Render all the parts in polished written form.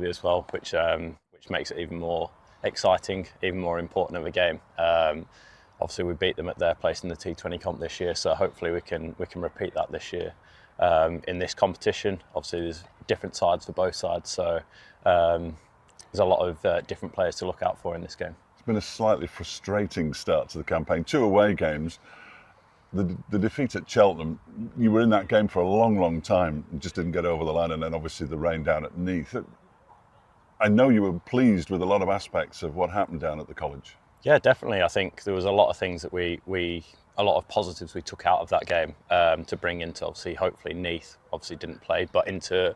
as well, which makes it even more exciting, even more important of a game. Obviously, we beat them at their place in the T20 comp this year, so hopefully we can repeat that this year in this competition. Obviously, there's different sides for both sides, so there's a lot of different players to look out for in this game. It's been a slightly frustrating start to the campaign. 2 away games. The defeat at Cheltenham, you were in that game for a long, long time and just didn't get over the line, and then obviously the rain down at Neath. I know you were pleased with a lot of aspects of what happened down at the college. Yeah, definitely. I think there was a lot of things that a lot of positives we took out of that game to bring into, obviously, hopefully Neath obviously didn't play, but into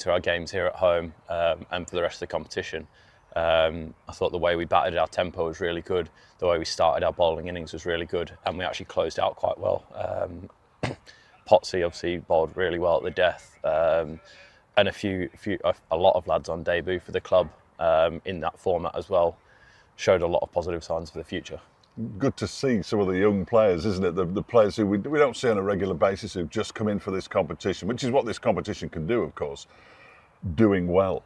our games here at home and for the rest of the competition. I thought the way we batted our tempo was really good. The way we started our bowling innings was really good, and we actually closed out quite well. Potsy obviously bowled really well at the death, and a lot of lads on debut for the club in that format as well showed a lot of positive signs for the future. Good to see some of the young players, isn't it? The players who we don't see on a regular basis who've just come in for this competition, which is what this competition can do, of course, doing well.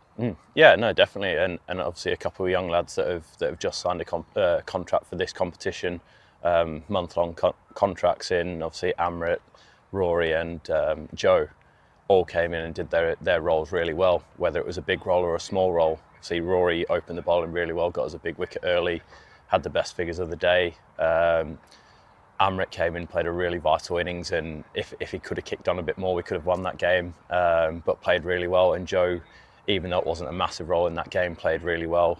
Yeah, no, definitely, and obviously a couple of young lads that have just signed a contract for this competition, month-long contracts in. Obviously, Amrit, Rory, and Joe all came in and did their roles really well, whether it was a big role or a small role. See, Rory opened the bowling really well, got us a big wicket early, had the best figures of the day. Amrit came in, played a really vital innings, and if he could have kicked on a bit more, we could have won that game, but played really well. And Joe, even though it wasn't a massive role in that game, played really well,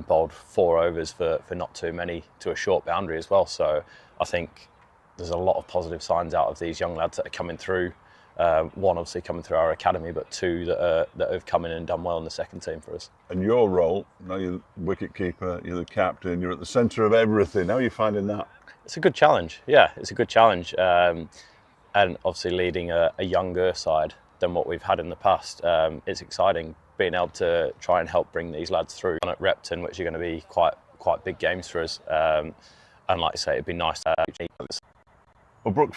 bowled 4 overs for not too many to a short boundary as well. So I think there's a lot of positive signs out of these young lads that are coming through. One obviously coming through our academy, but 2 that have come in and done well in the second team for us. And your role, now you're the wicket keeper, you're the captain, you're at the centre of everything. How are you finding that? It's a good challenge. Yeah, it's a good challenge, and obviously leading a younger side than what we've had in the past. It's exciting being able to try and help bring these lads through at Repton, which are going to be quite big games for us. And like I say, it'd be nice to Well, Brooke,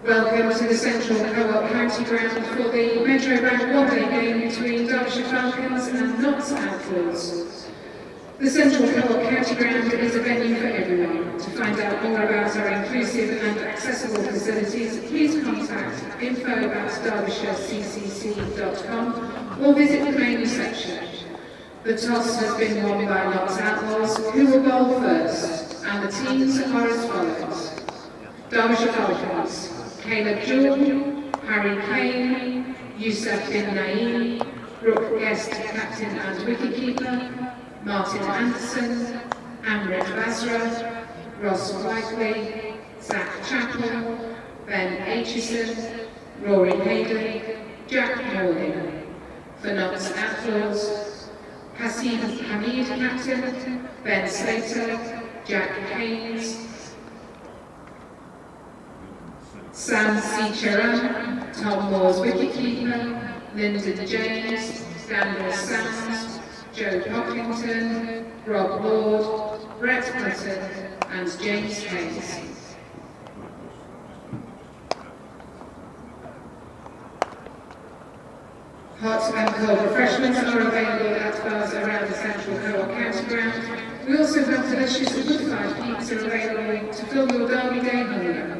Welcome to the Central Co-op County Ground for the Metro Bank one-day game between Derbyshire Falcons and Notts Outlaws. The Central Co-op County Ground is a venue for everyone. To find out more about our inclusive and accessible facilities, please contact info@derbyshirecccc.com or visit the main reception. The toss has been won by Notts Outlaws, who will bowl first, and the teams are as follows. Derbyshire Falcons, Caleb Jewell, Harry Kane, Yusuf bin Naeem, Brooke Guest, captain and wicketkeeper, Martin Anderson, Amrit Bazra, Ross Whiteley, Zach Chappell, Ben Aitchison, Rory Hayden, Jack Morley. For Notts Outlaws, Hasim Hamid, captain, Ben Slater, Jack Haynes, Sam C. Charan, Tom Moore's wicketkeeper, Lyndon James, Daniel Sands, Joe Pocklington, Rob Lord, Brett Hutton and James Hayes. Hot and cold refreshments are available at bars around the Central Co-op County Ground. We also have delicious wood-fired pizza available to fill your Derby Day hunger.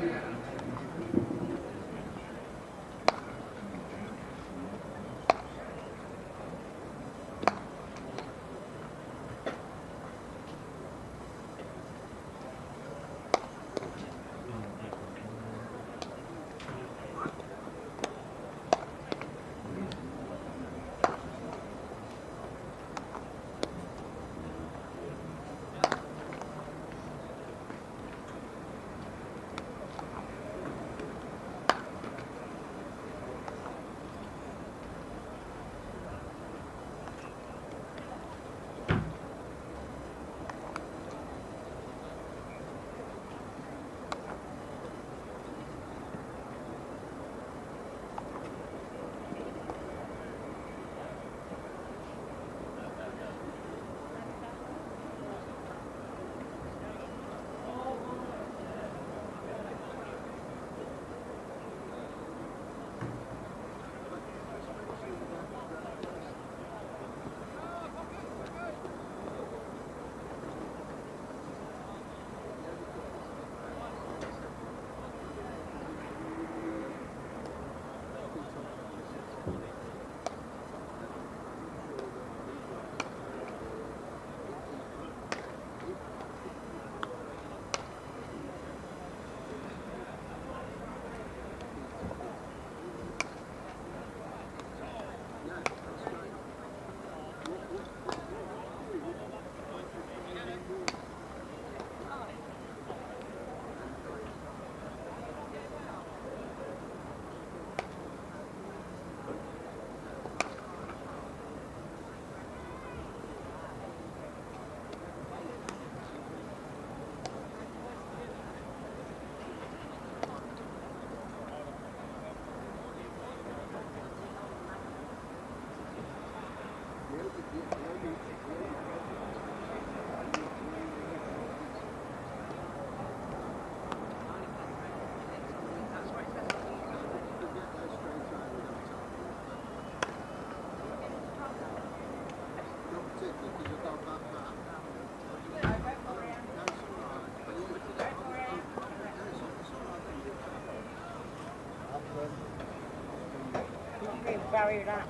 Barrier that.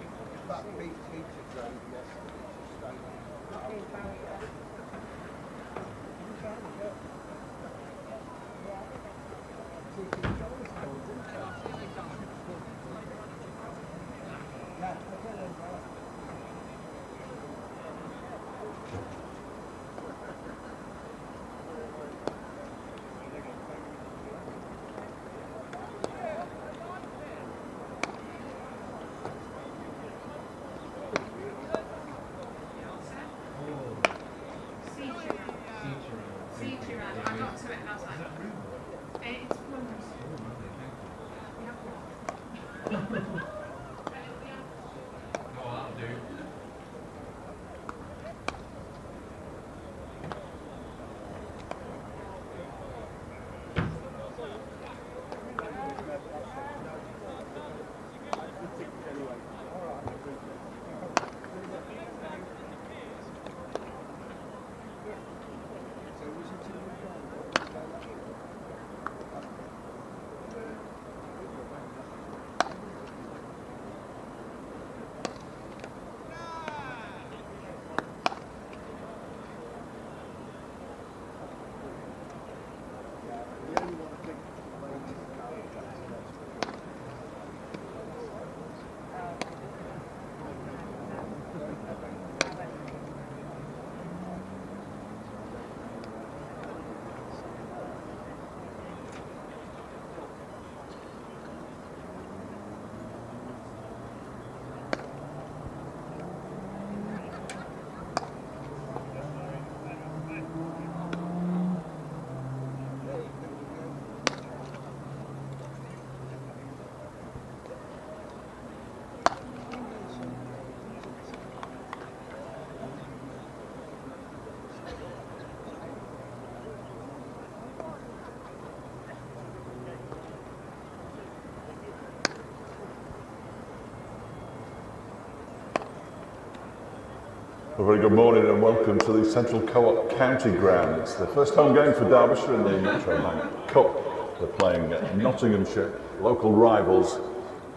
A very good morning and welcome to the Central Co-op County Ground. It's the first home game for Derbyshire in the Metro Bank Cup. They're playing Nottinghamshire, local rivals.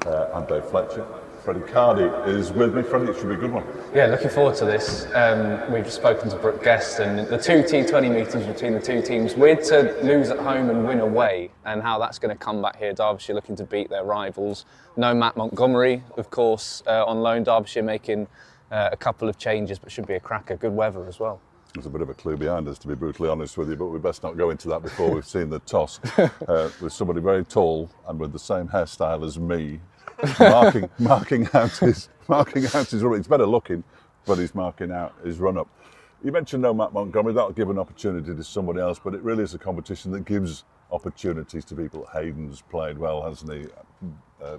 I'm Dave Fletcher. Freddie Cardy is with me. Freddie, it should be a good one. Yeah, looking forward to this. We've just spoken to Brooke Guest, and the two T20 meetings between the two teams. Weird to lose at home and win away, and how that's going to come back here. Derbyshire looking to beat their rivals. No Matt Montgomery, of course, on loan. Derbyshire making a couple of changes, but should be a cracker. Good weather as well. There's a bit of a clue behind us, to be brutally honest with you, but we best not go into that before we've seen the toss. With somebody very tall and with the same hairstyle as me, marking out his run. It's better looking, but he's marking out his run up. You mentioned no Matt Montgomery. That'll give an opportunity to somebody else, but it really is a competition that gives opportunities to people. Hayden's played well, hasn't he?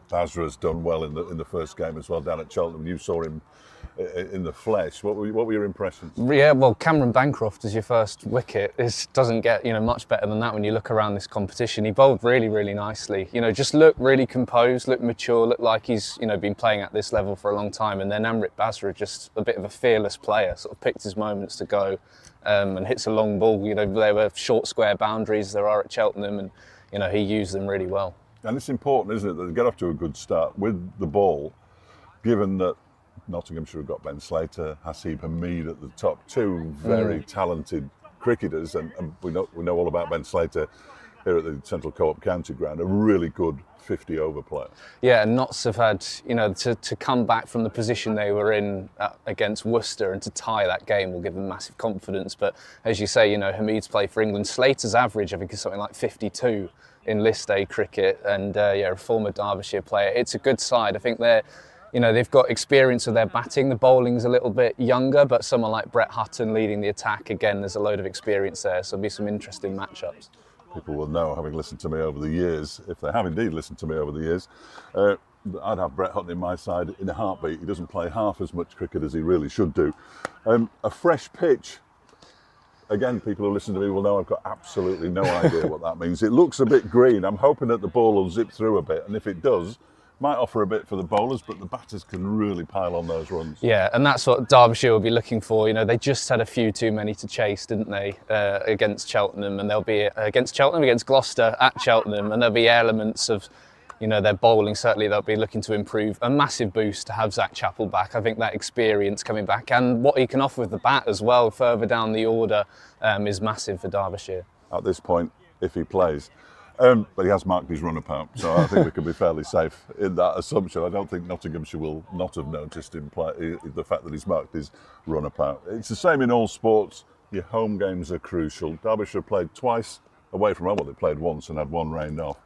Bazra's done well in the first game as well down at Cheltenham. You saw him in the flesh. What were your impressions? Yeah, well, Cameron Bancroft as your first wicket doesn't get much better than that when you look around this competition. He bowled really, really nicely. Just looked really composed, looked mature, looked like he's been playing at this level for a long time. And then Amrit Bazra, just a bit of a fearless player, sort of picked his moments to go and hits a long ball. There were short square boundaries there are at Cheltenham, and he used them really well. And it's important, isn't it, that they get off to a good start with the ball, given that Nottinghamshire have got Ben Slater, Hasib Hamid at the top, two very talented cricketers, and we know all about Ben Slater here at the Central Co-op County Ground, a really good 50-over player. Yeah, and Notts have had, to come back from the position they were in against Worcester and to tie that game will give them massive confidence. But as you say, Hamid's played for England. Slater's average, I think, is something like 52 in List A cricket, and a former Derbyshire player. It's a good side. I think they've got experience of their batting. The bowling's a little bit younger, but someone like Brett Hutton leading the attack, again, there's a load of experience there, so there'll be some interesting matchups. People will know, having listened to me over the years, if they have indeed listened to me over the years, I'd have Brett Hutton in my side in a heartbeat. He doesn't play half as much cricket as he really should do. A fresh pitch. Again, people who listen to me will know I've got absolutely no idea what that means. It looks a bit green. I'm hoping that the ball will zip through a bit, and if it does, might offer a bit for the bowlers, but the batters can really pile on those runs. Yeah, and that's what Derbyshire will be looking for. They just had a few too many to chase, didn't they, against Cheltenham, and they'll be against Gloucester at Cheltenham, and there'll be elements of their bowling. Certainly they'll be looking to improve. A massive boost to have Zach Chappell back. I think that experience coming back and what he can offer with the bat as well further down the order is massive for Derbyshire. At this point, if he plays. But he has marked his run-up out, so I think we can be fairly safe in that assumption. I don't think Nottinghamshire will not have noticed him play the fact that he's marked his run-up out. It's the same in all sports. Your home games are crucial. Derbyshire played twice away from home. Well, they played once and had one rained off.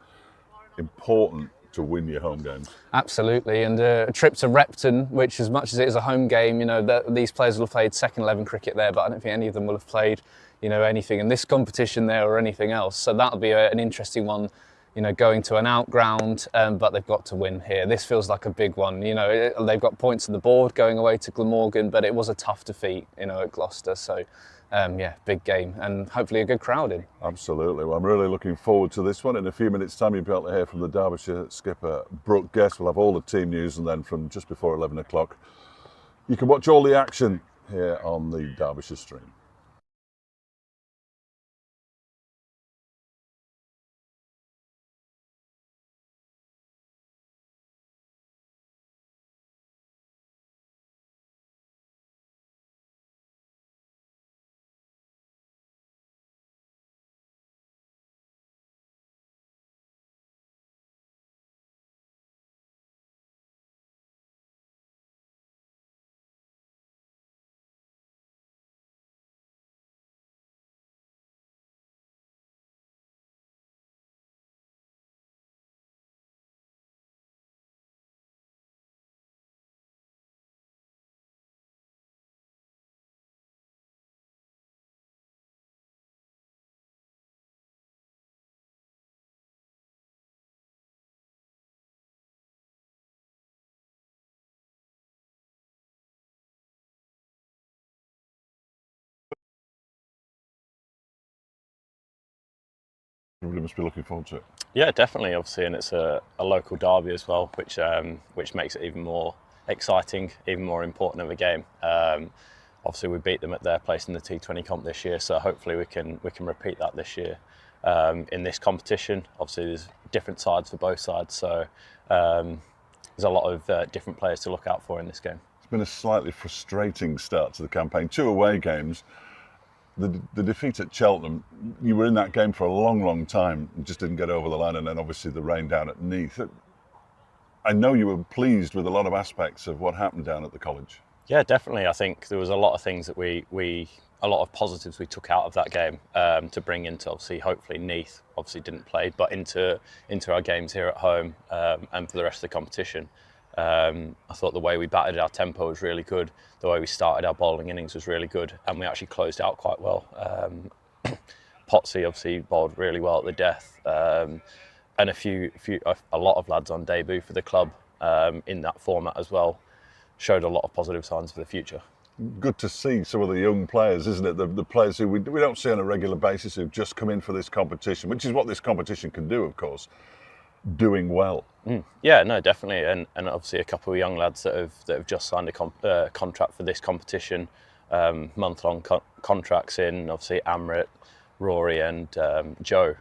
Important to win your home games. Absolutely, and a trip to Repton, which as much as it is a home game, these players will have played second 11 cricket there, but I don't think any of them will have played anything in this competition there or anything else. So that'll be an interesting one, going to an out ground, but they've got to win here. This feels like a big one. They've got points on the board going away to Glamorgan, but it was a tough defeat, at Gloucester. So big game and hopefully a good crowd in. Absolutely. Well, I'm really looking forward to this one. In a few minutes' time, you'll be able to hear from the Derbyshire skipper, Brooke Guest. We'll have all the team news, and then from just before 11 o'clock, you can watch all the action here on the Derbyshire stream. Everybody must be looking forward to it. Yeah, definitely, obviously, and it's a local derby as well, which makes it even more exciting, even more important of a game. obviously we beat them at their place in the T20 comp this year, so hopefully we can repeat that this year in this competition. Obviously there's different sides for both sides, so there's a lot of different players to look out for in this game. It's been a slightly frustrating start to the campaign. 2 away games. The defeat at Cheltenham, you were in that game for a long time and just didn't get over the line, and then obviously the rain down at Neath. I know you were pleased with a lot of aspects of what happened down at the college. Yeah, definitely. I think there was a lot of things that a lot of positives we took out of that game to bring into, obviously, hopefully Neath obviously didn't play, but into our games here at home and for the rest of the competition. I thought the way we batted our tempo was really good. The way we started our bowling innings was really good, and we actually closed out quite well. Potsy obviously bowled really well at the death, and a lot of lads on debut for the club in that format as well showed a lot of positive signs for the future. Good to see some of the young players, isn't it? The players who we don't see on a regular basis who've just come in for this competition, which is what this competition can do, of course, doing well. Yeah, no, definitely, and obviously a couple of young lads that have just signed a contract for this competition, month-long contracts in. Obviously, Amrit, Rory, and Joe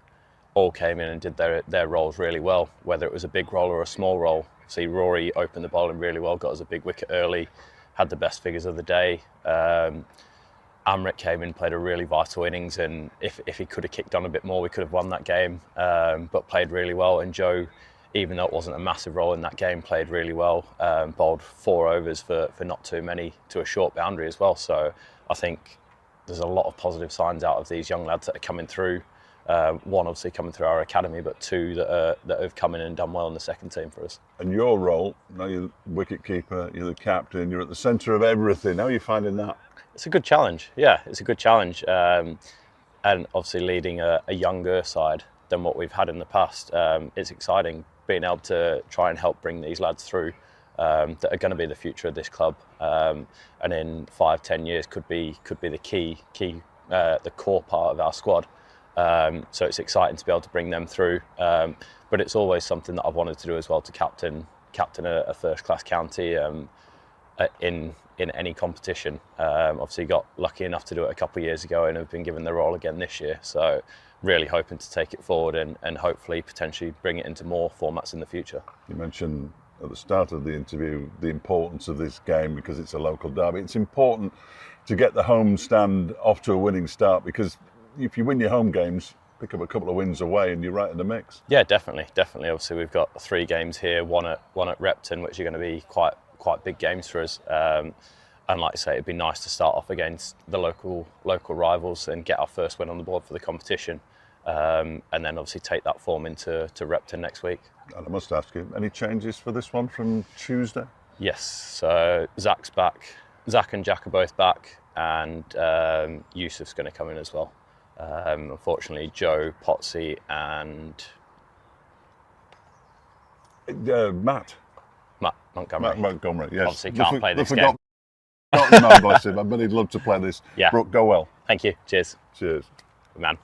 all came in and did their roles really well. Whether it was a big role or a small role, see, Rory opened the bowling really well, got us a big wicket early, had the best figures of the day. Amrit came in, played a really vital innings, and if he could have kicked on a bit more, we could have won that game, but played really well. And Joe, even though it wasn't a massive role in that game, played really well, bowled 4 overs for not too many to a short boundary as well. So I think there's a lot of positive signs out of these young lads that are coming through. One obviously coming through our academy, but 2 that have come in and done well in the second team for us. And your role, now you're the wicket keeper, you're the captain, you're at the centre of everything. How are you finding that? It's a good challenge. Yeah, it's a good challenge, and obviously leading a younger side than what we've had in the past. It's exciting being able to try and help bring these lads through that are going to be the future of this club, and in 5-10 years could be the the core part of our squad. So it's exciting to be able to bring them through, but it's always something that I've wanted to do as well, to captain a first-class county in any competition. Obviously got lucky enough to do it a couple of years ago and have been given the role again this year. So really hoping to take it forward and hopefully potentially bring it into more formats in the future. You mentioned at the start of the interview the importance of this game because it's a local derby. It's important to get the home stand off to a winning start, because if you win your home games, pick up a couple of wins away and you're right in the mix. Yeah, definitely. Obviously we've got 3 games here, one at Repton, which are going to be quite big games for us. And like I say, it'd be nice to start off against the local rivals and get our first win on the board for the competition, and then obviously take that form into Repton next week. And I must ask you, any changes for this one from Tuesday? Yes, so Zach's back. Zach and Jack are both back, and Yusuf's going to come in as well. Unfortunately, Joe, Potsy, and Matt Montgomery. Matt Montgomery, yes. Obviously can't play this game. No, bless him. I bet he'd love to play this. Yeah. Brooke, go well. Thank you. Cheers. Cheers. Good man.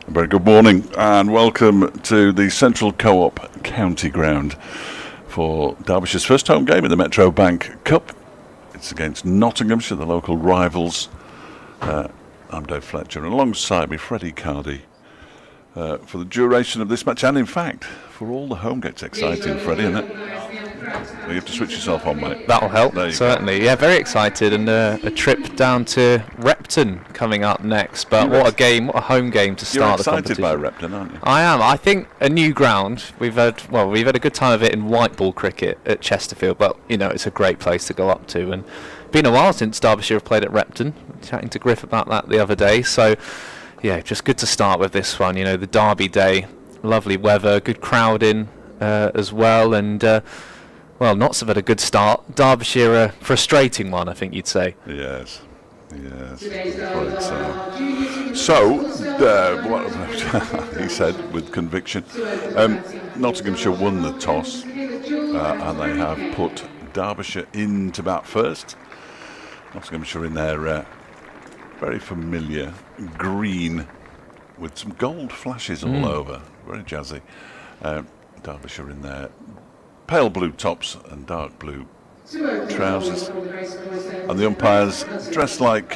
A very good morning and welcome to the Central Co-op County Ground for Derbyshire's first home game in the Metro Bank Cup. It's against Nottinghamshire, the local rivals. I'm Dave Fletcher, and alongside me Freddie Cardy for the duration of this match, and in fact for all the home games. Exciting, Freddie, isn't it? You have to switch yourself on, mate. That'll help, certainly. Yeah, very excited, and a trip down to Repton coming up next. But what a game, what a home game to start the competition. You're excited by Repton, aren't you? I am. I think a new ground. We've had a good time of it in white ball cricket at Chesterfield, but it's a great place to go up to. And been a while since Derbyshire have played at Repton. Chatting to Griff about that the other day. So yeah, just good to start with this one. The Derby day, lovely weather, good crowd in as well, and. Notts have had a good start. Derbyshire, a frustrating one, I think you'd say. Yes. So, what he said with conviction, Nottinghamshire won the toss, and they have put Derbyshire in to bat first. Nottinghamshire in their very familiar green with some gold flashes all over, very jazzy. Derbyshire in their pale blue tops and dark blue trousers, and the umpires dressed like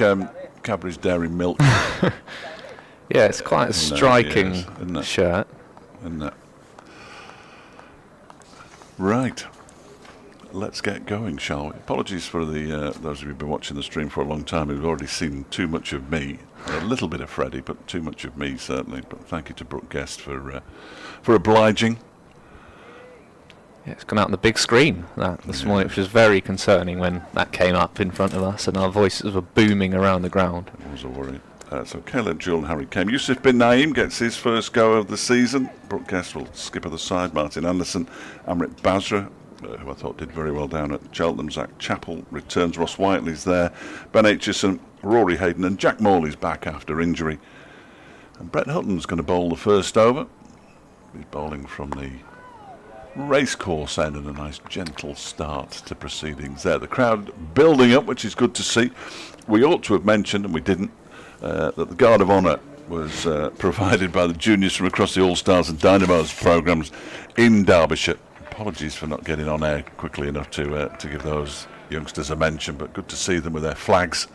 Cadbury's Dairy Milk. Yeah, it's quite a striking shirt. Isn't it? Right, let's get going, shall we? Apologies for those of you who've been watching the stream for a long time who've already seen too much of me. A little bit of Freddie, but too much of me, certainly. But thank you to Brooke Guest for obliging. Yeah, it's gone out on the big screen this morning, which was very concerning when that came up in front of us and our voices were booming around the ground. It was a worry. So Caleb, Jewell and Harry came. Yusuf bin Naeem gets his first go of the season. Brooke Guest will skip other side. Martin Anderson, Amrit Bazra, who I thought did very well down at Cheltenham. Zach Chappell returns. Ross Whiteley's there. Ben Aitchison, Rory Hayden, and Jack Morley's back after injury. And Brett Hutton's going to bowl the first over. He's bowling from the racecourse end, and a nice gentle start to proceedings there. The crowd building up, which is good to see. We ought to have mentioned, and we didn't, that the Guard of Honour was provided by the juniors from across the All-Stars and Dynamos programmes in Derbyshire. Apologies for not getting on air quickly enough to give those youngsters a mention, but good to see them with their flags.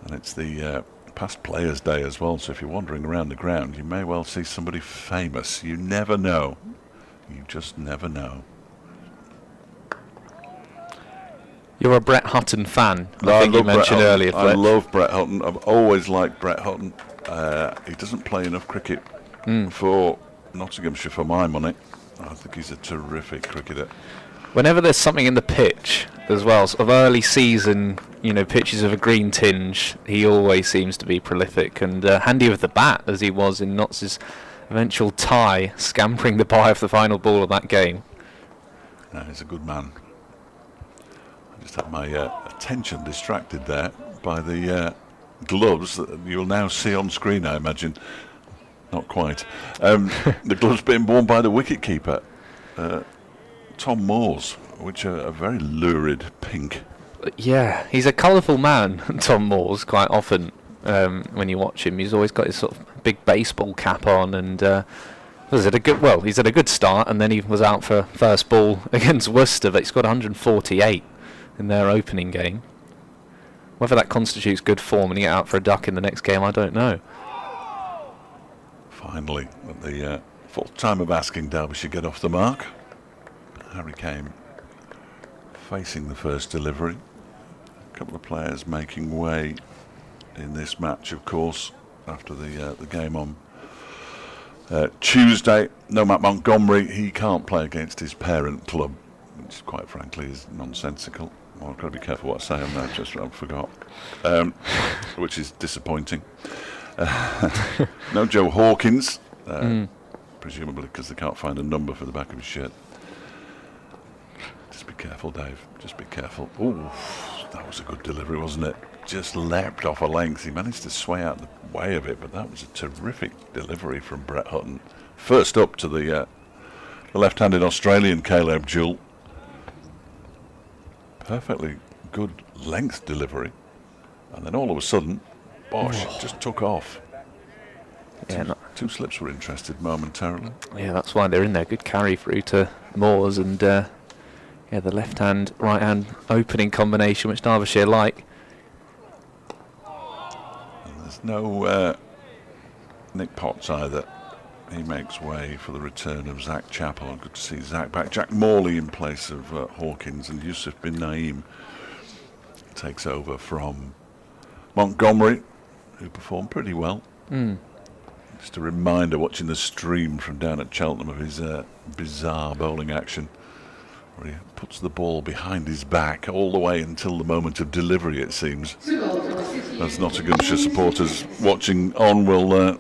And it's the past Players' Day as well, so if you're wandering around the ground, you may well see somebody famous. You never know. You just never know. You're a Brett Hutton fan, I think you mentioned earlier. I love Brett Hutton. I've always liked Brett Hutton. He doesn't play enough cricket for Nottinghamshire for my money. I think he's a terrific cricketer. Whenever there's something in the pitch as well, sort of early season, pitches of a green tinge, he always seems to be prolific and handy with the bat, as he was in Notts' eventual tie, scampering the by of the final ball of that game. He's a good man. I just had my attention distracted there by the gloves that you'll now see on screen, I imagine. Not quite. The gloves being worn by the wicket-keeper, Tom Moores, which are a very lurid pink. Yeah, he's a colourful man, Tom Moores, quite often. When you watch him, he's always got his sort of big baseball cap on, and he's had a good start, and then he was out for first ball against Worcester, but he scored 148 in their opening game. Whether that constitutes good form and he get out for a duck in the next game, I don't know. Finally, at the fourth time of asking, Derbyshire get off the mark. Harry came facing the first delivery. A couple of players making way in this match, of course, after the game on Tuesday. No Matt Montgomery, he can't play against his parent club, which quite frankly is nonsensical. Well, I've got to be careful what I say on that, just I forgot, which is disappointing. No Joe Hawkins, presumably because they can't find a number for the back of his shirt. Just be careful, Dave, just be careful. Ooh, that was a good delivery, wasn't it? Just leapt off a length. He managed to sway out the way of it, but that was a terrific delivery from Brett Hutton. First up to the left-handed Australian Caleb Jewell. Perfectly good length delivery, and then all of a sudden, Bosch just took off. Two slips were interested momentarily. Yeah, that's why they're in there. Good carry through to Moores, and the left hand, right hand opening combination, which Derbyshire like. And there's no Nick Potts either. He makes way for the return of Zach Chappell. Good to see Zach back. Jack Morley in place of Hawkins, and Yusuf bin Naeem takes over from Montgomery, who performed pretty well. Just a reminder, watching the stream from down at Cheltenham, of his bizarre bowling action, where he puts the ball behind his back all the way until the moment of delivery, it seems. As Nottinghamshire supporters watching on will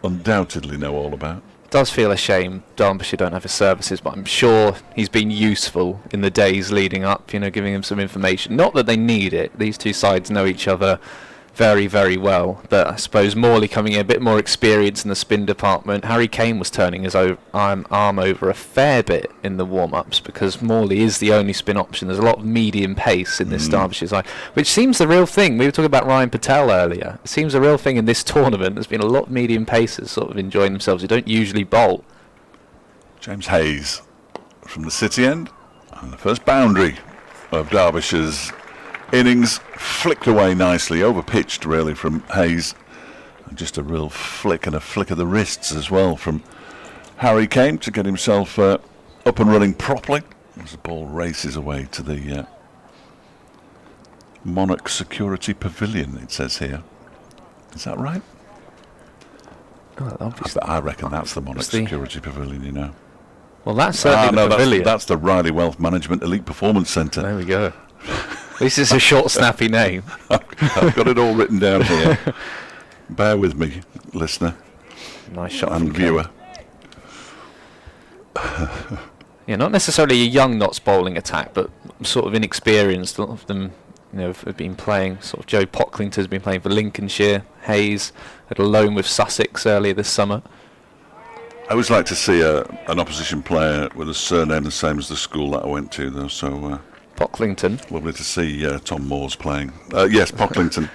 undoubtedly know all about. It does feel a shame Derbyshire don't have his services, but I'm sure he's been useful in the days leading up, giving him some information. Not that they need it. These two sides know each other very, very well, but I suppose Morley coming in a bit more experience in the spin department. Harry Kane was turning his arm over a fair bit in the warm-ups, because Morley is the only spin option. There's a lot of medium pace in this Derbyshire side, which seems the real thing. We were talking about Ryan Patel earlier. It seems a real thing in this tournament. There's been a lot of medium pacers sort of enjoying themselves who don't usually bowl. James Hayes from the City end, and the first boundary of Derbyshire's innings, flicked away nicely, over-pitched really from Hayes. And just a real flick, and a flick of the wrists as well from Harry Kane to get himself up and running properly as the ball races away to the Monarch Security Pavilion, it says here. Is that right? Obviously. I reckon that's the Monarch Security Pavilion, Well, that's certainly the pavilion. That's the Riley Wealth Management Elite Performance Centre. There we go. This is a short, snappy name. I've got it all written down here. Bear with me, listener. Nice shot and from viewer. Yeah, not necessarily a young Notts bowling attack, but sort of inexperienced. A lot of them, have been playing. Sort of Joe Pocklington's been playing for Lincolnshire. Hayes had a loan with Sussex earlier this summer. I always like to see an opposition player with a surname the same as the school that I went to, though. So. Pocklington. Lovely to see Tom Moores playing. Yes, Pocklington.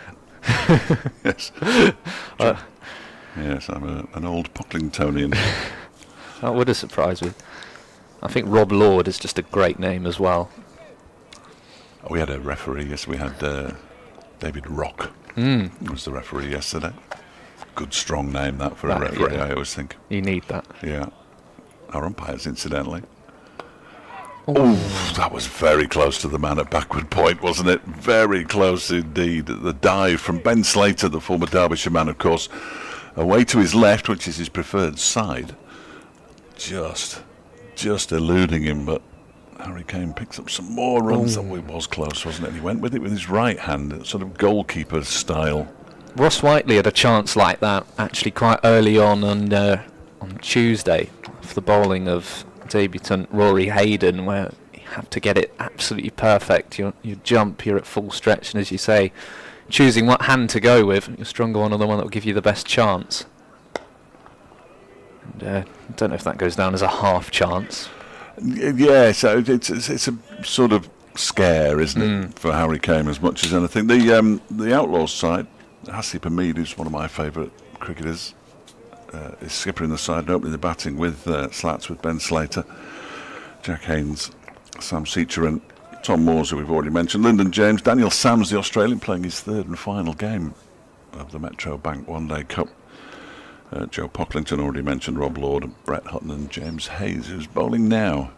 Yes. Yes, I'm an old Pocklingtonian. That would have surprised me. I think Rob Lord is just a great name as well. We had a referee, yes, we had David Rock was the referee yesterday. Good strong name that for a referee, I always think. You need that. Yeah. Our umpires, incidentally. Oh, that was very close to the man at backward point, wasn't it? Very close indeed. The dive from Ben Slater, the former Derbyshire man, of course, away to his left, which is his preferred side. Just eluding him, but Harry Kane picks up some more runs. Oh, it was close, wasn't it? And he went with it with his right hand, sort of goalkeeper style. Ross Whiteley had a chance like that actually quite early on Tuesday for the bowling of debutant Rory Hayden, where you have to get it absolutely perfect. You jump, you're at full stretch, and as you say, choosing what hand to go with, your stronger one or the one that will give you the best chance. And I don't know if that goes down as a half chance. Yeah, so it's a sort of scare, isn't it, for Harry Kane as much as anything. The Outlaws side, Hasib Hamid, who's one of my favourite cricketers, is skipper in the side and opening the batting with slats with Ben Slater, Jack Haynes, Sam Seacher and Tom Moores, who we've already mentioned, Lyndon James, Daniel Sams, the Australian, playing his third and final game of the Metro Bank OneDayCup. Joe Pocklington, already mentioned, Rob Lord, and Brett Hutton and James Hayes, who's bowling now.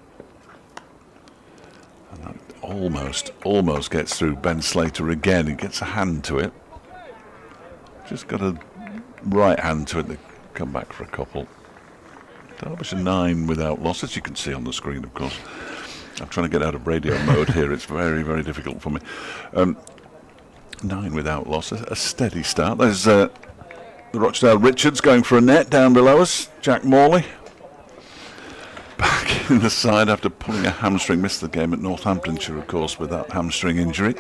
And that almost gets through Ben Slater again. He gets a hand to it. Just got a right hand to it. They come back for a couple. Derbyshire 9 without loss, as you can see on the screen, of course. I'm trying to get out of radio mode here. It's very, very difficult for me. 9 without loss, a steady start. There's the Rochdale Richards going for a net down below us. Jack Morley back in the side after pulling a hamstring. Missed the game at Northamptonshire, of course, with that hamstring injury.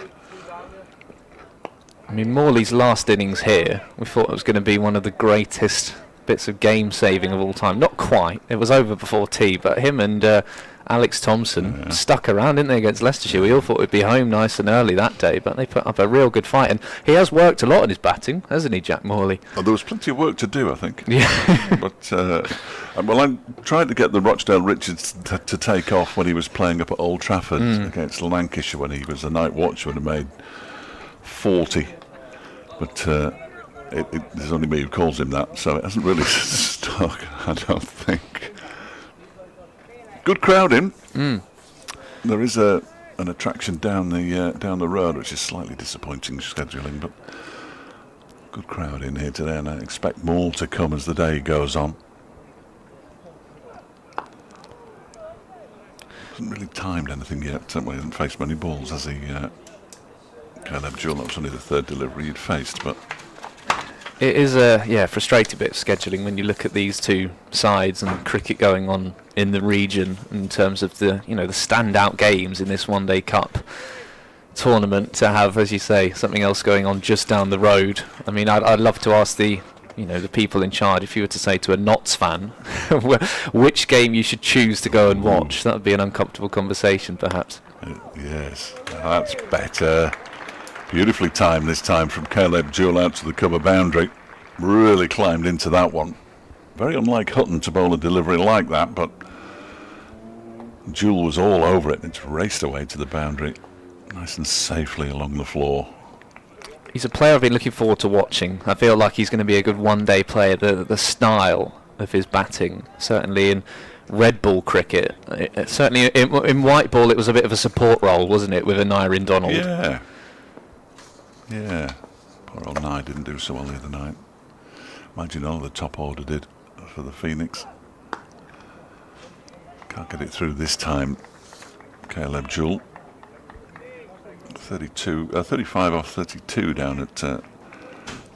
I mean, Morley's last innings here, we thought it was going to be one of the greatest bits of game saving of all time. Not quite. It was over before tea, but him and Alex Thompson stuck around, didn't they, against Leicestershire? We all thought we'd be home nice and early that day, but they put up a real good fight. And he has worked a lot on his batting, hasn't he, Jack Morley? Well, there was plenty of work to do, I think. Yeah. But, well, I tried to get the Rochdale Richards to take off when he was playing up at Old Trafford against Lancashire when he was a night watchman and made 40. But there's only me who calls him that, so it hasn't really stuck, I don't think. Good crowd in. There is an attraction down the road, which is slightly disappointing scheduling, but good crowd in here today, and I expect more to come as the day goes on. Hasn't really timed anything yet. Well, he hasn't faced many balls, has he? Caleb Jewell, that was only the third delivery he'd faced, but It is a frustrating bit of scheduling when you look at these two sides and cricket going on in the region in terms of the the standout games in this One Day Cup tournament, to have, as you say, something else going on just down the road. I mean, I'd love to ask the people in charge, if you were to say to a Notts fan which game you should choose to go and watch. That would be an uncomfortable conversation, perhaps. yes, that's better. Beautifully timed this time from Caleb Jewell out to the cover boundary. Really climbed into that one. Very unlike Hutton to bowl a delivery like that, but Jewell was all over it and it's raced away to the boundary nice and safely along the floor. He's a player I've been looking forward to watching. I feel like he's going to be a good one-day player. The style of his batting, certainly in red ball cricket, certainly in white ball, it was a bit of a support role, wasn't it, with Anairin Donald? Yeah. Poor old Nye didn't do so well the other night. Imagine all the top order did for the Phoenix. Can't get it through this time. Caleb Jewell. 35 off 32 down at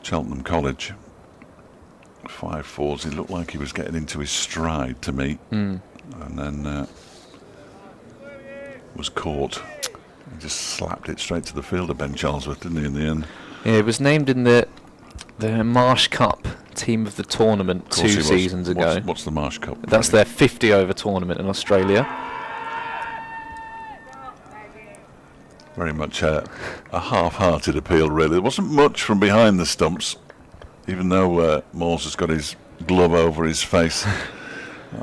Cheltenham College. 5-4s. He looked like he was getting into his stride to me. And then was caught. He just slapped it straight to the fielder, Ben Charlesworth, didn't he, in the end? Yeah, it was named in the Marsh Cup team of the tournament 2 seasons ago. What's the Marsh Cup? That's their 50-over tournament in Australia. Very much a half-hearted appeal, really. There wasn't much from behind the stumps, even though Moores has got his glove over his face.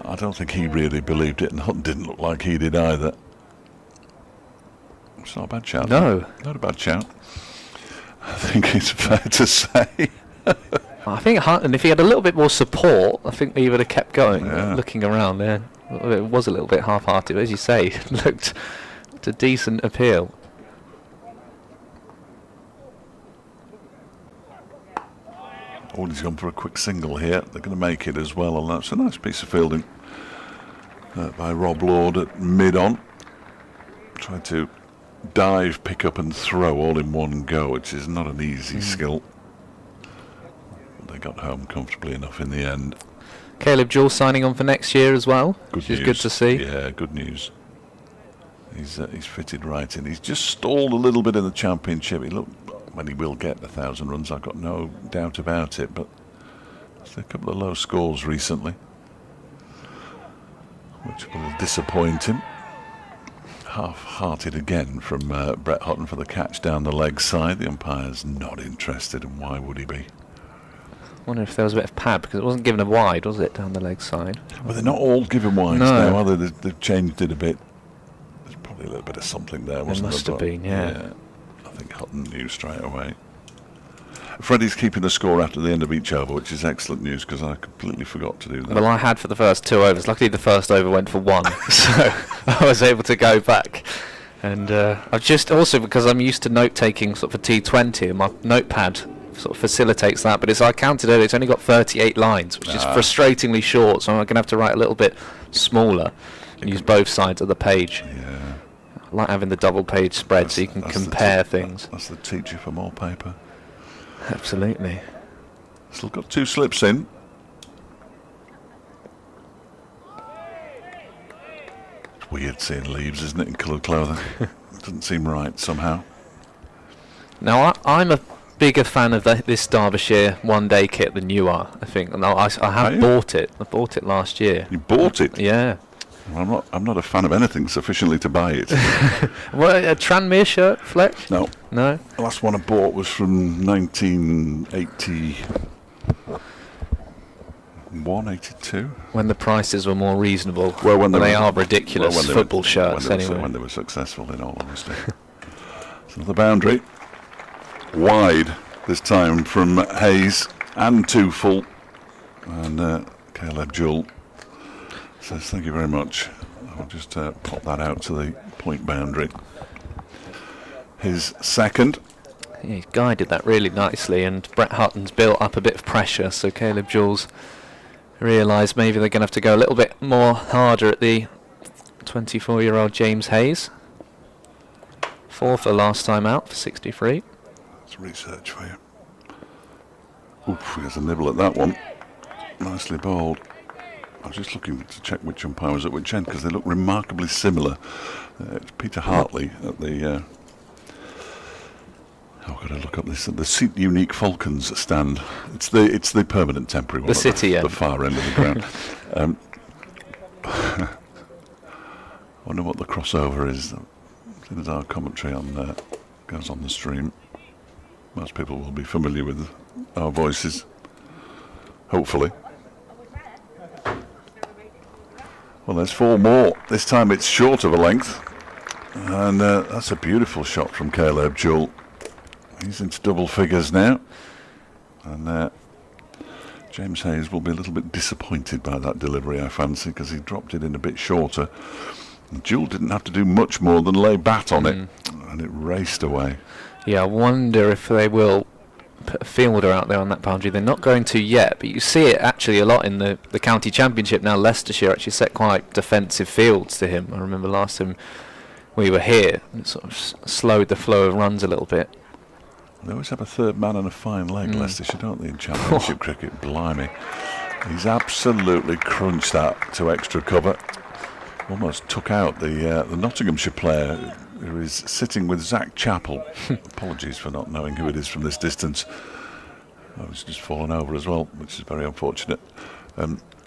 I don't think he really believed it, and Hutton didn't look like he did either. It's not a bad shout. No. Not a bad shout. I think it's fair to say. I think Hutton, if he had a little bit more support, I think he would have kept going, Yeah. looking around there. It was a little bit half-hearted, but as you say, it looked a decent appeal. Oh, he's gone for a quick single here. They're going to make it as well, and that's a nice piece of fielding by Rob Lord at mid-on. Tried to dive, pick up and throw all in one go, which is not an easy skill. But they got home comfortably enough in the end. Caleb Jewell signing on for next year as well, which is good to see. Yeah, good news. He's fitted right in. He's just stalled a little bit in the Championship. He will get 1,000 runs, I've got no doubt about it, but there's a couple of low scores recently, which will disappoint him. Half-hearted again from Brett Hutton for the catch down the leg side. The umpire's not interested, and why would he be? I wonder if there was a bit of pad, because it wasn't given a wide, was it, down the leg side? Well, they're not all given wides No. now, are they? They've changed it a bit. There's probably a little bit of something there, wasn't there? must have been, yeah. I think Hutton knew straight away. Freddie's keeping the score after the end of each over, which is excellent news, because I completely forgot to do that. Well, I had for the first 2 overs. Luckily, the first over went for 1, so I was able to go back. And I've just also, because I'm used to note-taking sort of for T20, and my notepad sort of facilitates that, but I counted earlier, it's only got 38 lines, which is frustratingly short, so I'm going to have to write a little bit smaller and use both sides of the page. Yeah. I like having the double-page spread so you can compare things. That's the teacher for more paper. Absolutely. Still got 2 slips in. It's weird seeing leaves, isn't it, in coloured clothing? Doesn't seem right somehow. Now, I'm a bigger fan of this Derbyshire one-day kit than you are, I think. And I have bought it. I bought it last year. You bought it? Yeah. Well, I'm not a fan of anything sufficiently to buy it. What, a Tranmere shirt, Fletch? No. No? The last one I bought was from 1981, 82. When the prices were more reasonable. Well, when they are ridiculous football shirts, anyway. When they were successful, in all honesty. So the boundary, wide this time from Hayes, and 2 full. And Caleb Jewell says thank you very much. I'll just pop that out to the point boundary. His second. He guided that really nicely, and Brett Hutton's built up a bit of pressure, so Caleb Jewell's realised maybe they're going to have to go a little bit more harder at the 24-year-old James Hayes. 4 for last time out for 63. That's research for you. Oof, there's a nibble at that one. Nicely bowled. I was just looking to check which umpire was at which end because they look remarkably similar. It's Peter Hartley at the. I've got to look up this. The Seat Unique Falcons stand. It's the permanent temporary one. The city end. The far end of the ground. I wonder what the crossover is. As our commentary on goes on the stream, most people will be familiar with our voices. Hopefully. Well, there's 4 more. This time it's short of a length. And that's a beautiful shot from Caleb Jewell. He's into double figures now. And James Hayes will be a little bit disappointed by that delivery, I fancy, because he dropped it in a bit shorter. And Jewell didn't have to do much more than lay bat on it. And it raced away. Yeah, I wonder if they will put a fielder out there on that boundary. They're not going to yet, but you see it actually a lot in the county championship now. Leicestershire actually set quite defensive fields to him. I remember last time we were here, it sort of slowed the flow of runs a little bit. They always have a third man and a fine leg, Leicestershire, don't they, in championship cricket? Blimey. He's absolutely crunched that to extra cover. Almost took out the Nottinghamshire player who is sitting with Zach Chappell. Apologies for not knowing who it is from this distance. I was just fallen over as well, which is very unfortunate.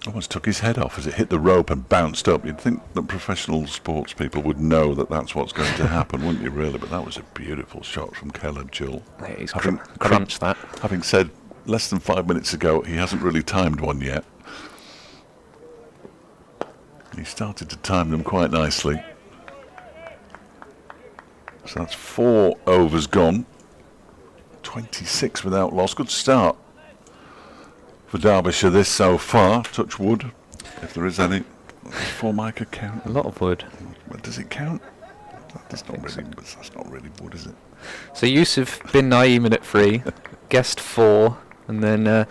Almost took his head off as it hit the rope and bounced up. You'd think that professional sports people would know that that's what's going to happen, wouldn't you, really? But that was a beautiful shot from Caleb Jewell. Yeah, he's crunched that. Having said less than 5 minutes ago, he hasn't really timed one yet. He started to time them quite nicely. So that's 4 overs gone. 26 with Outlaws. Good start for Derbyshire this so far. Touch wood, if there is any. For Micah count. A lot of wood. Does it count? That's not really wood, is it? So Yusuf bin Naeem at 3, guessed 4, and then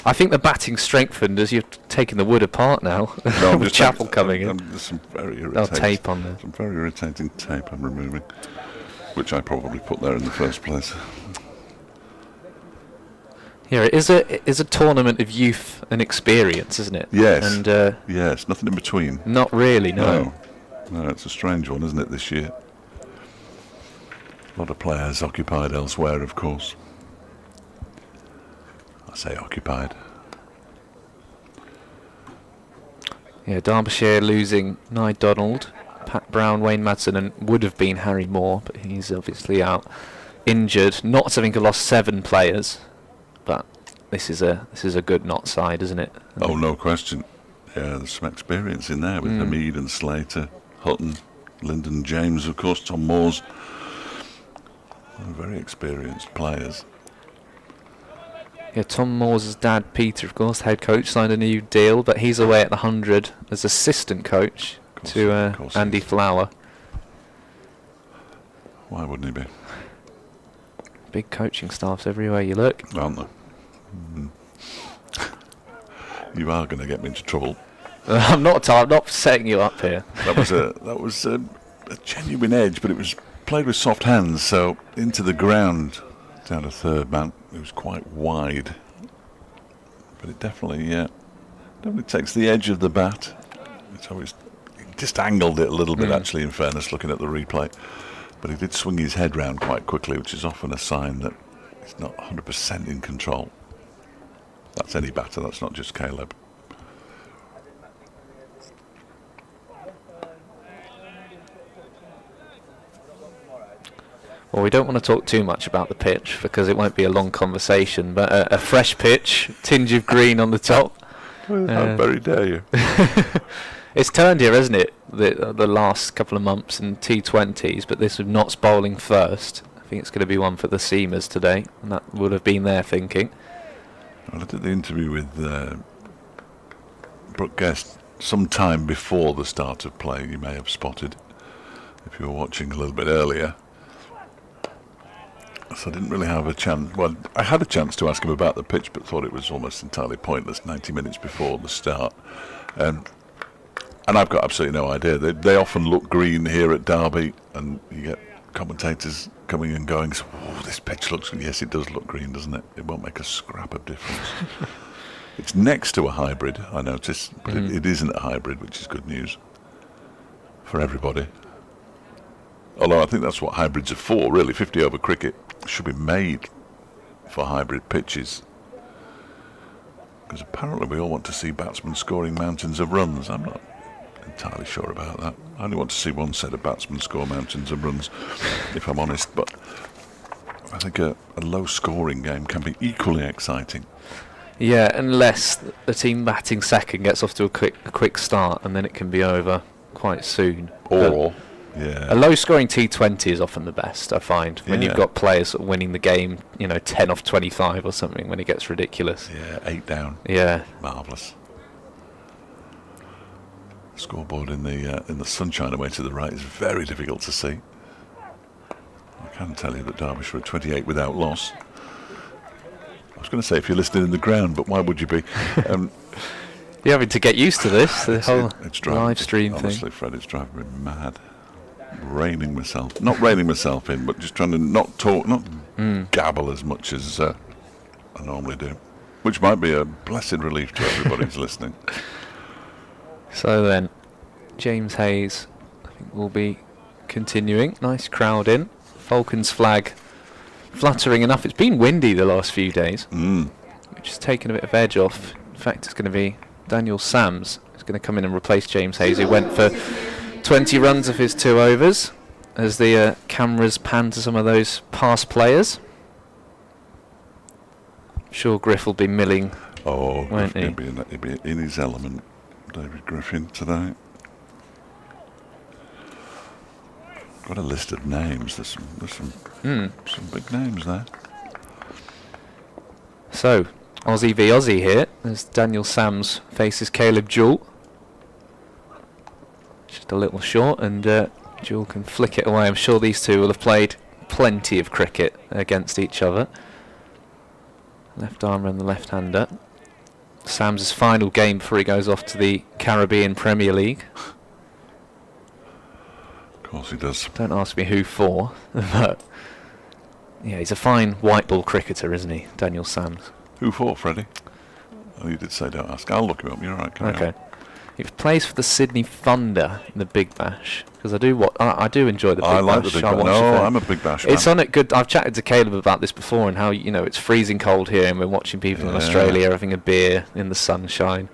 I think the batting strengthened as you've taken the wood apart now. No, with Chappell coming in. There's some very irritating tape on there. Some very irritating tape I'm removing, which I probably put there in the first place. Yeah, it is a tournament of youth and experience, isn't it? Yes. And yes, nothing in between. Not really, no. No, it's a strange one, isn't it, this year? A lot of players occupied elsewhere, of course. I say occupied. Yeah, Derbyshire losing Nye Donald, Pat Brown, Wayne Madsen, and would have been Harry Moore, but he's obviously out injured. Notts having lost 7 players, but this is a good Notts side, isn't it? Oh, no question. Yeah, there's some experience in there with Hamid and Slater, Hutton, Lyndon James, of course, Tom Moores. Very experienced players. Yeah, Tom Moore's dad, Peter, of course, head coach, signed a new deal, but he's away at the 100 as assistant coach to Andy Flower. Why wouldn't he be? Big coaching staffs everywhere you look. Aren't there? You are going to get me into trouble. I'm not setting you up here. That was a genuine edge, but it was played with soft hands, so into the ground down to third man. It was quite wide, but it definitely takes the edge of the bat. So he just angled it a little bit, actually, in fairness, looking at the replay. But he did swing his head round quite quickly, which is often a sign that He's not 100% in control. That's any batter, that's not just Caleb. Well, we don't want to talk too much about the pitch because it won't be a long conversation, but a fresh pitch, tinge of green on the top. How very dare you? It's turned here, hasn't it, the last couple of months in T20s, but this with Notts bowling first. I think it's going to be one for the seamers today, and that would have been their thinking. I did the interview with Brooke Guest some time before the start of play. You may have spotted if you were watching a little bit earlier. So I didn't really have a chance. Well, I had a chance to ask him about the pitch, but thought it was almost entirely pointless 90 minutes before the start. And I've got absolutely no idea. They often look green here at Derby, and you get commentators coming and going, so, oh, this pitch looks green. Yes, it does look green, doesn't it? It won't make a scrap of difference. It's next to a hybrid, I notice, but it isn't a hybrid, which is good news for everybody. Although I think that's what hybrids are for, really. 50 over cricket should be made for hybrid pitches. Because apparently we all want to see batsmen scoring mountains of runs. I'm not entirely sure about that. I only want to see one set of batsmen score mountains of runs, if I'm honest. But I think a low-scoring game can be equally exciting. Yeah, unless the team batting second gets off to a quick start, and then it can be over quite soon. Or... yeah. A low-scoring T20 is often the best, I find, when you've got players sort of winning the game, 10 off 25 or something, when it gets ridiculous. Yeah, 8 down. Yeah. Marvellous. Scoreboard in the sunshine away to the right is very difficult to see. I can tell you that Derbyshire are 28 without loss. I was going to say if you're listening in the ground, but why would you be? You're having to get used to this, the whole live stream thing. Honestly, Fred, it's driving me mad. Not reining myself in, but just trying to not talk, not gabble as much as I normally do, which might be a blessed relief to everybody who's listening. So then, James Hayes, I think, will be continuing. Nice crowd in. Falcons flag fluttering enough. It's been windy the last few days, which has taken a bit of edge off. In fact, it's going to be Daniel Sams who's going to come in and replace James Hayes, who went for 20 runs of his 2 overs, as the cameras pan to some of those past players. I'm sure Griff will be milling. Oh, won't he? He'll be in his element, David Griffin, today. Got a list of names. There's some big names there. So, Aussie v Aussie here, as Daniel Sams faces Caleb Jewell. Just a little short, and Jewell can flick it away. I'm sure these two will have played plenty of cricket against each other. Left armer and the left-hander. Sam's final game before he goes off to the Caribbean Premier League. Of course he does. Don't ask me who for, but yeah, he's a fine white ball cricketer, isn't he, Daniel Sams? Who for, Freddie? Oh, you did say don't ask. I'll look him up. You're all right. Okay. He plays for the Sydney Thunder in the Big Bash, because I do enjoy the Big Bash. I like the Big Bash. No, I'm a Big Bash man. It's on it good. I've chatted to Caleb about this before, and how it's freezing cold here, and we're watching people in Australia having a beer in the sunshine,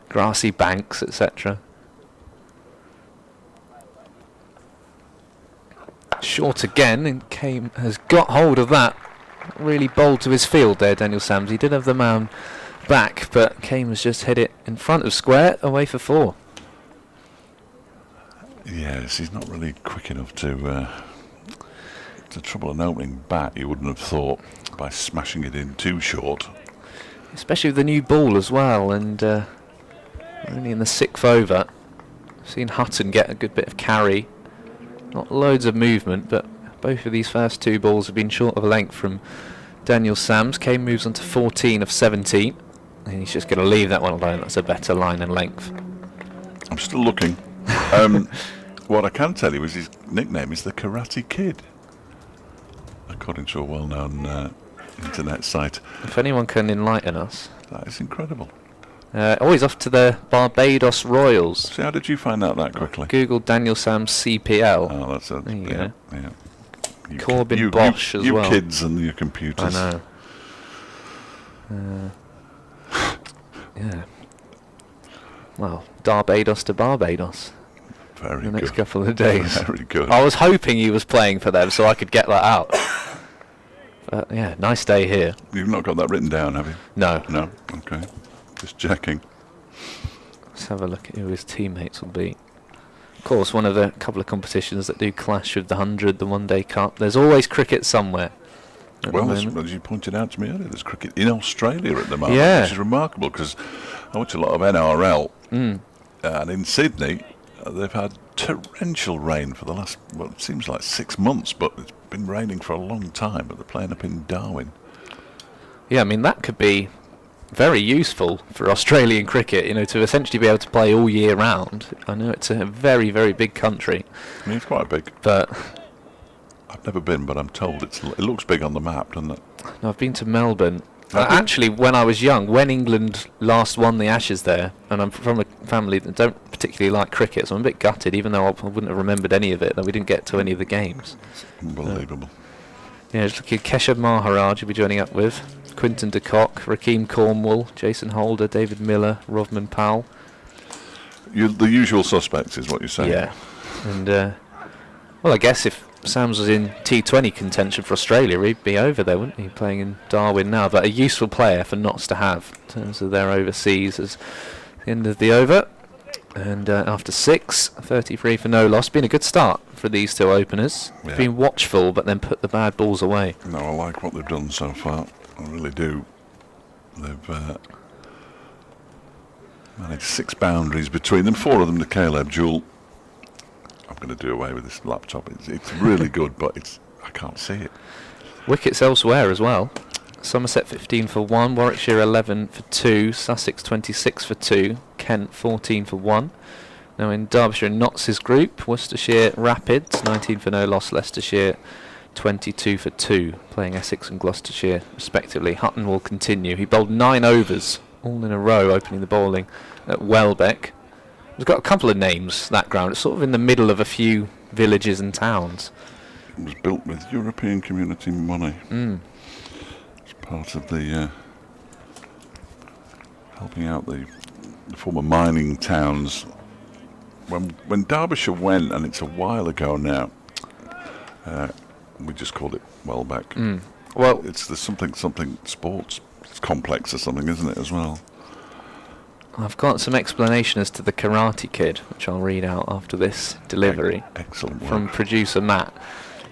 grassy banks, etc. Short again, and Kane has got hold of that. Really bold to his field there, Daniel Sams. He did have the man back, but Kane has just hit it in front of square, away for 4. Yes, he's not really quick enough to trouble an opening bat, you wouldn't have thought, by smashing it in too short. Especially with the new ball as well, and only in the 6th over. Seen Hutton get a good bit of carry. Not loads of movement, but both of these first 2 balls have been short of length from Daniel Sams. Kane moves on to 14 of 17. And he's just going to leave that one alone. That's a better line and length. I'm still looking. What I can tell you is his nickname is the Karate Kid, according to a well-known internet site. If anyone can enlighten us. That is incredible. He's off to the Barbados Royals. See, how did you find out that quickly? Google Daniel Sams CPL. Oh, that's it. There you go. Yeah. Corbin Bosch as well. You kids and your computers. I know. Yeah. Well, Barbados to Barbados. Very the next good. couple of days. Very good. I was hoping he was playing for them so I could get that out. But yeah, nice day here. You've not got that written down, have you? No. No? Okay. Just checking. Let's have a look at who his teammates will be. Of course, one of the couple of competitions that do clash with the 100, the OneDayCup. There's always cricket somewhere. Well, as you pointed out to me earlier, there's cricket in Australia at the moment, Yeah. which is remarkable because I watch a lot of NRL, and in Sydney they've had torrential rain for the last, well, it seems like 6 months, but it's been raining for a long time, but they're playing up in Darwin. Yeah, I mean, that could be very useful for Australian cricket, you know, to essentially be able to play all year round. I know it's a very, very big country, I mean, it's quite big. but I've never been, but I'm told it looks big on the map, doesn't it? no, I've been to Melbourne. Have you? Actually, when I was young, when England last won the Ashes there, and I'm from a family that don't particularly like cricket, so I'm a bit gutted, even though I wouldn't have remembered any of it, that we didn't get to any of the games. Unbelievable. Yeah, just looking at Keshav Maharaj will be joining up with Quinton de Kock, Rakeem Cornwall, Jason Holder, David Miller, Rovman Powell. The usual suspects is what you're saying. Yeah, and well, I guess if Sams was in T20 contention for Australia, he'd be over there, wouldn't he? Playing in Darwin now, but a useful player for Notts to have in terms of their overseas as the end of the over. And after 6, 33 for no loss. Been a good start for these two openers. Yeah. Been watchful, but then put the bad balls away. No, I like what they've done so far. I really do. They've managed 6 boundaries between them, 4 of them to Caleb Jewell. I'm going to do away with this laptop. It's really good, but I can't see it. Wickets elsewhere as well. Somerset 15 for 1, Warwickshire 11 for 2, Sussex 26 for 2, Kent 14 for 1. Now in Derbyshire and Notts' group, Worcestershire Rapids 19 for no loss, Leicestershire 22 for 2, playing Essex and Gloucestershire respectively. Hutton will continue. He bowled 9 overs, all in a row, opening the bowling at Welbeck. It's got a couple of names, that ground. It's sort of in the middle of a few villages and towns. It was built with European community money. It's part of the helping out the former mining towns. When Derbyshire went, and it's a while ago now, we just called it Welbeck. Well, There's something sports complex or something, isn't it, as well? I've got some explanation as to the Karate Kid, which I'll read out after this delivery. Excellent work. From producer Matt,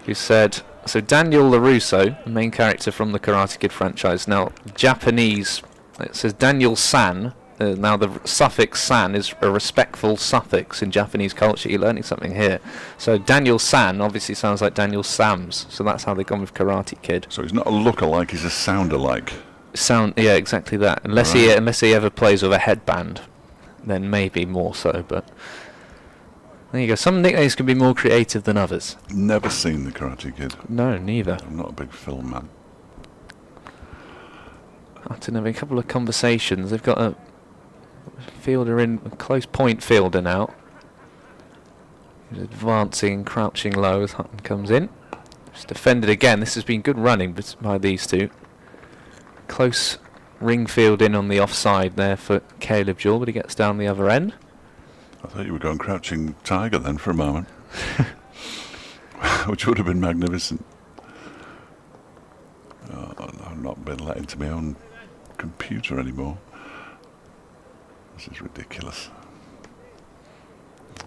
who said, so Daniel LaRusso, the main character from the Karate Kid franchise, now Japanese, it says Daniel San. Now the suffix san is a respectful suffix in Japanese culture. You're learning something here. So Daniel San obviously sounds like Daniel Sams, so that's how they've gone with Karate Kid. So he's not a look-alike, he's a sound-alike. Yeah, exactly that. Unless he ever plays with a headband, then maybe more so. But there you go. Some nicknames can be more creative than others. Never seen the Karate Kid. No, neither. I'm not a big film man. I don't know. A couple of conversations. They've got a fielder in, a close point fielder now. He's advancing, crouching low as Hutton comes in. Just defended again. This has been good running by these two. Close ring field in on the offside there for Caleb Jewell, but he gets down the other end. I thought you were going crouching tiger then for a moment. Which would have been magnificent. I've not been let into my own computer anymore. This is ridiculous.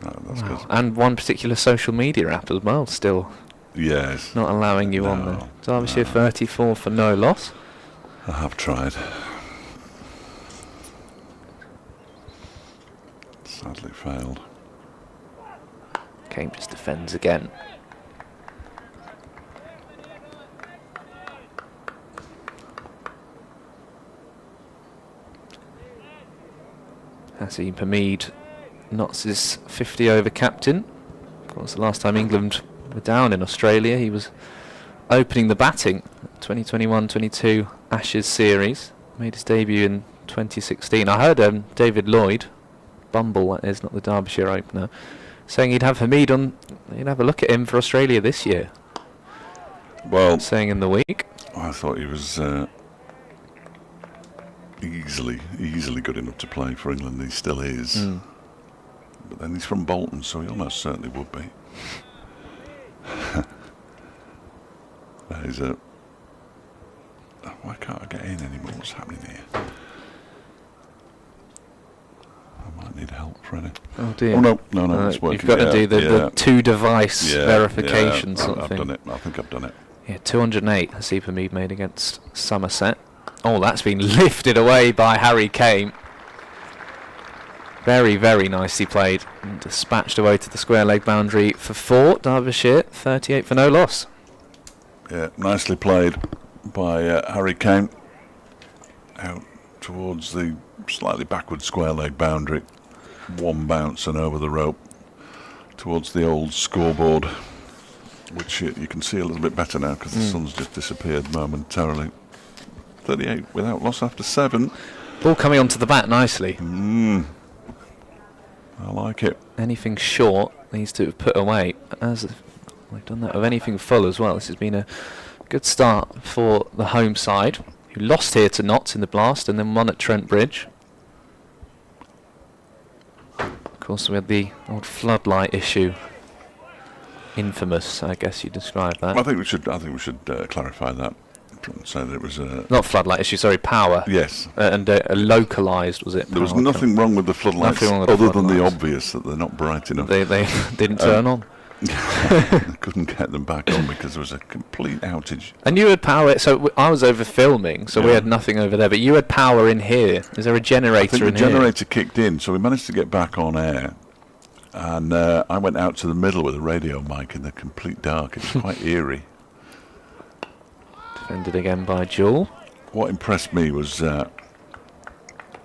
No, that's good. And one particular social media app as well, still Yes. not allowing you on there. Derbyshire 34 for no loss. I have tried. Sadly failed. Kane just defends again. Hasim Hamid, Notts' 50-over captain. Of course, the last time England were down in Australia, he was opening the batting. 2021-22 Ashes series. Made his debut in 2016. I heard David Lloyd, Bumble that is, not the Derbyshire opener, saying he'd have Hamid on. He'd have a look at him for Australia this year. Well, saying in the week. I thought he was easily good enough to play for England. He still is. But then he's from Bolton, so he almost certainly would be. There's a... Why can't I get in anymore? What's happening here? I might need help, Freddie. Oh dear. Oh no, it's working. You've got to do the two-device verification sort of I've thing. done it. I think I've done it. Yeah, 208 Hasipa Mead made against Somerset. Oh, that's been lifted away by Harry Kane. Very, very nicely played. And dispatched away to the square leg boundary for 4. Derbyshire, 38 for no loss. Yeah, nicely played by Harry Kane. Out towards the slightly backward square leg boundary. One bounce and over the rope towards the old scoreboard, which you can see a little bit better now because the sun's just disappeared momentarily. 38 without loss after 7. Ball coming onto the bat nicely. I like it. Anything short needs to have put away. As we've done that of anything full as well. This has been a good start for the home side, who lost here to Notts in the blast and then won at Trent Bridge. Of course, we had the old floodlight issue. Infamous, I guess you describe that. I think we should clarify that. Say that it was a... Not floodlight issue, sorry, power. Yes. And localised, was it? There was nothing wrong with the floodlights Nothing wrong with other the than the floodlights. obvious that they're not bright enough. They didn't turn on. Couldn't get them back on because there was a complete outage. And you had power, so I was over filming, so we Yeah. had nothing over there, but you had power in here. Is there a I generator think the in here? generator kicked in, so we managed to get back on air. And I went out to the middle with a radio mic in the complete dark. It was quite eerie. Defended again by Jewell. What impressed me was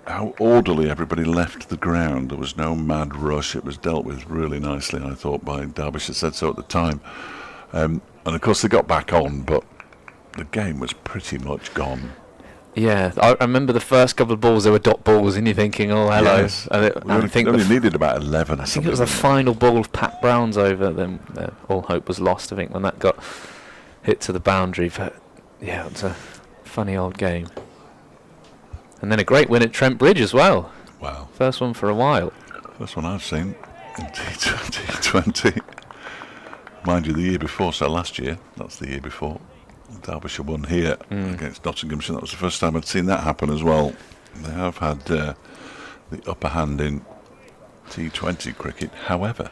how orderly everybody left the ground. There was no mad rush. It was dealt with really nicely, I thought, by Derbyshire. Said so at the time. And of course they got back on, but the game was pretty much gone. Yeah, I remember the first couple of balls, there were dot balls, and you're thinking, oh, hello. Yes. And I think we only needed about 11 or I think something. it was the final ball of Pat Brown's over, then all hope was lost, I think, when that got hit to the boundary. But yeah, it's a funny old game. And then a great win at Trent Bridge as well. Wow. First one for a while. First one I've seen in T20. Mind you, the year before, so last year, that's the year before, Derbyshire won here against Nottinghamshire. That was the first time I'd seen that happen as well. They have had the upper hand in T20 cricket. However,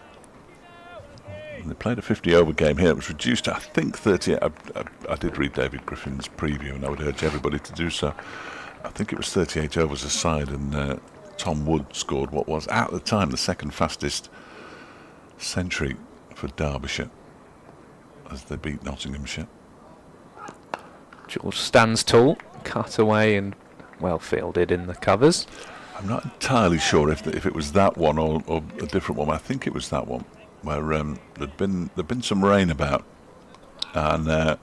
they played a 50-over game here. It was reduced to, I think, 38. I did read David Griffin's preview, and I would urge everybody to do so. I think it was 38 overs aside, and Tom Wood scored what was, at the time, the second fastest century for Derbyshire as they beat Nottinghamshire. George stands tall, cut away and well fielded in the covers. I'm not entirely sure if it was that one or a different one. I think it was that one where there'd been some rain about, and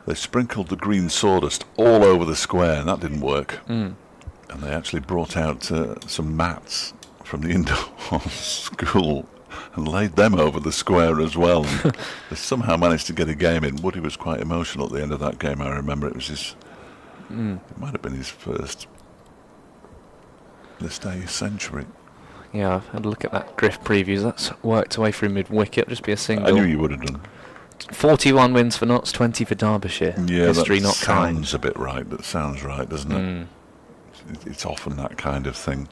they sprinkled the green sawdust all over the square, and that didn't work. And they actually brought out some mats from the indoor school and laid them over the square as well. And they somehow managed to get a game in. Woody was quite emotional at the end of that game. I remember it was his. It might have been his first this day century. Yeah, I've had a look at that Griff previews. That's worked away through mid-wicket. Just be a single. I knew you would have done. 41 wins for Notts, 20 for Derbyshire. Yeah, History that not kind. sounds a bit right. That sounds right, doesn't it? It's often that kind of thing.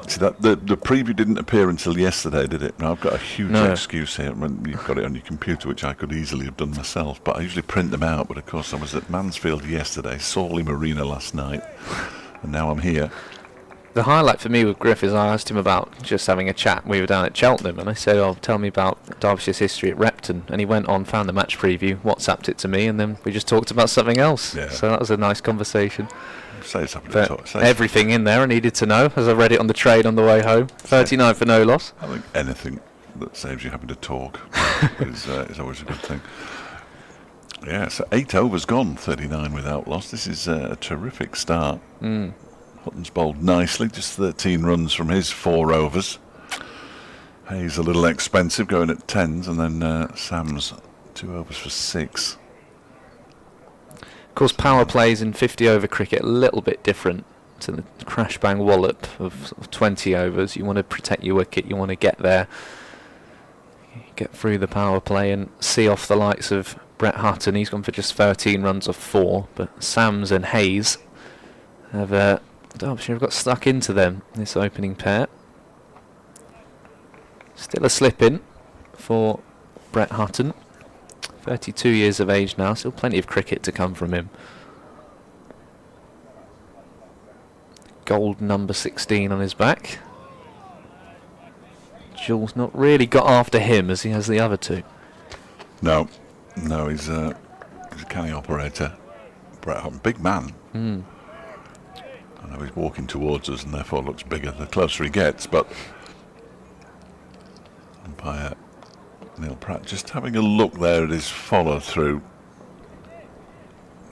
See, that the preview didn't appear until yesterday, did it? Now, I've got a huge excuse here. I mean, you've got it on your computer, which I could easily have done myself, but I usually print them out. But of course, I was at Mansfield yesterday, Sawley Marina last night, and now I'm here. The highlight for me with Griff is I asked him about just having a chat. We were down at Cheltenham, and I said, "Oh, tell me about Derbyshire's history at Repton." And he went on, found the match preview, WhatsApped it to me, and then we just talked about something else. Yeah. So that was a nice conversation. Say something. But everything in there I needed to know as I read it on the train on the way home. 39 for no loss. I think anything that saves you having to talk is always a good thing. Yeah, so 8 overs gone, 39 without loss. This is a terrific start. Hutton's bowled nicely, just 13 runs from his 4 overs. Hayes a little expensive, going at 10s, and then Sam's 2 overs for 6. Of course, power plays in 50 over cricket a little bit different to the crash bang wallop of, sort of 20 overs. You want to protect your wicket, you want to get there, get through the power play and see off the likes of Brett Hutton. He's gone for just 13 runs off 4, but Sams and Hayes have Derbyshire have got stuck into them, this opening pair. Still a slip in for Brett Hutton. 32 years of age now, still plenty of cricket to come from him. Gold number 16 on his back. Jewell's not really got after him as he has the other two. No, he's a canny operator. Brett Hutton, big man. I know he's walking towards us and therefore looks bigger the closer he gets, but umpire Neil Pratt just having a look there at his follow through.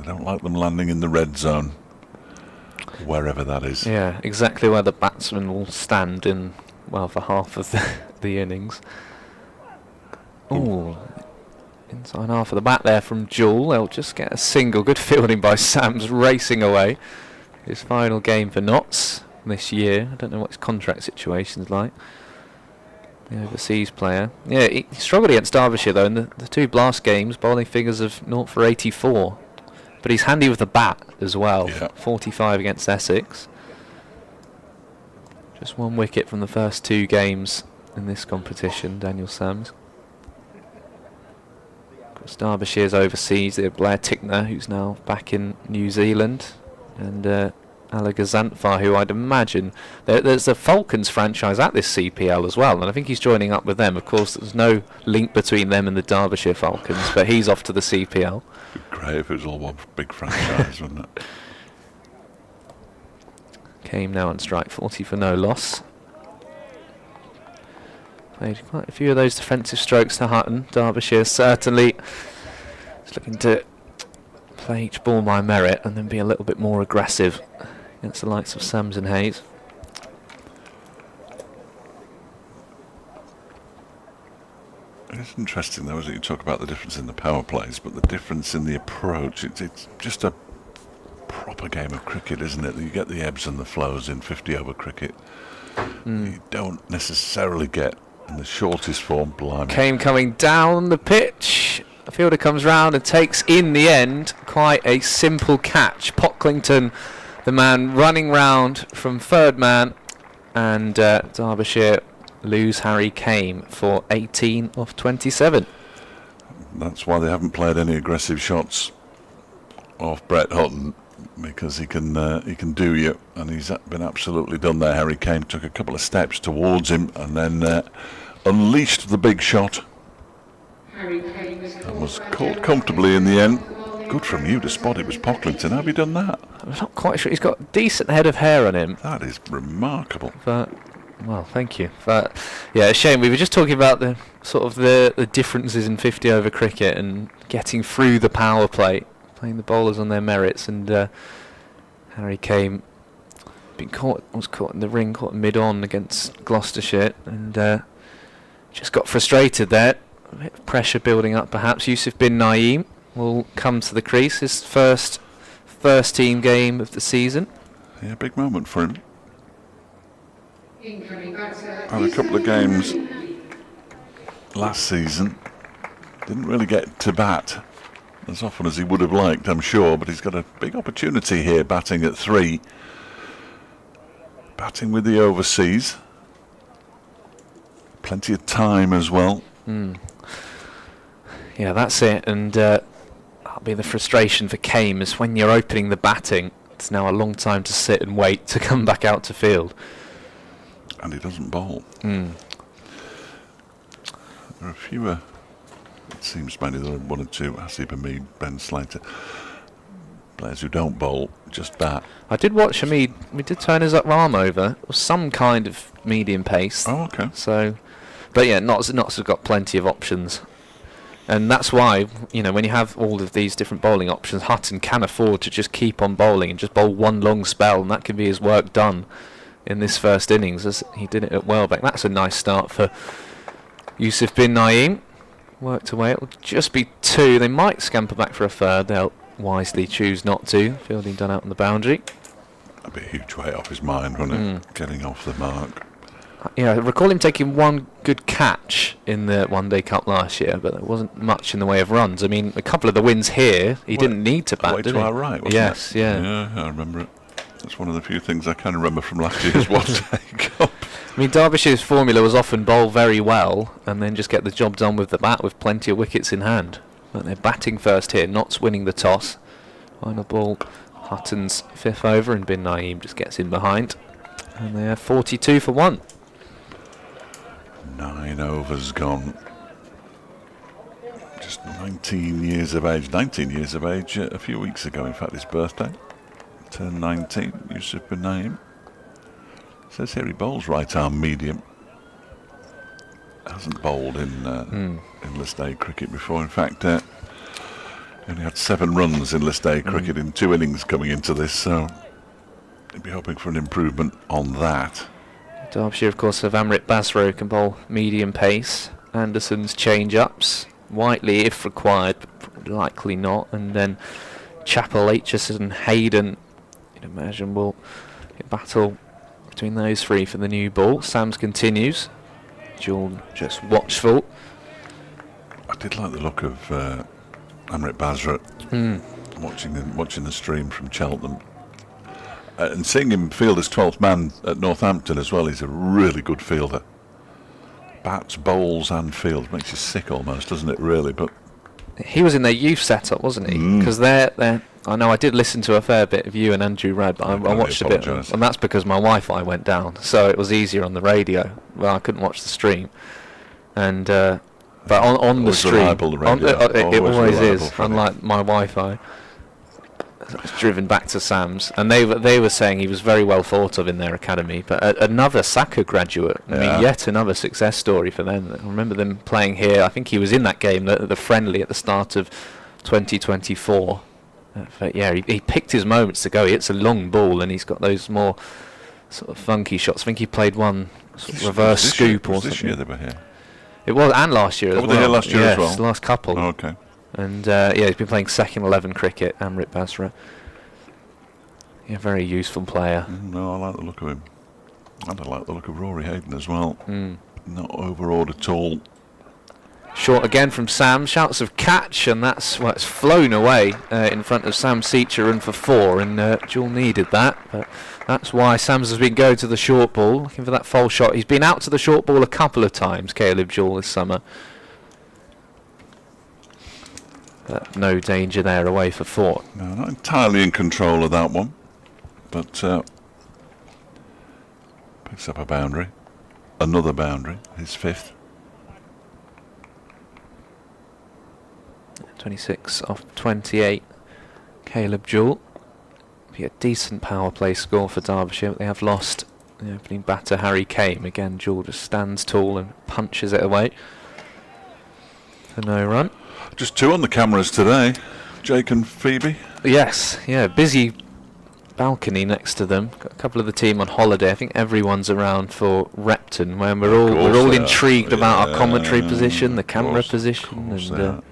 I don't like them landing in the red zone, wherever that is. Yeah, exactly where the batsman will stand in, well, for half of the innings. Oh, inside half of the bat there from Jewell. They'll just get a single. Good fielding by Sams, racing away. His final game for Notts this year. I don't know what his contract situation's like. The overseas player. Yeah, he struggled against Derbyshire though in the 2 blast games, bowling figures of 0 for 84. But he's handy with the bat as well. Yeah. 45 against Essex. Just 1 wicket from the first 2 games in this competition, Daniel Sams. Of course, Derbyshire's overseas. They have Blair Tickner, who's now back in New Zealand, and Ala Gazanfar, who I'd imagine there's a Falcons franchise at this CPL as well, and I think he's joining up with them. Of course, there's no link between them and the Derbyshire Falcons, but he's off to the CPL. Great if it was all one big franchise, wouldn't it? Came now on strike, 40 for no loss. Played quite a few of those defensive strokes to Hutton. Derbyshire certainly is looking to play each ball by merit and then be a little bit more aggressive against the likes of Sams and Hayes. It's interesting though, isn't it? You talk about the difference in the power plays, but the difference in the approach. It's just a proper game of cricket, isn't it? You get the ebbs and the flows in 50 over cricket. You don't necessarily get in the shortest form. Blimey. Kane coming down the pitch. The fielder comes round and takes in the end quite a simple catch. Pocklington, the man running round from third man, and Derbyshire lose Harry Kane for 18 of 27. That's why they haven't played any aggressive shots off Brett Hutton, because he can do you, and he's been absolutely done there. Harry Kane took a couple of steps towards him and then unleashed the big shot and was caught comfortably in the end. Good from you to spot it was Pocklington. Have you done that? I'm not quite sure. He's got a decent head of hair on him. That is remarkable. But, well, thank you. But yeah, a shame. We were just talking about the sort of the differences in 50 over cricket and getting through the power play, playing the bowlers on their merits, and Harry Kane was caught in the ring, caught mid-on against Gloucestershire, and just got frustrated there. A bit of pressure building up perhaps. Yusuf bin Naeem will come to the crease, his first team game of the season. Yeah, big moment for him. Had a couple of games last season, didn't really get to bat as often as he would have liked, I'm sure, but he's got a big opportunity here, batting at 3, batting with the overseas, plenty of time as well. Yeah, that's it, and that'll be the frustration for Kane, is when you're opening the batting, it's now a long time to sit and wait to come back out to field. And he doesn't bowl. There are a few, it seems maybe there are 1 or 2, Hasib Hamid, Ben Slater, players who don't bowl, just bat. I did watch Hamid. We did turn his arm over. It was some kind of medium pace. Oh, okay. So, but yeah, Notts have got plenty of options. And that's why, you know, when you have all of these different bowling options, Hutton can afford to just keep on bowling and just bowl one long spell, and that can be his work done. in this first innings, as he did it at Welbeck. That's a nice start for Yusuf bin Naeem. Worked away. It'll just be 2. They might scamper back for a third. They'll wisely choose not to. Fielding done out on the boundary. That'd be a huge weight off his mind, wouldn't it? Getting off the mark. Yeah, I recall him taking one good catch in the one-day-cup last year, but there wasn't much in the way of runs. I mean, a couple of the wins here, he didn't need to bat, Way did to he? our right, wasn't yes, it? yeah. Yeah, I remember it. That's one of the few things I can remember from last year's OneDayCup. I mean, Derbyshire's formula was often bowl very well and then just get the job done with the bat with plenty of wickets in hand. But they're batting first here, Notts winning the toss. Final ball, Hutton's 5th over, and bin Naeem just gets in behind. And they're 42 for 1. 9 overs gone. Just 19 years of age. 19 years of age a few weeks ago, in fact, his birthday. Turned 19, Yusuf bin Naeem. Says here he bowls right arm medium. Hasn't bowled in List A cricket before. In fact, only had 7 runs in List A cricket in 2 innings coming into this, so he'd be hoping for an improvement on that. Derbyshire, of course, have Amrit Bazra, who can bowl medium pace. Anderson's change-ups. Whiteley, if required, but likely not. And then Chappell, Aitchison, Hayden, you'd imagine, will battle between those 3 for the new ball. Sams continues. Jewell just watchful. I did like the look of Amrit Bazra watching the stream from Cheltenham. And seeing him field as 12th man at Northampton as well, he's a really good fielder. Bats, bowls and fields. Makes you sick almost, doesn't it, really? But he was in their youth setup, wasn't he? Because they're I know I did listen to a fair bit of you and Andrew Rudd, but I watched a bit, and that's because my Wi-Fi went down, so it was easier on the radio. Well, I couldn't watch the stream, and but on the stream, it always is. Unlike my Wi-Fi, it's driven back to Sam's, and they were saying he was very well thought of in their academy. But another Saka graduate, I mean, yet another success story for them. I remember them playing here. I think he was in that game, the friendly at the start of 2024. But yeah, he picked his moments to go. He hits a long ball, and he's got those more sort of funky shots. I think he played one sort of reverse scoop or something. This year they were here. It was, and last year as well. Were they here last year as well? Yes, the last couple. Oh, okay. And yeah, he's been playing second 11 cricket, Amrit Bazra. Yeah, very useful player. No, I like the look of him. And I like the look of Rory Hayden as well. Not overawed at all. Short again from Sam, shouts of catch, and that's it's flown away in front of Sam Seacher and for 4, and Jewell needed that, but that's why Sams has been going to the short ball, looking for that foul shot. He's been out to the short ball a couple of times, Caleb Jewell, this summer. But no danger there, away for 4. No, not entirely in control of that one, but picks up a boundary, another boundary, his 5th. 26 off 28, Caleb Jewell. Be a decent power play score for Derbyshire, but they have lost the opening batter Harry Kame. Again, Jewell just stands tall and punches it away for no run. Just 2 on the cameras today, Jake and Phoebe. Yes, yeah, busy balcony next to them. Got a couple of the team on holiday. I think everyone's around for Repton, when we're all intrigued about our commentary position, the camera position, and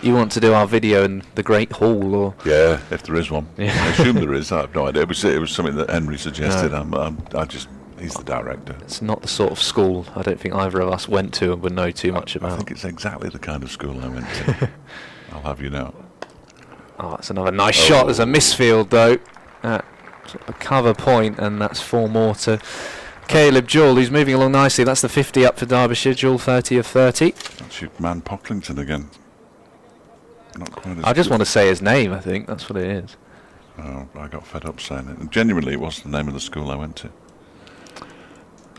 you want to do our video in the Great Hall, or yeah, if there is one. Yeah. I assume there is. I have no idea. It was something that Henry suggested. He's the director. It's not the sort of school I don't think either of us went to and would know too much about. I think it's exactly the kind of school I went to. I'll have you know. Oh, that's another nice shot. There's a misfield though at a cover point, and that's 4 more to Caleb Jewell, who's moving along nicely. That's the 50 up for Derbyshire. Jewell 30 of 30. That's your man Pocklington again. Not quite as I just good. want to say his name. I think that's what it is. Oh, I got fed up saying it. And genuinely, it was the name of the school I went to.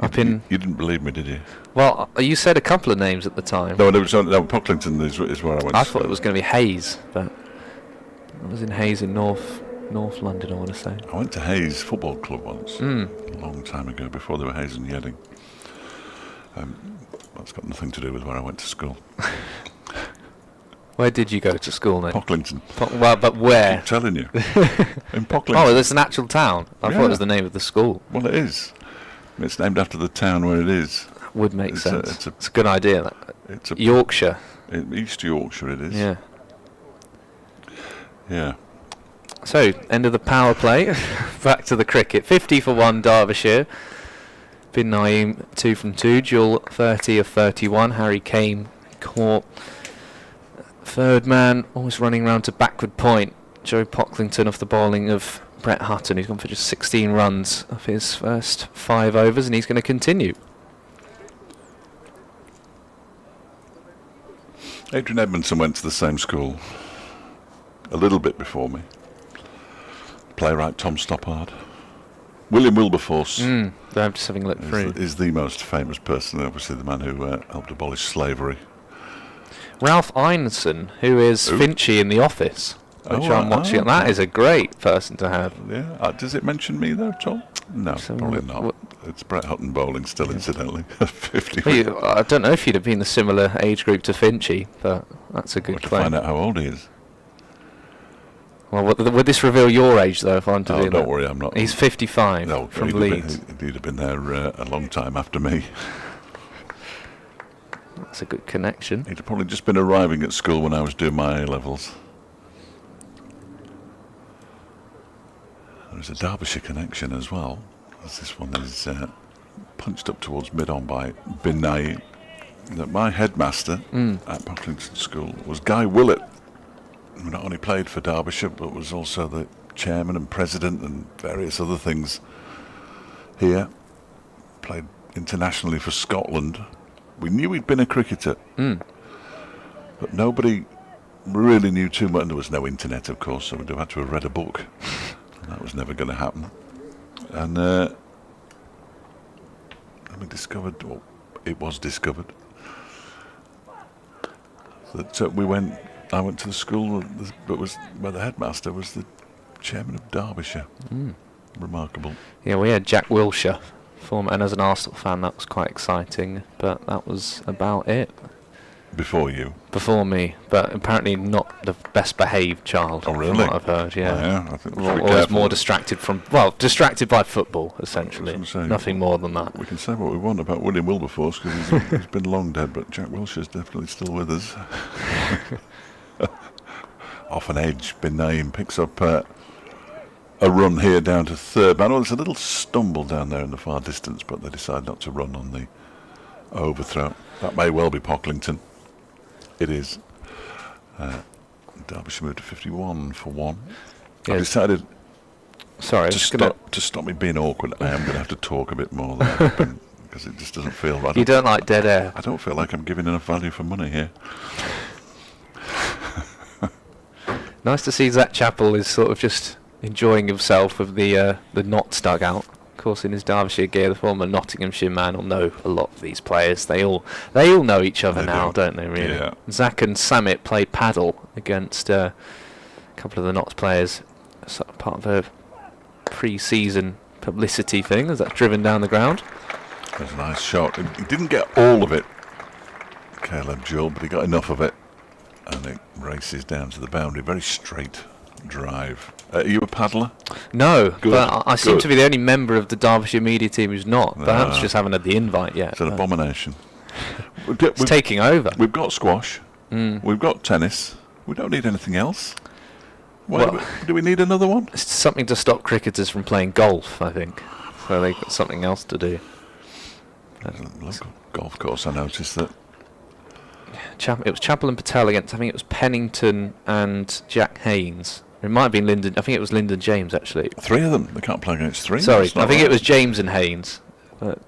You didn't believe me, did you? Well, you said a couple of names at the time. No, Pocklington is where I went. I thought it was going to be Hayes, but it was in Hayes in North London, I want to say. I went to Hayes Football Club once, a long time ago, before there were Hayes and Yedding. That's got nothing to do with where I went to school. Where did you go to school then? Pocklington. Well, but where? I'm telling you. In Pocklington. Oh, there's an actual town. I thought it was the name of the school. Well, it is. It's named after the town where it is. Would make It's sense. It's a good idea. That. It's a Yorkshire. East Yorkshire it is. Yeah. Yeah. So, end of the power play. Back to the cricket. 50 for 1 Derbyshire. Bin Naeem 2 from 2. Jewell 30 of 31. Harry Kane caught. Third man always running round to backward point. Joe Pocklington off the bowling of Brett Hutton, who's gone for just 16 runs off his first 5 overs, and he's going to continue. Adrian Edmondson went to the same school a little bit before me. Playwright Tom Stoppard. William Wilberforce I'm just having a look through. is the most famous person, obviously the man who helped abolish slavery. Ralph Ineson, who is Finchy in The Office, which I'm watching. That is a great person to have. Yeah. Does it mention me though, Tom? No, So probably what- not. It's Brett Hutton bowling still, incidentally. 50. Well, I don't know if you'd have been a similar age group to Finchy, but that's a good To claim. find out how old he is. Well, would this reveal your age, though, if I'm to do that? Don't worry, I'm not. He's 55 No, from he'd have been- Leeds. He'd have been there a long time after me. That's a good connection. He'd have probably just been arriving at school when I was doing my A-levels. There's a Derbyshire connection as well, as this one is punched up towards mid-on by Bin Naeem. That my headmaster at Pocklington School was Guy Willett, who not only played for Derbyshire but was also the chairman and president and various other things here. Played internationally for Scotland. We knew he'd been a cricketer, but nobody really knew too much. And there was no internet, of course, so we'd have had to have read a book. And that was never going to happen. And we discovered, or it was discovered, that I went to the school that was where the headmaster was the chairman of Derbyshire. Remarkable. Yeah, we had Jack Wilshere, and as an Arsenal fan, that was quite exciting, but that was about it. Before you? Before me, but apparently not the best behaved child. Oh, really? From what I've heard, yeah. Oh, yeah, I think we should be Always careful. more distracted distracted by football, essentially. I was gonna say, Nothing more than that. We can say what we want about William Wilberforce because he's been long dead, but Jack Wilshere's definitely still with us. Off an edge, Bin Naeem picks up a run here down to third man. Oh, there's a little stumble down there in the far distance, but they decide not to run on the overthrow. That may well be Pocklington. It is. Derbyshire moved to 51 for 1. I Yes. decided Sorry, to stop me being awkward, I am going to have to talk a bit more than I've been, because it just doesn't feel right. you don't like dead air. I don't feel like I'm giving enough value for money here. Nice to see Zach Chappell is sort of just enjoying himself with the Notts dugout. Of course, in his Derbyshire gear, the former Nottinghamshire man will know a lot of these players. They all know each other They now, do. don't they? Really. Yeah. Zach and Samit played paddle against a couple of the Notts players, sort of part of a pre-season publicity thing, as that's driven down the ground. That's a nice shot. He didn't get all of it, Caleb Jewell, but he got enough of it, and it races down to the boundary. Very straight drive. Are you a paddler? No, Good, but I seem good. to be the only member of the Derbyshire media team who's not. Perhaps No. just haven't had the invite yet. It's an but abomination. it's taking over. We've got squash. We've got tennis. We don't need anything else. Well- Do we need another one? It's something to stop cricketers from playing golf, I think. So they've got something else to do. There's a local golf course, I noticed that. It was Chappell and Patel against, I think it was Pennington and Jack Haynes. It might have been Lyndon. I think it was Lyndon James, actually. 3 of them. They can't play against 3. Sorry, That's not I think right. it was James and Haynes. But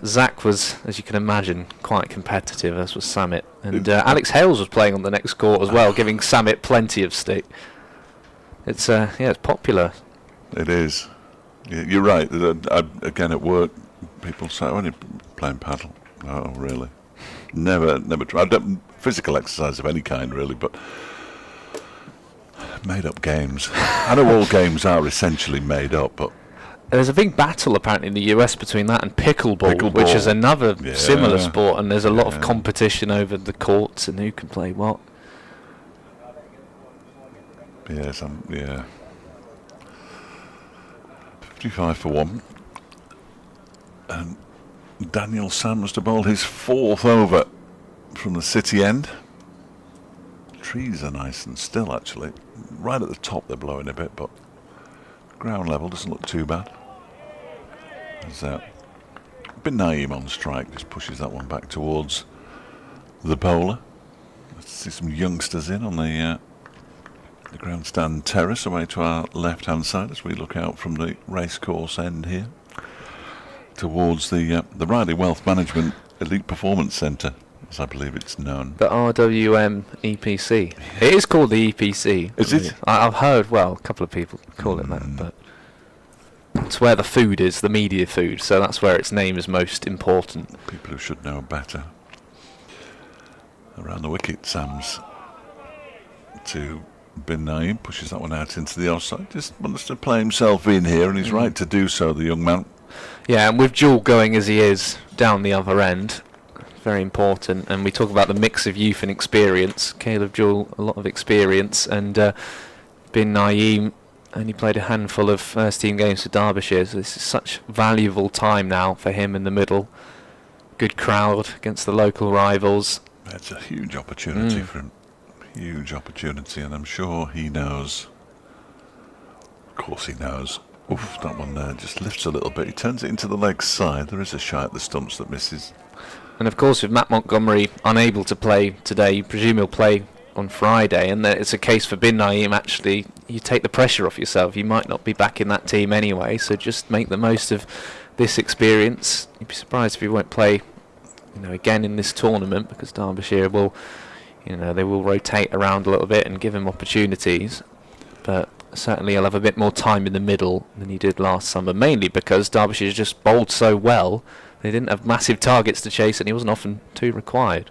Zach was, as you can imagine, quite competitive, as was Samit. And Alex Hales was playing on the next court as well, giving Samit plenty of stick. It's it's popular. It is. You're right. Again, at work, people say, "Oh, you're playing paddle." Oh, really? Never tried. Physical exercise of any kind, really, but made-up games. I know all games are essentially made up, but There's a big battle apparently in the US between that and pickleball, which Pickleball. is another Yeah. similar sport, and there's a lot of Yeah. competition over the courts and who can play what. yes, 55 for 1. And Daniel Sams to bowl his 4th over from the city end. Trees are nice and still, actually. Right at the top they're blowing a bit, but ground level doesn't look too bad. There's Bin Naeem on strike, just pushes that one back towards the bowler. Let's see some youngsters in on the grandstand terrace away to our left-hand side as we look out from the racecourse end here towards the Riley Wealth Management Elite Performance Centre, as I believe it's known. The RWM EPC. It is called the EPC. Is it? I've heard, well, a couple of people call it that, but it's where the food is, the media food, so that's where its name is most important. People who should know better. Around the wicket, Sams to Bin Naeem, pushes that one out into the offside. Just wants to play himself in here, and he's right to do so, the young man. Yeah, and with Jewell going as he is down the other end, very important. And we talk about the mix of youth and experience. Caleb Jewell, a lot of experience, and Bin Naeem only played a handful of first-team games for Derbyshire, so this is such valuable time now for him in the middle. Good crowd against the local rivals. That's a huge opportunity for him. Huge opportunity, and I'm sure he knows. Of course he knows. Oof, that one there just lifts a little bit. He turns it into the leg side. There is a shy at the stumps that misses. And of course, with Matt Montgomery unable to play today, you presume he'll play on Friday, and it's a case for Bin Naeem, actually, you take the pressure off yourself. You might not be back in that team anyway, so just make the most of this experience. You'd be surprised if he won't play, again in this tournament, because Derbyshire will, they will rotate around a little bit and give him opportunities. But certainly he'll have a bit more time in the middle than he did last summer, mainly because Derbyshire just bowled so well. They didn't have massive targets to chase, and he wasn't often too required.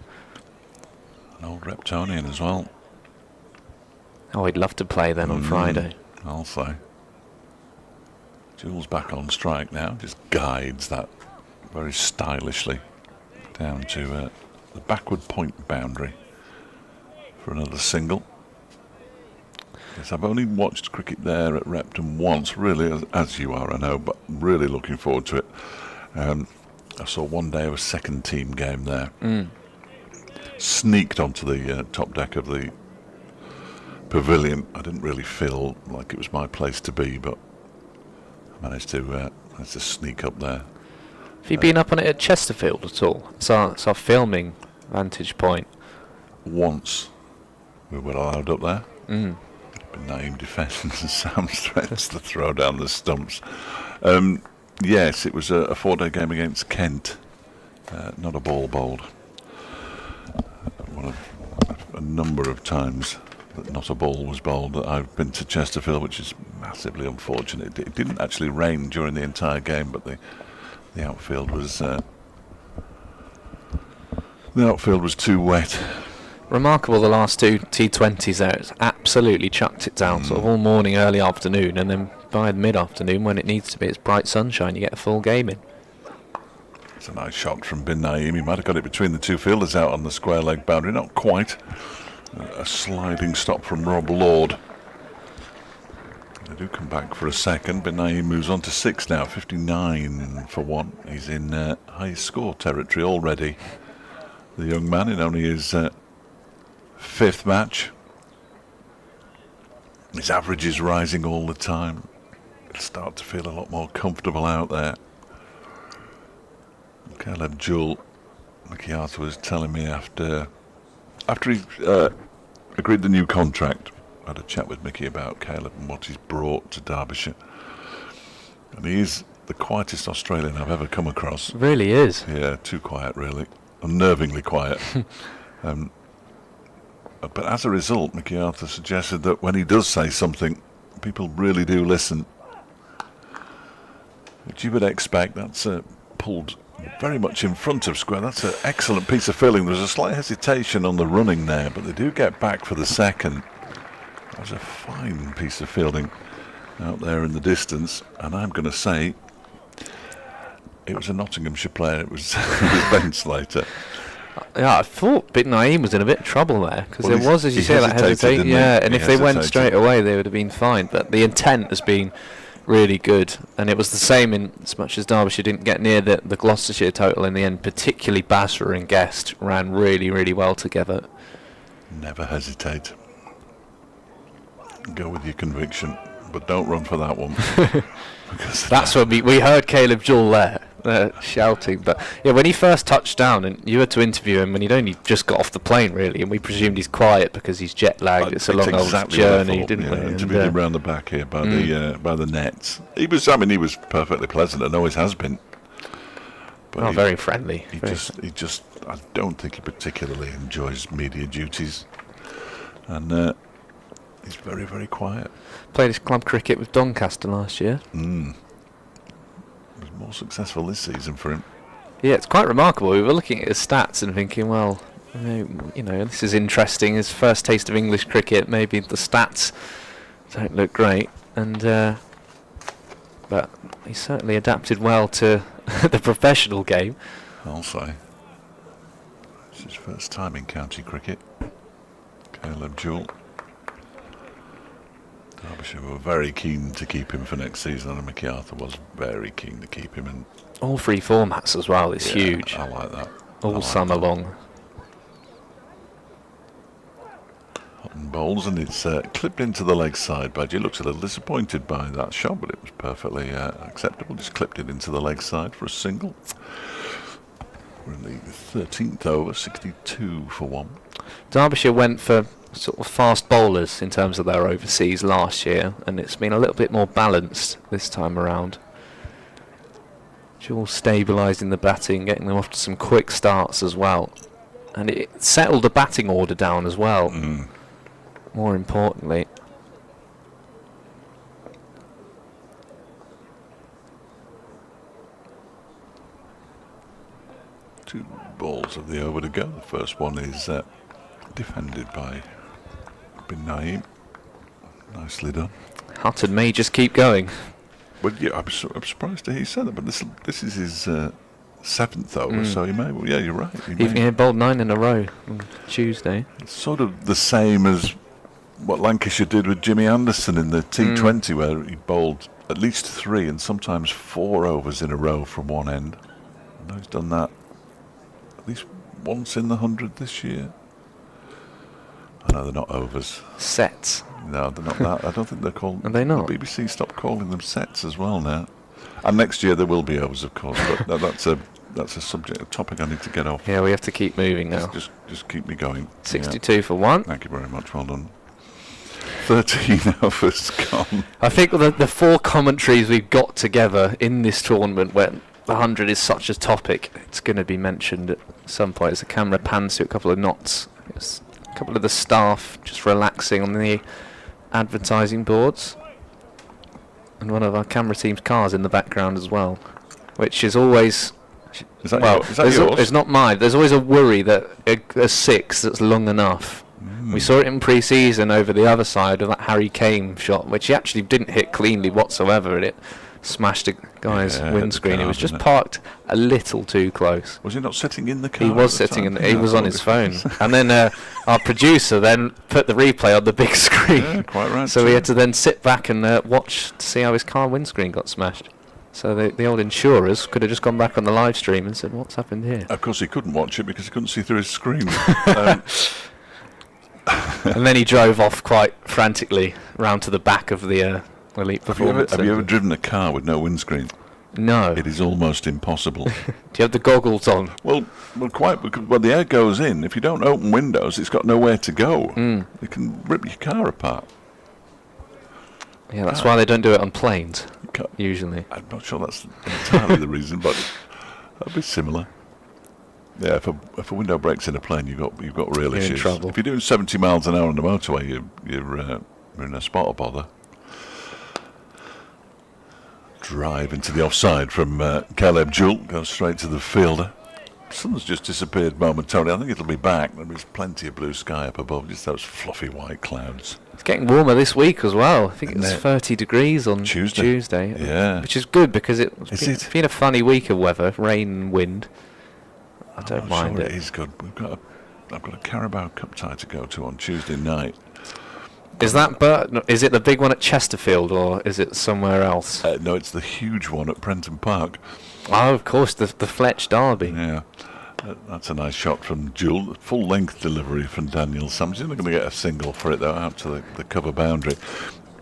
An old Reptonian as well. Oh, he'd love to play then on Friday. I'll say. Jewell's back on strike now, just guides that very stylishly down to the backward point boundary for another single. Yes, I've only watched cricket there at Repton once, really, as you are, I know, but really looking forward to it. I saw one day of a second team game there. Sneaked onto the top deck of the pavilion. I didn't really feel like it was my place to be, but I managed to sneak up there. Have you been up on it at Chesterfield at all? It's our filming vantage point. Once we were allowed up there. Bin Naeem defends and Sam threatens to throw down the stumps. Yes, it was a 4-day game against Kent. Not a ball bowled. One of a number of times that not a ball was bowled. I've been to Chesterfield, which is massively unfortunate. It didn't actually rain during the entire game, but the outfield was too wet. Remarkable, the last two T20s there. It's absolutely chucked it down, sort of all morning, early afternoon, and then by the mid-afternoon, when it needs to be, it's bright sunshine. You get a full game in. It's a nice shot from Bin Naeem. He might have got it between the two fielders out on the square leg boundary. Not quite. A sliding stop from Rob Lord. They do come back for a second. Bin Naeem moves on to 6 now, 59 for 1. He's in high score territory already. The young man in only his 5th match. His average is rising all the time. He'll start to feel a lot more comfortable out there. Caleb Jewell, Mickey Arthur was telling me after he agreed the new contract. I had a chat with Mickey about Caleb and what he's brought to Derbyshire. And he is the quietest Australian I've ever come across. Really is. Yeah, too quiet really. Unnervingly quiet. But as a result, Mickey Arthur suggested that when he does say something, people really do listen. Which you would expect. That's pulled very much in front of square. That's an excellent piece of fielding. There's a slight hesitation on the running there, but they do get back for the second. That was a fine piece of fielding out there in the distance, and I'm going to say it was a Nottinghamshire player. It was Ben Slater. Yeah, I thought Bin Naeem was in a bit of trouble there, because there was, as you say, that hesitation. Yeah, and if they went straight away, they would have been fine. But the intent has been really good. And it was the same in as much as Derbyshire didn't get near the Gloucestershire total in the end, particularly Bazra and Guest ran really, really well together. Never hesitate. Go with your conviction, but don't run for that one. That's when we heard Caleb Jewell there shouting. But yeah, when he first touched down, and you had to interview him when he'd only just got off the plane, really, and we presumed he's quiet because he's jet lagged. It's a long old journey, didn't we? Interviewed him round the back here by the nets. He was perfectly pleasant and always has been. But very friendly. He just I don't think he particularly enjoys media duties, and he's very, very quiet. Played his club cricket with Doncaster last year. Was more successful this season for him. Yeah, it's quite remarkable. We were looking at his stats and thinking, well, this is interesting. His first taste of English cricket, maybe the stats don't look great, and but he certainly adapted well to the professional game. I'll say. It's his first time in county cricket. Caleb Jewell. Derbyshire were very keen to keep him for next season, and MacArthur was very keen to keep him in. All three formats as well is huge. I like that. All summer long. Hutton bowls, and it's clipped into the leg side. Badger looks a little disappointed by that shot, but it was perfectly acceptable. Just clipped it into the leg side for a single. We're in the 13th over, 62 for 1. Derbyshire went for sort of fast bowlers in terms of their overseas last year, and it's been a little bit more balanced this time around. Jewell stabilising the batting, getting them off to some quick starts as well, and it settled the batting order down as well. More importantly, two balls of the over to go. The first one is defended by Bin Naeem. Nicely done. Hutton may just keep going. Well, yeah, I'm surprised to hear you say that, but this is his 7th over, so he may. Well, yeah, you're right. He bowled 9 in a row on Tuesday. It's sort of the same as what Lancashire did with Jimmy Anderson in the T20, where he bowled at least 3 and sometimes 4 overs in a row from one end. And he's done that at least once in the 100 this year. I know they're not overs. Sets. No, they're not that. I don't think they're called. Are they not? The BBC stopped calling them sets as well now. And next year there will be overs, of course. But that's a subject, a topic I need to get off. Yeah, we have to keep moving now. Just keep me going. 62 for 1. Thank you very much. Well done. 13 overs gone. I think the 4 commentaries we've got together in this tournament, where the 100 is such a topic, it's going to be mentioned at some point. As the camera pans to a couple of knots, it's a couple of the staff just relaxing on the advertising boards, and one of our camera team's cars in the background as well, which is always... Is that yours? It's not mine. There's always a worry that a 6 that's long enough. We saw it in pre-season over the other side of that Harry Kane shot, which he actually didn't hit cleanly whatsoever, and it smashed a guy's windscreen. He was just parked a little too close. Was he not sitting in the car? He was sitting in. He was on his phone, and then our producer then put the replay on the big screen. Yeah, quite right. So we had to then sit back and watch to see how his car windscreen got smashed. So the old insurers could have just gone back on the live stream and said, "What's happened here?" Of course, he couldn't watch it because he couldn't see through his screen. And then he drove off quite frantically round to the back of the Elite Performance. Have you ever driven a car with no windscreen? No. It is almost impossible. Do you have the goggles on? Well, quite. Because when the air goes in, if you don't open windows, it's got nowhere to go. It can rip your car apart. Yeah, that's why they don't do it on planes, usually. I'm not sure that's entirely the reason, but that'd be similar. Yeah, if a window breaks in a plane, you've got real issues. In trouble. If you're doing 70 miles an hour on the motorway, you're in a spot of bother. Drive into the offside from Caleb Jewell, goes straight to the fielder. Sun's just disappeared momentarily. I think it'll be back. There's plenty of blue sky up above, just those fluffy white clouds. It's getting warmer this week as well. I think it's 30 degrees on Tuesday. Yeah. Which is good because it's been a funny week of weather, rain and wind. I don't mind it. It is good. I've got a Carabao Cup tie to go to on Tuesday night. Is that is it the big one at Chesterfield or is it somewhere else? No, it's the huge one at Prenton Park. Oh, of course, the Fletch Derby. Yeah. That's a nice shot from Jewell. Full length delivery from Daniel Sams. He's not going to get a single for it though, out to the cover boundary.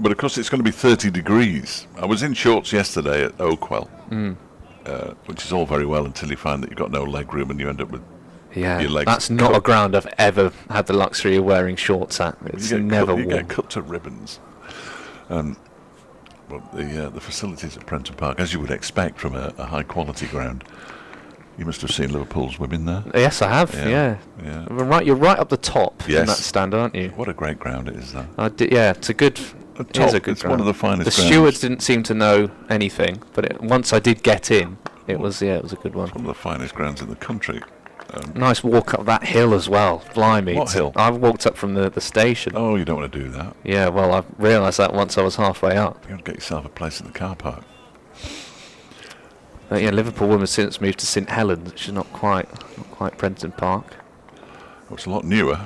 But of course, it's going to be 30 degrees. I was in shorts yesterday at Oakwell, which is all very well until you find that you've got no leg room and you end up with your legs. That's not a ground I've ever had the luxury of wearing shorts at. It's never warm. You get cut to ribbons. Well, the facilities at Prenton Park, as you would expect from a high quality ground. You must have seen Liverpool's women there. Yes, I have. Yeah. Right, you're right up the top in that stand, aren't you? What a great ground it is, though. It's a good. It's one of the finest. The stewards didn't seem to know anything, but once I did get in, it was a good one. It's one of the finest grounds in the country. Nice walk up that hill as well. Blimey. What hill? I've walked up from the station. Oh, you don't want to do that. Yeah, well, I realised that once I was halfway up. You want to get yourself a place in the car park. But yeah, Liverpool women since moved to St Helens, which is not quite Prenton Park. Oh, it's a lot newer.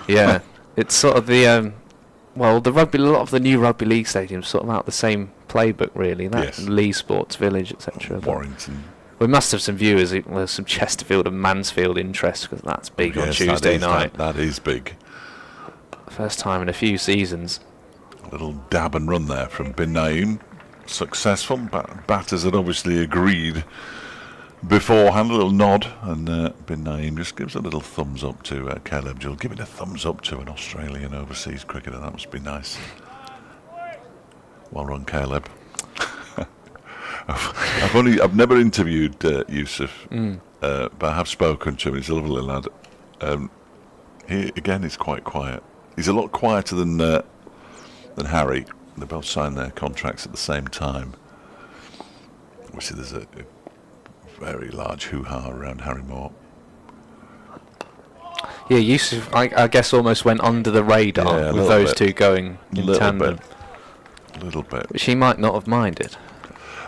Yeah, it's sort of the the rugby. A lot of the new rugby league stadiums sort of out the same playbook, really. That Lee Sports Village, etc. Warrington. We must have some viewers. There's some Chesterfield and Mansfield interest because that's big on Tuesday night. That is big. First time in a few seasons. A little dab and run there from Bin Naeem. Successful. Batters had obviously agreed beforehand, a little nod, and Bin Naeem just gives a little thumbs up to Caleb Jewell. Give it a thumbs up to an Australian overseas cricketer. That must be nice. Well run, Caleb. I've never interviewed Yusuf, but I have spoken to him. He's a lovely lad. He again is quite quiet. He's a lot quieter than Harry. They both signed their contracts at the same time. Obviously, there's a very large hoo-ha around Harry Moore. Yeah, Yusuf, I guess, almost went under the radar with those two going in tandem. A little bit. Which he might not have minded.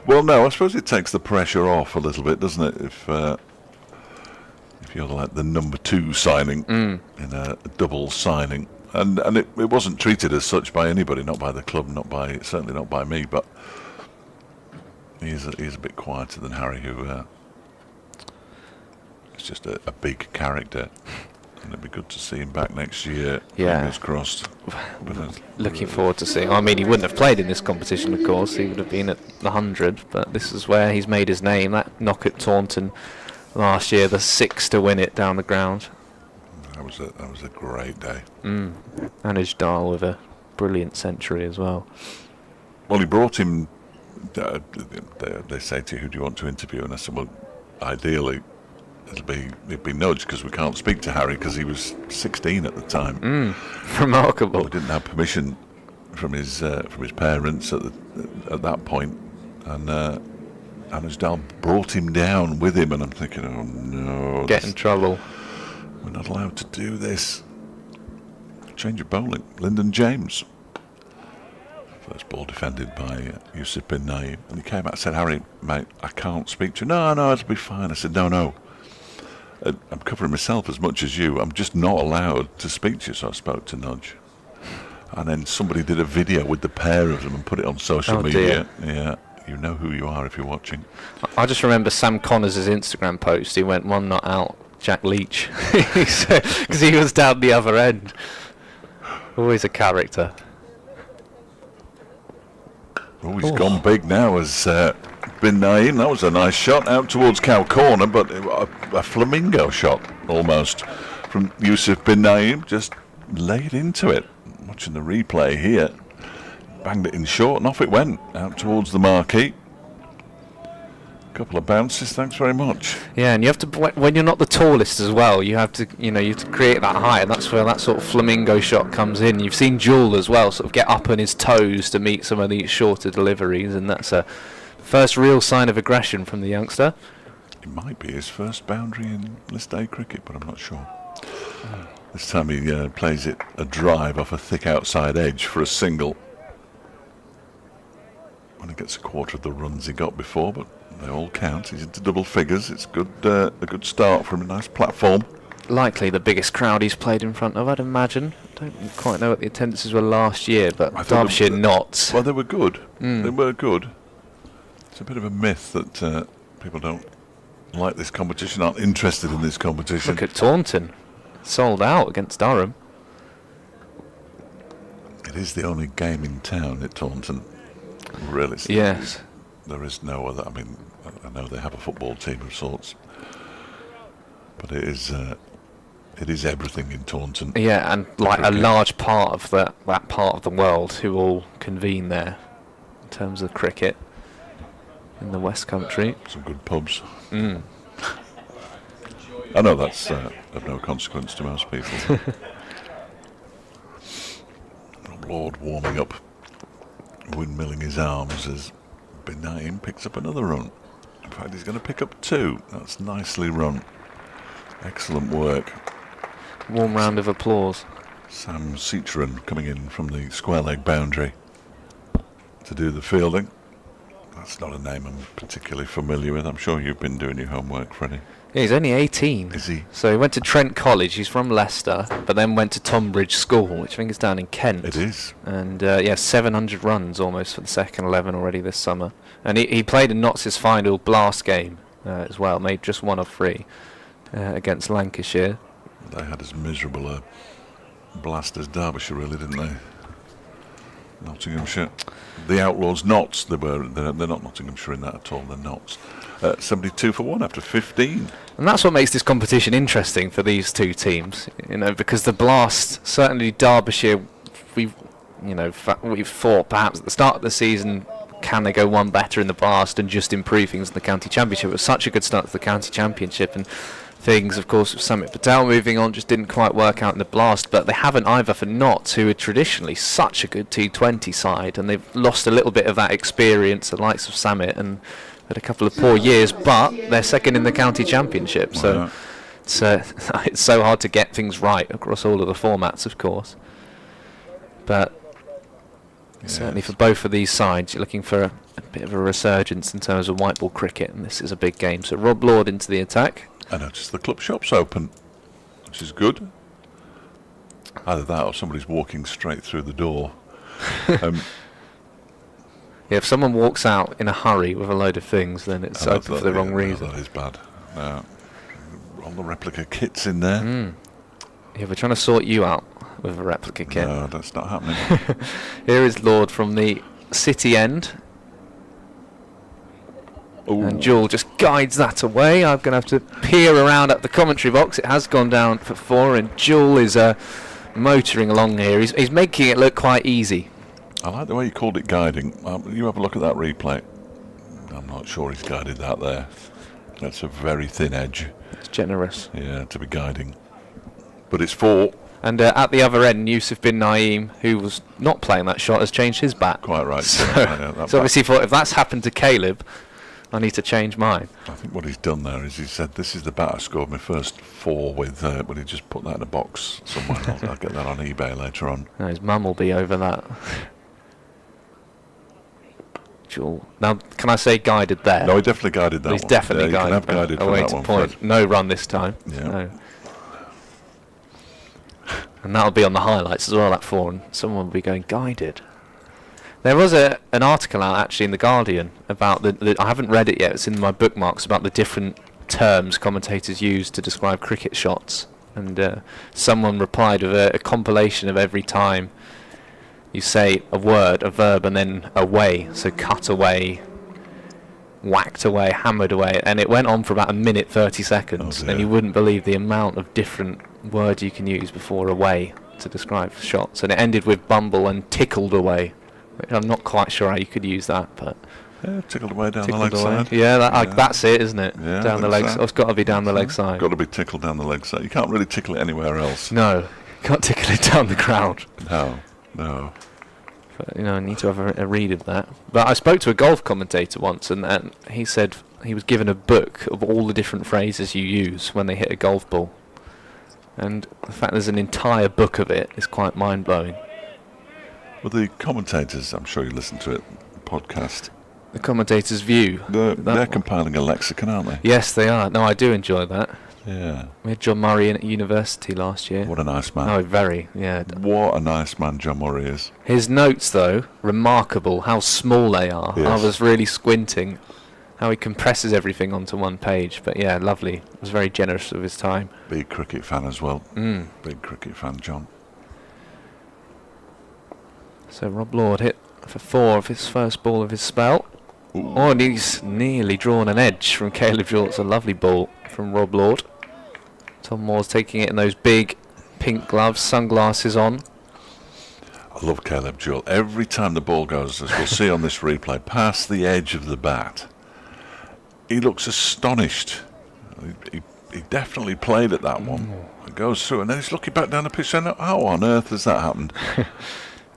Well, no, I suppose it takes the pressure off a little bit, doesn't it? If you're like the number 2 signing in a double signing. And it wasn't treated as such by anybody, not by the club, certainly not by me. But he's a bit quieter than Harry, who is just a big character. And it'd be good to see him back next year. Yeah, fingers crossed. Looking forward to seeing. I mean, he wouldn't have played in this competition, of course. He would have been at the 100. But this is where he's made his name. That knock at Taunton last year, the 6 to win it down the ground. That was a great day. Anuj Dal with a brilliant century as well. Well, he brought him. They say to you, who do you want to interview? And I said, well, ideally, it'd be Nudge, because we can't speak to Harry because he was 16 at the time. Remarkable. We didn't have permission from his parents at that point, and Anuj Dal brought him down with him, and I'm thinking, oh no, get in trouble. We're not allowed to do this. Change of bowling. Lyndon James. First ball defended by Yusuf Bin Naeem. And he came out and said, Harry, mate, I can't speak to you. No, it'll be fine. I said, no. I'm covering myself as much as you. I'm just not allowed to speak to you. So I spoke to Nudge. And then somebody did a video with the pair of them and put it on social media. Dear. Yeah. You know who you are if you're watching. I just remember Sam Connors' Instagram post. He went 1 not out. Jack Leach, because he was down the other end. Always a character. Oh, he's gone big now as Bin Naeem. That was a nice shot out towards Cow Corner, but a flamingo shot almost from Yusuf Bin Naeem. Just laid into it. Watching the replay here. Banged it in short and off it went out towards the marquee. Couple of bounces, thanks very much. Yeah, and you have to, when you're not the tallest as well, you have to create that height, and that's where that sort of flamingo shot comes in. You've seen Jewell as well sort of get up on his toes to meet some of these shorter deliveries, and that's a first real sign of aggression from the youngster. It might be his first boundary in List A cricket, but I'm not sure. This time he plays it a drive off a thick outside edge for a single. When he gets a quarter of the runs he got before, but they all count. He's into double figures. It's good, a good start from a nice platform. likely the biggest crowd he's played in front of, I'd imagine. Don't quite know what the attendances were last year, but Derbyshire not. Well, they were good. They were good. It's a bit of a myth that people don't like this competition, aren't interested in this competition. Look at Taunton, sold out against Durham. It is the only game in town at Taunton. Really. Yes. There is no other. I mean, I know they have a football team of sorts, but it is everything in Taunton. Yeah, and like a large part of that part of the world who all convene there in terms of cricket in the West Country. Some good pubs. I know that's of no consequence to most people. Lord warming up, windmilling his arms as Benaim picks up another run. In fact, he's going to pick up 2. That's nicely run. Excellent work. Warm round of applause. Sam Citroen coming in from the square leg boundary to do the fielding. That's not a name I'm particularly familiar with. I'm sure you've been doing your homework, Freddie. Yeah, he's only 18. Is he? So he went to Trent College. He's from Leicester, but then went to Tonbridge School, which I think is down in Kent. It is. And 700 runs almost for the second 11 already this summer. And he played in Notts' final Blast game as well. Made just 1 of 3 against Lancashire. They had as miserable a blast as Derbyshire, really, didn't they? Nottinghamshire. The Outlaws, Notts. They're not Nottinghamshire in that at all. They're Notts. 72 for 1 after 15. And that's what makes this competition interesting for these two teams, because the Blast, certainly Derbyshire, we've thought perhaps at the start of the season, can they go one better in the Blast and just improve things in the county championship? It was such a good start to the county championship, and things, of course, with Samit Patel moving on, just didn't quite work out in the Blast. But they haven't either for Notts, who are traditionally such a good T20 side, and they've lost a little bit of that experience, the likes of Samit, and had a couple of poor years, but they're second in the county championship. So it's so hard to get things right across all of the formats, of course. But certainly for both of these sides, you're looking for a bit of a resurgence in terms of white ball cricket, and this is a big game. So Rob Lord into the attack. I noticed the club shop's open, which is good. Either that or somebody's walking straight through the door. Yeah, if someone walks out in a hurry with a load of things, then it's open for the wrong reason. That is bad. All the replica kits in there. Yeah, we're trying to sort you out with a replica kit. No, that's not happening. Here is Lord from the city end. Ooh. And Jewell just guides that away. I'm going to have to peer around at the commentary box. It has gone down for 4, and Jewell is motoring along here. He's making it look quite easy. I like the way you called it guiding. You have a look at that replay. I'm not sure he's guided that there. That's a very thin edge. It's generous. Yeah, to be guiding. But it's 4. And at the other end, Yusuf bin Naeem, who was not playing that shot, has changed his bat. Quite right. So obviously thought, if that's happened to Caleb, I need to change mine. I think what he's done there is he said, this is the bat I scored my first 4 with, but he just put that in a box somewhere. I'll get that on eBay later on. No, his mum will be over that. Jewell. Now, can I say guided there? No, he definitely guided that He's one. definitely yeah, guided. Have guided Away for to that point. Fred. No run this time. Yeah. No. And that'll be on the highlights as well, that 4, and someone will be going guided. There was an article out actually in The Guardian about I haven't read it yet, it's in my bookmarks, about the different terms commentators use to describe cricket shots. And someone replied with a compilation of every time you say a word, a verb, and then away. So cut away, whacked away, hammered away. And it went on for about 1:30 seconds. And you wouldn't believe the amount of different words you can use before away to describe shots. And it ended with bumble and tickled away. I'm not quite sure how you could use that, but Yeah, tickled away down the leg side. Yeah, that's it, isn't it? Yeah, down the leg side. It's got to be down the leg side. Got to be tickled down the leg side. You can't really tickle it anywhere else. No, you can't tickle it down the ground. No. But, I need to have a read of that. But I spoke to a golf commentator once, and he said he was given a book of all the different phrases you use when they hit a golf ball. And the fact there's an entire book of it is quite mind-blowing. Well, the commentators, I'm sure you listen to it, podcast. The commentator's view. They're compiling a lexicon, aren't they? Yes, they are. No, I do enjoy that. Yeah. We had John Murray in at university last year. What a nice man. Oh, very, yeah. What a nice man John Murray is. His notes, though, remarkable, how small they are. Yes. I was really squinting, how he compresses everything onto one page. But yeah, lovely. He was very generous with his time. Big cricket fan as well. Big cricket fan, John. So Rob Lord hit for 4 of his first ball of his spell. Ooh. Oh, and he's nearly drawn an edge from Caleb Jewell. It's a lovely ball from Rob Lord. Tom Moore's taking it in those big pink gloves, sunglasses on. I love Caleb Jewell. Every time the ball goes, as we'll see on this replay, past the edge of the bat, he looks astonished. He definitely played at that one. It goes through, and then he's looking back down the pitch saying, how on earth has that happened?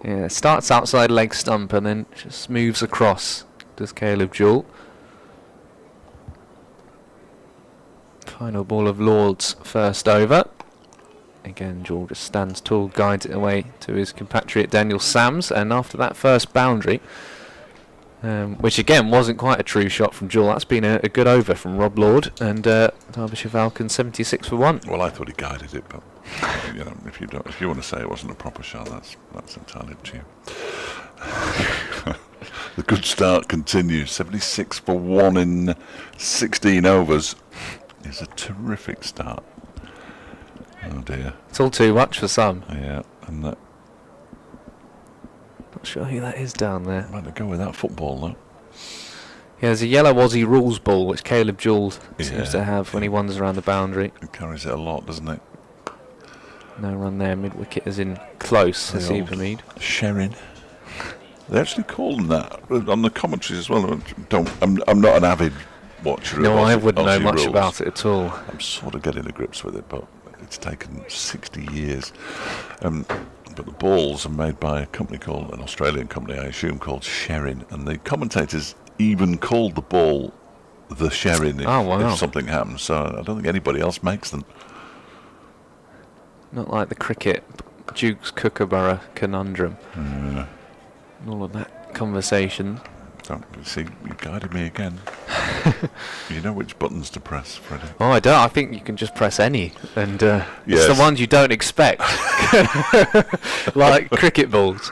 Yeah, starts outside leg stump and then just moves across. Does Caleb Jewell. Final ball of Lord's first over. Again, Jewell just stands tall, guides it away to his compatriot Daniel Sams, and after that first boundary, which again wasn't quite a true shot from Jewell, that's been a good over from Rob Lord, and Derbyshire Falcons 76 for 1. Well, I thought he guided it, but you know, if you want to say it wasn't a proper shot, that's entirely up to you. The good start continues. 76 for 1 in 16 overs is a terrific start. Oh dear. It's all too much for some. Yeah, and that Not sure who that is down there. might go with that football though. Yeah, there's a yellow Aussie rules ball which Caleb Jewell Yeah. seems to have when he wanders around the boundary. It carries it a lot, doesn't it? No run there. Mid wicket is in close. The Haseeb old Hamid. Sherrin. They actually call them that on the commentaries as well. I'm not an avid watcher. No, of I Aussie- wouldn't know Aussie much rules. about it at all. I'm sort of getting to grips with it, but it's taken 60 years. But the balls are made by a company called, an Australian company, I assume, called Sherrin, and the commentators even called the ball the Sherrin if something happens. So I don't think anybody else makes them. Not like the cricket Duke's Kookaburra conundrum. Yeah. All of that conversation. Don't you see, you guided me again. You know which buttons to press, Freddie. Oh, I don't. I think you can just press any, and it's Yes. the ones you don't expect, like cricket balls.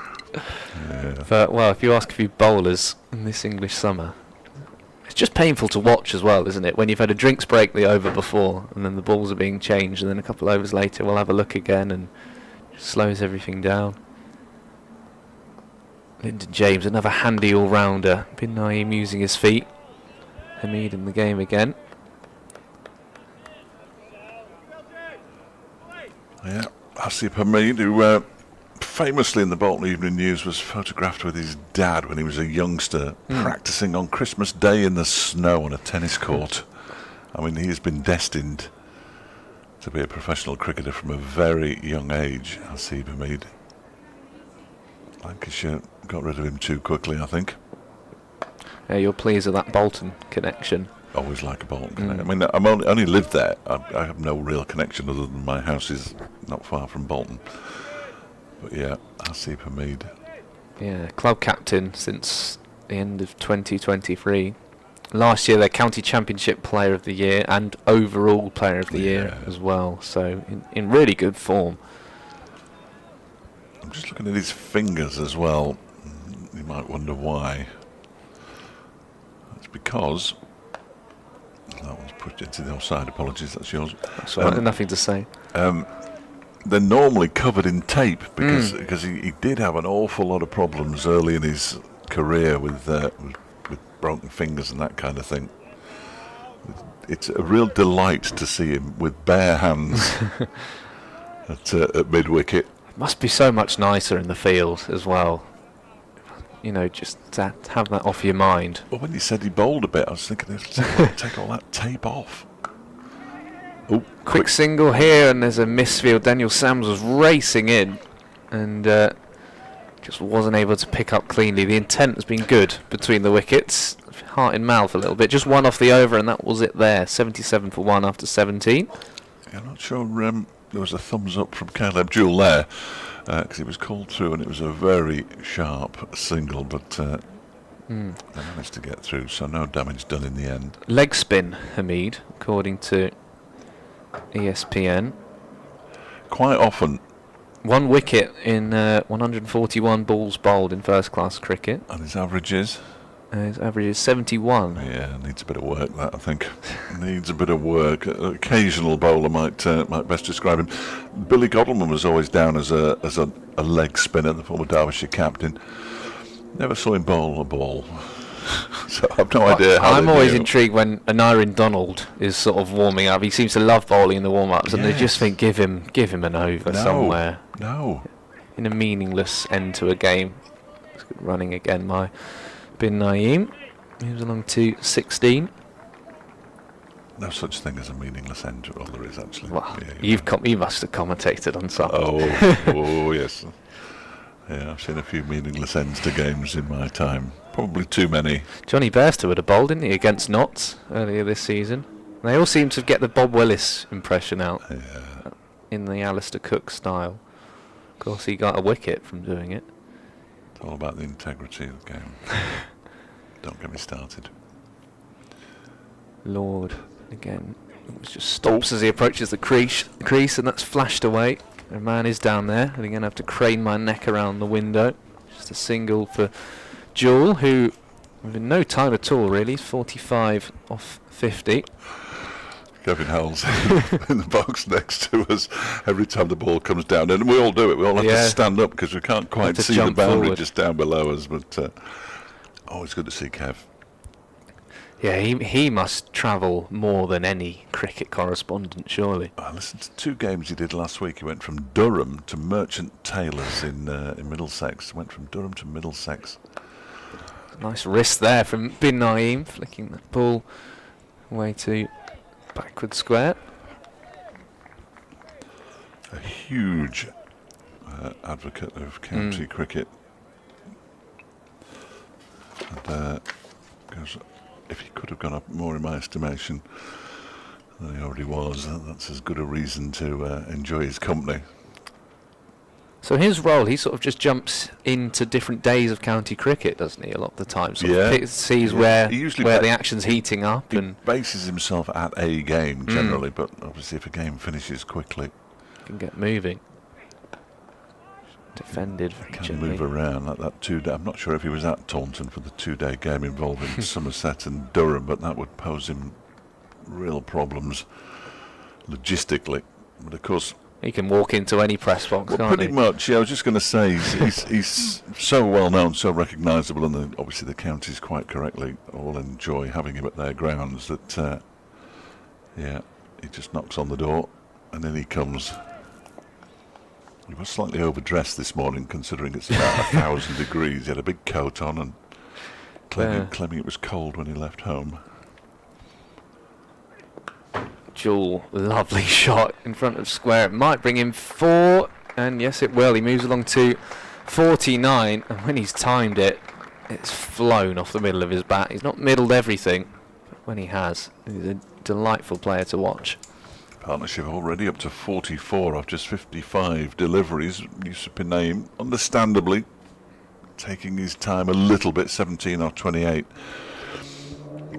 Yeah. But well, if you ask a few bowlers in this English summer, it's just painful to watch as well, isn't it? When you've had a drinks break the over before, and then the balls are being changed, and then a couple of overs later, we'll have a look again, and it slows everything down. Lyndon James, another handy all-rounder. Bin Naeem using his feet. Hamid in the game again. Yeah, Haseeb Hamid, who famously in the Bolton Evening News was photographed with his dad when he was a youngster, practicing on Christmas Day in the snow on a tennis court. I mean, he has been destined to be a professional cricketer from a very young age, Haseeb Hamid. Lancashire got rid of him too quickly, I think. Yeah, you're pleased with that Bolton connection. Always like a Bolton connection. I mean, I'm only lived there. I have no real connection other than my house is not far from Bolton. But yeah, Haseeb Hamid. Yeah, club captain since the end of 2023. Last year, their county championship player of the year and overall player of the year as well. So in really good form. I'm just looking at his fingers as well. You might wonder why. It's because that one's pushed into the offside. Apologies, that's yours. That's all right, nothing to say. They're normally covered in tape because he did have an awful lot of problems early in his career with broken fingers and that kind of thing. It's a real delight to see him with bare hands at mid-wicket. Must be so much nicer in the field as well. You know, just to have that off your mind. Well, when you said he bowled a bit, I was thinking, take all that tape off. Oh, Quick single here, and there's a misfield. Daniel Sams was racing in, and just wasn't able to pick up cleanly. The intent has been good between the wickets. Heart in mouth a little bit. Just one off the over, and that was it there. 77 for 1 after 17. I'm not sure there was a thumbs up from Caleb Jewell there, because he was called through, and it was a very sharp single, but they managed to get through, so no damage done in the end. Leg spin, Hamid, according to ESPN. Quite often. 1 wicket in 141 balls bowled in first-class cricket. And his average is? His average is 71. Yeah, needs a bit of work, that, I think. Needs a bit of work. An occasional bowler might best describe him. Billy Godalming was always down as a leg spinner, the former Derbyshire captain. Never saw him bowl a ball. So I've no idea how I'm always intrigued when Anirin Donald is sort of warming up. He seems to love bowling in the warm-ups, and they just think, give him an over somewhere. No. In a meaningless end to a game. It's good running again by Bin Naeem. Moves along to 16. No such thing as a meaningless end to all there is, actually. Well, yeah, you must have commentated on some. Oh, yes. Yeah, I've seen a few meaningless ends to games in my time. Probably too many. Johnny Bairstow would have bowled, didn't he, against Notts earlier this season? They all seem to get the Bob Willis impression out in the Alistair Cook style. Of course, he got a wicket from doing it. It's all about the integrity of the game. Don't get me started. Lord, again, just stops as he approaches the crease, and that's flashed away. A man is down there, and I'm going to have to crane my neck around the window. Just a single for Jewell, who, in no time at all, really, is 45 off 50. Kevin Howells in the box next to us every time the ball comes down, and we all do it. We all have to stand up because we can't quite see the boundary forward. Just down below us. But always good to see Kev. Yeah, he must travel more than any cricket correspondent, surely. I listened to 2 games he did last week. He went from Durham to Merchant Taylors in Middlesex. Went from Durham to Middlesex. Nice wrist there from Bin Naeem, flicking that ball away to backward square. A huge advocate of county cricket. And goes, if he could have gone up more in my estimation than he already was, that's as good a reason to enjoy his company. So his role, he sort of just jumps into different days of county cricket, doesn't he, a lot of the time? Sort of sees where the action's heating up. He bases himself at a game, generally, but obviously if a game finishes quickly... Can get moving. Defended very gently. Move around like that 2-day. I'm not sure if he was at Taunton for the 2-day game involving Somerset and Durham, but that would pose him real problems logistically. But of course... He can walk into any press box, can't he? Pretty much, yeah. I was just going to say, he's so well known, so recognisable, and obviously the counties quite correctly all enjoy having him at their grounds, that, he just knocks on the door, and in he comes. He was slightly overdressed this morning, considering it's about 1,000 degrees. He had a big coat on, and claiming it was cold when he left home. Jewell, lovely shot in front of square. It might bring him 4, and yes it will. He moves along to 49, and when he's timed it, it's flown off the middle of his bat. He's not middled everything, but when he has, he's a delightful player to watch. Partnership already up to 44 off just 55 deliveries. Yusuf Bin Naeem, understandably, taking his time a little bit, 17 off 28.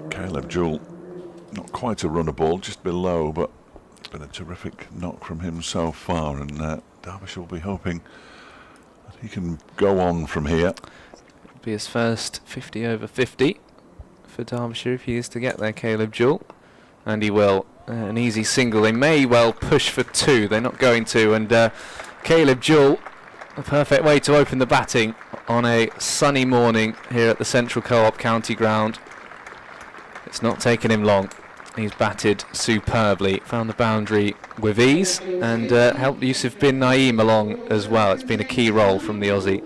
Caleb Jewell, not quite a runner ball, just below, but it's been a terrific knock from him so far, and Derbyshire will be hoping that he can go on from here. It'll be his first 50 over 50 for Derbyshire if he is to get there, Caleb Jewell, and he will. An easy single. They may well push for 2. They're not going to, and Caleb Jewell, a perfect way to open the batting on a sunny morning here at the Central Co-op County Ground. It's not taken him long. He's batted superbly, found the boundary with ease, and helped Yusuf Bin Naeem along as well. It's been a key role from the Aussie.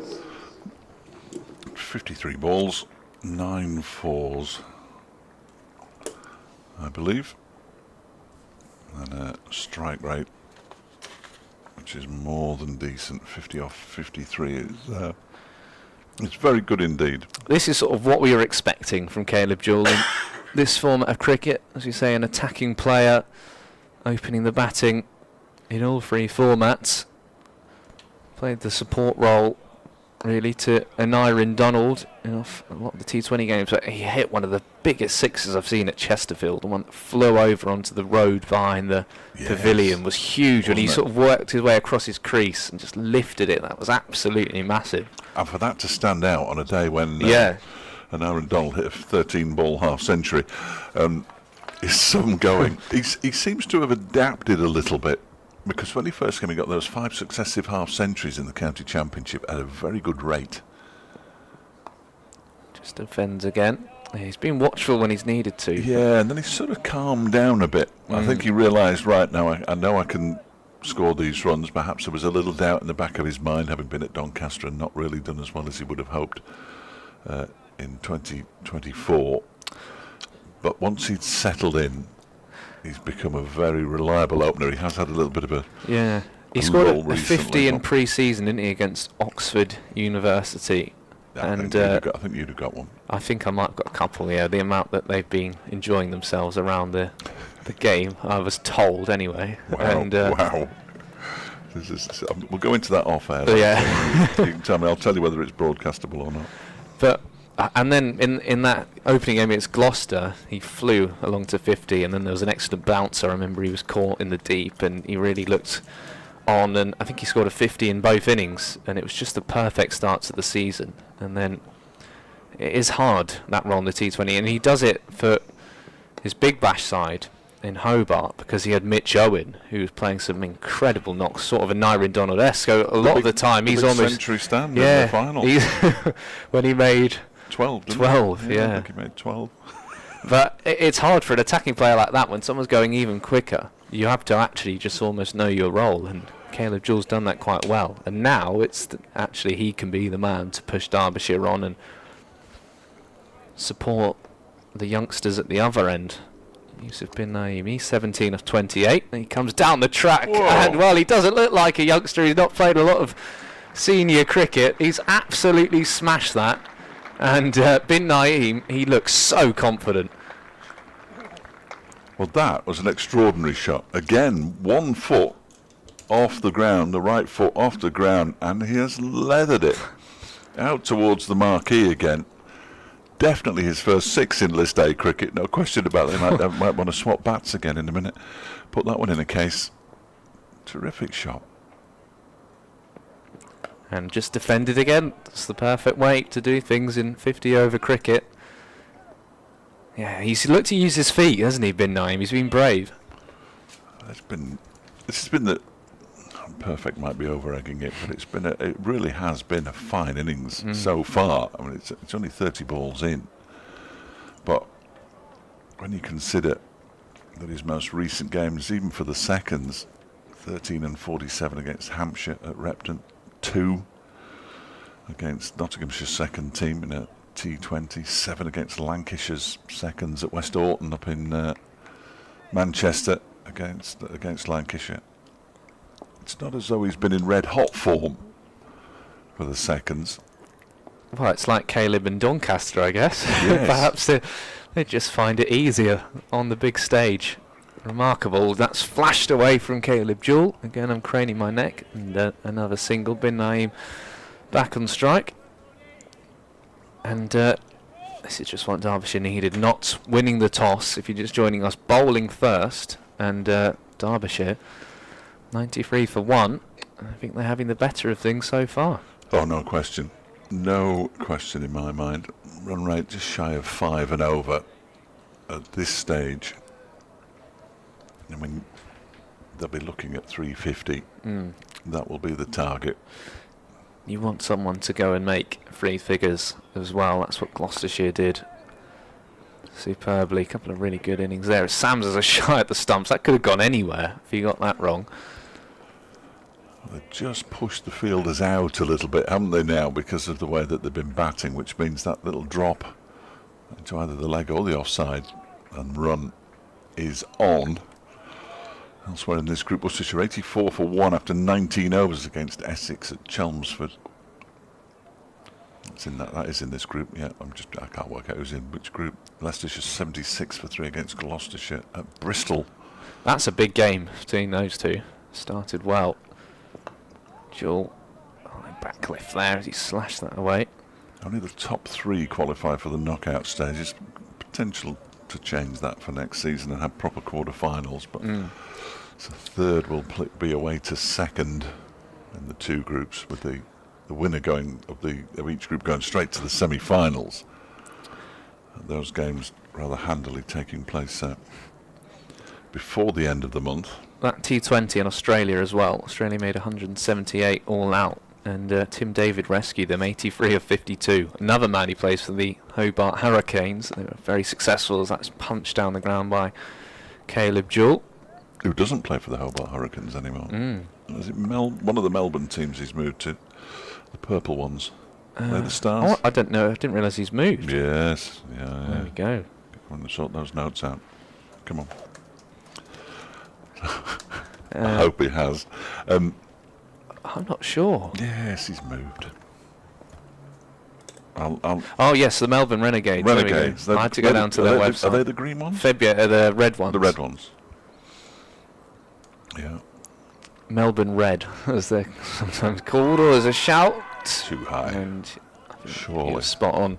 53 balls, 9 fours, I believe, and a strike rate which is more than decent. 50 off 53 is it's very good indeed. This is sort of what we were expecting from Caleb Jewell in this format of cricket. As you say, an attacking player opening the batting in all 3 formats. Played the support role really, to Aneirin Donald in a lot of the T20 games, but he hit one of the biggest sixes I've seen at Chesterfield. The one that flew over onto the road behind the pavilion was huge, and he sort of worked his way across his crease and just lifted it. That was absolutely massive. And for that to stand out on a day when Aneirin Donald hit a 13-ball half-century, is some going. He seems to have adapted a little bit, because when he first came, he got those 5 successive half-centuries in the county championship at a very good rate. Just defends again. He's been watchful when he's needed to. Yeah, and then he sort of calmed down a bit. I think he realised, right, now I know I can score these runs. Perhaps there was a little doubt in the back of his mind, having been at Doncaster and not really done as well as he would have hoped in 2024. But once he'd settled in, he's become a very reliable opener. He has had a little bit of a he scored a 50 in pre-season, didn't he, against Oxford University? I think you'd have got one. I think I might have got a couple. Yeah, the amount that they've been enjoying themselves around the game, I was told anyway. Wow! And, wow! We'll go into that off air. Yeah. You can tell me. I'll tell you whether it's broadcastable or not. But. And then in that opening game against Gloucester, he flew along to 50, and then there was an excellent bouncer. I remember he was caught in the deep, and he really looked on, and I think he scored a 50 in both innings, and it was just the perfect start to the season. And then it is hard, that role in the T20, and he does it for his Big Bash side in Hobart, because he had Mitch Owen, who was playing some incredible knocks, sort of a Aneirin Donald-esque. A lot of the time, he's almost century stand in the final. When he made 12, didn't 12, he? I think he made 12. But it's hard for an attacking player like that when someone's going even quicker. You have to actually just almost know your role, and Caleb Jewell's done that quite well. And now it's actually he can be the man to push Derbyshire on and support the youngsters at the other end. Yusuf bin Naeem, he's 17 of 28, and he comes down the track. Whoa. And, well, he doesn't look like a youngster. He's not played a lot of senior cricket. He's absolutely smashed that. And bin Naeem, he looks so confident. Well, that was an extraordinary shot. Again, 1 foot off the ground, the right foot off the ground, and he has leathered it out towards the marquee again. Definitely his first 6 in List A cricket, no question about it. They might want to swap bats again in a minute. Put that one in a case. Terrific shot. And just defended again. That's the perfect way to do things in 50-over cricket. Yeah, he's looked to use his feet, hasn't he, bin Naeem? He's been brave. This has been the perfect, might be over-egging it, but it really has been a fine innings so far. I mean, it's only 30 balls in, but when you consider that his most recent games, even for the seconds, 13 and 47 against Hampshire at Repton, 2 against Nottinghamshire's second team in a T20, 7 against Lancashire's seconds at West Orton up in Manchester against Lancashire. It's not as though he's been in red hot form for the seconds. Well, it's like Caleb and Doncaster, I guess. Yes. Perhaps they just find it easier on the big stage. Remarkable. That's flashed away from Caleb Jewell. Again, I'm craning my neck. And another single. Bin Naeem back on strike. And this is just what Derbyshire needed. Not winning the toss, if you're just joining us, bowling first. And Derbyshire, 93 for 1. I think they're having the better of things so far. Oh, no question. No question in my mind. Run rate just shy of 5 and over at this stage. I mean, they'll be looking at 350. That will be the target. You want someone to go and make 3 figures as well. That's what Gloucestershire did superbly. A couple of really good innings there. Sams has a shy at the stumps. That could have gone anywhere if he got that wrong. They've just pushed the fielders out a little bit, haven't they, now, because of the way that they've been batting, which means that little drop into either the leg or the offside and run is on. Elsewhere in this group, Worcestershire 84 for 1 after 19 overs against Essex at Chelmsford. That is in this group. Yeah, I can't work out who's in which group. Leicestershire 76 for 3 against Gloucestershire at Bristol. That's a big game between those two. Started well. Jewell back cliff there as he slashed that away. Only the top 3 qualify for the knockout stages. Potential to change that for next season and have proper quarter-finals, but so third will be away to second in the 2 groups, with the winner of each group going straight to the semi-finals. And those games rather handily taking place before the end of the month. That T20 in Australia as well. Australia made 178 all out, and Tim David rescued them, 83 of 52. Another man who plays for the Hobart Hurricanes. They were very successful as that's punched down the ground by Caleb Jewell. Who doesn't play for the Hobart Hurricanes anymore. Is it one of the Melbourne teams he's moved to? The purple ones. They're the Stars? Oh, I don't know. I didn't realise he's moved. Yes. Yeah. There we go. I'm going to sort those notes out. Come on. I hope he has. I'm not sure. Yes, he's moved. Oh yes, the Melbourne Renegades. Renegades. I had to go down to their website. Are they the green ones? The red ones. The red ones. Yeah. Melbourne Red, as they're sometimes called, or as a shout. Too high. And surely. He was spot on.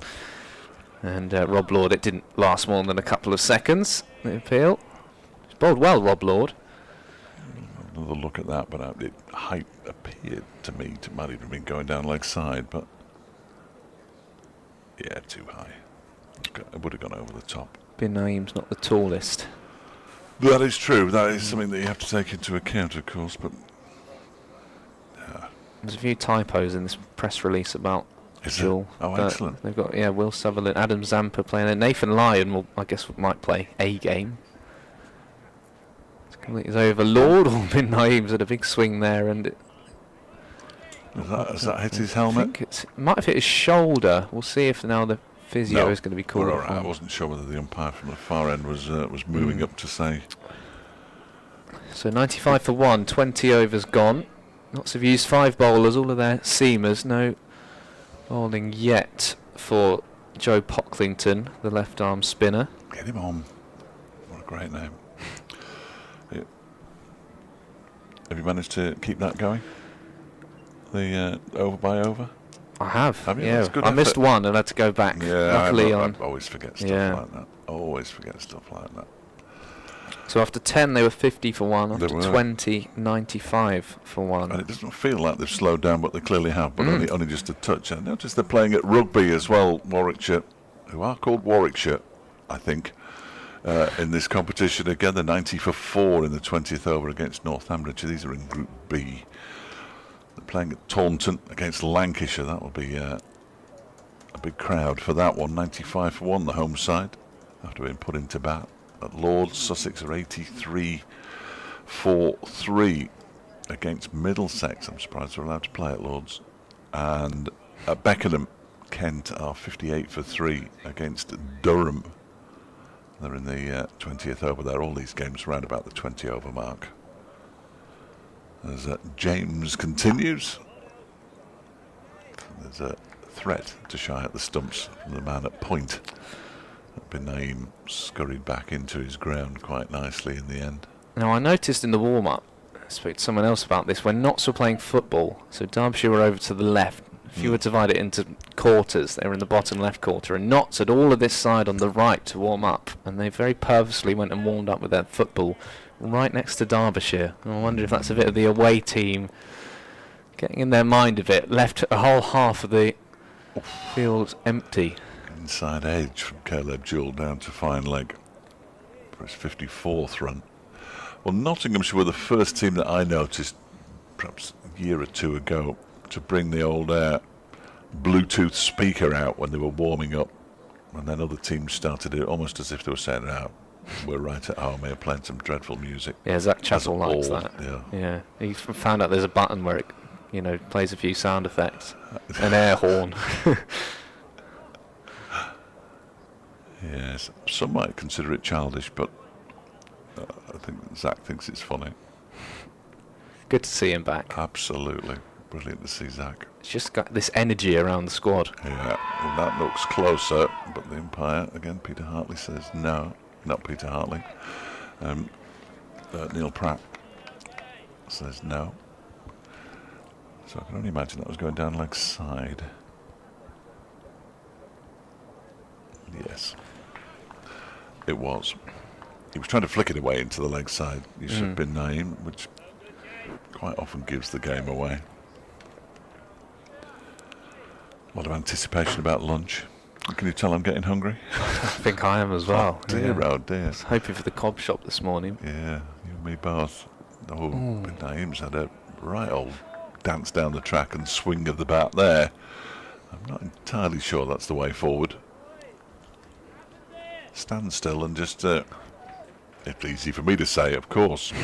And Rob Lord, it didn't last more than a couple of seconds, the appeal. He's bowled well, Rob Lord. Another look at that, but it height appeared to me to might even have been going down leg side, but yeah, too high. It would have gone over the top. Bin Naeem's not the tallest. That is true. That is something that you have to take into account, of course, but there's a few typos in this press release about Jewell. Oh, excellent. They've got Will Sutherland, Adam Zampa playing there. Nathan Lyon might play a game. It's over. Lord or Bin Naeem's had a big swing there, and has that hit his helmet? It might have hit his shoulder. We'll see if now the physio is going to be called. Right. I wasn't sure whether the umpire from the far end was moving up to say. So 95 for 1, 20 overs gone. Lots of used 5 bowlers, all of their seamers. No bowling yet for Joe Pocklington, the left arm spinner. Get him on. What a great name. Have you managed to keep that going? The over by over? I have. Have you? Yeah, That's good I effort. missed one and had to go back. Yeah, luckily I always forget stuff like that. Always forget stuff like that. So after 10 they were 50 for 1, They after were. 20, 95 for 1. And it doesn't feel like they've slowed down, but they clearly have, but only just a touch. I noticed they're playing at rugby as well, Warwickshire, who are called Warwickshire, I think, in this competition. Again, they're 90 for 4 in the 20th over against Northamptonshire. These are in Group B. They're playing at Taunton against Lancashire. That will be a big crowd for that one. 95 for 1, the home side, after being put into bat. At Lords, Sussex are 83 for 3 against Middlesex. I'm surprised they're allowed to play at Lords. And at Beckenham, Kent are 58 for 3 against Durham. They're in the 20th over there. All these games around about the 20 over mark. As James continues, there's a threat to shy at the stumps from the man at point. Bin Naeem scurried back into his ground quite nicely in the end. Now I noticed in the warm-up, I spoke to someone else about this, when Notts were playing football, so Derbyshire were over to the left. If you were to divide it into quarters, they were in the bottom left quarter, and Notts had all of this side on the right to warm up, and they very purposely went and warmed up with their football right next to Derbyshire. And I wonder if that's a bit of the away team getting in their mind a bit, left a whole half of the field empty. Inside edge from Caleb Jewell down to fine leg for his 54th run. Well, Nottinghamshire were the first team that I noticed, perhaps a year or two ago, to bring the old Bluetooth speaker out when they were warming up. And then other teams started it almost as if they were saying, "Now, we're right at home here playing some dreadful music." Yeah, Zach Chazell likes all, that. Yeah. He found out there's a button where it, plays a few sound effects. An air horn. Yes, some might consider it childish, but I think Zach thinks it's funny. Good to see him back. Absolutely. Brilliant to see Zach. It's just got this energy around the squad. Yeah, well, that looks closer, but the umpire, again, Peter Hartley says no. Not Peter Hartley. Neil Pratt says no. So I can only imagine that was going down leg side. Yes, it was. He was trying to flick it away into the leg side. Yusuf bin Naim, which quite often gives the game away. A lot of anticipation about lunch. Can you tell I'm getting hungry? I think I am as well. Oh dear, oh dear. I was hoping for the cob shop this morning. Yeah, you and me both. Oh, bin Naim's had a right old dance down the track and swing of the bat there. I'm not entirely sure that's the way forward. Stand still and just, it's easy for me to say, of course,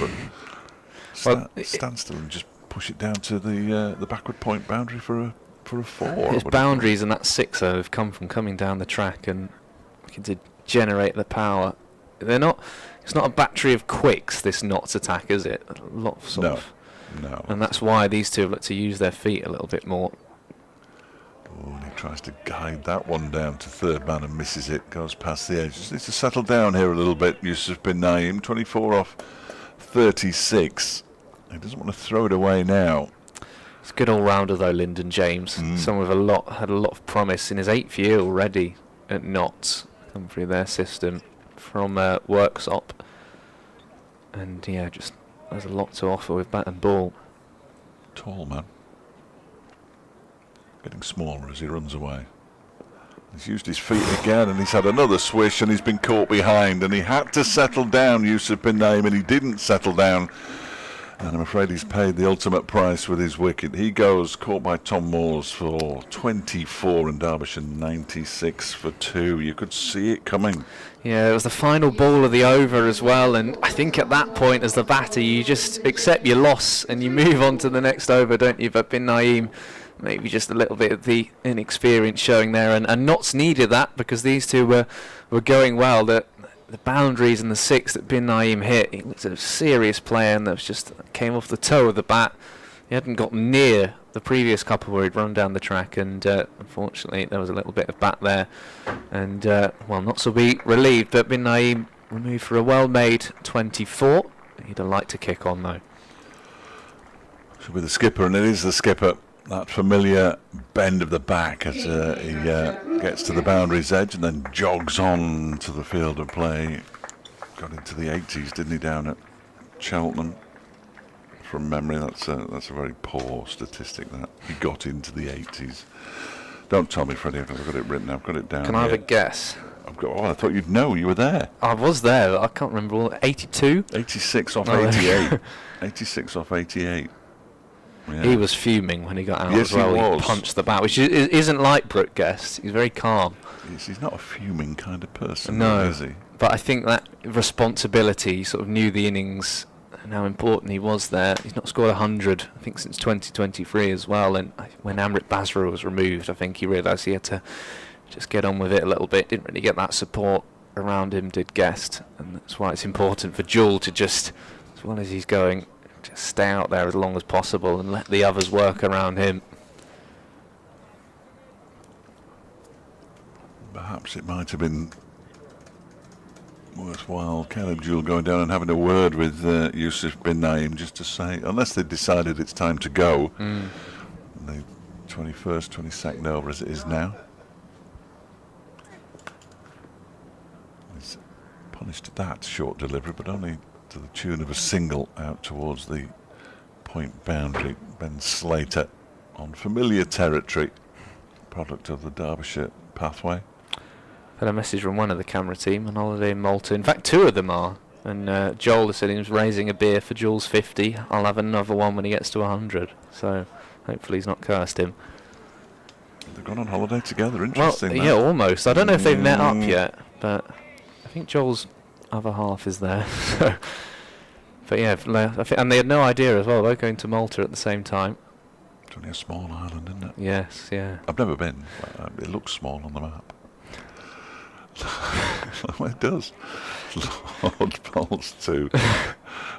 but stand still and just push it down to the backward point boundary for a 4. His boundaries and that sixer have come from coming down the track and looking to generate the power. They're not. It's not a battery of quicks, this Notts attack, is it? A lot of sort of. No. And that's why these two have looked to use their feet a little bit more. Oh, and he tries to guide that one down to third man and misses it, goes past the edge. Just needs to settle down here a little bit. Yusuf bin Naim, 24 off 36. He doesn't want to throw it away now. He's a good all-rounder though, Lyndon James. Someone with had a lot of promise in his 8th year already at Notts, come through their system from Worksop. And yeah, just has a lot to offer with bat and ball. Tall man. Getting smaller as he runs away. He's used his feet again and he's had another swish and he's been caught behind and he had to settle down, Yusuf bin Naim, and he didn't settle down. And I'm afraid he's paid the ultimate price with his wicket. He goes caught by Tom Moores for 24 and Derbyshire 96 for 2. You could see it coming. Yeah, it was the final ball of the over as well, and I think at that point as the batter you just accept your loss and you move on to the next over, don't you? But bin Naim, maybe just a little bit of the inexperience showing there, and Notts needed that because these two were going well. The boundaries and the 6 that bin Naim hit, he was a serious player and that was just came off the toe of the bat. He hadn't got near the previous couple where he'd run down the track, and unfortunately there was a little bit of bat there, and well, Notts will be relieved, but bin Naim removed for a well-made 24. He'd have liked to kick on though. Should be the skipper, and it is the skipper. That familiar bend of the back as he gets to the boundary's edge and then jogs on to the field of play. Got into the 80s, didn't he, down at Cheltenham? From memory, that's a very poor statistic, that. He got into the 80s. Don't tell me, Freddie, I've got it written, I've got it down. Can I have a guess? I thought you'd know, you were there. I was there, but I can't remember all. 82? 86 off 88. 86 off 88. Yeah. He was fuming when he got out yes, as well. He was. He punched the bat, which isn't like Brooke Guest. He's very calm. He's not a fuming kind of person, no, is he? But I think that responsibility, he sort of knew the innings and how important he was there. He's not scored 100, I think, since 2023 as well. And when Amrit Bazra was removed, I think he realised he had to just get on with it a little bit. Didn't really get that support around him, did Guest. And that's why it's important for Jewell to just, as well as he's going, just stay out there as long as possible and let the others work around him. Perhaps it might have been worthwhile Caleb Jewell going down and having a word with Yusuf bin Naim just to say, unless they decided it's time to go, the 21st, 22nd over as it is now. He's punished that short delivery, but only to the tune of a single out towards the point boundary. Ben Slater on familiar territory, product of the Derbyshire pathway. Had a message from one of the camera team on holiday in Malta. In fact, 2 of them are. And Joel has said he was raising a beer for Jules 50. I'll have another one when he gets to 100. So hopefully he's not cursed him. They've gone on holiday together. Interesting. Well, yeah, almost. I don't know if they've met up yet, but I think Joel's other half is there. But yeah, and they had no idea as well. They're going to Malta at the same time. It's only a small island, isn't it? Yes, yeah. I've never been. It looks small on the map. Well, it does. Lord Pulse too.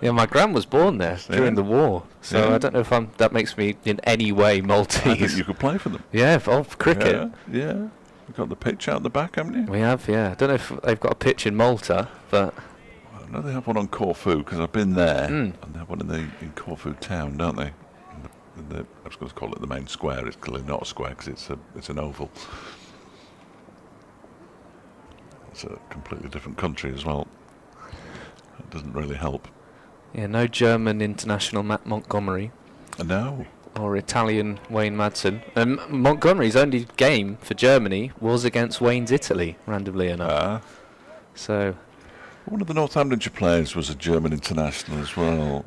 Yeah, my gran was born there during the war, so I don't know if that makes me in any way Maltese. I think you could play for them. Yeah, for cricket. Yeah. You've got the pitch out the back, haven't you? We have, yeah. I don't know if they've got a pitch in Malta, but I know they have one on Corfu because I've been there, and they have one in Corfu town, don't they? In the I was going to call it the main square. It's clearly not a square because it's an oval. It's a completely different country as well. It doesn't really help. Yeah, no German international Matt Montgomery. No. Or Italian Wayne Madsen. Montgomery's only game for Germany was against Wayne's Italy, randomly enough. So, one of the Northamptonshire players was a German international as well.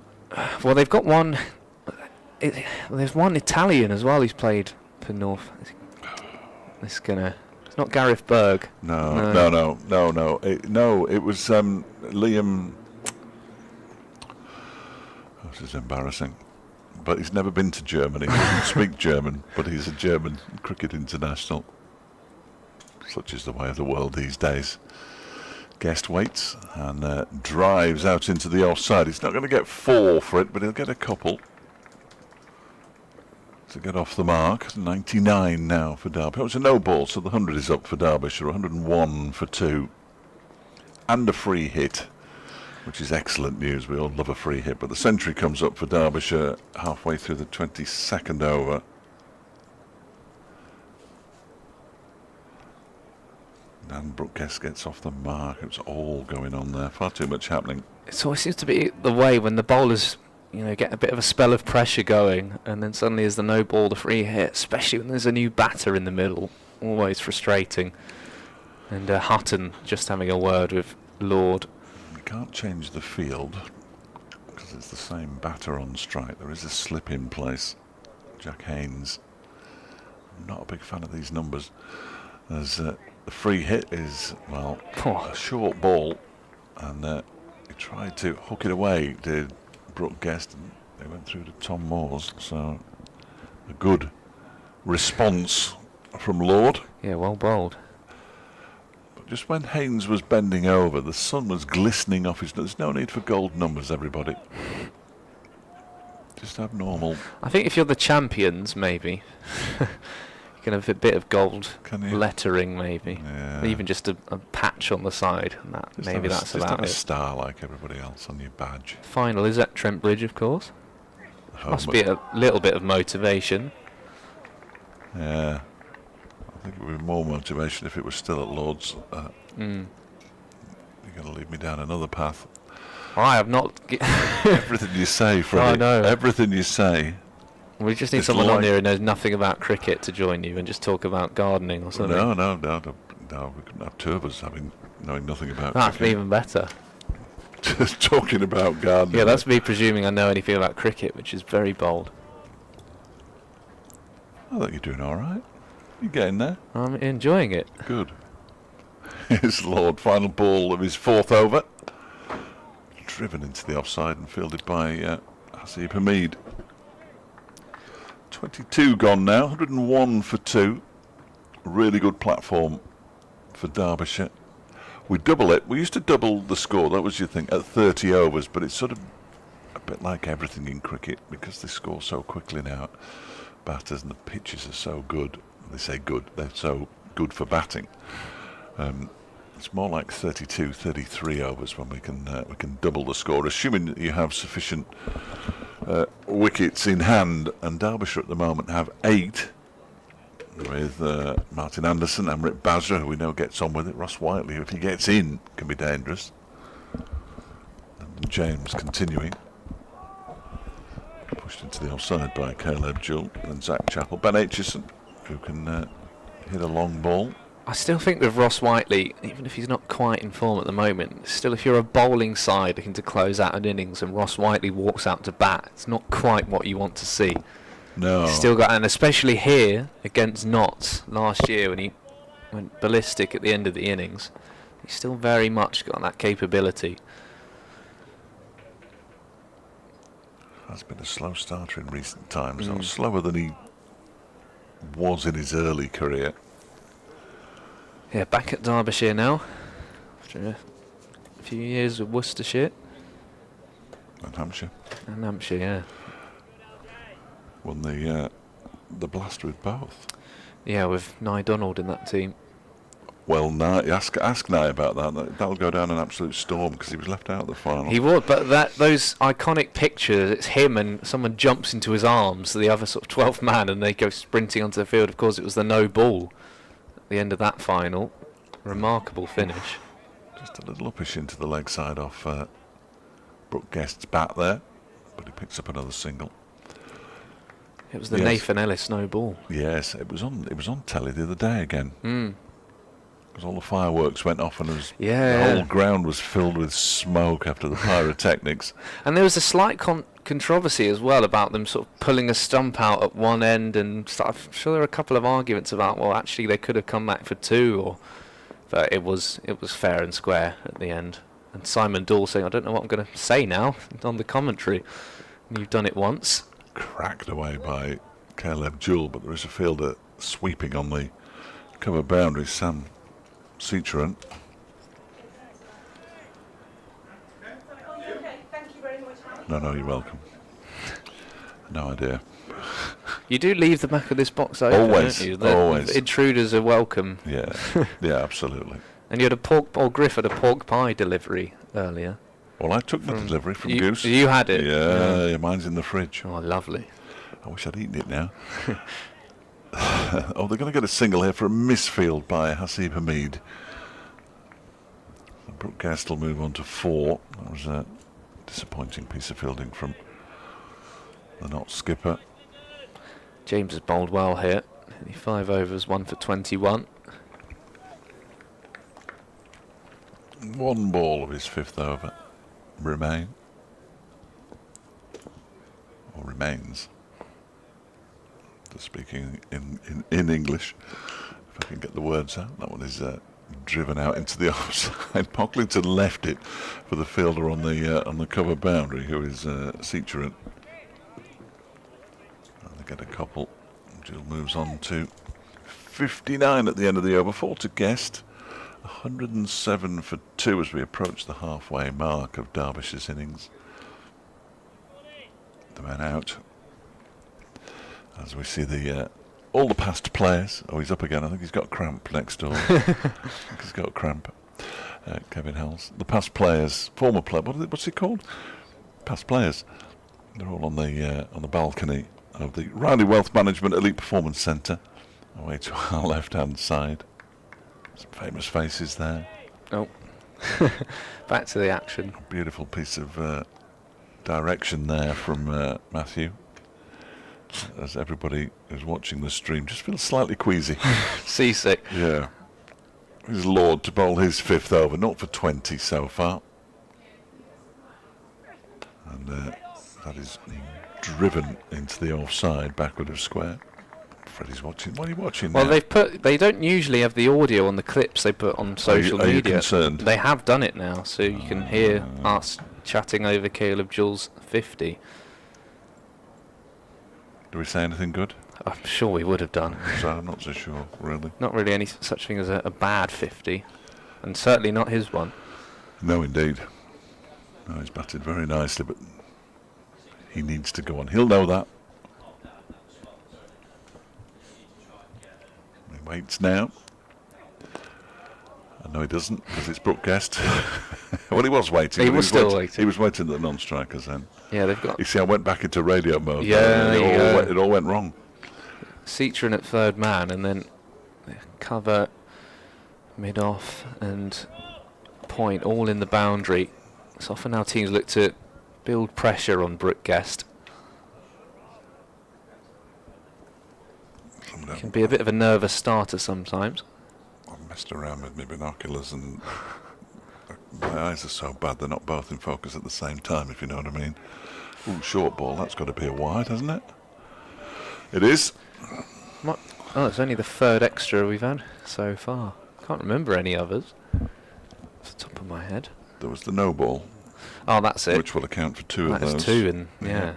Well, they've got one. There's one Italian as well who's played for North. It's not Gareth Berg. No. It was Liam. This is embarrassing. But he's never been to Germany. He doesn't speak German, but he's a German cricket international. Such is the way of the world these days. Guest waits and drives out into the offside. He's not going to get 4 for it, but he'll get a couple to get off the mark. 99 now for Derby. It was a no ball, so the 100 is up for Derbyshire. 101 for 2. And a free hit, which is excellent news. We all love a free hit, but the century comes up for Derbyshire halfway through the 22nd over. And Brooke Guest gets off the mark. It was all going on there. Far too much happening. It always seems to be the way when the bowlers, get a bit of a spell of pressure going, and then suddenly there's the no ball, the free hit, especially when there's a new batter in the middle. Always frustrating. And Hutton just having a word with Lord. Can't change the field because it's the same batter on strike. There is a slip in place. Jack Haynes. I'm not a big fan of these numbers. As the free hit is, well, a short ball, and he tried to hook it away, did Brooke Guest, and they went through to Tom Moores. So a good response from Lord. Yeah, well bowled. Just when Haynes was bending over, the sun was glistening off his nose. There's no need for gold numbers, everybody. Just abnormal. I think if you're the champions, maybe. You can have a bit of gold lettering, maybe. Yeah. Even just a patch on the side. And that, maybe that's just about have it. A star like everybody else on your badge. Final is at Trent Bridge, of course. Must be a little bit of motivation. Yeah. I think it would be more motivation if it was still at Lord's. You're going to lead me down another path. I have not. Everything you say, Freddie. Oh, no. Everything you say. We just need someone on here who knows nothing about cricket to join you and just talk about gardening or something. No. We couldn't have two of us knowing nothing about That's cricket. even better. Just talking about gardening. Yeah, that's me presuming I know anything about cricket, which is very bold. I think you're doing all right. You're getting there. I'm enjoying it. Good. Here's Lord, final ball of his 4th over. Driven into the offside and fielded by Hasib Hamid. 22 gone now, 101 for 2. Really good platform for Derbyshire. We double it. We used to double the score, that was your thing, at 30 overs, but it's sort of a bit like everything in cricket because they score so quickly now. Batters and the pitches are so good. They say good, they're so good for batting. It's more like 32, 33 overs when we can double the score, assuming that you have sufficient wickets in hand. And Derbyshire at the moment have 8 with Martin Anderson, Amrit Bazra, who we know gets on with it. Ross Whiteley, if he gets in, can be dangerous. And James continuing. Pushed into the offside by Caleb Jewell and Zach Chappell. Ben Aitchison, who can hit a long ball. I still think with Ross Whiteley, even if he's not quite in form at the moment, still if you're a bowling side looking to close out an innings and Ross Whiteley walks out to bat, it's not quite what you want to see. No. He's still got, and especially here against Notts last year when he went ballistic at the end of the innings, he's still very much got that capability. Has been a slow starter in recent times. Slower than he was in his early career. Yeah, back at Derbyshire now after a few years with Worcestershire And Hampshire. and Hampshire. Yeah, Won the Blaster with both. yeah, with Nye Donald in that team. Well, Nye, ask Nye about that. That'll go down an absolute storm because he was left out of the final. He would, but those iconic pictures, it's him and someone jumps into his arms, the other sort of 12th man, and they go sprinting onto the field. Of course, it was the no ball at the end of that final. Remarkable finish. Just a little uppish into the leg side off Brooke Guest's bat there, but he picks up another single. It was the Nathan Ellis no ball. Yes, it was on telly the other day again. Because all the fireworks went off and the whole ground was filled with smoke after the pyrotechnics. And there was a slight controversy as well about them sort of pulling a stump out at one end, and I'm sure there were a couple of arguments about, well, actually they could have come back for two, but it was fair and square at the end. And Simon Dawes saying, I don't know what I'm going to say now on the commentary. You've done it once. Cracked away by Caleb Jewell, but there is a fielder sweeping on the cover boundary, Sam Seacheron. No, you're welcome. No idea. You do leave the back of this box open, always, don't you? Always. Intruders are welcome. Yeah, yeah, absolutely. And you had Griff had a pork pie delivery earlier. Well, I took the delivery from Goose. You had it? Yeah, mine's in the fridge. Oh, lovely. I wish I'd eaten it now. Oh, they're going to get a single here for a misfield by Hasib Hamid. Brooke Guest will move on to 4. That was a disappointing piece of fielding from the not skipper. James has bowled well here. 5 overs, 1 for 21. 1 ball of his 5th over. Remains. Speaking in English, if I can get the words out. That one is driven out into the offside. Pocklington left it for the fielder on the cover boundary, who is Seacheron. And they get a couple. Jill moves on to 59 at the end of the over. 4 to Guest. 107 for 2 as we approach the halfway mark of Derbyshire's innings. The man out. As we see all the past players. Oh, he's up again. I think he's got cramp next door. I think he's got cramp. Kevin Hells. The past players, former player. What's it called? Past players. They're all on the balcony of the Riley Wealth Management Elite Performance Centre. Away to our left-hand side. Some famous faces there. Oh, back to the action. Beautiful piece of direction there from Matthew. As everybody who's watching the stream just feels slightly queasy. Seasick. Yeah. His Lord to bowl his 5th over, 0 for 20 so far. And that is driven into the offside, backward of square. Freddie's watching. What are you watching now? Well, they don't usually have the audio on the clips they put on social media. Are you concerned? They have done it now, so you can hear us chatting over Caleb Jewell's 50. Do we say anything good? I'm sure we would have done. So I'm not so sure, really. Not really any such thing as a bad 50, and certainly not his one. No, indeed. No, he's batted very nicely, but he needs to go on. He'll know that. He waits now. No, he doesn't, because it's Brooke Guest. Well, he was waiting. He was still waiting. He was waiting at the non-strikers then. Yeah, they've got... You see, I went back into radio mode. Yeah, it all went wrong. Seacheron at 3rd man, and then cover, mid-off, and point all in the boundary. It's often how teams look to build pressure on Brooke Guest. It can be a bit of a nervous starter sometimes. I've messed around with my binoculars and my eyes are so bad they're not both in focus at the same time, if you know what I mean. Ooh, short ball, that's got to be a wide, hasn't it? It is. Oh, it's only the 3rd extra we've had so far. Can't remember any others off the top of my head. There was the no ball. Oh, that's it. Which will account for 2 of those. That's 2 in, yeah.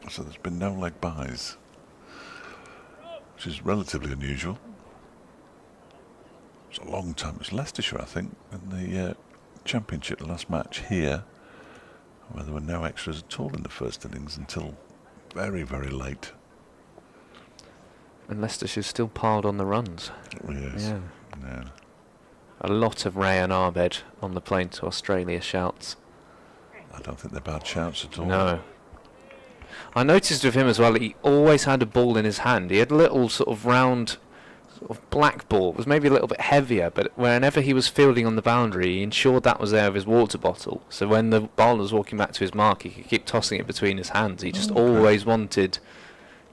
So there's been no leg byes, which is relatively unusual. It's a long time. It was Leicestershire, I think, in the Championship, the last match here, where there were no extras at all in the first innings until very, very late. And Leicestershire's still piled on the runs. Yes. Yeah. Yeah. A lot of Rayan Ahmed on the plane to Australia shouts. I don't think they're bad shouts at all. No. I noticed with him as well, he always had a ball in his hand. He had a little sort of round, sort of black ball. It was maybe a little bit heavier, but whenever he was fielding on the boundary, he ensured that was there with his water bottle. So when the bowler was walking back to his mark, he could keep tossing it between his hands. He just always wanted,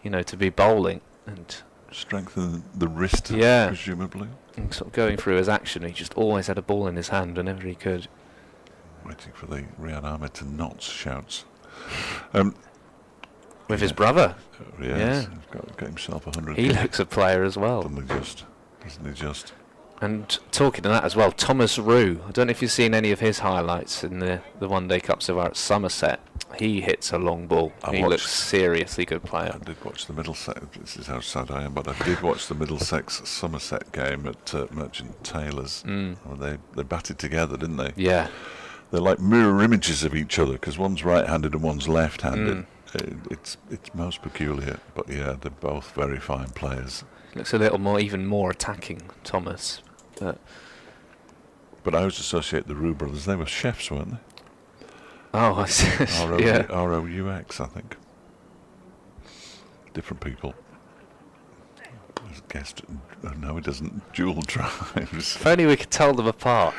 you know, to be bowling. And strengthen the wrist, yeah, presumably. And sort of going through his action, he just always had a ball in his hand whenever he could. Waiting for the Rayan Ahmed to notch shouts. With his brother. Yes, Yeah. He's got himself 100. He looks a player as well. Doesn't he just? And talking of that as well, Thomas Rue. I don't know if you've seen any of his highlights in the One Day Cup so far at Somerset. He hits a long ball. He looks seriously good player. I did watch the Middlesex. This is how sad I am, but I did watch the Middlesex Somerset game at Merchant Taylor's. They batted together, didn't they? Yeah. They're like mirror images of each other because one's right-handed and one's left-handed. It's most peculiar, but yeah, they're both very fine players. Looks a little more, even more attacking, Thomas. But I always associate the Rue brothers. They were chefs, weren't they? Oh, I see. Yeah. R-O-U-X, I think. Different people. As a guest, no, he doesn't. Jewell drives. If only we could tell them apart.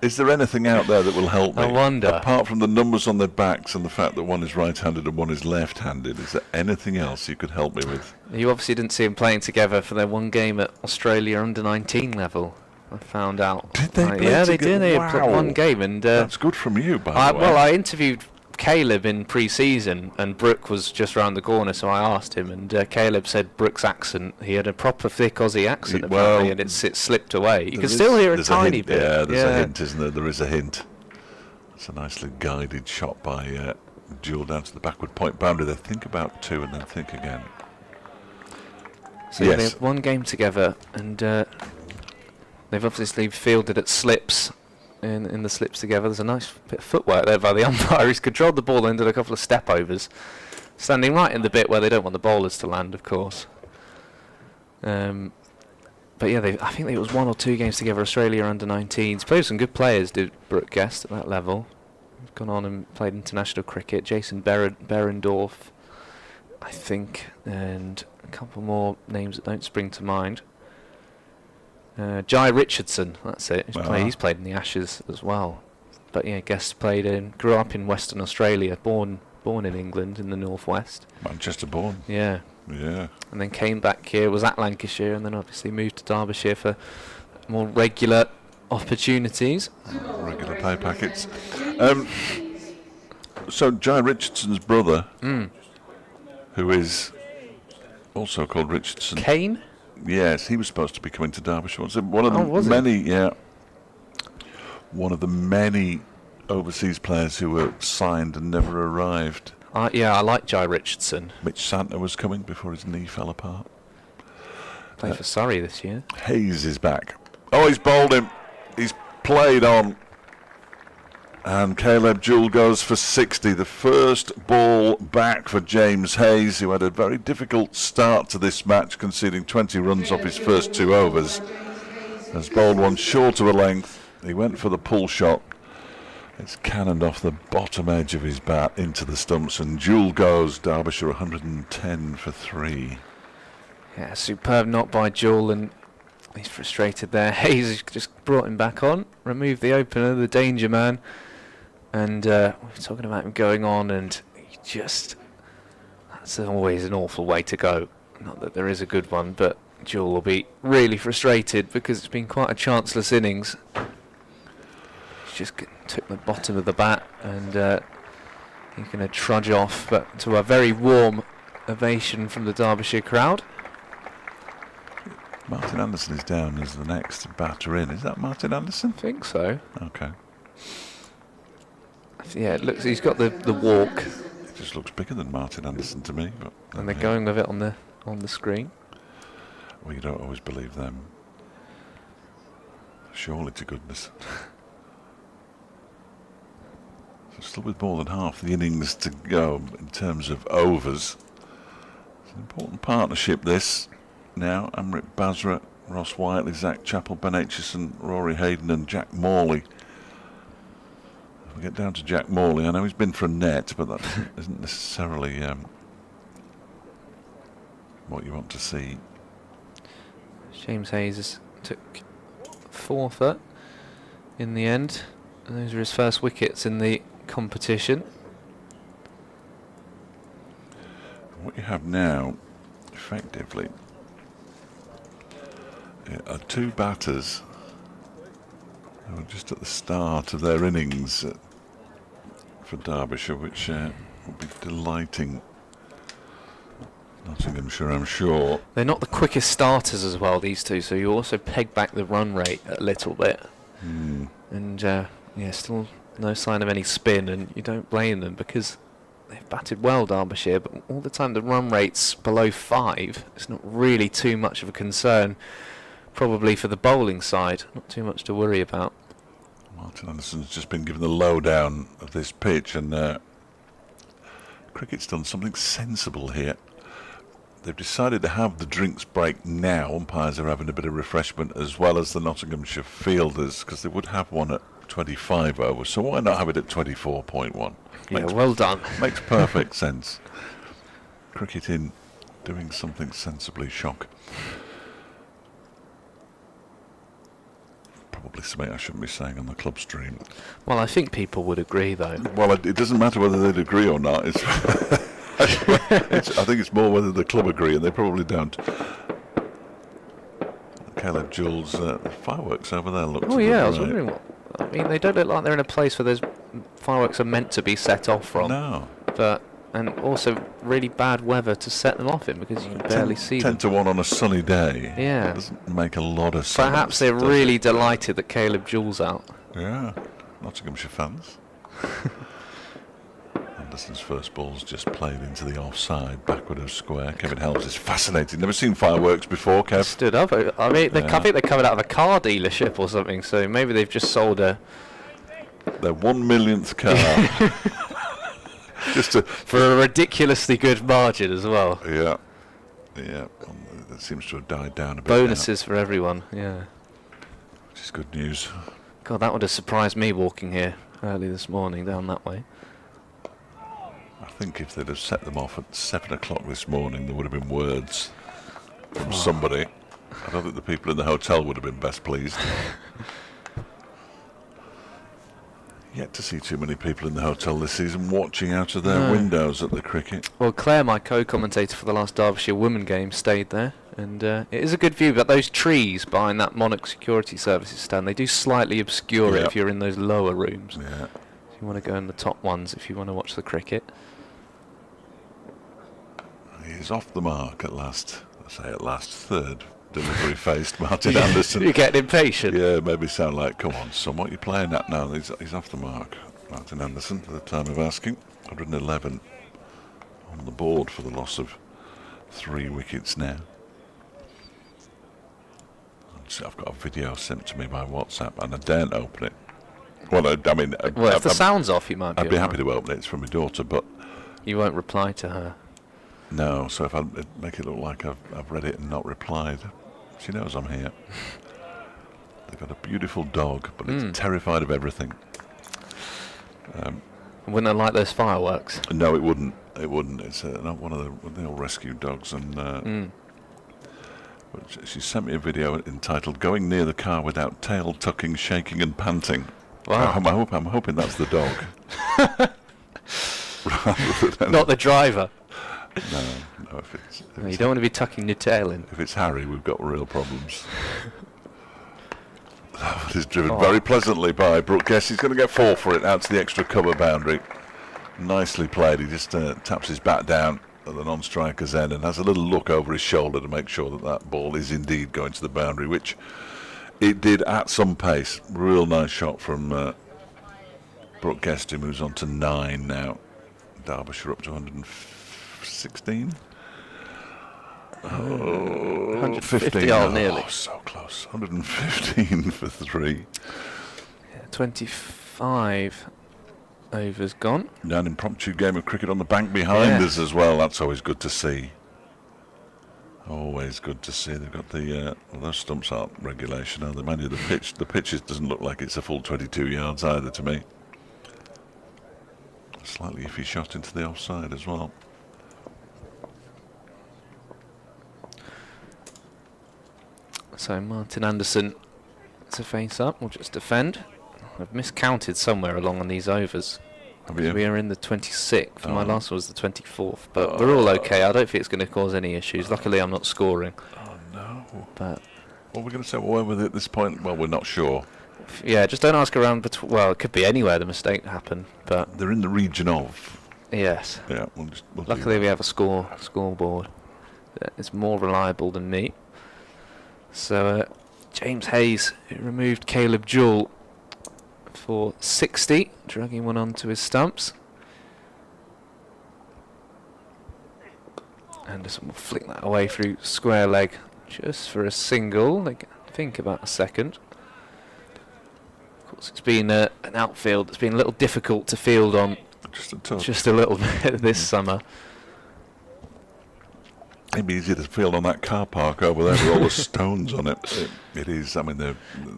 Is there anything out there that will help me? I wonder. Apart from the numbers on their backs and the fact that one is right-handed and one is left-handed, is there anything else you could help me with? You obviously didn't see them playing together for their one game at Australia under-19 level. I found out. Did they play Yeah, they together? did. They Wow. played one game. And that's good from you, by the way. Well, I interviewed Caleb in pre-season, and Brooke was just round the corner, so I asked him, and Caleb said Brooke's accent, he had a proper thick Aussie accent apparently, and it slipped away. You can still hear a tiny bit. Yeah, there's a hint, isn't there? There is a hint. It's a nicely guided shot by Jewell down to the backward point boundary. They think about two and then think again. So they had one game together, and they've obviously fielded at slips. In the slips together, there's a nice bit of footwork there by the umpire. He's controlled the ball and did a couple of step overs, standing right in the bit where they don't want the bowlers to land, of course. But yeah, I think it was 1 or 2 games together. Australia under-19s. Played some good players, did Brooke Guest at that level. Gone on and played international cricket. Jason Berendorf, I think, and a couple more names that don't spring to mind. Jai Richardson, that's it. He's played in the Ashes as well. But yeah, Guest grew up in Western Australia, born in England in the northwest. Manchester born. Yeah. Yeah. And then came back here, was at Lancashire, and then obviously moved to Derbyshire for more regular opportunities. Regular pay packets. So Jai Richardson's brother, who is also called Richardson. Kane? Yes, he was supposed to be coming to Derbyshire. One of the many overseas players who were signed and never arrived. I like Jai Richardson. Mitch Santner was coming before his knee fell apart. Played for Surrey this year. Hayes is back. Oh, he's bowled him. He's played on. And Caleb Jewell goes for 60. The first ball back for James Hayes, who had a very difficult start to this match, conceding 20 runs off his first 2 overs. Has bowled one short of a length. He went for the pull shot. It's cannoned off the bottom edge of his bat into the stumps, and Jewell goes. Derbyshire 110 for 3. Yeah, superb knock by Jewell, and he's frustrated there. Hayes just brought him back on, removed the opener, the danger man. And we're talking about him going on, and that's always an awful way to go. Not that there is a good one, but Jewell will be really frustrated because it's been quite a chanceless innings. He just took the bottom of the bat, and he's going to trudge off, but to a very warm ovation from the Derbyshire crowd. Martin Anderson is down as the next batter in. Is that Martin Anderson? I think so. Okay. Yeah, it looks. He's got the walk. It just looks bigger than Martin Anderson to me. But And they're going with it on the screen. Well, you don't always believe them. Surely to goodness. So still with more than half the innings to go in terms of overs. It's an important partnership this. Now Amrit Bazra Ross Whiteley, Zach Chappell, Ben Aitchison, Rory Hayden and Jack Morley. If we get down to Jack Morley, I know he's been for a net, but that isn't necessarily what you want to see. James Hayes took 4th in the end, and those are his first wickets in the competition. What you have now, effectively, are 2 batters who are just at the start of their innings for Derbyshire, which will be delighting Nottinghamshire, I'm sure. They're not the quickest starters as well, these two, so you also peg back the run rate a little bit. And yeah, still no sign of any spin, and you don't blame them because they've batted well, Derbyshire, but all the time the run rate's below 5. It's not really too much of a concern, probably for the bowling side. Not too much to worry about. Martin Anderson's just been given the lowdown of this pitch, and cricket's done something sensible here. They've decided to have the drinks break now. Umpires are having a bit of refreshment, as well as the Nottinghamshire fielders, because they would have one at 25 overs, so why not have it at 24.1? Yeah, well done. Makes perfect sense. Cricket in, doing something sensibly shock. Probably something I shouldn't be saying on the club stream. Well, I think people would agree, though. Well, it doesn't matter whether they'd agree or not. I think it's more whether the club agree, and they probably don't. Caleb Jewell's fireworks over there look. Oh yeah, I was wondering what. I mean, they don't look like they're in a place where those fireworks are meant to be set off from. No. But and also really bad weather to set them off in, because you can barely see 10 them. to 1 on a sunny day. Yeah. Doesn't make a lot of sense. Perhaps they're really delighted that Caleb Jewell's out. Yeah. Nottinghamshire fans. Anderson's first ball's just played into the offside, backward of square. Kevin Helms is fascinating. Never seen fireworks before, Kev. Stood up. I mean, I think they're coming out of a car dealership or something, so maybe they've just sold a... Their 1 millionth car. For a ridiculously good margin as well. Yeah. Yeah. That seems to have died down a bit. Bonuses for everyone, yeah. Which is good news. God, that would have surprised me walking here early this morning down that way. I think if they'd have set them off at 7 o'clock this morning, there would have been words from somebody. I don't think the people in the hotel would have been best pleased. Yet to see too many people in the hotel this season watching out of their windows at the cricket. Well, Claire, my co-commentator for the last Derbyshire women game, stayed there, and it is a good view, but those trees behind that Monarch Security Services stand, they do slightly obscure it if you're in those lower rooms. Yeah. If you want to go in the top ones if you want to watch the cricket. He's off the mark at last. I say at last, third delivery faced Martin Anderson. You're getting impatient. Yeah, maybe sound like, come on, son, what are you playing at now? He's off the mark. Martin Anderson, for the time of asking. 111 on the board for the loss of 3 wickets now. I've got a video sent to me by WhatsApp, and I daren't open it. Well, I mean... Well, if the sound's off, you might be... I'd be happy to open it. It's from my daughter, but... You won't reply to her. No, so if I make it look like I've read it and not replied, she knows I'm here. They've got a beautiful dog, but it's terrified of everything. Wouldn't it like those fireworks? No, it wouldn't. It wouldn't. It's not one of the old rescue dogs, and but she sent me a video entitled "Going Near the Car Without Tail Tucking, Shaking and Panting." Wow. I'm hoping that's the dog. Not the driver. No, if it's No, you don't want to be tucking your tail in. If it's Harry, we've got real problems. That is driven very pleasantly by Brooke Guess. He's going to get 4 for it out to the extra cover boundary. Nicely played. He just taps his bat down at the non-striker's end and has a little look over his shoulder to make sure that that ball is indeed going to the boundary, which it did at some pace. Real nice shot from Brooke Guest, who moves on to 9 now. Derbyshire up to 116. 150 nearly. Oh, so close. 115 for 3. 25 overs gone. An impromptu game of cricket on the bank behind us as well. That's always good to see. Always good to see. They've got the well, those stumps aren't regulation, are they? Mind you, the pitch doesn't look like it's a full 22 yards either to me. Slightly iffy shot into the offside as well. So Martin Anderson to face up, or just defend. I've miscounted somewhere along on these overs. Have you? We are in the 26th. My last one was the 24th, but we're all okay. I don't think it's going to cause any issues. Luckily, I'm not scoring. Oh no! But what we're going to say? Well, where were they at this point? Well, we're not sure. yeah, just don't ask around. Well, it could be anywhere the mistake happened, but They're in the region of. yes. Yeah. We'll do Luckily, that. we have a scoreboard that is more reliable than me. So James Hayes, who removed Caleb Jewell for 60, dragging one onto his stumps. Anderson will flick that away through square leg just for a single. They think about a second. Of course, it's been an outfield that's been a little difficult to field on, Just a touch. just a little bit this summer. It'd be easy to field on that car park over there with all the stones on it. It is. I mean,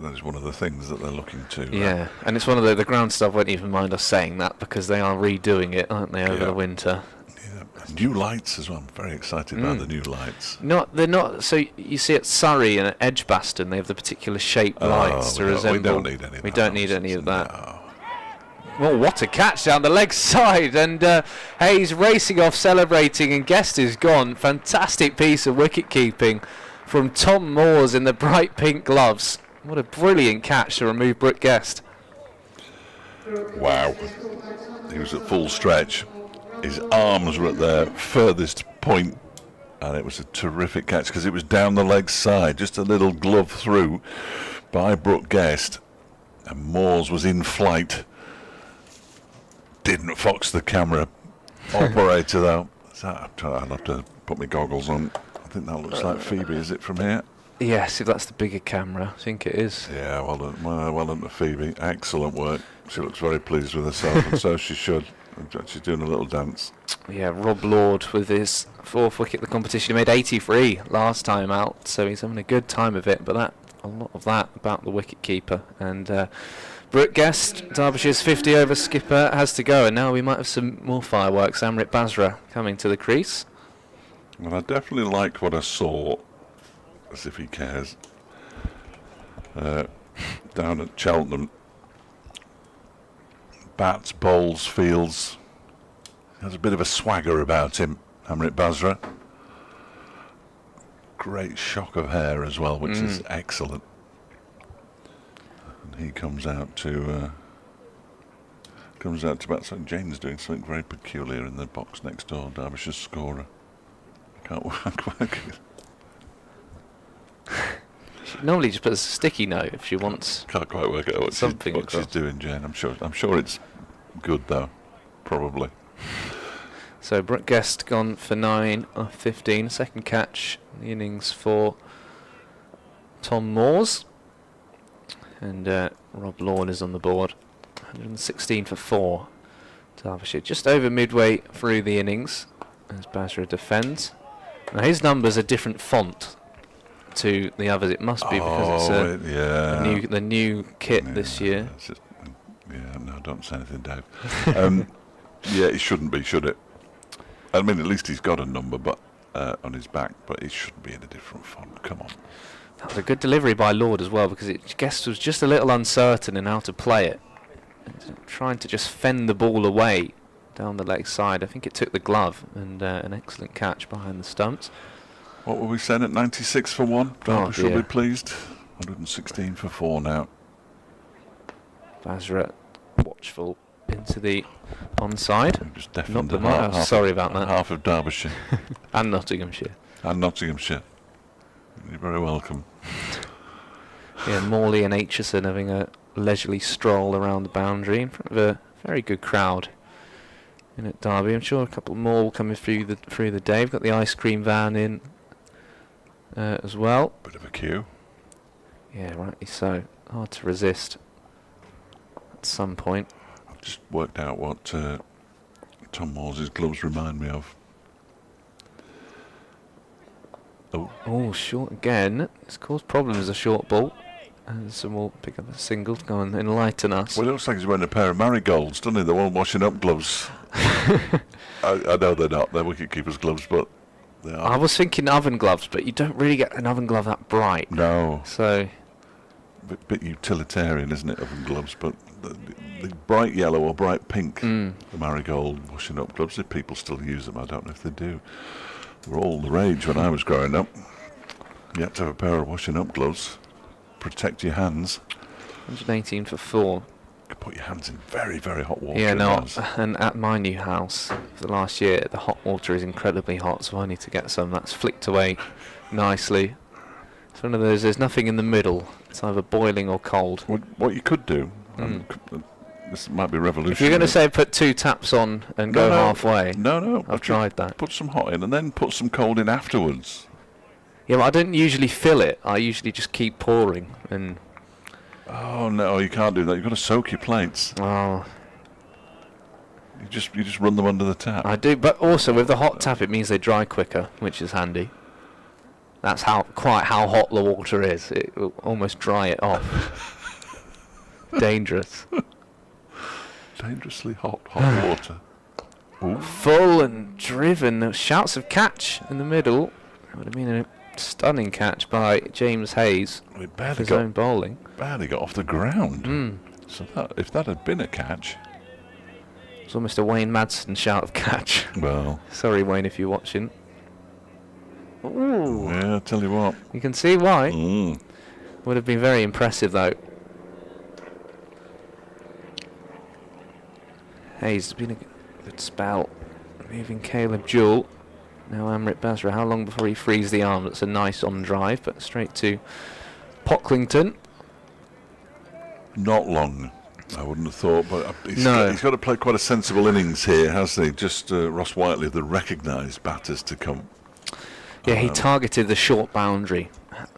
that's one of the things that they're looking to. Yeah, and it's one of the ground staff won't even mind us saying that because they are redoing it, aren't they, over Yeah. the winter? Yeah. And new lights as well. I'm very excited about the new lights. They're not. So you see at Surrey and at Edgbaston, they have the particular shaped lights to resemble. We don't need any of We that don't need any of nonsense, that. no. Well, what a catch down the leg side, and Hayes racing off, celebrating, and Guest is gone. Fantastic piece of wicket keeping from Tom Moores in the bright pink gloves. What a brilliant catch to remove Brooke Guest. Wow. He was at full stretch. His arms were at their furthest point, and it was a terrific catch because it was down the leg side, just a little glove through by Brooke Guest, and Moores was in flight. Didn't fox the camera operator though. I'll have to put my goggles on. I think that looks like Phoebe. Is it from here? Yes, if that's the bigger camera, I think it is. Yeah, well done to Phoebe. Excellent work. She looks very pleased with herself, and so she should. She's doing a little dance. Yeah, Rob Lord with his fourth wicket of the competition. He made 83 last time out, so he's having a good time of it. But a lot of that about the wicket keeper. And Brooke Guest, Derbyshire's 50 over skipper, has to go. And now we might have some more fireworks. Amrit Bazra coming to the crease. Well, I definitely like what I saw, as if he cares, down at Cheltenham. Bats, bowls, fields. Has a bit of a swagger about him, Amrit Bazra. Great shock of hair as well, which is excellent. And he comes out to bat. So Jane's doing something very peculiar in the box next door. Derbyshire's scorer. Can't work. She normally just puts a sticky note if she wants. Can't quite work out what she's doing, Jane. I'm sure it's good though, probably. So Brooke Guest gone for 9 of 15. Second catch in the innings for Tom Moores. And Rob Lord is on the board. 116 for 4. Derbyshire just over midway through the innings as Bazra defends. Now his numbers are different font to the others. It must be because it's the new kit this year. No, don't say anything, Dave. Yeah, it shouldn't be, should it? I mean, at least he's got a number, but on his back, but it shouldn't be in a different font. Come on. That was a good delivery by Lord as well, because Guest was just a little uncertain in how to play it, trying to just fend the ball away down the leg side. I think it took the glove, and an excellent catch behind the stumps. What were we saying at 96 for 1? Derbyshire will dear. be pleased. 116 for 4 now. Bazra watchful into the onside. Just Not deafened the mark. Sorry about that. Half of Derbyshire And Nottinghamshire. and Nottinghamshire. You're very welcome. Yeah, Morley and Aitchison having a leisurely stroll around the boundary in front of a very good crowd in at Derby. I'm sure a couple more will come in through the day. We've got the ice cream van in as well. Bit of a queue. Yeah, rightly so. Hard to resist at some point. I've just worked out what Tom Moore's gloves remind me of. Oh, short again. It's caused problems as a short ball. And some will pick up a single to go and enlighten us. Well, it looks like he's wearing a pair of marigolds, doesn't he? The one washing up gloves. I know they're not. They're wicket-keeper's gloves, but they are. I was thinking oven gloves, but you don't really get an oven glove that bright. No. So... Bit utilitarian, isn't it, oven gloves? But the bright yellow or bright pink, the marigold washing up gloves, if people still use them, I don't know if they do. They were all the rage when I was growing up. You had to have a pair of washing up gloves. Protect your hands. 118 for 4. You could put your hands in very, very hot water. Yeah, no, and at my new house for the last year, the hot water is incredibly hot, so I need to get some. That's flicked away nicely. It's one of those, there's nothing in the middle. It's either boiling or cold. What you could do, this might be revolutionary. If you're going to say put 2 taps on and go halfway, no, I've tried that. Put some hot in and then put some cold in afterwards. Yeah, but I don't usually fill it. I usually just keep pouring. And oh no, you can't do that. You've got to soak your plates. oh, You just run them under the tap. I do, but also with the hot tap, it means they dry quicker, which is handy. That's quite how hot the water is. It will almost dry it off. Dangerous. Dangerously hot water. Ooh. Full and driven. There were shouts of catch in the middle. It would have been a stunning catch by James Hayes for his own bowling. Barely got off the ground. So if that had been a catch... It's almost a Wayne Madsen shout of catch. Well... Sorry, Wayne, if you're watching. Ooh. Yeah, I'll tell you what. You can see why. Would have been very impressive, though. Hayes has been a good spell. Moving Caleb Jewell. Now Amrit Bazra. How long before he frees the arm? That's a nice on drive, but straight to Pocklington. Not long, I wouldn't have thought, but he's got to play quite a sensible innings here, hasn't he? Just Ross Whiteley, the recognised batters to come. Yeah, he targeted the short boundary,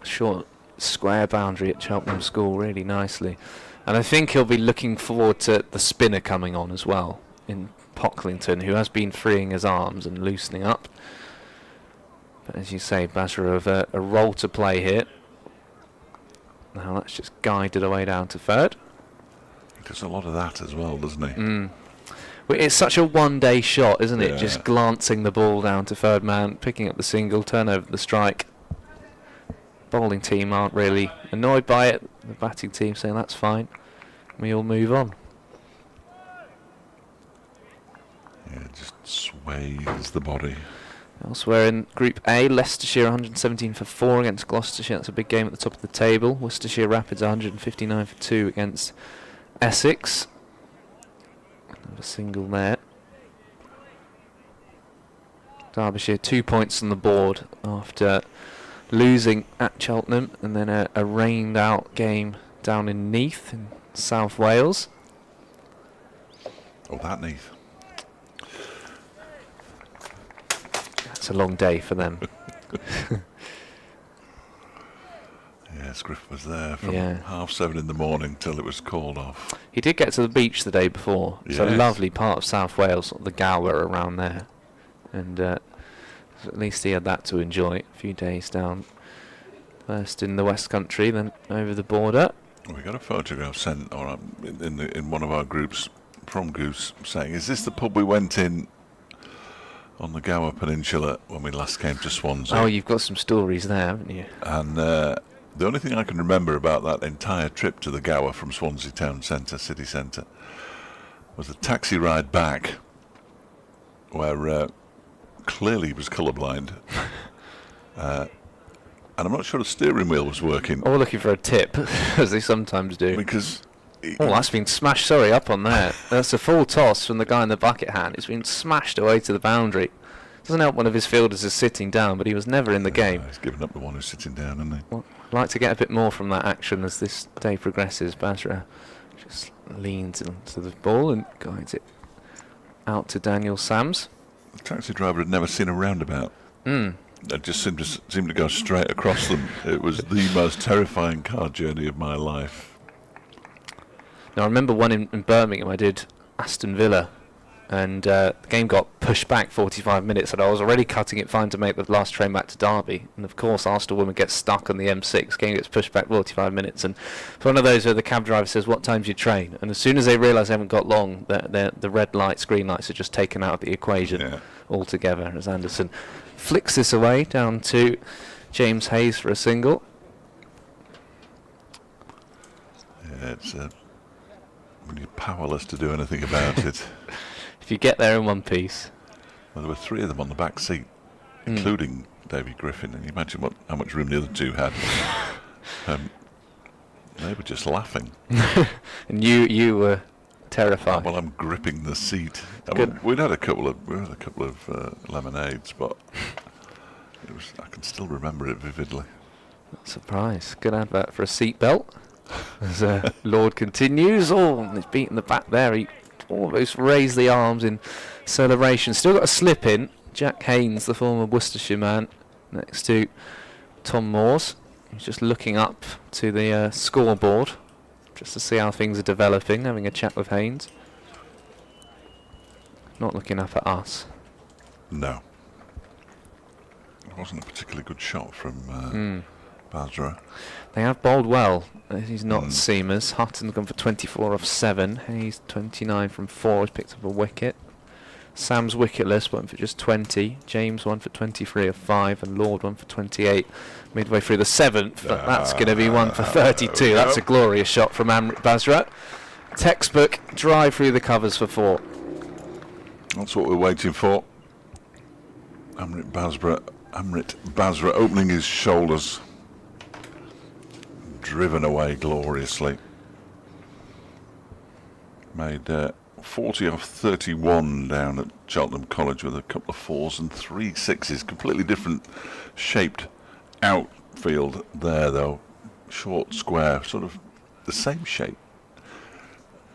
short square boundary at Cheltenham School really nicely. And I think he'll be looking forward to the spinner coming on as well in Pocklington, who has been freeing his arms and loosening up. But as you say, Bazra have a role to play here. Now that's just guided away down to third. He does a lot of that as well, doesn't he? Well, it's such a one-day shot, isn't it? Yeah. Just glancing the ball down to third man, picking up the single, turn over the strike. Bowling team aren't really annoyed by it. The batting team saying that's fine. We all move on. Yeah, just sways the body. Elsewhere in Group A, Leicestershire 117 for 4 against Gloucestershire. That's a big game at the top of the table. Worcestershire Rapids 159 for 2 against Essex. Another single there. Derbyshire 2 points on the board after losing at Cheltenham, and then a rained out game down in Neath in South Wales. Oh, that Neath. It's a long day for them. Yes, Griff was there from 7:30 in the morning till it was called off. He did get to the beach the day before. It's a lovely part of South Wales, sort of the Gower around there. And at least he had that to enjoy. A few days down, first in the West Country, then over the border. We got a photograph sent in one of our groups from Goose saying, "Is this the pub we went in on the Gower Peninsula when we last came to Swansea?" Oh, you've got some stories there, haven't you? And the only thing I can remember about that entire trip to the Gower from Swansea town centre, city centre, was the taxi ride back, where clearly he was colourblind, and I'm not sure the steering wheel was working. Or looking for a tip, as they sometimes do. Because that's been smashed. Sorry, up on there. That's a full toss from the guy in the bucket hat. It's been smashed away to the boundary. Doesn't help one of his fielders is sitting down, but he was never in the game. He's given up the one who's sitting down, hasn't he? Well, I'd like to get a bit more from that action as this day progresses. Bazra just leans into the ball and guides it out to Daniel Sams. The taxi driver had never seen a roundabout. It just seemed to go straight across them. It was the most terrifying car journey of my life. Now, I remember one in Birmingham. I did Aston Villa and the game got pushed back 45 minutes, and I was already cutting it fine to make the last train back to Derby, and of course Arsenal women get stuck on the M6. Game gets pushed back 45 minutes, and it's one of those where the cab driver says, "What time's your train?" And as soon as they realise they haven't got long, the red lights, green lights are just taken out of the equation altogether, as Anderson flicks this away down to James Hayes for a single. Yeah, it's when you're powerless to do anything about it. If you get there in one piece. Well, there were 3 of them on the back seat, including Davy Griffin, and you imagine how much room the other 2 had. They were just laughing. And you were terrified. Well, I'm gripping the seat. We'd had a couple of lemonades, but I can still remember it vividly. Surprise. Good advert for a seatbelt. As Lord continues. Oh, he's beaten the back there. He almost raised the arms in celebration. Still got a slip in. Jack Haynes, the former Worcestershire man, next to Tom Moores. He's just looking up to the scoreboard just to see how things are developing, having a chat with Haynes. Not looking up at us. No. It wasn't a particularly good shot from Bazra. They have bowled well. He's not seamers. Hutton's gone for 24 off 7. Hayes 29 from 4. He's picked up a wicket. Sam's wicketless, one for just 20. James one for 23 of 5, and Lord one for 28. Midway through the 7th, but that's going to be one for 32. That's a glorious shot from Amrit Bazra. Textbook drive through the covers for 4. That's what we're waiting for. Amrit Bazra opening his shoulders, driven away gloriously. Made 40 off 31 down at Cheltenham College with a couple of 4s and 3 6s. Completely different shaped outfield there, though. Short, square, sort of the same shape,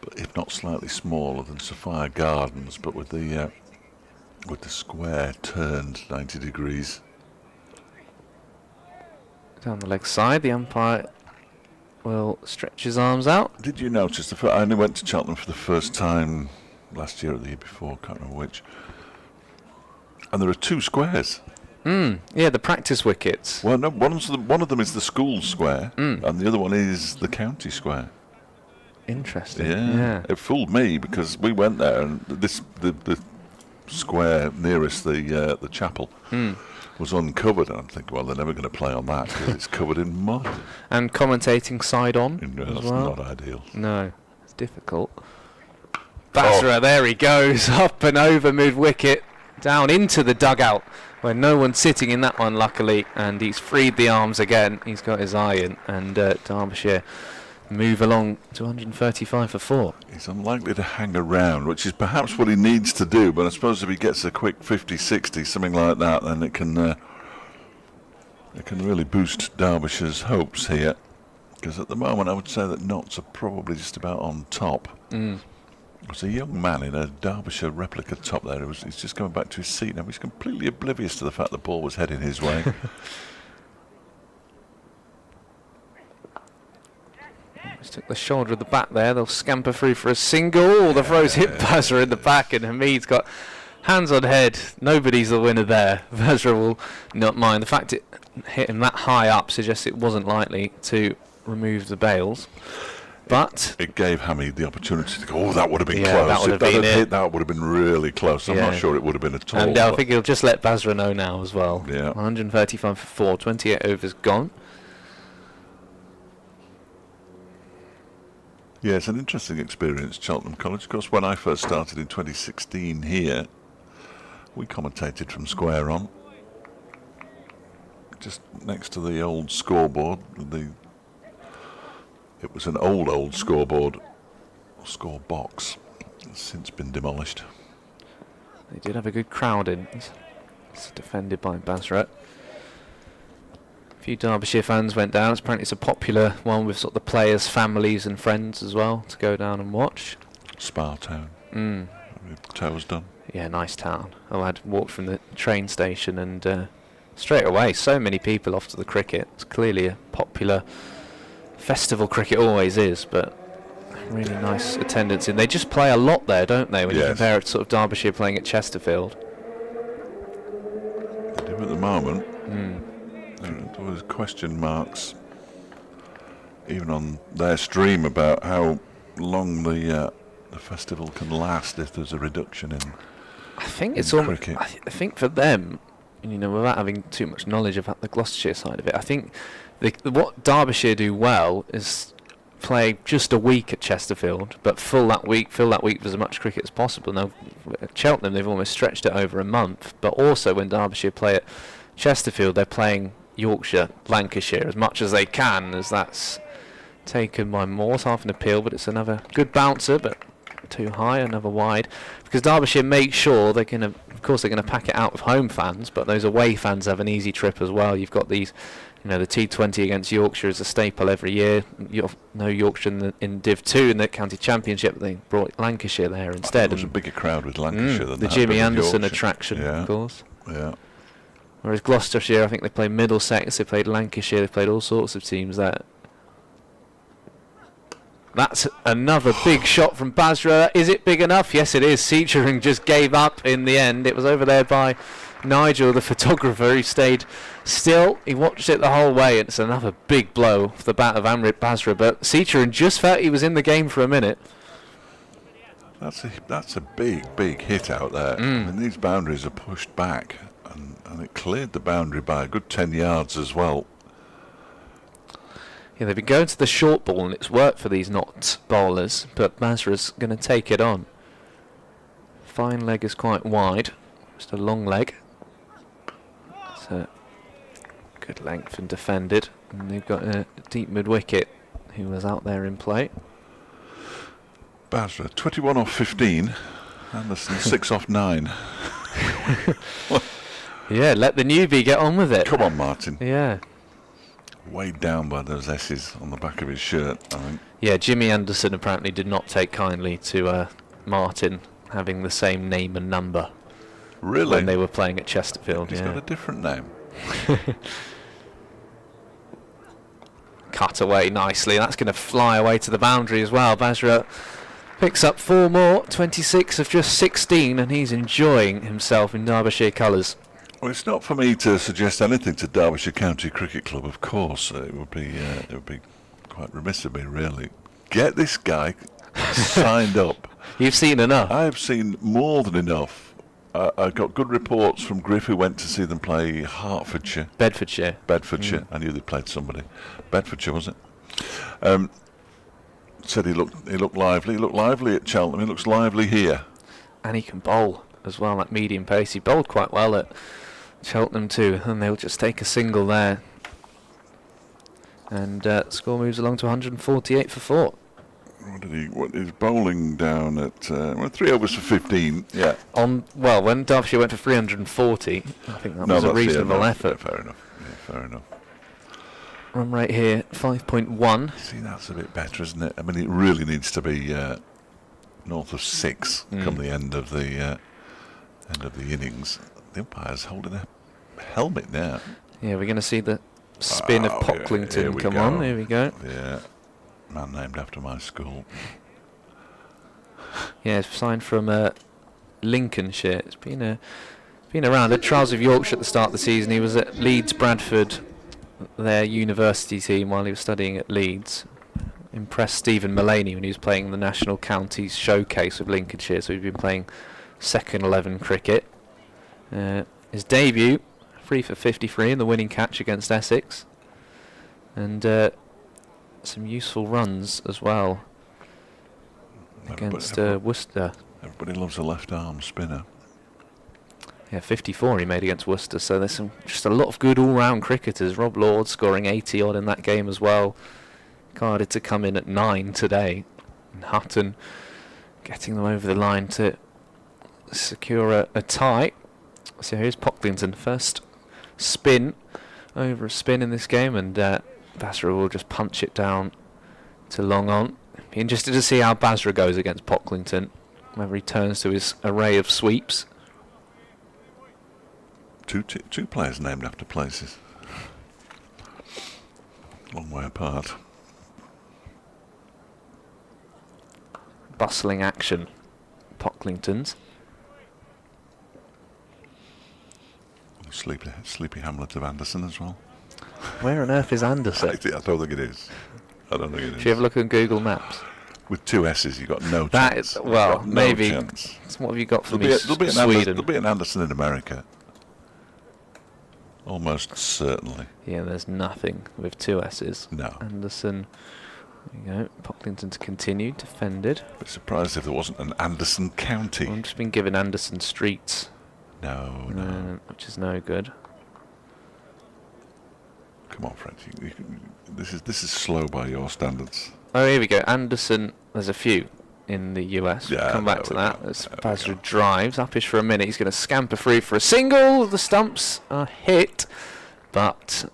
but if not slightly smaller than Sophia Gardens, but with the square turned 90 degrees. Down the leg side, the umpire will stretch his arms out. Did you notice, I only went to Cheltenham for the first time last year or the year before, can't remember which, and there are 2 squares. Yeah, the practice wickets. Well, no, one of them is the school square, and the other one is the county square. Interesting. Yeah. It fooled me because we went there, and the square nearest the chapel was uncovered, and I'm thinking, well, they're never going to play on that because it's covered in mud. And commentating side on That's as well. not ideal. No, it's difficult. Bazra, there he goes, up and over mid-wicket, down into the dugout, where no one's sitting in that one, luckily, and he's freed the arms again. He's got his eye in, and Derbyshire move along to 135 for 4. He's unlikely to hang around, which is perhaps what he needs to do, but I suppose if he gets a quick 50, 60, something like that, then it can really boost Derbyshire's hopes here. Because at the moment I would say that Notts are probably just about on top. There's a young man in a Derbyshire replica top there. He's just going back to his seat now. He's completely oblivious to the fact the ball was heading his way. Just took the shoulder of the bat there. They'll scamper through for a single. The throws hit Bazra in the back, and Hamid's got hands on head. Nobody's the winner there. Bazra will not mind. The fact it hit him that high up suggests it wasn't likely to remove the bails. But it gave Hamid the opportunity to go, that would have been Yeah, close. that would If have that been had it. hit, that would have been really close. I'm not Yeah. sure it would have been at all. and I but think he'll just let Bazra know now as well. Yeah. 135 for 4, 28 overs gone. yeah, it's an interesting experience, Cheltenham College. Of course, when I first started in 2016 here, we commentated from square on, just next to the old scoreboard. It was an old scoreboard, score box. It's since been demolished. They did have a good crowd in. It's defended by Bazra. A few Derbyshire fans went down. Apparently it's a popular one with sort of the players' families and friends as well to go down and watch. Spa Town. Tower's done. Yeah, nice town. Oh, I'd walked from the train station and straight away, so many people off to the cricket. It's clearly a popular festival. Cricket always is, but Really nice attendance in. They just play a lot there, don't they, when you compare it to sort of Derbyshire playing at Chesterfield. They do at the moment. There was question marks even on their stream about how long the festival can last if there's a reduction in. I think it's almost. Cricket. I think for them, you know, without having too much knowledge about the Gloucestershire side of it, I think what Derbyshire do well is play just a week at Chesterfield, but fill that week with as much cricket as possible. Now, at Cheltenham, they've almost stretched it over a month, but also when Derbyshire play at Chesterfield, they're playing Yorkshire, Lancashire as much as they can, as that's taken by Morse, half an appeal, but it's another good bouncer, but too high, another wide, because Derbyshire make sure they're going to, of course, they're going to pack it out with home fans, but those away fans have an easy trip as well. You've got these, you know, the T20 against Yorkshire is a staple every year. No Yorkshire in Div 2 in the county championship. They brought Lancashire there instead. There was a bigger crowd with Lancashire than the that, Jimmy Anderson Yorkshire attraction, of course. Yeah. Whereas Gloucestershire, I think they played Middlesex, they played Lancashire, they played all sorts of teams there. That's another big shot from Bazra. Is it big enough? Yes, it is. Seachering just gave up in the end. It was over there by Nigel, the photographer, who stayed still. He watched it the whole way. It's another big blow off the bat of Amrit Bazra. But Seachering just felt he was in the game for a minute. That's a big hit out there. I mean, these boundaries are pushed back, and it cleared the boundary by a good 10 yards as well. Yeah, they've been going to the short ball, and it's worked for these not bowlers, but Bazra's going to take it on. Fine leg is quite wide, just a long leg. It's a good length and defended, and they've got a deep mid-wicket who was out there in play. Bazra, 21 off 15, Anderson 6 off 9. Yeah, let the newbie get on with it. Come on, Martin. Yeah. Weighed down by those S's on the back of his shirt, I think. Yeah, Jimmy Anderson apparently did not take kindly to Martin having the same name and number. Really? When they were playing at Chesterfield. He's got a different name. Cut away nicely. That's going to fly away to the boundary as well. Bazra picks up 4 more, 26 of just 16, and he's enjoying himself in Derbyshire colours. Well, it's not for me to suggest anything to Derbyshire County Cricket Club, of course. It would be quite remiss of me, really. Get this guy signed up. You've seen enough. I've seen more than enough. I got good reports from Griff, who went to see them play Hertfordshire. Bedfordshire. I knew they played somebody. Bedfordshire, was it? Said he looked lively. He looked lively at Cheltenham. He looks lively here. And he can bowl as well, at medium pace. He bowled quite well at Cheltenham too, and they'll just take a single there. And score moves along to 148 for 4. What is bowling down at 3 overs for 15? Yeah. When Derbyshire went for 340, I think that was a reasonable effort. Fair enough. Yeah, fair enough. Run rate here 5.1. See, that's a bit better, isn't it? I mean, it really needs to be north of 6 come the end of the innings. The umpire's holding a helmet now. Yeah, we're going to see the spin of Pocklington come on. Here we go. Yeah, man named after my school. Yeah, it's signed from Lincolnshire. It's been around at Trials of Yorkshire at the start of the season. He was at Leeds Bradford, their university team, while he was studying at Leeds. Impressed Stephen Mullaney when he was playing the National Counties Showcase with Lincolnshire, so he's been playing second 11 cricket. His debut, 3 for 53 in the winning catch against Essex, and some useful runs as well against Worcester. Everybody loves a left arm spinner. Yeah, 54 he made against Worcester, so there's just a lot of good all-round cricketers. Rob Lord scoring 80 odd in that game as well. Carded to come in at 9 today, and Hutton getting them over the line to secure a tie. So here's Pocklington, first spin over a spin in this game, and Bazra will just punch it down to long on. Be interested to see how Bazra goes against Pocklington, whether he turns to his array of sweeps. Two players named after places. Long way apart. bustling action, Pocklington's. Sleepy Hamlet of Anderson as well. Where on earth is Anderson? I don't think it is. I don't think it is. Should you have a look on Google Maps? With 2 S's, you've got no That chance. is, well, You've got no maybe. chance. What have you got for me, There'll be Sweden? there'll be an Anderson in America. Almost certainly. Yeah, there's nothing with 2 S's. No. Anderson. There you go. Pocklington to continue, defended. I'd be surprised if there wasn't an Anderson County. I've just been given Anderson Streets, No. which is no good. Come on, Fred. This is slow by your standards. Oh, here we go. Anderson, there's a few in the US. Yeah, Come back to there we that. go. As There we Bazra go. drives, uppish for a minute. He's going to scamper through for a single. The stumps are hit, but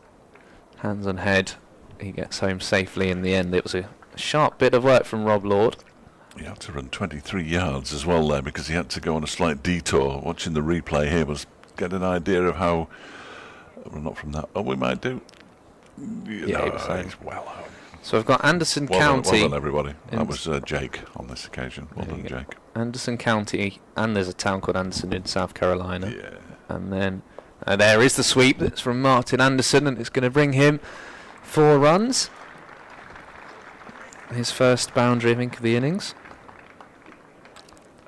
hands on head. He gets home safely in the end. It was a sharp bit of work from Rob Lord. He had to run 23 yards as well there because he had to go on a slight detour. Watching the replay here was get an idea of how. Well, not from that. Oh, we might do. Yeah, he was saying. He's well home. So I've got Anderson Well County. done, everybody. That And- was Jake on this occasion. Well There done, you go. Jake. Anderson County, and there's a town called Anderson in South Carolina. Yeah. And then there is the sweep that's from Martin Anderson, and it's going to bring him 4 runs. His first boundary, I think, of the innings.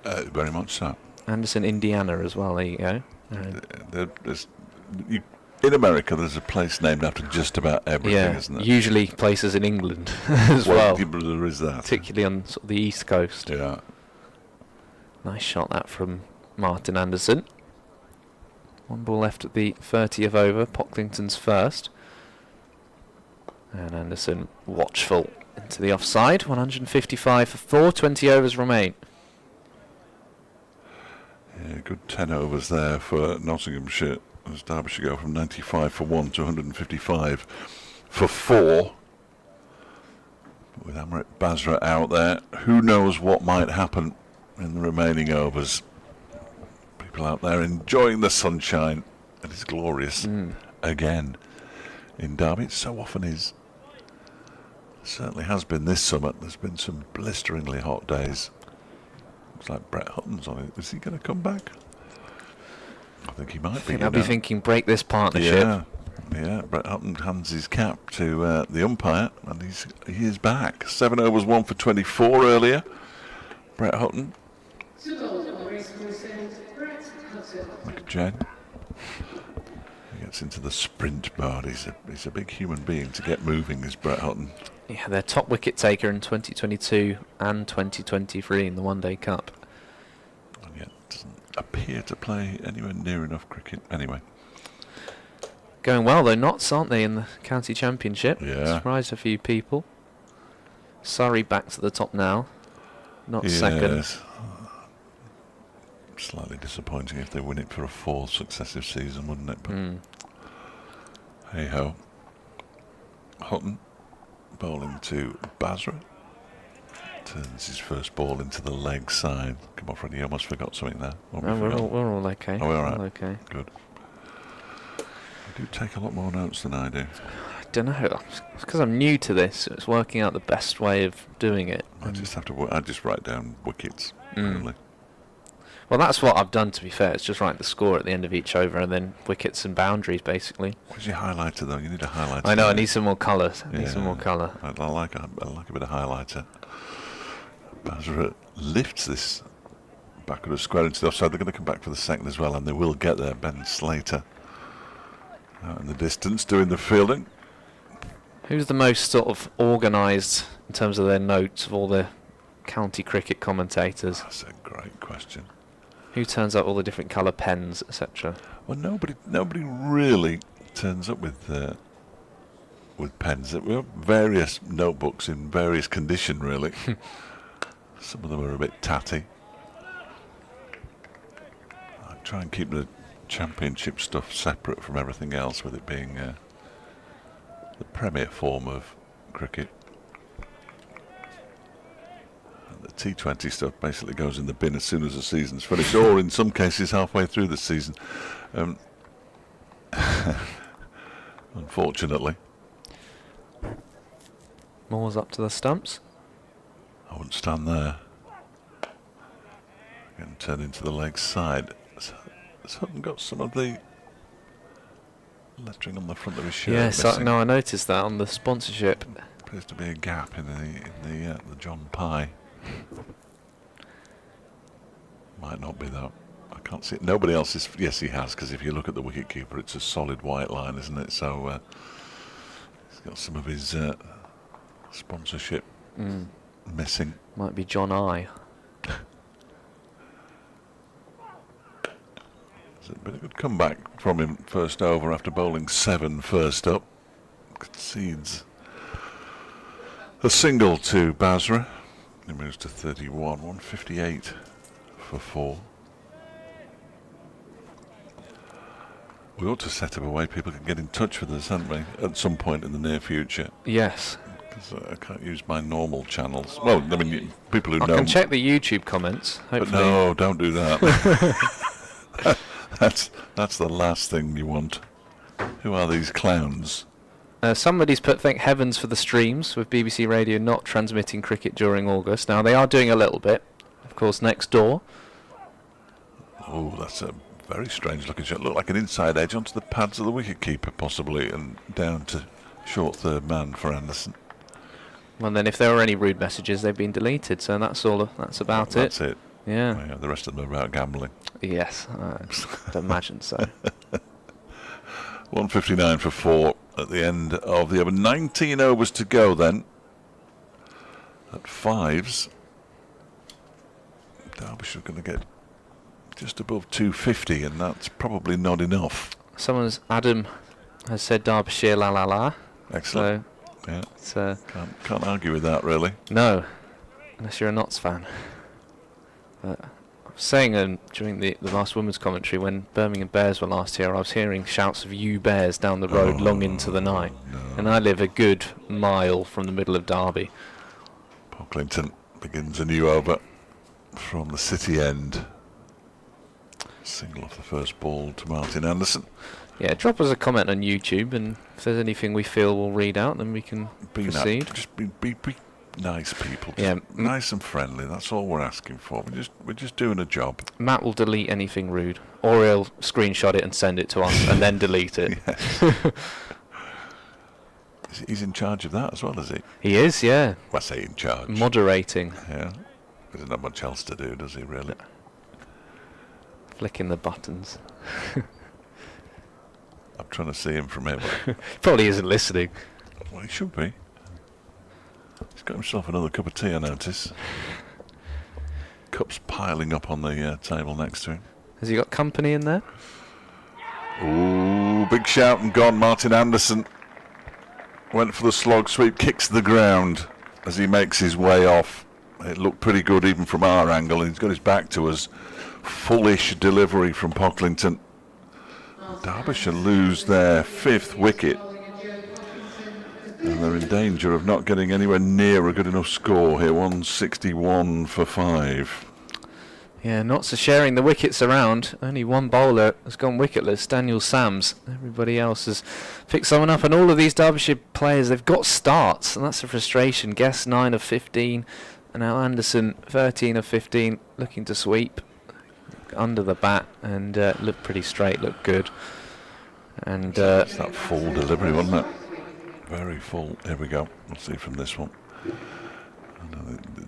Very much so. Anderson, Indiana as well, there you go. In America, there's a place named after just about everything, Yeah, isn't there? usually places in England as well, There is that. particularly on sort of the east coast. Yeah. Nice shot that from Martin Anderson. 1 ball left at the 30th over, Pocklington's first. And Anderson watchful into the offside, 155 for 4, 20 overs remain. Yeah, good 10 overs there for Nottinghamshire. As Derbyshire go from 95 for 1 to 155 for 4. With Bazra out there, who knows what might happen in the remaining overs. People out there enjoying the sunshine. It is glorious again in Derby. It so often is. It certainly has been this summer. There's been some blisteringly hot days. Looks like Brett Hutton's on it. Is he going to come back? I think he might be. I'll be thinking break this partnership. Yeah. Brett Hutton hands his cap to the umpire, and he is back. 7 overs, 1 for 24 earlier. Brett Hutton. To bowl on the racecourse end, Brett Hutton. Look at Jen. He gets into the sprint mode. He's a big human being to get moving, is Brett Hutton. Yeah, their top wicket taker in 2022 and 2023 in the OneDayCup. And yet doesn't appear to play anywhere near enough cricket. Anyway. Going well though, Notts, aren't they, in the county championship? Yeah. Surprised a few people. Surrey back to the top now. Not second. Yes. Slightly disappointing if they win it for a 4th successive season, wouldn't it? But hey ho. Hutton bowling to Bazra. Turns his first ball into the leg side. Come on, Freddie, you almost forgot something there. What have we No, forgotten? we're all okay. Oh, we're all right. All okay. Good. You do take a lot more notes than I do. I don't know. It's because I'm new to this. So it's working out the best way of doing it. I just write down wickets. Really. Well, that's what I've done, to be fair. It's just write the score at the end of each over and then wickets and boundaries, basically. Where's your highlighter though? You need a highlighter. I know, I there. need some more colour. I need Yeah. some more colour. I like a bit of highlighter. Bazra lifts this backward square into the offside. They're going to come back for the second as well, and they will get there. Ben Slater out in the distance doing the fielding. Who's the most sort of organised in terms of their notes of all the county cricket commentators? That's a great question. Who turns up all the different colour pens, etc.? Well, nobody really turns up with pens. There were various notebooks in various condition, really. Some of them are a bit tatty. I try and keep the championship stuff separate from everything else, with it being the premier form of cricket. And the T20 stuff basically goes in the bin as soon as the season's finished, or in some cases halfway through the season. Unfortunately. Moore's up to the stumps. I wouldn't stand there. turn into the leg side. Has Hutton got some of the lettering on the front of his shirt? Yes, no, I noticed that on the sponsorship. Appears to be a gap in the John Pye. Might not be though. I can't see it. Nobody else is. Yes, he has, because if you look at the wicket keeper, it's a solid white line, isn't it? So he's got some of his sponsorship missing. Might be John I. It's been a good comeback from him first over after bowling 7 first up. Concedes a single to Bazra. He moves to 31, 158 for 4. We ought to set up a way people can get in touch with us, haven't we, at some point in the near future? Yes. Because I can't use my normal channels. Well, I mean, people who I know. can check the YouTube comments. Hopefully. But no, don't do that. That's the last thing you want. Who are these clowns? Somebody's put thank heavens for the streams with BBC Radio not transmitting cricket during August. Now they are doing a little bit, of course, next door. Oh, that's a very strange looking shot. Look like an inside edge onto the pads of the wicketkeeper, possibly, and down to short third man for Anderson. Well, then if there were any rude messages, they've been deleted. So that's all. That's about it. That's it. Yeah. The rest of them are about gambling. Yes, I'd imagine so. 159 for 4 at the end of the over. 19 overs to go then. At 5s. Derbyshire are going to get just above 250, and that's probably not enough. Adam has said Derbyshire la la la. Excellent. So yeah. Can't argue with that, really. No, unless you're a Notts fan. But I was saying during the last women's commentary, when Birmingham Bears were last here, I was hearing shouts of "you Bears" down the road long into the night. No. And I live a good mile from the middle of Derby. Pocklington begins a new over from the City end. Single off the first ball to Martin Anderson. Yeah, drop us a comment on YouTube, and if there's anything we feel we'll read out, then we can proceed. Just be nice people. Yeah, nice and friendly. That's all we're asking for. We're just doing a job. Matt will delete anything rude, or he'll screenshot it and send it to us, and then delete it. He's in charge of that as well, is he? He is, yeah. Well, I say in charge. Moderating. Yeah. He doesn't have much else to do, does he, really? Flicking the buttons. I'm trying to see him from here. Probably isn't listening. Well, he should be. He's got himself another cup of tea, I notice. Cups piling up on the table next to him. Has he got company in there? Ooh, big shout and gone. Martin Anderson went for the slog sweep, kicks the ground as he makes his way off. It looked pretty good even from our angle. He's got his back to us. Fullish delivery from Pocklington. Derbyshire lose their 5th wicket, and they're in danger of not getting anywhere near a good enough score here. 161 for 5. Yeah, Notts are sharing the wickets around. Only one bowler has gone wicketless, Daniel Sams. Everybody else has picked someone up, and all of these Derbyshire players, they've got starts, and that's a frustration. Guest 9 of 15, and now Anderson 13 of 15, looking to sweep under the bat, and looked pretty straight, looked good. And it's that full delivery, wasn't it? Very full. Here we go. We'll see from this one.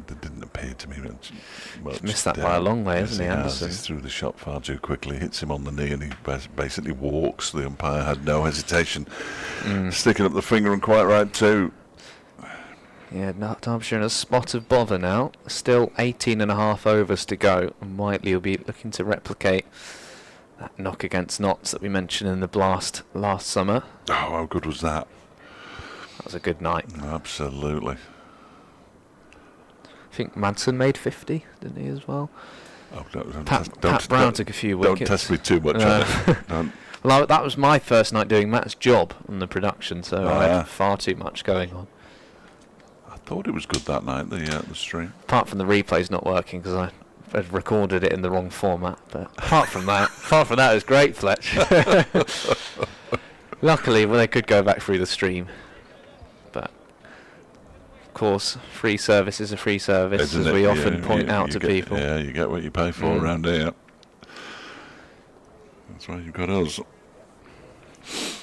It didn't appear to me much. He's missed that by a long way, hasn't he, Anderson? He threw the shot far too quickly, hits him on the knee, and he basically walks. The umpire had no hesitation, sticking up the finger, and quite right too. Yeah, Derbyshire in a spot of bother now. Still 18.5 overs to go, and Whiteley will be looking to replicate that knock against Notts that we mentioned in the blast last summer. Oh, how good was that? That was a good night. Absolutely. I think Madsen made 50, didn't he, as well? Oh, Pat Brown took a few wickets. Don't test me too much on it. Well, that was my first night doing Matt's job on the production, so I had far too much going on. I thought it was good that night, the stream. Apart from the replays not working because I had recorded it in the wrong format, but apart from that, it was great, Fletch. Luckily, well, they could go back through the stream, but course, free service is a free service, Isn't as it? we Yeah, often point out to get, people. Yeah, you get what you pay for around here. That's why you've got us.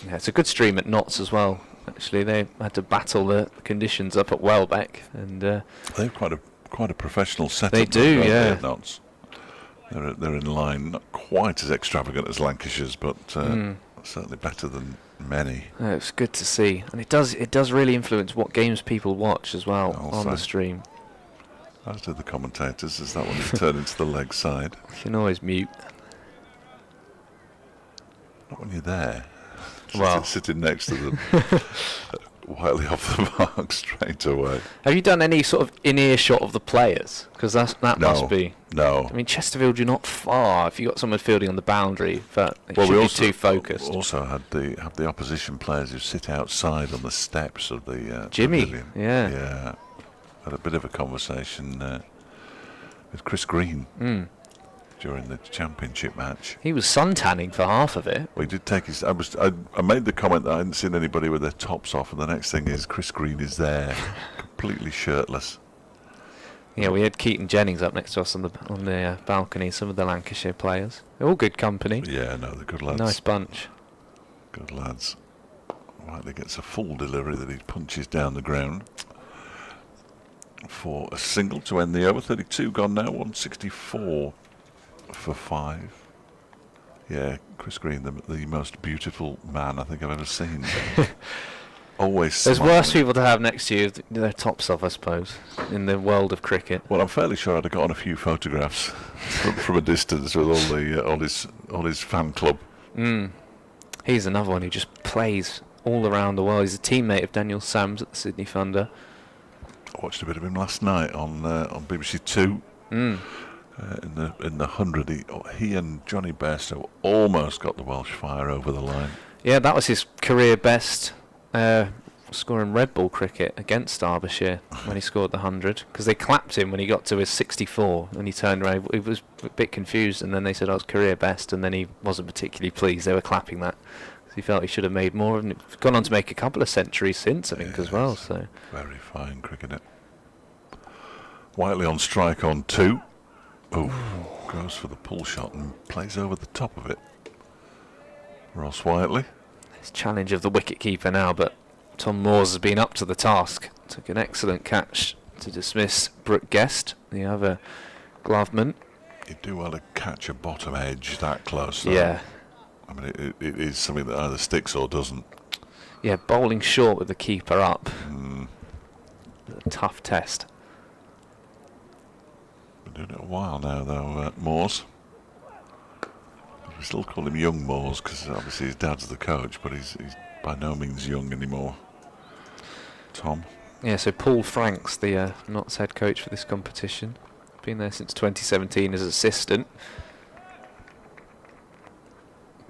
Yeah, it's a good stream at Notts as well. Actually, they had to battle the conditions up at Welbeck, and they've quite a professional setup. They do, yeah. At Notts. They're in line, not quite as extravagant as Lancashire's, but certainly better than many. It's good to see, and it does really influence what games people watch as well on the stream. As do the commentators, as that one is turned into the leg side. You can always mute. Not when you're there. Well, sitting next to them, Whiteley off the mark straight away. Have you done any sort of in-ear shot of the players? Because that must be. No. I mean, Chesterfield, you're not far. If you got someone fielding on the boundary, but it should be too focused. We also have the opposition players who sit outside on the steps of the Jimmy, pavilion. yeah. Had a bit of a conversation with Chris Green during the championship match. He was suntanning for half of it. We did take his. I made the comment that I hadn't seen anybody with their tops off, and the next thing is Chris Green is there, completely shirtless. Yeah, we had Keaton Jennings up next to us on the balcony. Some of the Lancashire players, they're all good company. Yeah, no, they're good lads. Nice bunch. Good lads. Whiteley gets a full delivery that he punches down the ground for a single to end the over. 32 gone now. 164 for 5. Yeah, Chris Green, the most beautiful man I think I've ever seen. Always There's smiling. worse people to have next to you, their tops off, I suppose, in the world of cricket. Well, I'm fairly sure I'd have got on a few photographs from a distance with all his fan club. He's another one who just plays all around the world. He's a teammate of Daniel Sams at the Sydney Thunder. I watched a bit of him last night on BBC Two. In the 100, he and Johnny Bairstow almost got the Welsh Fire over the line. Yeah, that was his career best scoring red ball cricket against Derbyshire when he scored the 100, because they clapped him when he got to his 64 and he turned around. He was a bit confused, and then they said, "Oh, it's career best," and then he wasn't particularly pleased. They were clapping that because he felt he should have made more, and he's gone on to make a couple of centuries since, I think, as well. So very fine cricketer. Whiteley on strike on 2. Goes for the pull shot and plays over the top of it. Ross Whiteley. it's challenge of the wicket keeper now, but Tom Moores has been up to the task. Took an excellent catch to dismiss Brooke Guest, the other gloveman. You do well to catch a bottom edge that close, though. Yeah. I mean, it is something that either sticks or doesn't. Yeah, bowling short with the keeper up. A tough test. Been doing it a while now, though, Moores. We still call him young Moores because obviously his dad's the coach, but he's by no means young anymore. Tom. Yeah, so Paul Franks, the Notts head coach for this competition. Been there since 2017 as assistant.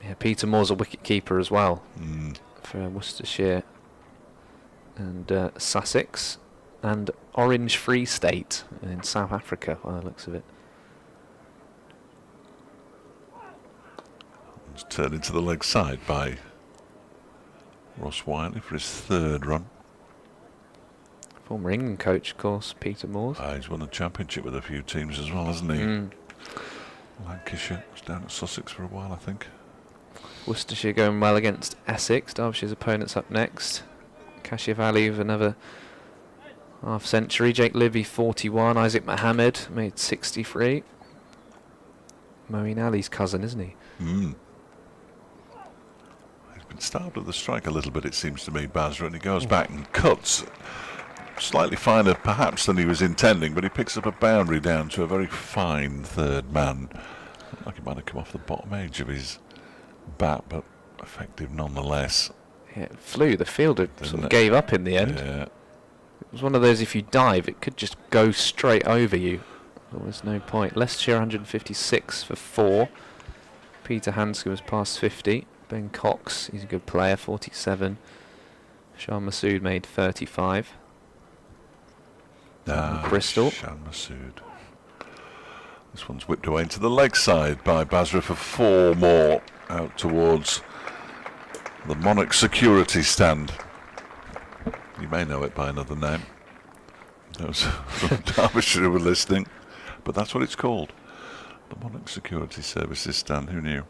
Yeah, Peter Moore's a wicket keeper as well for Worcestershire and Sussex and Orange Free State in South Africa, by the looks of it. It's turned into the leg side by Ross Whiteley for his 3rd run. Former England coach, of course, Peter Moores. He's won a championship with a few teams as well, hasn't he? Lancashire was down at Sussex for a while, I think. Worcestershire going well against Essex. Derbyshire's opponents up next. Kashif Ali with another half century. Jake Livy 41. Isaac Mohammed made 63. Moeen Ali's cousin, isn't he? He's been starved at the strike a little bit, it seems to me, Bazra, and he goes back and cuts. Slightly finer perhaps than he was intending, but he picks up a boundary down to a very fine 3rd man. Looked like it might have come off the bottom edge of his bat, but effective nonetheless. Yeah, it flew. The fielder sort of gave up in the end. Yeah. It was one of those, if you dive, it could just go straight over you. There was no point. Leicestershire 156 for 4. Peter Hansker was past 50. Ben Cox, he's a good player, 47. Shah Massoud made 35. Bristol. Shah Massoud. This one's whipped away into the leg side by Bazra for 4 more out towards the Monarch security stand. You may know it by another name. Those from Derbyshire who were listening, but that's what it's called. The Monarch Security Services stand. Who knew?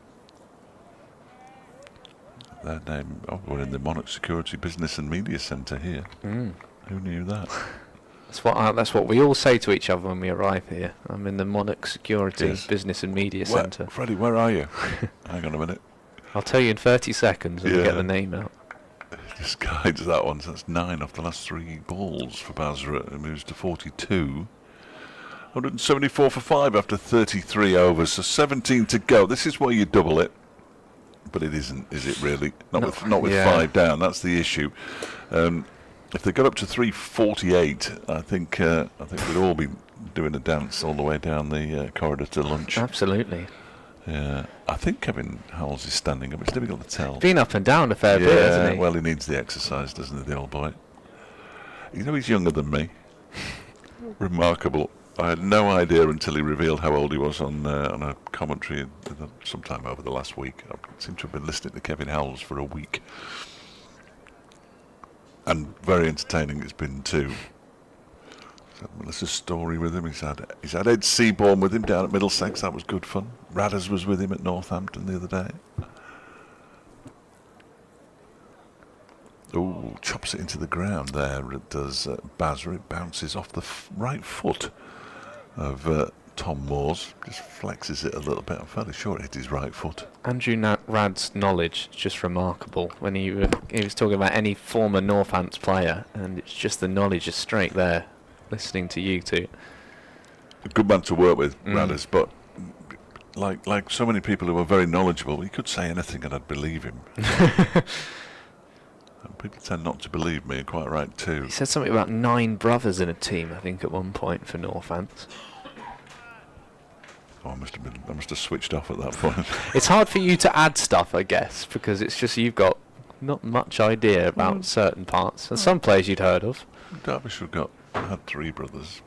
Their name. Oh, we're in the Monarch Security Business and Media Centre here. Who knew that? That's what we all say to each other when we arrive here. I'm in the Monarch Security Business and Media Centre. Freddie, where are you? Hang on a minute. I'll tell you in 30 seconds when we get the name out. Just guides that one. So that's 9 off the last 3 balls for Bazra. It moves to 42. 174 for 5 after 33 overs. So 17 to go. This is where you double it. But it isn't, is it really? Not with 5 down. That's the issue. If they got up to 348, I think we'd all be doing a dance all the way down the corridor to lunch. Absolutely. Yeah, I think Kevin Howells is standing up. It's difficult to tell. Been up and down a fair bit, hasn't he? Well, he needs the exercise, doesn't he, the old boy? You know, he's younger than me. Remarkable. I had no idea until he revealed how old he was on a commentary sometime over the last week. I seem to have been listening to Kevin Howells for a week. And very entertaining it's been too. Melissa's story with him. He's had Ed Seaborn with him down at Middlesex. That was good fun. Radders was with him at Northampton the other day. Oh, chops it into the ground there. It does Bazra. It bounces off the right foot of Tom Moore's. Just flexes it a little bit. I'm fairly sure it hit his right foot. Andrew Rad's knowledge is just remarkable. When he was talking about any former Northants player, and it's just the knowledge is straight there. Listening to you two. A good man to work with, Radders, but like so many people who are very knowledgeable, he could say anything and I'd believe him. And people tend not to believe me, and quite right too. He said something about 9 brothers in a team, I think, at one point for Northants. Oh, I must have switched off at that point. It's hard for you to add stuff, I guess, because it's just you've got not much idea about certain parts. And some players you'd heard of. Derbyshire had 3 brothers,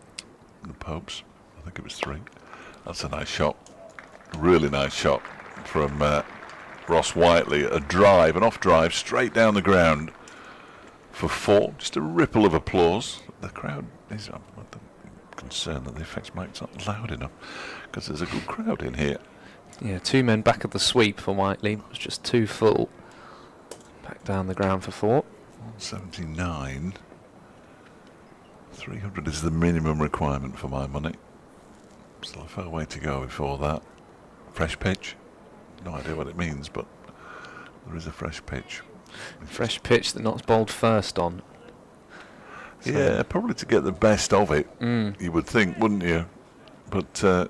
the Popes. I think it was 3. That's a nice shot, really nice shot from Ross Whiteley. A drive, an off drive, straight down the ground for 4. Just a ripple of applause. The crowd is. I'm concerned that the effects mic's not loud enough because there's a good crowd in here. Yeah, 2 men back at the sweep for Whiteley. It was just 2 full. Back down the ground for 4. 179. 300 is the minimum requirement for my money. Still a fair way to go before that. Fresh pitch. No idea what it means, but there is a fresh pitch. Fresh pitch that knocks bowled first on. So yeah, probably to get the best of it, you would think, wouldn't you? But,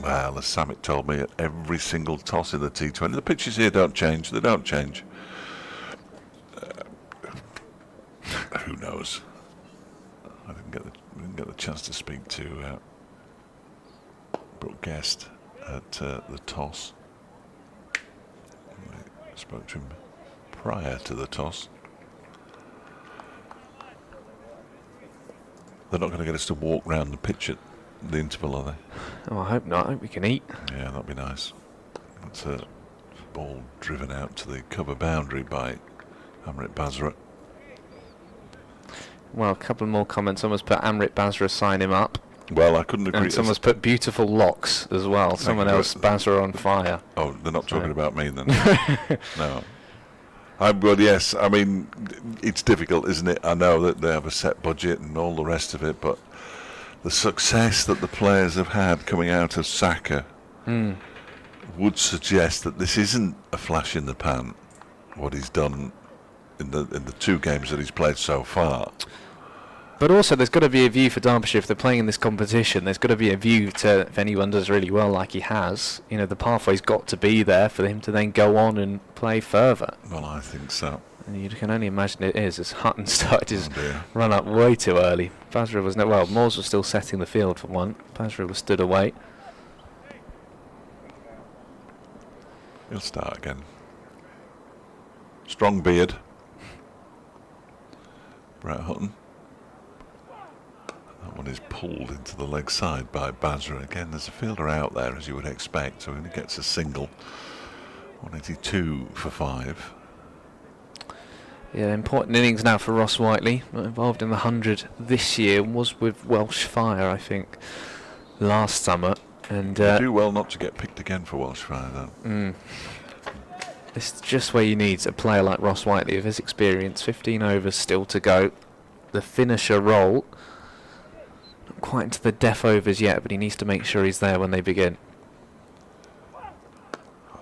well, as Samit told me, at every single toss in the T20, the pitches here don't change. They don't change. Who knows? I didn't get the chance to speak to Brooke Guest at the toss. I spoke to him prior to the toss. They're not going to get us to walk round the pitch at the interval, are they? Oh, I hope not. I hope we can eat. Yeah, that'd be nice. That's a ball driven out to the cover boundary by Amrit Bazra. Well, a couple more comments. Someone's put Amrit Bazra, sign him up. Well, I couldn't agree. And someone's put beautiful locks as well. Someone else, Bazra on fire. Oh, they're not talking about me then. No. Well, yes, I mean, it's difficult, isn't it? I know that they have a set budget and all the rest of it, but the success that the players have had coming out of Saka would suggest that this isn't a flash in the pan, what he's done in the 2 games that he's played so far. But also, there's got to be a view for Derbyshire if they're playing in this competition. There's got to be a view to, if anyone does really well like he has, you know, the pathway's got to be there for him to then go on and play further. Well, I think so. And you can only imagine it is, as Hutton started his run up way too early. Bazra was Moores was still setting the field for one. Bazra was stood away. He'll start again. Strong beard. Brett Hutton. That one is pulled into the leg side by Bazra. Again, there's a fielder out there, as you would expect, so he only gets a single. 182 for 5. Yeah, important innings now for Ross Whiteley. Not involved in the 100 this year. Was with Welsh Fire, I think, last summer. And do well not to get picked again for Welsh Fire, though. This is just where you need a player like Ross Whiteley with his experience. 15 overs still to go. The finisher role. Not quite into the death overs yet, but he needs to make sure he's there when they begin.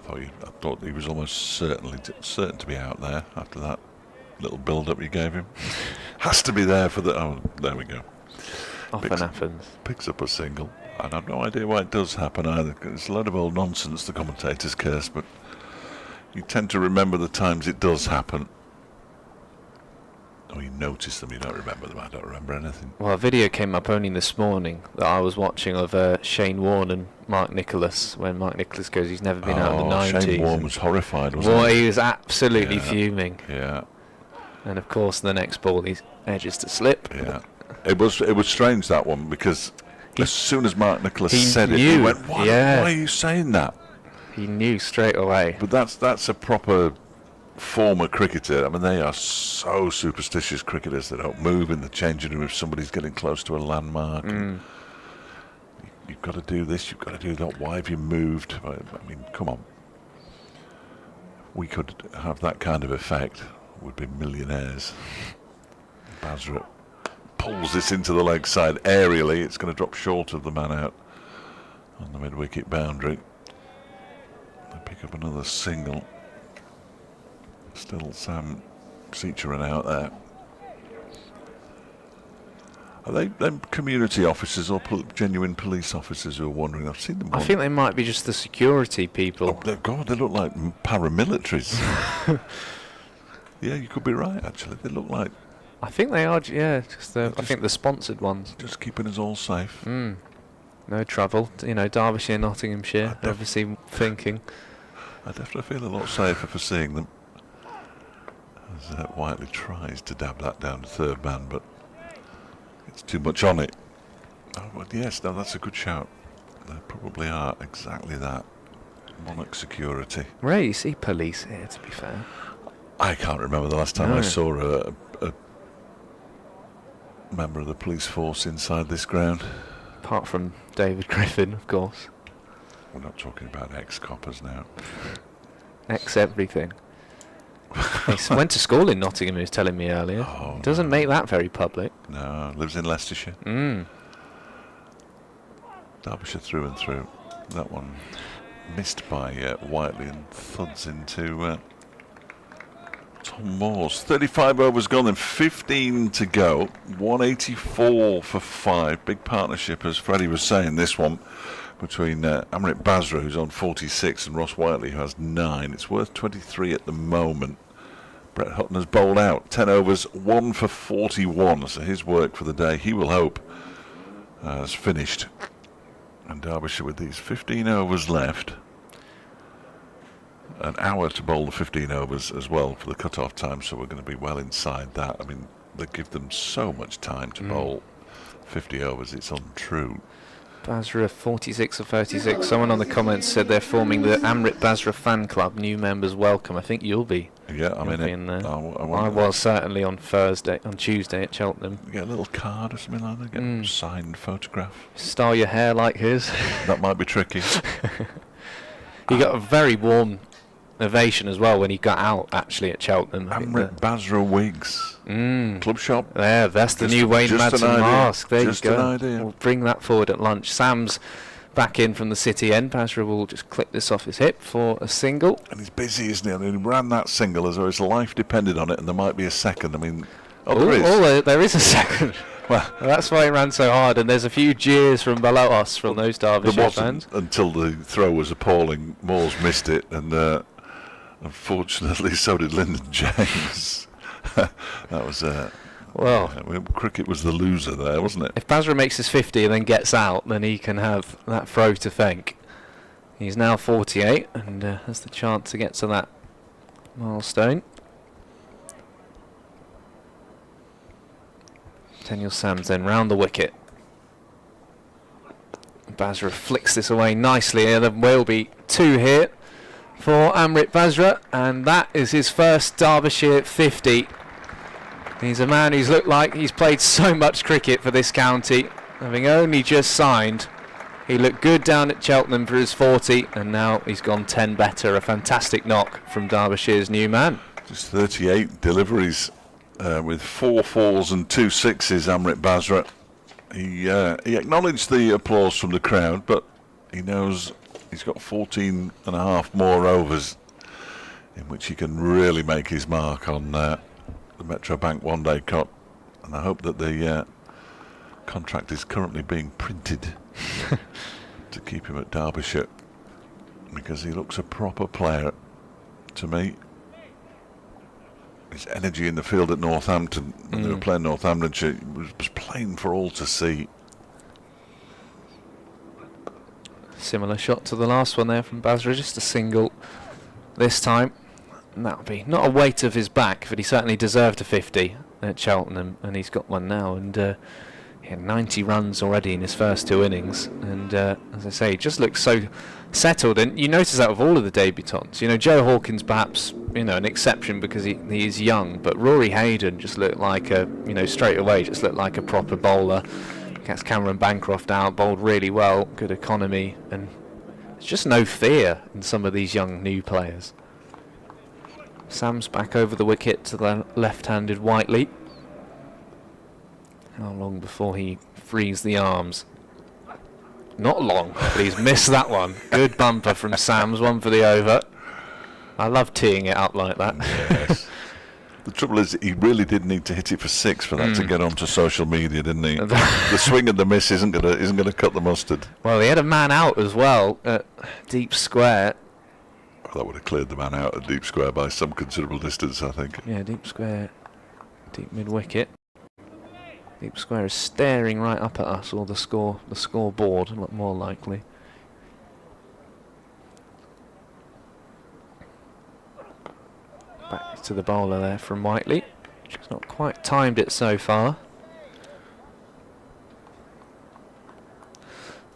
I thought he was almost certain to be out there after that little build-up you gave him. Has to be there for the... Oh, there we go. Often happens. Picks up a single. And I've no idea why it does happen either. It's a load of old nonsense, the commentator's curse, but you tend to remember the times it does happen. Or you notice them, you don't remember them. I don't remember anything. Well, a video came up only this morning that I was watching of Shane Warne and Mark Nicholas, when Mark Nicholas goes, he's never been out in the 90s. Shane Warne was horrified, wasn't Boy, he? he was absolutely fuming. Yeah. And of course, the next ball, he edges to slip. Yeah. It was strange, that one, because as soon as Mark Nicholas said it, knew. he went, why are you saying that? He knew straight away. But that's a proper former cricketer. I mean, they are so superstitious cricketers. They don't move in the changing room if somebody's getting close to a landmark. You've got to do this, you've got to do that. Why have you moved? I mean, come on. We could have that kind of effect. We'd be millionaires. Bazra pulls this into the leg side aerially. It's going to drop short of the man out on the mid-wicket boundary. They pick up another single. Still Sam Seacherin out there. Are they them community officers or genuine police officers who are wandering? I've seen them. I think they might be just the security people. Oh, God, they look like paramilitaries. Yeah, you could be right, actually. They look like... I think they are, yeah. I think the sponsored ones. Just keeping us all safe. No trouble. You know, Derbyshire, Nottinghamshire, obviously thinking. I definitely feel a lot safer for seeing them. As Whiteley tries to dab that down to third man, but it's too much on it. Oh, well, yes, no, that's a good shout. They probably are exactly that. Monarch security. Rare you see police here, to be fair. I can't remember the last time I saw a member of the police force inside this ground. Apart from David Griffin, of course. We're not talking about ex-coppers now. Ex-everything. He went to school in Nottingham, he was telling me earlier. Doesn't make that very public. No, lives in Leicestershire. Derbyshire through and through. That one missed by Whiteley and thuds into Tom Moore's. 35 overs gone and 15 to go. 184 for 5. Big partnership, as Freddie was saying, this one between Amrit Bazra, who's on 46, and Ross Whiteley, who has 9. It's worth 23 at the moment. Brett Hutton has bowled out 10 overs, 1 for 41. So his work for the day, he will hope, has finished. And Derbyshire with these 15 overs left. An hour to bowl the 15 overs as well for the cut-off time, so we're going to be well inside that. I mean, they give them so much time to bowl 50 overs, it's untrue. Bazra 46 or 36. Someone on the comments said they're forming the Amrit Bazra fan club. New members welcome. I think you'll be. Yeah, I'm in it. In there. I was certainly on Tuesday at Cheltenham. Get a little card or something like that. Get a signed photograph. Style your hair like his. That might be tricky. He got a very warm ovation as well when he got out, actually, at Cheltenham. Amrit Bazra wigs. Club shop. Yeah, that's the new Wayne Madsen mask. There just you go. An idea. We'll bring that forward at lunch. Sam's back in from the city end. Bazra will just clip this off his hip for a single. And he's busy, isn't he? I mean, he ran that single as though his life depended on it, and there might be a second. I mean, there is a second. Well, that's why he ran so hard, and there's a few jeers from below us from those Derbyshire fans. Until the throw was appalling. Moores missed it, and unfortunately so did Lyndon James. That was cricket was the loser there, wasn't it? If Bazra makes his 50 and then gets out, then he can have that throw to thank. He's now 48 and has the chance to get to that milestone. Daniel Sams then round the wicket. Bazra flicks this away nicely, and there will be 2 here. for Amrit Bazra, and that is his first Derbyshire 50. He's a man who's looked like he's played so much cricket for this county. Having only just signed, he looked good down at Cheltenham for his 40, and now he's gone 10 better. A fantastic knock from Derbyshire's new man. Just 38 deliveries with 4 4s and 2 6s, Amrit Bazra. He acknowledged the applause from the crowd, but he knows he's got 14 and a half more overs in which he can really make his mark on the Metro Bank One Day Cup, and I hope that the contract is currently being printed to keep him at Derbyshire, because he looks a proper player to me. His energy in the field at Northampton, when they were playing Northamptonshire, was plain for all to see. Similar shot to the last one there from Bazra, just a single this time. And that'll be not a weight of his back, but he certainly deserved a 50 at Cheltenham, and he's got one now. And he had 90 runs already in his first 2 innings. And as I say, he just looks so settled. And you notice that with all of the debutants. You know, Joe Hawkins perhaps, you know, an exception because he is young, but Rory Hayden just looked like a, you know, straight away just looked like a proper bowler. Gets Cameron Bancroft out, bowled really well, good economy, and there's just no fear in some of these young new players. Sam's back over the wicket to the left-handed Whiteley. How long before he frees the arms? Not long, but he's missed that one. Good bumper from Sam's, one for the over. I love teeing it up like that. Yes. The trouble is, he really did need to hit it for 6 for that to get onto social media, didn't he? The swing and the miss isn't gonna cut the mustard. Well, he had a man out as well at deep square. Well, that would have cleared the man out at deep square by some considerable distance, I think. Yeah, deep square, deep mid wicket. Deep square is staring right up at us, or the scoreboard, a lot more likely. Back to the bowler there from Whiteley. She's not quite timed it so far.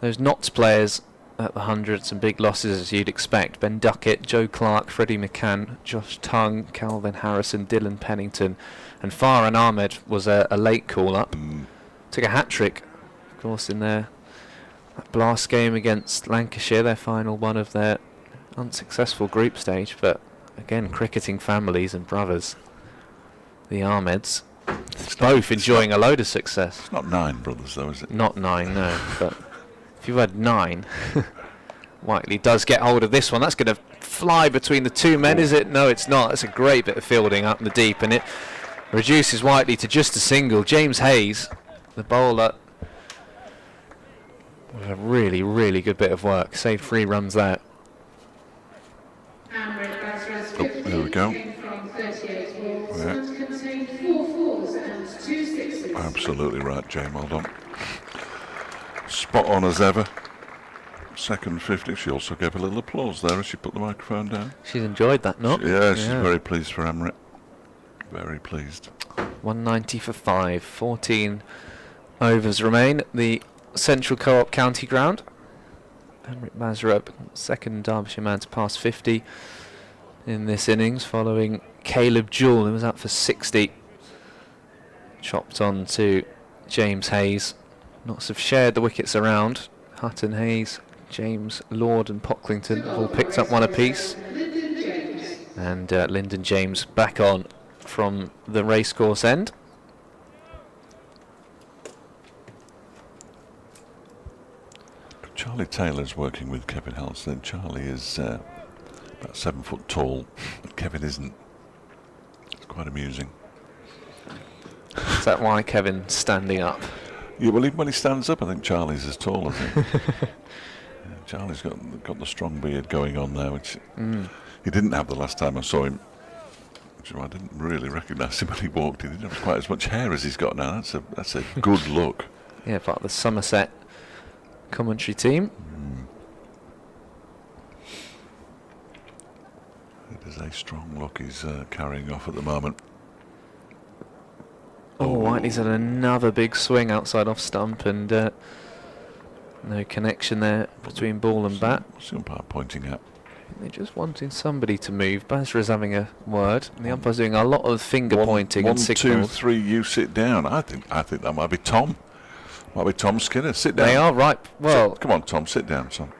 Those Notts players at the hundreds and big losses, as you'd expect. Ben Duckett, Joe Clark, Freddie McCann, Josh Tongue, Calvin Harrison, Dylan Pennington, and Farhan Ahmed was a late call-up. Took a hat-trick, of course, in that blast game against Lancashire, their final one of their unsuccessful group stage, but again, cricketing families and brothers. The Ahmeds, both enjoying a load of success. It's not 9 brothers, though, is it? Not 9, no, but if you had 9, Whiteley does get hold of this one. That's going to fly between the 2 men, is it? No, it's not. It's a great bit of fielding up in the deep, and it reduces Whiteley to just a single. James Hayes, the bowler, with a really, really good bit of work. Saved 3 runs there. There we go. Absolutely right, Jane. Well done. Spot on as ever. Second 50. She also gave a little applause there as she put the microphone down. She's enjoyed that, not? Yeah, she's very pleased for Amrit. Very pleased. 190 for 5. 14 overs remain. The Central Co-op County Ground. Amrit Bazra, second Derbyshire man to pass 50 in this innings, following Caleb Jewell, who was out for 60. Chopped on to James Hayes. Notts have shared the wickets around. Hutton, Hayes, James, Lord and Pocklington have all picked up 1 apiece. And Lyndon James back on from the racecourse end. Charlie Taylor's working with Kevin Halstead. Charlie is about 7 foot tall, but Kevin isn't. It's quite amusing. Is that why Kevin's standing up? Yeah, well, even when he stands up, I think Charlie's as tall, I think. Yeah, Charlie's got the strong beard going on there, which he didn't have the last time I saw him. Which I didn't really recognise him when he walked. He didn't have quite as much hair as he's got now. That's a good look. Yeah, part of the Somerset commentary team. It is a strong look he's carrying off at the moment. Oh, Whiteley's had another big swing outside off stump, and no connection there between ball and bat. What's the umpire pointing at? They're just wanting somebody to move. Bazra's having a word, and the umpire's doing a lot of finger pointing and signals. 1, 2, 3, you sit down. I think that might be Tom. Might be Tom Skinner. Sit down. They are right. Well, come on, Tom, sit down, son.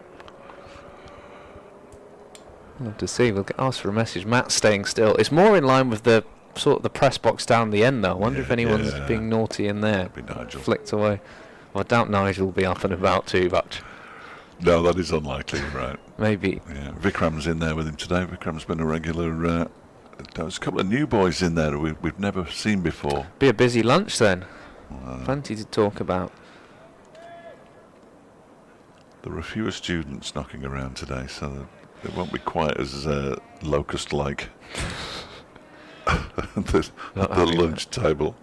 We'll have to see. We'll get asked for a message. Matt's staying still. It's more in line with the sort of the press box down the end, though. I wonder if anyone's being naughty in there. That'd be Nigel. Flicked away. Well, I doubt Nigel will be up and about too much. No, that is unlikely, right? Maybe. Yeah, Vikram's in there with him today. Vikram's been a regular. There's a couple of new boys in there we've never seen before. Be a busy lunch then. Plenty to talk about. There are fewer students knocking around today, so it won't be quite as locust-like at the lunch table.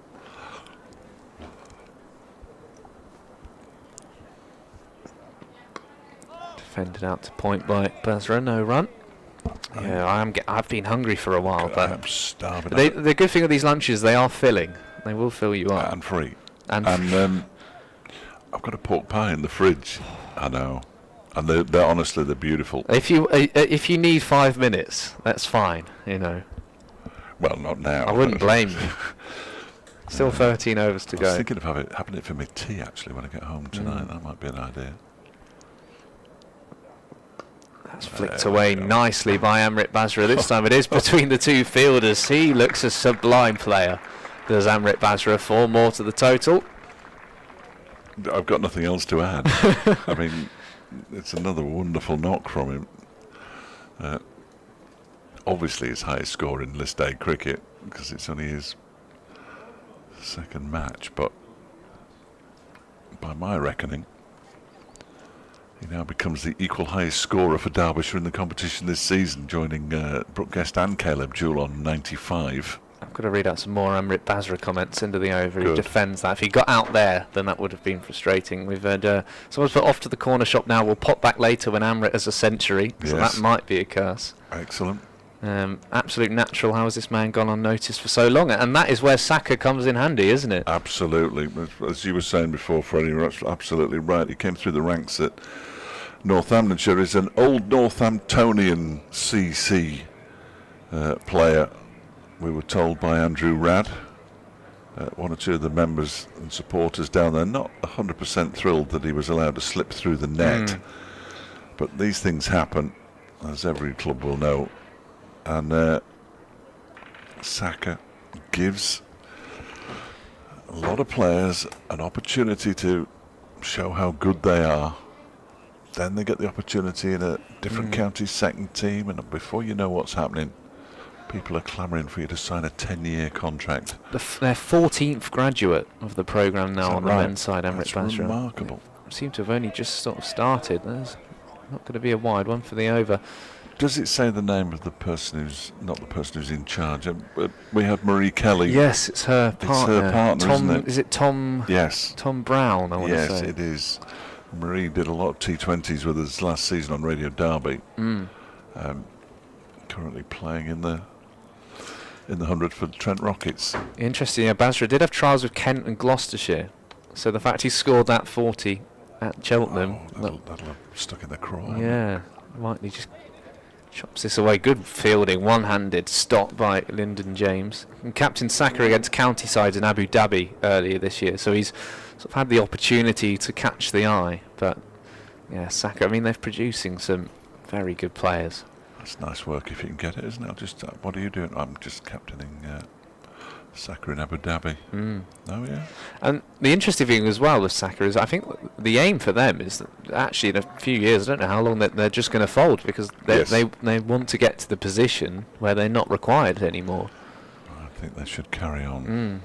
Defended out to point by Bazra, no run. Yeah, I've been hungry for a while, but I'm starving. The good thing of these lunches, they are filling. They will fill you up. And free. And I've got a pork pie in the fridge. I know, and they're honestly they're beautiful. If you need 5 minutes, that's fine. You know. Well, not now. I wouldn't blame you. Still 13 overs to go. I was thinking of having it for my tea actually when I get home tonight. That might be an idea. That's flicked away nicely by Amrit Bazra. This time it is between the two fielders. He looks a sublime player. There's Amrit Bazra, 4 more to the total. I've got nothing else to add. I mean, it's another wonderful knock from him. Obviously his highest score in list A cricket, because it's only his second match, but by my reckoning, he now becomes the equal highest scorer for Derbyshire in the competition this season, joining Brooke Guest and Caleb Jewell on 95. I've got to read out some more Amrit Bazra comments into the over. Good. He defends that. If he got out there, then that would have been frustrating. We've had someone's put off to the corner shop now. We'll pop back later when Amrit has a century. So that might be a curse. Excellent. Absolute natural. How has this man gone unnoticed for so long? And that is where Saka comes in handy, isn't it? Absolutely. As you were saying before, Freddie, you're absolutely right. He came through the ranks at Northamptonshire. Is an old Northamptonian CC player. We were told by Andrew Radd, one or two of the members and supporters down there, not 100% thrilled that he was allowed to slip through the net. But these things happen, as every club will know. And Saka gives a lot of players an opportunity to show how good they are. Then they get the opportunity in a different county's second team, and before you know what's happening, people are clamouring for you to sign a 10-year contract. Their 14th graduate of the programme now on the men's side, Amrit Bazra. That's remarkable. They seem to have only just sort of started. There's not going to be a wide one for the over. Does it say the name of the person who's not the person who's in charge? We had Marie Kelly. Yes, it's her partner. It's her partner, Tom, isn't it? Is it Tom? Yes. Tom Brown, I want to say. Yes, it is. Marie did a lot of T20s with us last season on Radio Derby. Currently playing in the 100 for the Trent Rockets. Interesting. Yeah, Bazra did have trials with Kent and Gloucestershire, so the fact he scored that 40 at Cheltenham, that'll have stuck in the craw. Yeah, might he just chops this away. Good fielding, one-handed stop by Lyndon James. And Captain Saka against county sides in Abu Dhabi earlier this year, so he's sort of had the opportunity to catch the eye. But yeah, Saka, I mean, they're producing some very good players. That's nice work if you can get it, isn't it? What are you doing? I'm just captaining Saka in Abu Dhabi. Oh, yeah. And the interesting thing as well with Saka is I think the aim for them is that actually in a few years, I don't know how long, they're just going to fold, because they want to get to the position where they're not required anymore. I think they should carry on.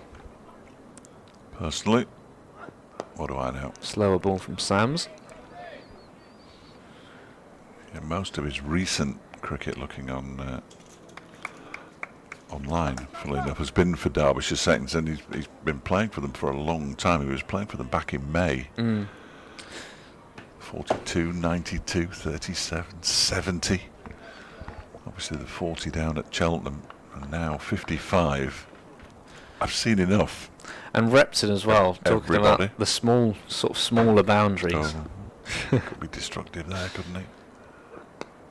Personally, what do I know? Slower ball from Sams. Yeah, most of his recent cricket looking on online, funnily enough, has been for Derbyshire Seconds, and he's been playing for them for a long time. He was playing for them back in May. 42, 92, 37, 70. Obviously the 40 down at Cheltenham, and now 55. I've seen enough. And Repton as well, talking about the smaller boundaries. Could be destructive there, couldn't he?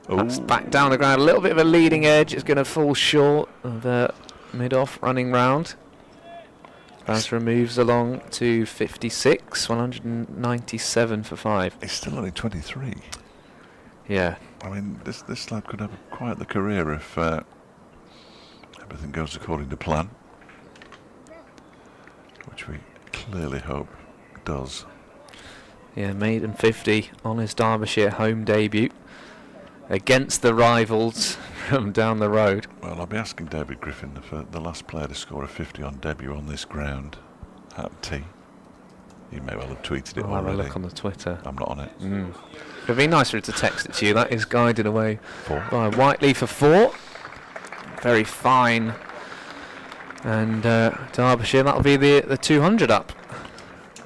That's back down the ground. A little bit of a leading edge. It's going to fall short of the mid-off running round. Bazra moves along to 56, 197 for 5. He's still only 23. Yeah. I mean, this lad could have quite the career if everything goes according to plan, which we clearly hope it does. Yeah, maiden 50 on his Derbyshire home debut against the rivals from down the road. Well, I'll be asking David Griffin, the last player to score a 50 on debut on this ground, at T. He may well have tweeted it I'll already. have a look on the Twitter. I'm not on it. It'd be nicer to text it to you. That is guided away 4. by Whiteley for 4. Very fine. And Derbyshire, that'll be the 200 up.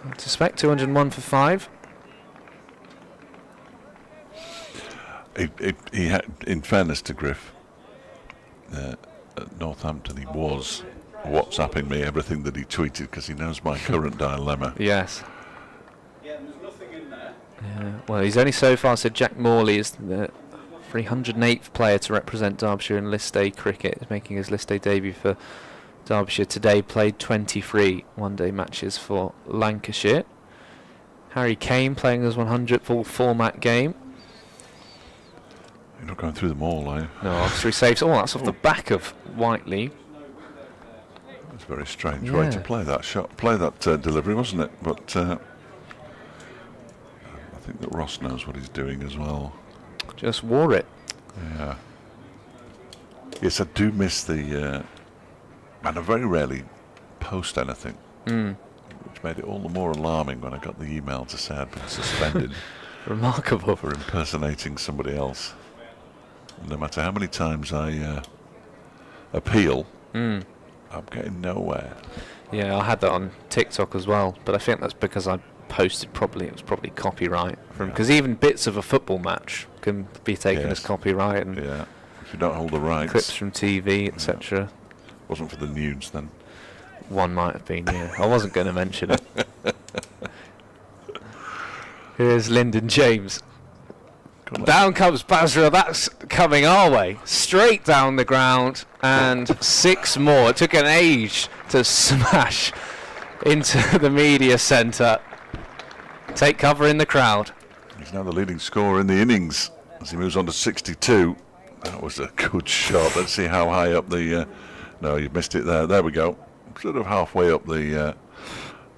I suspect 201 for 5. He had, in fairness to Griff, at Northampton, he was WhatsApping me everything that he tweeted because he knows my current dilemma. Yes. Yeah, there's nothing in there. Yeah. Well, he's only so far said Jack Morley is the 308th player to represent Derbyshire in List A cricket. He's making his List A debut for Derbyshire today. Played 23 one-day matches for Lancashire. Harry Kane playing his 100th full format game. You're not going through them all, are you? No, obviously saves. Oh, that's off the back of Whiteley. It's a very strange way to play that shot, play that delivery, wasn't it? But I think that Ross knows what he's doing as well. Just wore it. Yeah. Yes, I do miss the... and I very rarely post anything, which made it all the more alarming when I got the email to say I'd been suspended. Remarkable. For impersonating somebody else. No matter how many times I appeal, I'm getting nowhere. Yeah, I had that on TikTok as well, but I think that's because I posted it was probably copyright because even bits of a football match can be taken as copyright, and if you don't hold the rights, clips from TV, etc. Wasn't for the nudes then. One might have been, yeah. I wasn't going to mention it. Here's Lyndon James. Down comes Bazra. That's coming our way. Straight down the ground. And 6 more. It took an age to smash into the media centre. Take cover in the crowd. He's now the leading scorer in the innings as he moves on to 62. That was a good shot. Let's see how high up the... no, you missed it there. There we go. Sort of halfway up the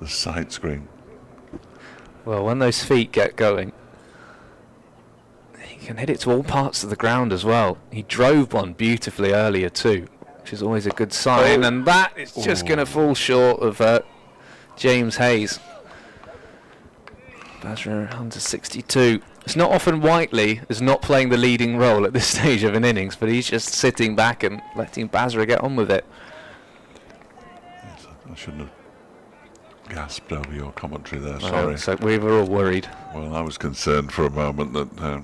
side screen. Well, when those feet get going, he can hit it to all parts of the ground as well. He drove one beautifully earlier too, which is always a good sign. And that is just going to fall short of James Hayes. Bazra under 62. It's not often Whiteley is not playing the leading role at this stage of an innings, but he's just sitting back and letting Bazra get on with it. Yes, I shouldn't have gasped over your commentary there, sorry. So we were all worried. Well, I was concerned for a moment that...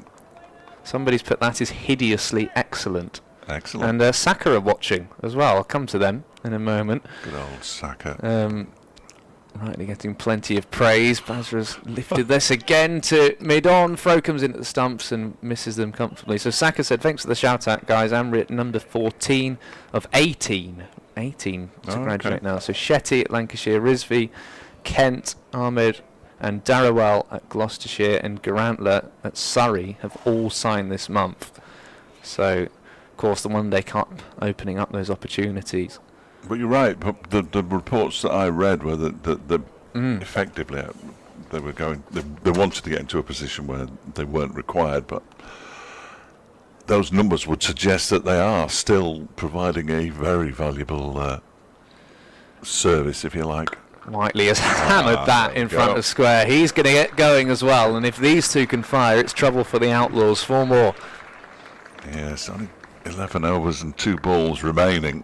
somebody's put that is hideously excellent. Excellent. And Saka are watching as well. I'll come to them in a moment. Good old Saka. Rightly getting plenty of praise. Bazra's lifted this again to mid-on. Throw comes in at the stumps and misses them comfortably. So Saka said, thanks for the shout-out, guys. Amrit, number 14 of 18. 18 to graduate now. So Shetty at Lancashire, Rizvi, Kent, Ahmed and Darrowell at Gloucestershire and Garantler at Surrey have all signed this month. So, of course, the OneDayCup opening up those opportunities. But you're right. But the reports that I read were that effectively they were going. They wanted to get into a position where they weren't required, but those numbers would suggest that they are still providing a very valuable service, if you like. Whiteley has hammered that in front of square. He's going to get going as well, and if these two can fire, it's trouble for the Outlaws. 4 more. Yes, only 11 overs and 2 balls remaining.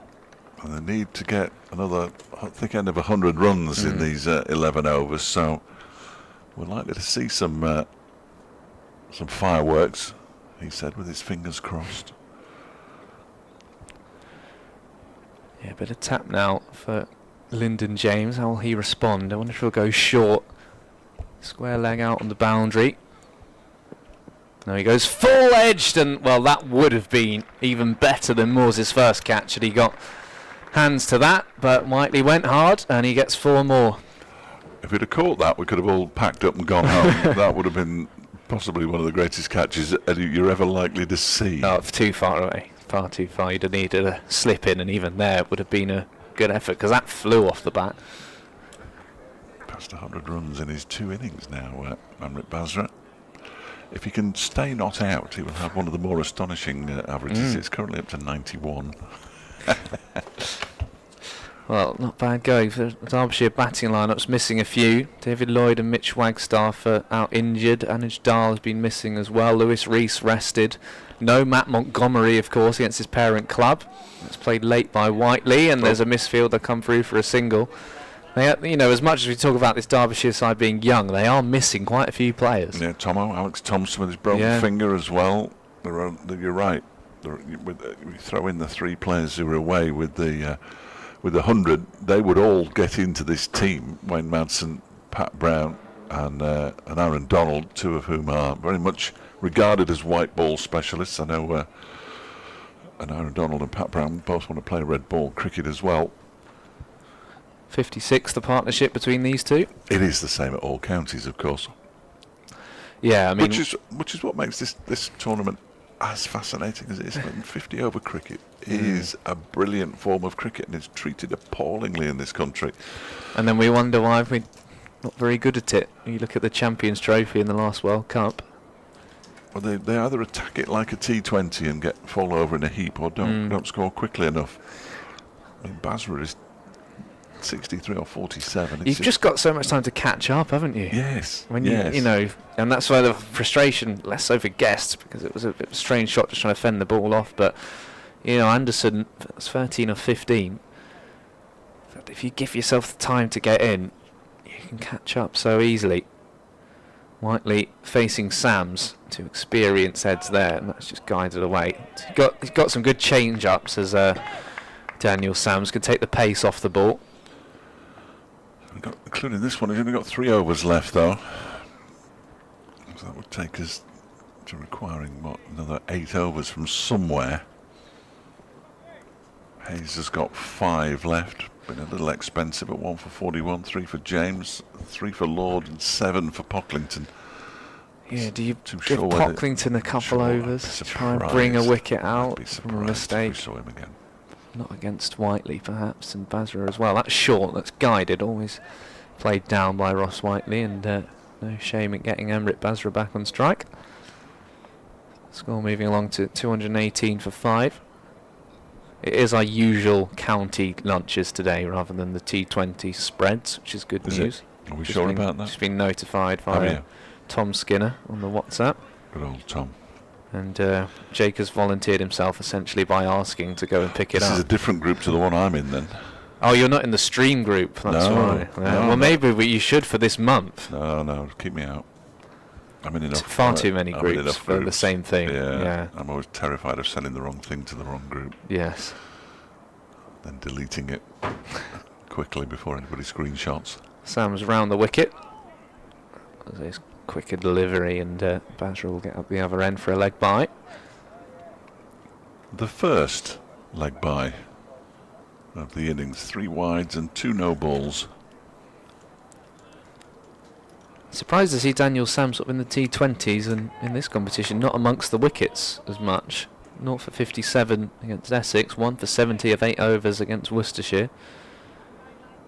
And they need to get another thick end of 100 runs in these 11 overs, so we're likely to see some fireworks, he said, with his fingers crossed. Yeah, bit of tap now for Lyndon James. How will he respond? I wonder if he'll go short. Square leg out on the boundary. Now he goes full edged, and well, that would have been even better than Moore's first catch had he got hands to that, but Whiteley went hard and he gets 4 more. If we'd have caught that, we could have all packed up and gone home. That would have been possibly one of the greatest catches you're ever likely to see. Oh, it's too far away, far too far. You'd have needed a slip in, and even there it would have been a good effort because that flew off the bat. Past 100 runs in his 2 innings now, Amrit Bazra. If he can stay not out, he will have one of the more astonishing averages. It's currently up to 91. Well, not bad going for the Derbyshire batting lineup's missing a few. David Lloyd and Mitch Wagstaff are out injured. Anuj Dahl has been missing as well. Lewis Rees rested. No Matt Montgomery, of course, against his parent club. It's played late by Whiteley, and there's a misfielder come through for a single. They, you know, as much as we talk about this Derbyshire side being young, they are missing quite a few players. Yeah, Alex Thompson with his broken finger as well. You're right. We throw in the 3 players who were away with the 100. They would all get into this team. Wayne Madsen, Pat Brown, and Aaron Donald, 2 of whom are very much regarded as white ball specialists. I know, and Aaron Donald and Pat Brown both want to play red ball cricket as well. 56, the partnership between these two. It is the same at all counties, of course. Yeah, I mean, which is what makes this tournament as fascinating as it is. 50 over cricket is a brilliant form of cricket, and it's treated appallingly in this country. And then we wonder why we're not very good at it. You look at the Champions Trophy in the last World Cup. Well, they either attack it like a T20 and fall over in a heap, or don't score quickly enough. I mean, Bazra is 63 or 47. You've just got so much time to catch up, haven't you? Yes. When you know, and that's why the frustration, less so for guests, because it was a bit of a strange shot just trying to fend the ball off. But you know, Anderson was 13 or 15. But if you give yourself the time to get in, you can catch up so easily. Whiteley facing Sams, 2 experienced heads there, and that's just guided away. He's got some good change ups as Daniel Sams can take the pace off the ball. Including this one, he's only got 3 overs left though. So that would take us to requiring another 8 overs from somewhere. Hayes has got 5 left. Been a little expensive at 1 for 41, 3 for James, 3 for Lord, and 7 for Pocklington. Yeah, do you give Pocklington a couple overs to try and bring a wicket out from a mistake? We saw him again. Not against Whiteley, perhaps, and Bazra as well. That's short, that's guided, always played down by Ross Whiteley, and no shame in getting Amrit Bazra back on strike. Score moving along to 218 for 5. It is our usual county lunches today rather than the T20 spreads, which is good news. Are we sure about that? Just been notified via Tom Skinner on the WhatsApp. Good old Tom. And Jake has volunteered himself essentially by asking to go and pick it up. This is a different group to the one I'm in then. Oh, you're not in the stream group, that's why. Well, maybe you should for this month. No, keep me out. I'm in enough. Far too many groups for the same thing. Yeah, I'm always terrified of sending the wrong thing to the wrong group. Yes. Then deleting it quickly before anybody screenshots. Sam's round the wicket. There's quicker delivery, and Bazra will get up the other end for a leg bye. The first leg bye of the innings, 3 wides and 2 no balls. Surprised to see Daniel Sam sort of in the T20s and in this competition, not amongst the wickets as much. 0 for 57 against Essex, 1 for 70 of 8 overs against Worcestershire.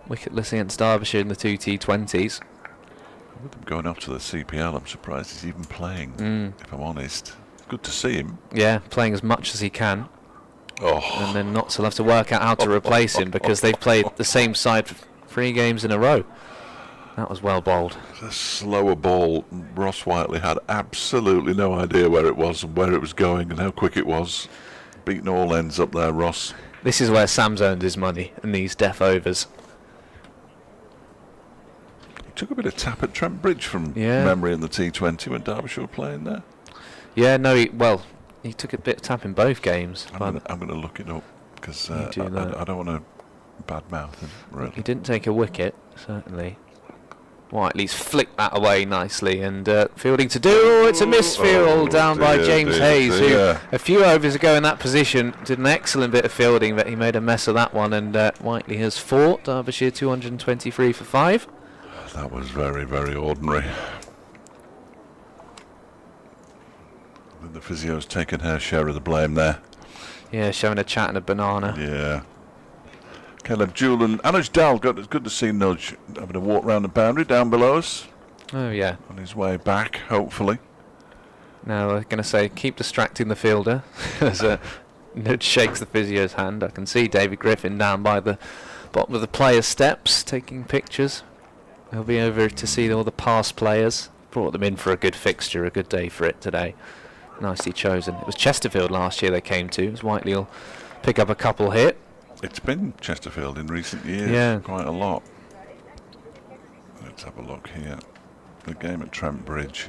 Wicketless against Derbyshire in the 2 T20s. With him going up to the CPL, I'm surprised he's even playing, if I'm honest. Good to see him. Yeah, playing as much as he can. Oh. And then Notts will have to work out how to replace him because they've played the same side for 3 games in a row. That was well bowled. A slower ball. Ross Whiteley had absolutely no idea where it was and where it was going and how quick it was. Beating all ends up there, Ross. This is where Sam's earned his money in these death overs. Took a bit of tap at Trent Bridge from memory in the T20 when Derbyshire were playing there. Yeah, no, he took a bit of tap in both games. I'm going to look it up because I don't want to badmouth him. Really. He didn't take a wicket, certainly. Whiteley's flicked that away nicely, and fielding to do. Oh, it's a misfield down by James Hayes, who a few overs ago in that position did an excellent bit of fielding, but he made a mess of that one. And Whiteley has fought. Derbyshire 223 for 5. That was very, very ordinary. I think the physio's taken her share of the blame there. Yeah, showing a chat and a banana. Yeah. Caleb Jewell and Anuj Dal, it's good to see Nudge having a walk round the boundary down below us. Oh, yeah. On his way back, hopefully. Now we're going to say, keep distracting the fielder. As Nudge shakes the physio's hand. I can see David Griffin down by the bottom of the players' steps taking pictures. He'll be over to see all the past players. Brought them in for a good fixture, a good day for it today. Nicely chosen. It was Chesterfield last year they came to. As Whiteley will pick up a couple here. It's been Chesterfield in recent years, quite a lot. Let's have a look here. The game at Trent Bridge.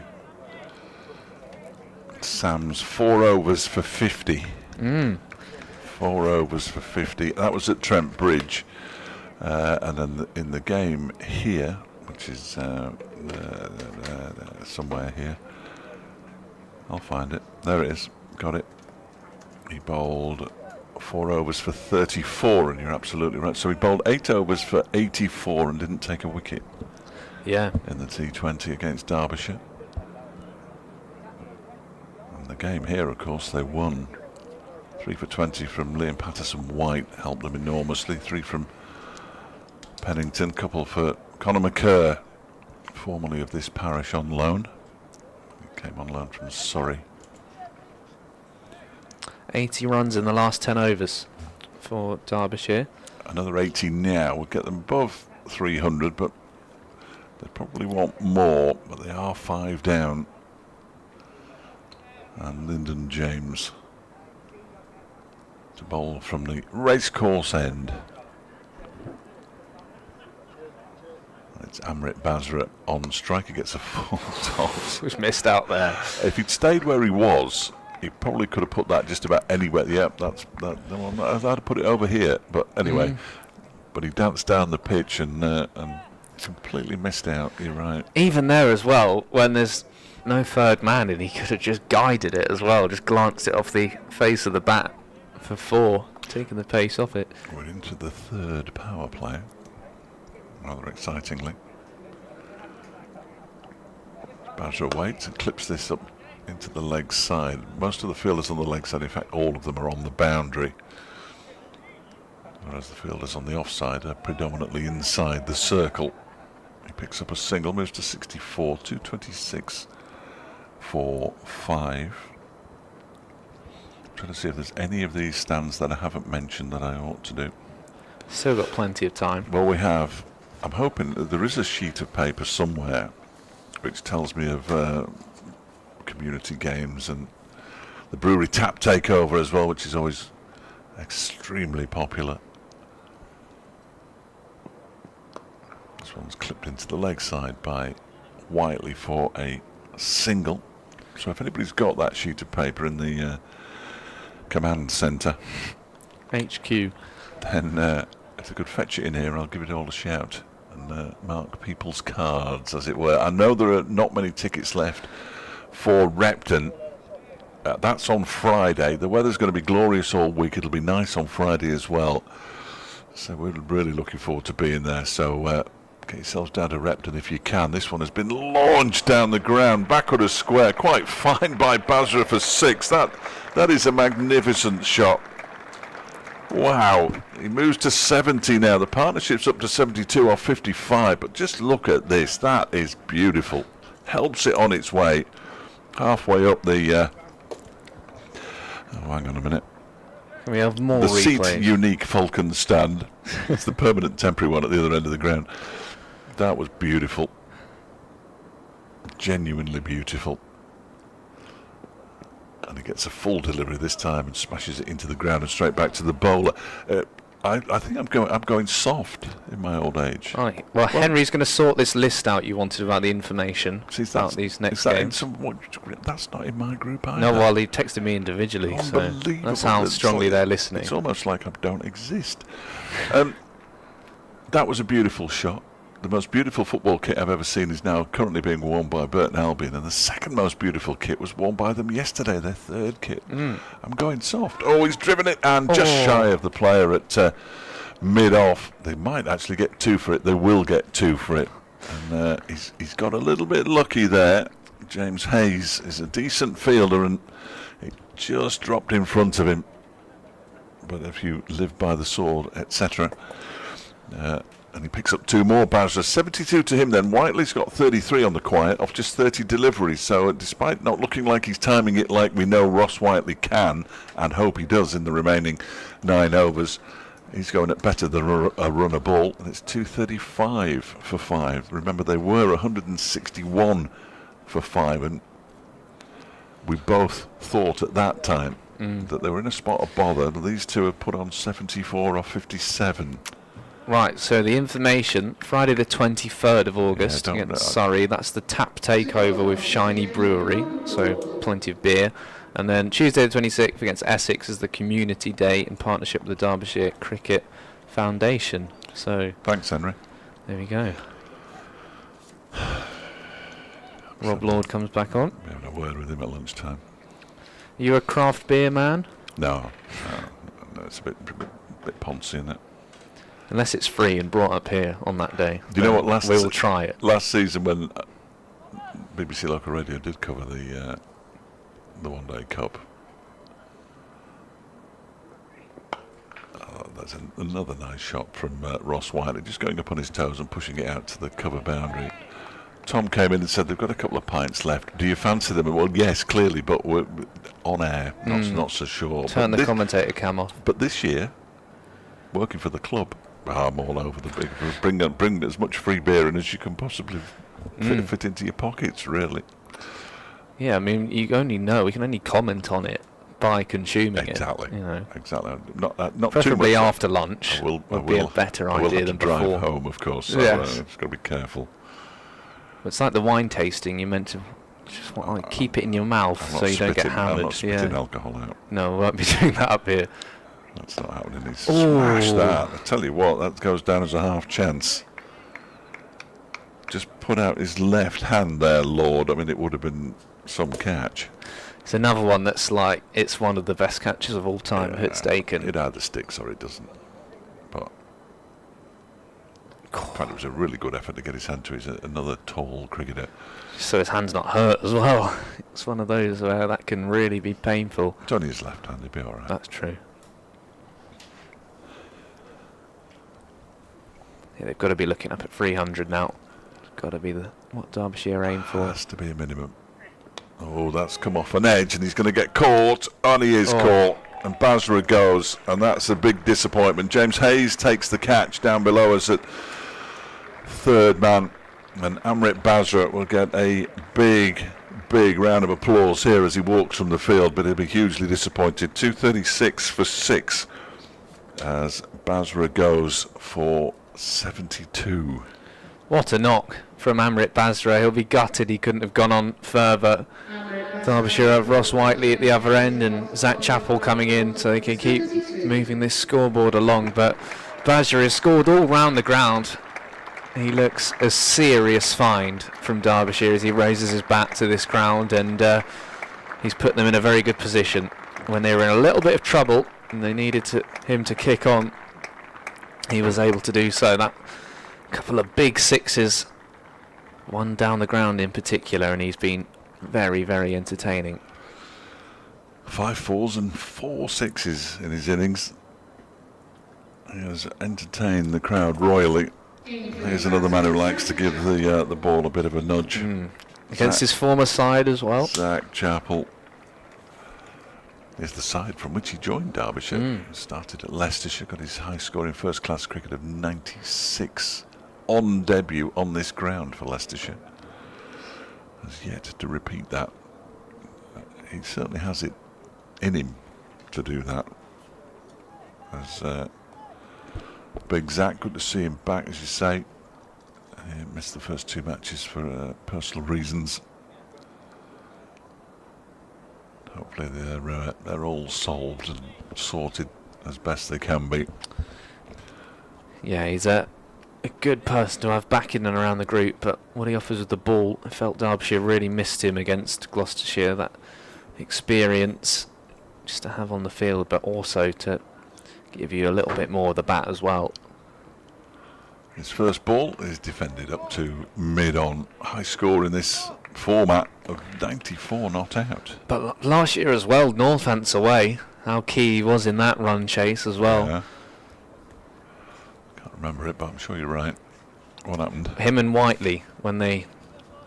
Sam's 4 overs for 50. 4 overs for 50. That was at Trent Bridge. And then in the game here, which is somewhere here. I'll find it. There it is. Got it. He bowled 4 overs for 34, and you're absolutely right. So he bowled 8 overs for 84 and didn't take a wicket. Yeah. In the T20 against Derbyshire. And the game here, of course, they won. 3 for 20 from Liam Patterson-White helped them enormously. 3 from Pennington, couple for Conor McCurr, formerly of this parish, on loan. He came on loan from Surrey. 80 runs in the last 10 overs for Derbyshire. Another 80 now would get them above 300, but they probably want more, but they are 5 down. And Lyndon James to bowl from the racecourse end. It's Amrit Bazra on strike. He gets a full toss. We've missed out there. If he'd stayed where he was, he probably could have put that just about anywhere. Yep, that's that. I'd have put it over here, but anyway. But he danced down the pitch and completely missed out. You're right. Even there as well, when there's no third man, and he could have just guided it as well, just glanced it off the face of the bat for 4, taking the pace off it. We're into the 3rd power play, rather excitingly. Bazra waits and clips this up into the leg side. Most of the fielders on the leg side, in fact all of them, are on the boundary, whereas the fielders on the offside are predominantly inside the circle. He picks up a single, moves to 64, 226 for 5. Trying to see if there's any of these stands that I haven't mentioned that I ought to do. Still got plenty of time. Well, we have. I'm hoping that there is a sheet of paper somewhere which tells me of community games and the brewery tap takeover as well, which is always extremely popular. This one's clipped into the leg side by Whiteley for a single. So if anybody's got that sheet of paper in the command centre HQ, then if they could fetch it in here, I'll give it all a shout and mark people's cards, as it were. I know there are not many tickets left for Repton. That's on Friday. The weather's going to be glorious all week. It'll be nice on Friday as well. So we're really looking forward to being there. So get yourselves down to Repton if you can. This one has been launched down the ground, backward a square, quite fine by Bazra for 6. That is a magnificent shot. Wow, he moves to 70 now. The partnership's up to 72 off 55, but just look at this. That is beautiful. Helps it on its way. Halfway up the... oh, hang on a minute. Can we have more the replays? Seat Unique Falcon stand. It's the permanent temporary one at the other end of the ground. That was beautiful. Genuinely beautiful. And he gets a full delivery this time and smashes it into the ground and straight back to the bowler. I think I'm going soft in my old age. Right. Well, Henry's going to sort this list out you wanted about the information about these next games. That's not in my group either. No, well, he texted me individually, so that's how strongly they're listening. It's almost like I don't exist. That was a beautiful shot. the most beautiful football kit I've ever seen is now currently being worn by Burton Albion, and the second most beautiful kit was worn by them yesterday, their third kit. I'm going soft. Oh, he's driven it, and just shy of the player at mid-off. They might actually get 2 for it. They will get 2 for it. And he's got a little bit lucky there. James Hayes is a decent fielder, and it just dropped in front of him. But if you live by the sword, etc., and he picks up 2 more. Bazra 72 to him then. Whiteley's got 33 on the quiet off just 30 deliveries. So despite not looking like he's timing it like we know Ross Whiteley can, and hope he does in the remaining 9 overs, he's going at better than a runner ball. And it's 235 for 5. Remember, they were 161 for 5, and we both thought at that time that they were in a spot of bother. These two have put on 74 off 57. Right, so the information, Friday the 23rd of August against Surrey, that's the tap takeover with Shiny Brewery, so plenty of beer. And then Tuesday the 26th against Essex is the community day in partnership with the Derbyshire Cricket Foundation. So thanks, Henry. There we go. Rob Lord comes back on. We had a word with him at lunchtime. Are you a craft beer man? No, it's a bit poncy, isn't it? Unless it's free and brought up here on that day. Do you know what? We'll try it. Last season, when BBC Local Radio did cover the One Day Cup, that's another nice shot from Ross Whiteley, just going up on his toes and pushing it out to the cover boundary. Tom came in and said they've got a couple of pints left. Do you fancy them? Well, yes, clearly, but we're on air, not so sure. Turn the commentator cam off. But this year, working for the club, I'm all over the big. Bring as much free beer in as you can possibly fit into your pockets, really. Yeah, I mean, you only know, we can only comment on it by consuming exactly. it. You know. Exactly. Not preferably too much after lunch. Would be a better idea idea than than drive before. home, of course. So Yes. I've got to be careful. It's like the wine tasting. You're meant to just keep it in your mouth so you don't get hammered. I'm not spitting alcohol out. No, we won't be doing that up here. That's not happening. He's smashed that. I tell you what, that goes down as a half chance. Just put out his left hand there, Lord. I mean, it would have been some catch. It's another one that's like, it's one of the best catches of all time if it's taken. It either sticks or it doesn't. But in fact, it was a really good effort to get his hand to another tall cricketer. So his hand's not hurt as well. It's one of those where that can really be painful. It's only his left hand, he'd be all right. That's true. Yeah, they've got to be looking up at 300 now. It's got to be what Derbyshire aim for. Has to be a minimum. Oh, that's come off an edge, and he's going to get caught. And he is caught. And Bazra goes, and that's a big disappointment. James Hayes takes the catch down below us at third man, and Amrit Bazra will get a big round of applause here as he walks from the field, but he'll be hugely disappointed. 236 for 6 as Bazra goes for 72. What a knock from Amrit Bazra. He'll be gutted he couldn't have gone on further. Derbyshire have Ross Whiteley at the other end and Zach Chappell coming in so they can keep moving this scoreboard along, but Bazra has scored all round the ground. He looks a serious find from Derbyshire as he raises his bat to this crowd, and he's put them in a very good position. When they were in a little bit of trouble and they needed him to kick on, he was able to do so. That couple of big sixes, one down the ground in particular, and he's been very, very entertaining. 5 4s and 4 6s in his innings. He has entertained the crowd royally. Here's another man who likes to give the ball a bit of a nudge. Against his former side as well. Zach Chappell is the side from which he joined Derbyshire. Started at Leicestershire, got his high-scoring first-class cricket of 96 on debut on this ground for Leicestershire. Has yet to repeat that. He certainly has it in him to do that. As Big Zach, good to see him back, as you say. He missed the first 2 matches for personal reasons. Hopefully they're all solved and sorted as best they can be. Yeah, he's a a good person to have back in and around the group, but what he offers with the ball, I felt Derbyshire really missed him against Gloucestershire. That experience just to have on the field, but also to give you a little bit more of the bat as well. His first ball is defended up to mid-on. High score in this format of 94 not out. But last year as well, Northants away, how key he was in that run chase as well. Yeah. Can't remember it, but I'm sure you're right. What happened? Him and Whiteley, when they...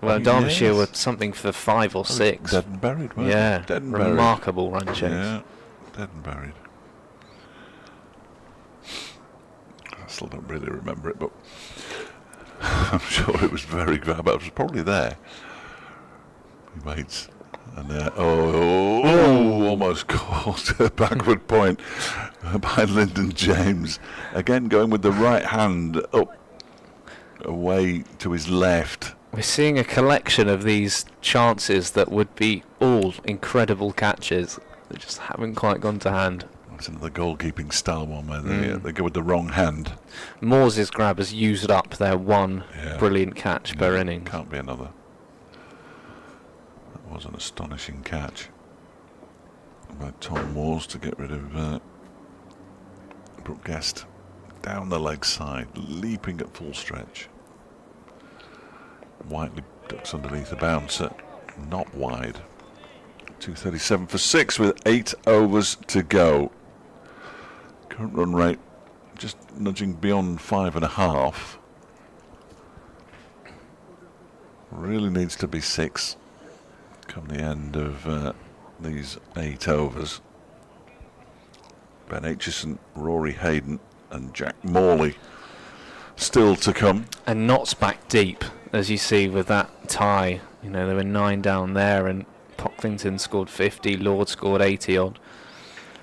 Well, Oh, Derbyshire yes. were something for 5 or 6. Dead and buried, weren't Yeah, they? Dead and buried. remarkable run chase. Yeah, dead and buried. I still don't really remember it, but I'm sure it was very good. But I was probably there. He waits. And almost caught a backward point by Lyndon James. Again, going with the right hand up, away to his left. We're seeing a collection of these chances that would be all incredible catches that just haven't quite gone to hand. It's another goalkeeping style one where they go with the wrong hand. Moore's grab has used up their one brilliant catch per innings. Can't be another. That was an astonishing catch by Tom Moores to get rid of Brooke Guest. Down the leg side, leaping at full stretch. Whiteley ducks underneath the bouncer, not wide. 237 for 6 with 8 overs to go. Current run rate just nudging beyond 5.5. Really needs to be 6 come the end of these 8 overs. Ben Aitchison, Rory Hayden and Jack Morley still to come. And Knott's back deep, as you see with that tie. You know, there were 9 down there, and Pocklington scored 50, Lord scored 80 odd.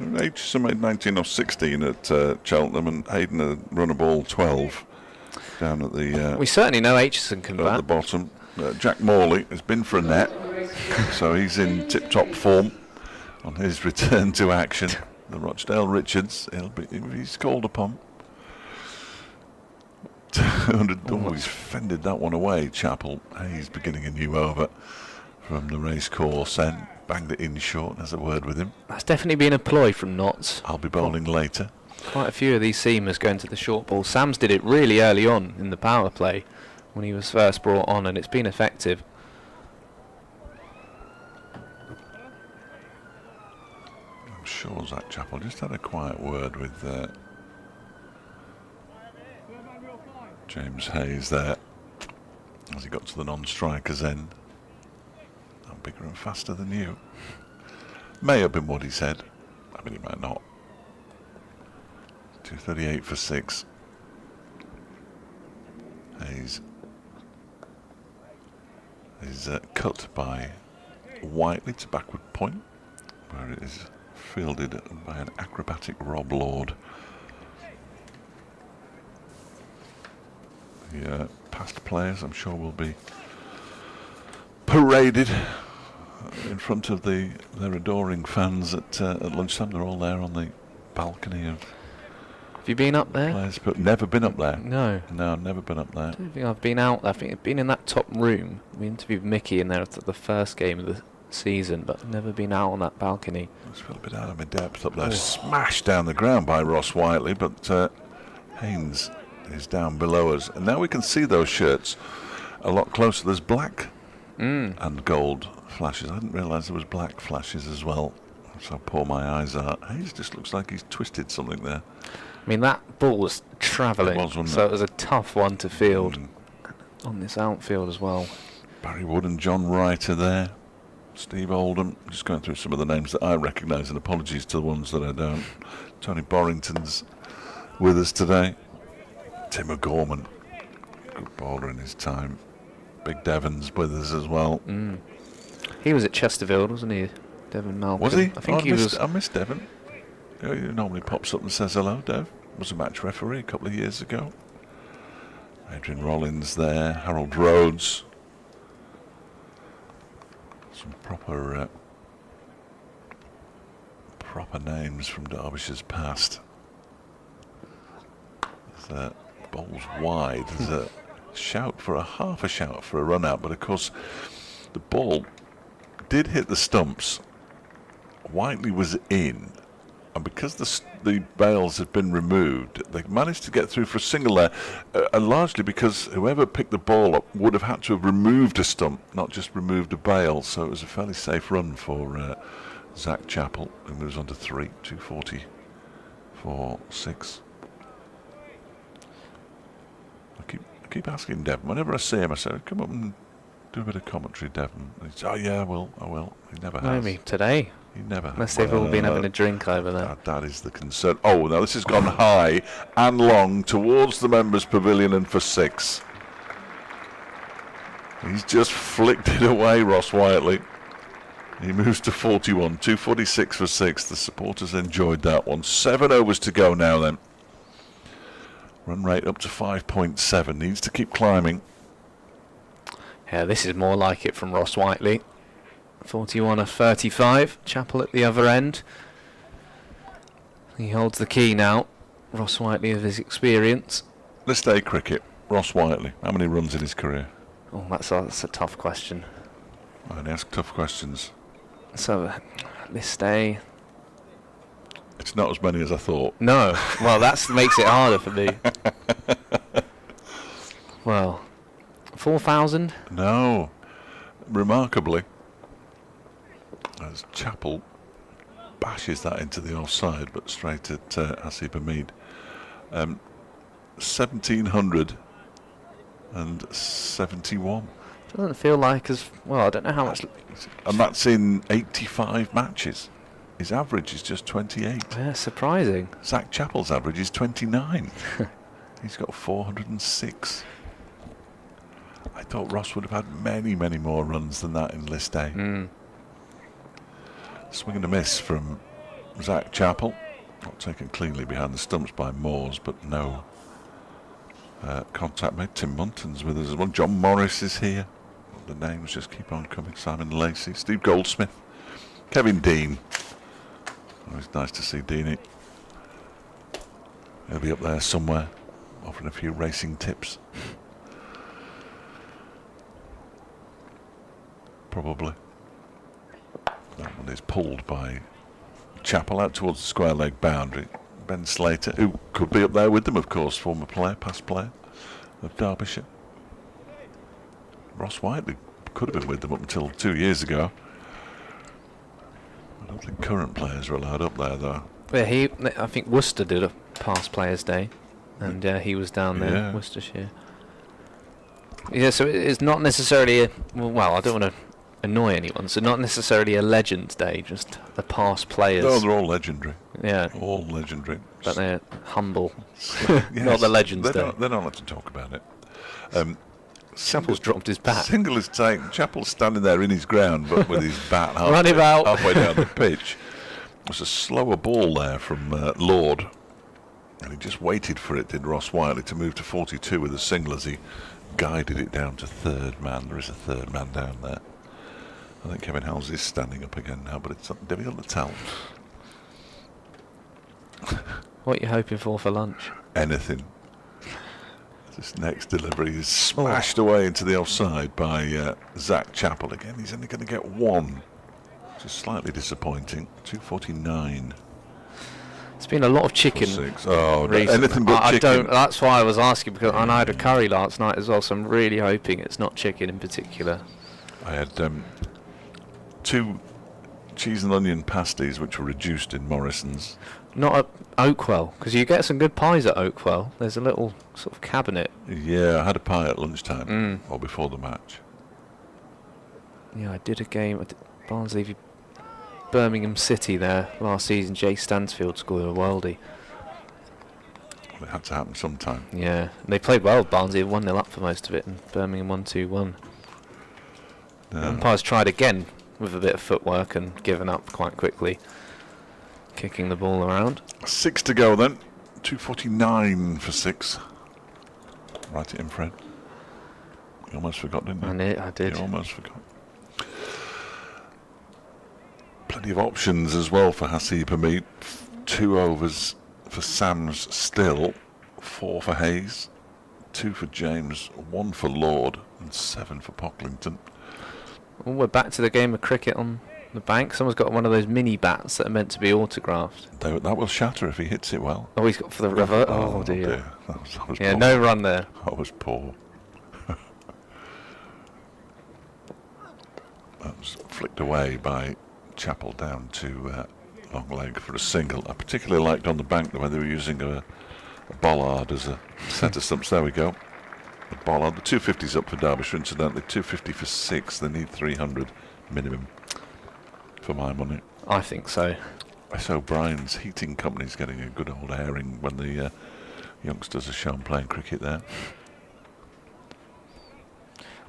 Aitchison made 19 off 16 at Cheltenham, and Hayden had run a ball 12 down at the... we certainly know Aitchison can at bat. the bottom. Jack Morley has been for a net, so he's in tip-top form on his return to action. The Rochdale Richards, he's called upon. 200, he's fended that one away, Chappell. He's beginning a new over from the race course and banged it in short. Has a word with him. That's definitely been a ploy from Notts. I'll be bowling later. Quite a few of these seamers going to the short ball. Sam's did it really early on in the power play when he was first brought on, and it's been effective. I'm sure Zach Chappell just had a quiet word with James Hayes there as he got to the non-striker's end. I'm bigger and faster than you. May have been what he said. I mean, he might not. 238 for 6. Hayes is cut by Whiteley to backward point, where it is fielded by an acrobatic Rob Lord. The past players, I'm sure, will be paraded in front of their adoring fans at lunchtime. They're all there on the balcony of... Have you been up there? Players, but never been up there. No. No, never been up there. I don't think I've been out there. I think I've been in that top room. We interviewed Mickey in there at the first game of the season, but I've never been out on that balcony. I just feel a bit out of my depth up there. Smashed down the ground by Ross Whiteley, but Haynes is down below us. And now we can see those shirts a lot closer. There's black and gold flashes. I didn't realise there was black flashes as well. That's how poor my eyes are. Hayes just looks like he's twisted something there. I mean, that ball was travelling, so it was a tough one to field on this outfield as well. Barry Wood and John Wright are there. Steve Oldham, just going through some of the names that I recognise, and apologies to the ones that I don't. Tony Borrington's with us today. Tim O'Gorman, good bowler in his time. Big Devon's with us as well. He was at Chesterfield, wasn't he? Devon Malcolm. Was he? I think I missed Devon. He normally pops up and says hello, Dev. Was a match referee a couple of years ago. Adrian Rollins there, Harold Rhodes. Some proper names from Derbyshire's past. There's bowls wide. There's a shout for half a shout for a run out, but of course the ball did hit the stumps. Whiteley was in, and because the bails had been removed, they managed to get through for a single there, and largely because whoever picked the ball up would have had to have removed a stump, not just removed a bail. So it was a fairly safe run for Zach Chappell, who moves on to 3, 240 for 6. I keep asking Devon, whenever I see him, I say, come up and do a bit of commentary, Devon. And he says, oh yeah, I will. He never has. Maybe today. He never has. Unless they've all been having a drink over there. That is the concern. Oh, now this has gone high and long towards the members' pavilion and for 6. He's just flicked it away, Ross Whiteley. He moves to 41, 246 for 6. The supporters enjoyed that one. 7 overs to go now then. Run rate up to 5.7. Needs to keep climbing. Yeah, this is more like it from Ross Whiteley. 41 of 35. Chappell at the other end. He holds the key now. Ross Whiteley of his experience. List A cricket. Ross Whiteley. How many runs in his career? Oh, that's a tough question. I only ask tough questions. So, list A. It's not as many as I thought. No. Well, that makes it harder for me. Well, 4,000? No. Remarkably, as Chappell bashes that into the offside, but straight at Hasib Hamid. 1,771. Doesn't feel like as well. I don't know how much. And that's in 85 matches. His average is just 28. Yeah, surprising. Zach Chappell's average is 29. He's got 406. I thought Ross would have had many, many more runs than that in list A. Swing and a miss from Zach Chappell. Not taken cleanly behind the stumps by Moores, but no contact made. Tim Munton's with us as well. John Morris is here. The names just keep on coming. Simon Lacey, Steve Goldsmith, Kevin Dean. Always nice to see Deanie. He'll be up there somewhere, offering a few racing tips. Probably. That one is pulled by Chappell out towards the square leg boundary. Ben Slater, who could be up there with them, of course, former player, past player of Derbyshire. Ross Whiteley could have been with them up until 2 years ago. I don't think current players are allowed up there, though. Yeah, I think Worcester did a past Players' Day, and he was down there, Yeah. Worcestershire. Yeah, so it's not necessarily well, I don't want to annoy anyone, so not necessarily a Legends Day, just the past players. No, they're all legendary. Yeah, All legendary. but they're humble. Yes, Not the Legends Day. They're not allowed to talk about it. Chappell's dropped his bat. Single is taken. Chappell's standing there in his ground, but with his bat Run him out. halfway down the pitch. There's a slower ball there from Lord, and he just waited for it, did Ross Whiteley, to move to 42 with a single as he guided it down to third man. There is a third man down there. I think Kevin Howells is standing up again now, but it's difficult to tell. What are you hoping for lunch? Anything. This next delivery is smashed away into the offside by Zach Chappell. Again, he's only going to get one, which is slightly disappointing. 249. It's been a lot of chicken. 6. Oh, recently. anything but I chicken. don't. That's why I was asking, because I had a curry last night as well, so I'm really hoping it's not chicken in particular. I had 2 cheese and onion pasties, which were reduced in Morrison's. Not at Oakwell, because you get some good pies at Oakwell. There's a little sort of cabinet. Yeah, I had a pie at lunchtime or before the match. Yeah, I did a game at Barnsley v Birmingham City there last season. Jay Stansfield scored a worldie. Well, it had to happen sometime. Yeah, they played well. Barnsley 1-0 up for most of it, and Birmingham 1-2-1. Umpires tried again with a bit of footwork and given up quite quickly, kicking the ball around. 6 to go then. 249 for 6. Write it in, Fred. You almost forgot, didn't you? I did. You almost forgot. Plenty of options as well for Hasib Hamid. 2 overs for Sams still. 4 for Hayes. 2 for James, 1 for Lord, and 7 for Pocklington. Oh, we're back to the game of cricket on the bank. Someone's got one of those mini bats that are meant to be autographed. That will shatter if he hits it well. Oh, he's got for the revert. Oh, dear. That was Yeah, poor. no run there. That was poor. That was flicked away by Chappell down to long leg for a single. I particularly liked on the bank the way they were using a bollard as a centre stumps. There we go. The bollard. The 250's up for Derbyshire, incidentally. 250 for 6. They need 300 minimum for my money. I think so. S. O'Brien's heating company's getting a good old airing when the youngsters are shown playing cricket there.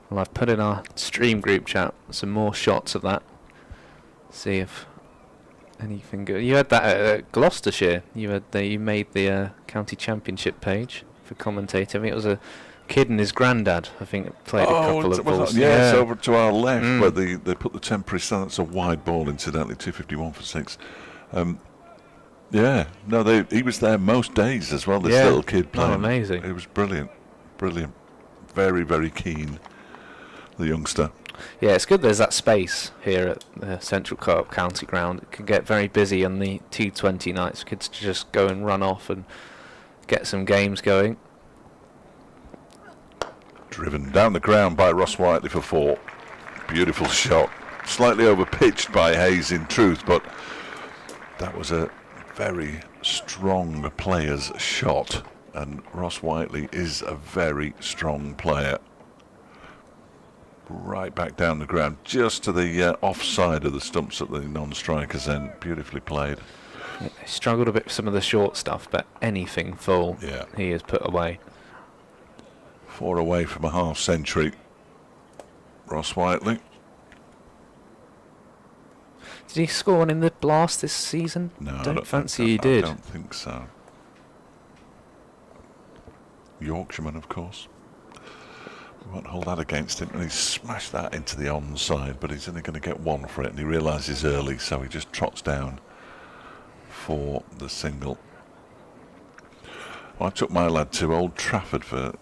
Well, I've put in our stream group chat some more shots of that. See if anything good. You had that at Gloucestershire. You made the county championship page for commentating. I think it was a kid and his granddad. I think played a couple of balls. Yeah, it's over to our left, but they put the temporary stand. That's a wide ball, incidentally. 251 for 6. Yeah, no, he was there most days as well. This little kid playing. Oh, amazing! It was brilliant, very, very keen. The youngster. Yeah, it's good there's that space here at the Central Co-op County Ground. It can get very busy on the T20 nights. Kids to just go and run off and get some games going. Driven down the ground by Ross Whiteley for 4. Beautiful shot. Slightly over pitched by Hayes in truth, but that was a very strong player's shot, and Ross Whiteley is a very strong player. Right back down the ground, just to the offside of the stumps at the non-striker's end. Beautifully played. He struggled a bit with some of the short stuff, but anything full he has put away. 4 away from a half century. Ross Whiteley. Did he score one in the Blast this season? No, don't fancy he did. I don't think so. Yorkshireman, of course. We won't hold that against him, and he smashed that into the onside, but he's only going to get 1 for it, and he realises early, so he just trots down for the single. Well, I took my lad to Old Trafford for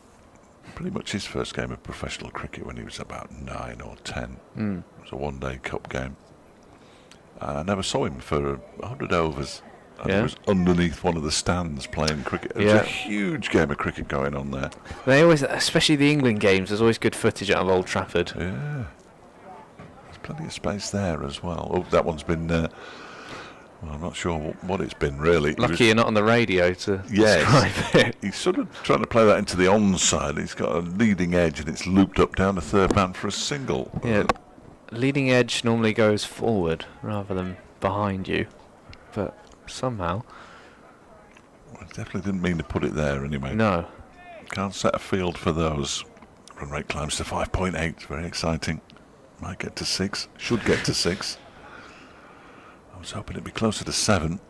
pretty much his first game of professional cricket when he was about 9 or 10. It was a one-day-cup game. And I never saw him for 100 overs. And he was underneath one of the stands playing cricket. There's a huge game of cricket going on there. They always, especially the England games, there's always good footage out of Old Trafford. Yeah. There's plenty of space there as well. Oh, that one's been, well, I'm not sure what it's been really. Lucky you're not on the radio to describe it. He's sort of trying to play that into the onside. He's got a leading edge and it's looped up down the third man for a single. Yeah, leading edge normally goes forward rather than behind you, but somehow. Well, I definitely didn't mean to put it there anyway. No. Can't set a field for those. Run rate climbs to 5.8. Very exciting. Might get to 6. Should get to 6. I was hoping it'd be closer to 7.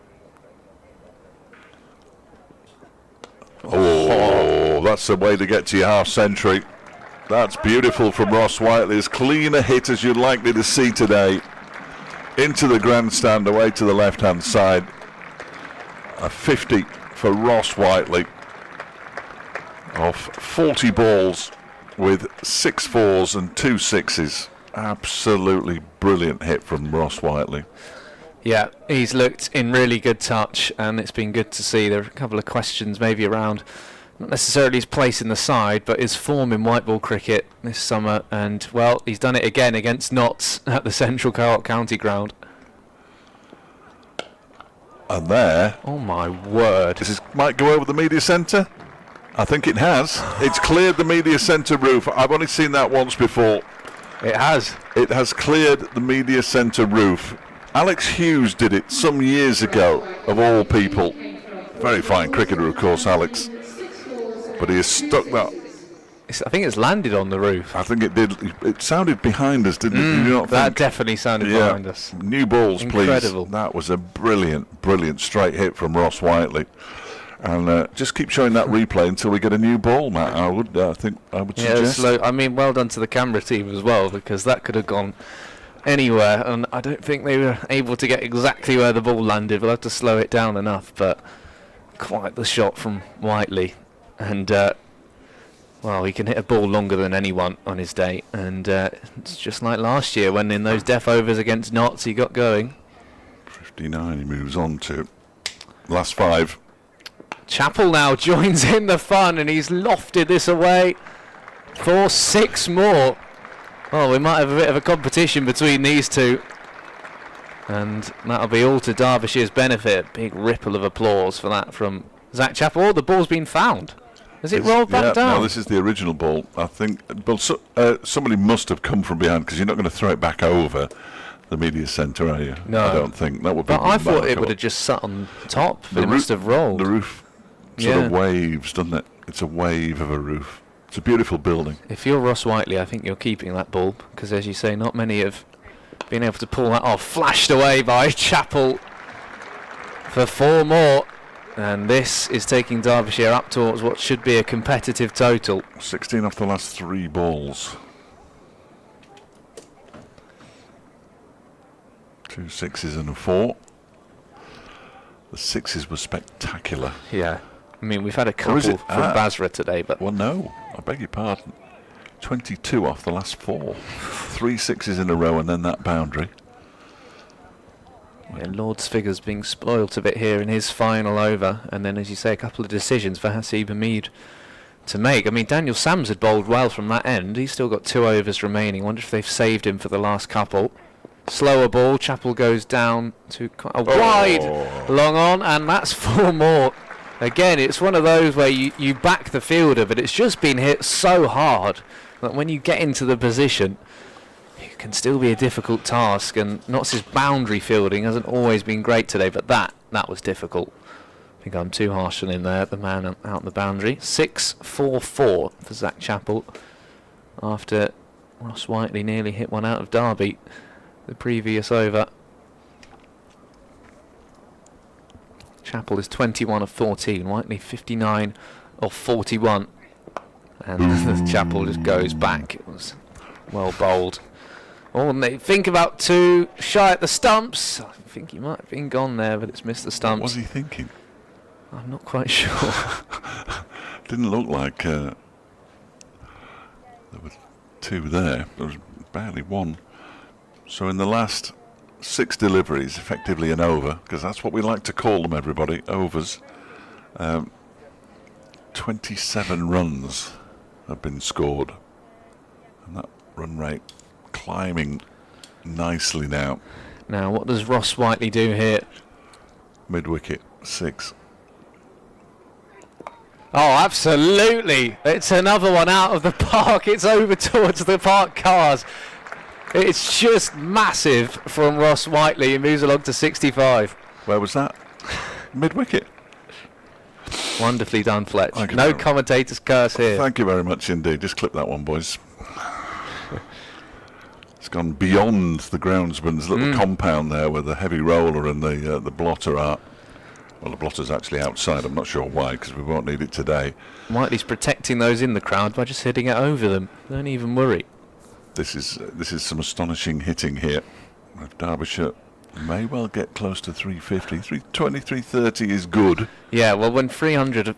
Oh, that's the way to get to your half century. That's beautiful from Ross Whiteley. As clean a hit as you're likely to see today. Into the grandstand, away to the left-hand side. A 50 for Ross Whiteley. Off 40 balls with 6 4s and 2 6s. Absolutely brilliant hit from Ross Whiteley. Yeah, he's looked in really good touch, and it's been good to see. There are a couple of questions maybe around not necessarily his place in the side, but his form in white ball cricket this summer. And, well, he's done it again against Notts at the Central Co-op County Ground. And there... Oh, my word. This might go over the media centre. I think it has. It's cleared the media centre roof. I've only seen that once before. It has. It has cleared the media centre roof. Alex Hughes did it some years ago, of all people. Very fine cricketer, of course, Alex. But he has stuck that. I think it's landed on the roof. I think it did. It sounded behind us, didn't it? Did you not that think? definitely sounded behind us. New balls, Incredible. please. That was a brilliant, brilliant straight hit from Ross Whiteley. And just keep showing that replay until we get a new ball, Matt. I would suggest. I mean, well done to the camera team as well, because that could have gone anywhere, and I don't think they were able to get exactly where the ball landed. We'll have to slow it down enough, but quite the shot from Whiteley. And Well, he can hit a ball longer than anyone on his day, and it's just like last year when in those death overs against Notts he got going. 59, he moves on to last 5. Chappell now joins in the fun, and he's lofted this away for 6 more. Oh, we might have a bit of a competition between these two, and that'll be all to Derbyshire's benefit. Big ripple of applause for that from Zach Chappell. Oh, the ball's been found. Has it rolled back down? No, this is the original ball, I think. But somebody must have come from behind, because you're not going to throw it back over the media centre, are you? No. I don't think. That would be But I thought it remarkable. would have just sat on top. It must have rolled. The roof sort of waves, doesn't it? It's a wave of a roof. It's a beautiful building. If you're Ross Whiteley, I think you're keeping that ball, because as you say, not many have been able to pull that off. Flashed away by Chappell for 4 more. And this is taking Derbyshire up towards what should be a competitive total. 16 off the last 3 balls. 2 6s and a 4. The 6s were spectacular. Yeah. I mean, we've had a couple from Bazra today, but... Well, no. I beg your pardon. 22 off the last 4. 3 6s in a row and then that boundary. Yeah, Lord's figures being spoilt a bit here in his final over, and then, as you say, a couple of decisions for Hasib Hamid to make. I mean, Daniel Sams had bowled well from that end. He's still got 2 overs remaining. Wonder if they've saved him for the last couple. Slower ball. Chappell goes down to quite a wide long on, and that's 4 more. Again, it's one of those where you back the fielder, but it's just been hit so hard that when you get into the position, it can still be a difficult task, and Notts' boundary fielding hasn't always been great today, but that was difficult. I think I'm too harsh on him there, the man out the boundary. 6-4-4 for Zach Chappell after Ross Whiteley nearly hit one out of Derby the previous over. Chappell is 21 of 14, Whiteley 59 of 41, and Chappell just goes back. It was well bowled. Oh, and they think about 2 shy at the stumps. I think he might have been gone there, but it's missed the stumps. What was he thinking? I'm not quite sure. Didn't look like there were 2 there. There was barely 1. So in the last 6 deliveries, effectively an over, because that's what we like to call them, everybody, overs. 27 runs have been scored, and that run rate climbing nicely now. Now, what does Ross Whiteley do here? Mid-wicket, 6. Oh, absolutely. It's another one out of the park. It's over towards the park cars. It's just massive from Ross Whiteley. He moves along to 65. Where was that? Mid-wicket. Wonderfully done, Fletch. No commentator's curse here. Thank you very much indeed. Just clip that one, boys. It's gone beyond the groundsman's little compound there where the heavy roller and the blotter are. Well, the blotter's actually outside. I'm not sure why, because we won't need it today. Whiteley's protecting those in the crowd by just hitting it over them. Don't even worry. This is some astonishing hitting here. Derbyshire may well get close to 350. 320, 330 is good. Yeah, well, when 300,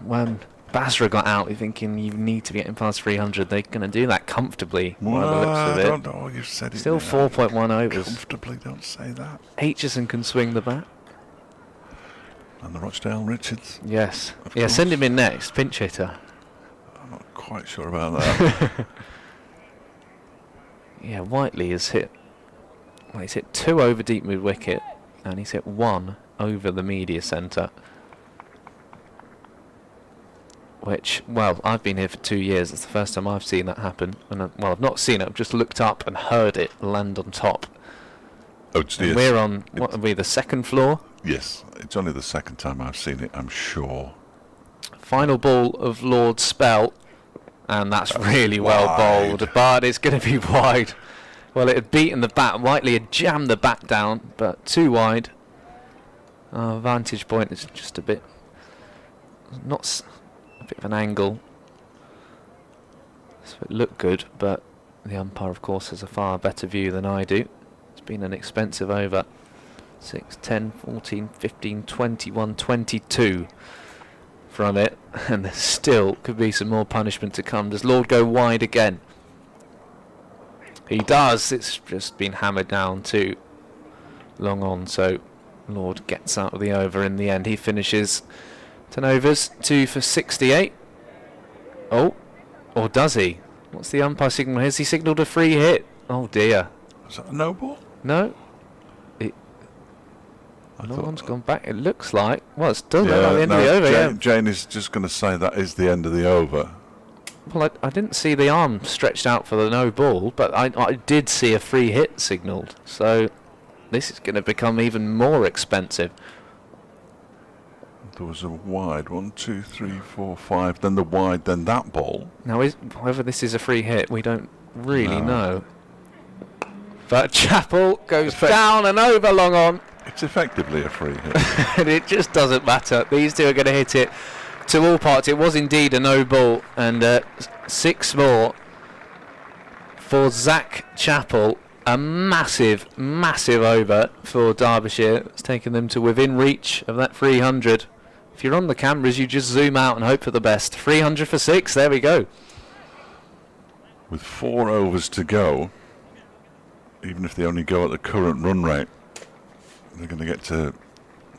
when Bazra got out, you're thinking you need to be getting past 300. They're going to do that comfortably. Well, by the looks of it. I don't know. You've said it. Still 4.1 overs. Comfortably, don't say that. Aitchison can swing the bat. And the Rochdale Richards. Yes. Of Yeah, course. send him in next. Pinch hitter. I'm not quite sure about that. Yeah, Whiteley has hit. Well, he's hit 2 over deep mid wicket, and he's hit 1 over the media centre. Which, well, I've been here for 2 years. It's the first time I've seen that happen. And well, I've not seen it. I've just looked up and heard it land on top. Oh, And yes. we're on what are we? The 2nd floor. Yes, it's only the 2nd time I've seen it, I'm sure. Final ball of Lord's spell, and that's really well wide. bowled, but it's going to be wide. Well, it had beaten the bat. Whiteley had jammed the bat down, but too wide. Vantage point is just a bit, a bit of an angle. So it looked good, but the umpire, of course, has a far better view than I do. It's been an expensive over. 6, 10, 14, 15, 21, 22 from it, and there still could be some more punishment to come. Does Lord go wide again? He does. It's just been hammered down to long on, so Lord gets out of the over in the end. He finishes 10 overs, 2 for 68. Oh, or does he? What's the umpire signal? Has he signalled a free hit? Oh dear. Is that a no ball? No. No one's gone back. It looks like. Well, it does look like the end of the over. Jane is just going to say that is the end of the over. Well, I didn't see the arm stretched out for the no ball, but I did see a free hit signalled. So this is going to become even more expensive. There was a wide, 1, 2, 3, 4, 5, then the wide, then that ball. Now, whether this is a free hit, we don't really know. But Chappell goes down and over long on. It's effectively a free hit. And it just doesn't matter. These two are going to hit it to all parts. It was indeed a no ball, and 6 more for Zach Chappell. A massive, massive over for Derbyshire. It's taken them to within reach of that 300. If you're on the cameras, you just zoom out and hope for the best. 300 for 6. There we go. With 4 overs to go, even if they only go at the current run rate, they're going to get to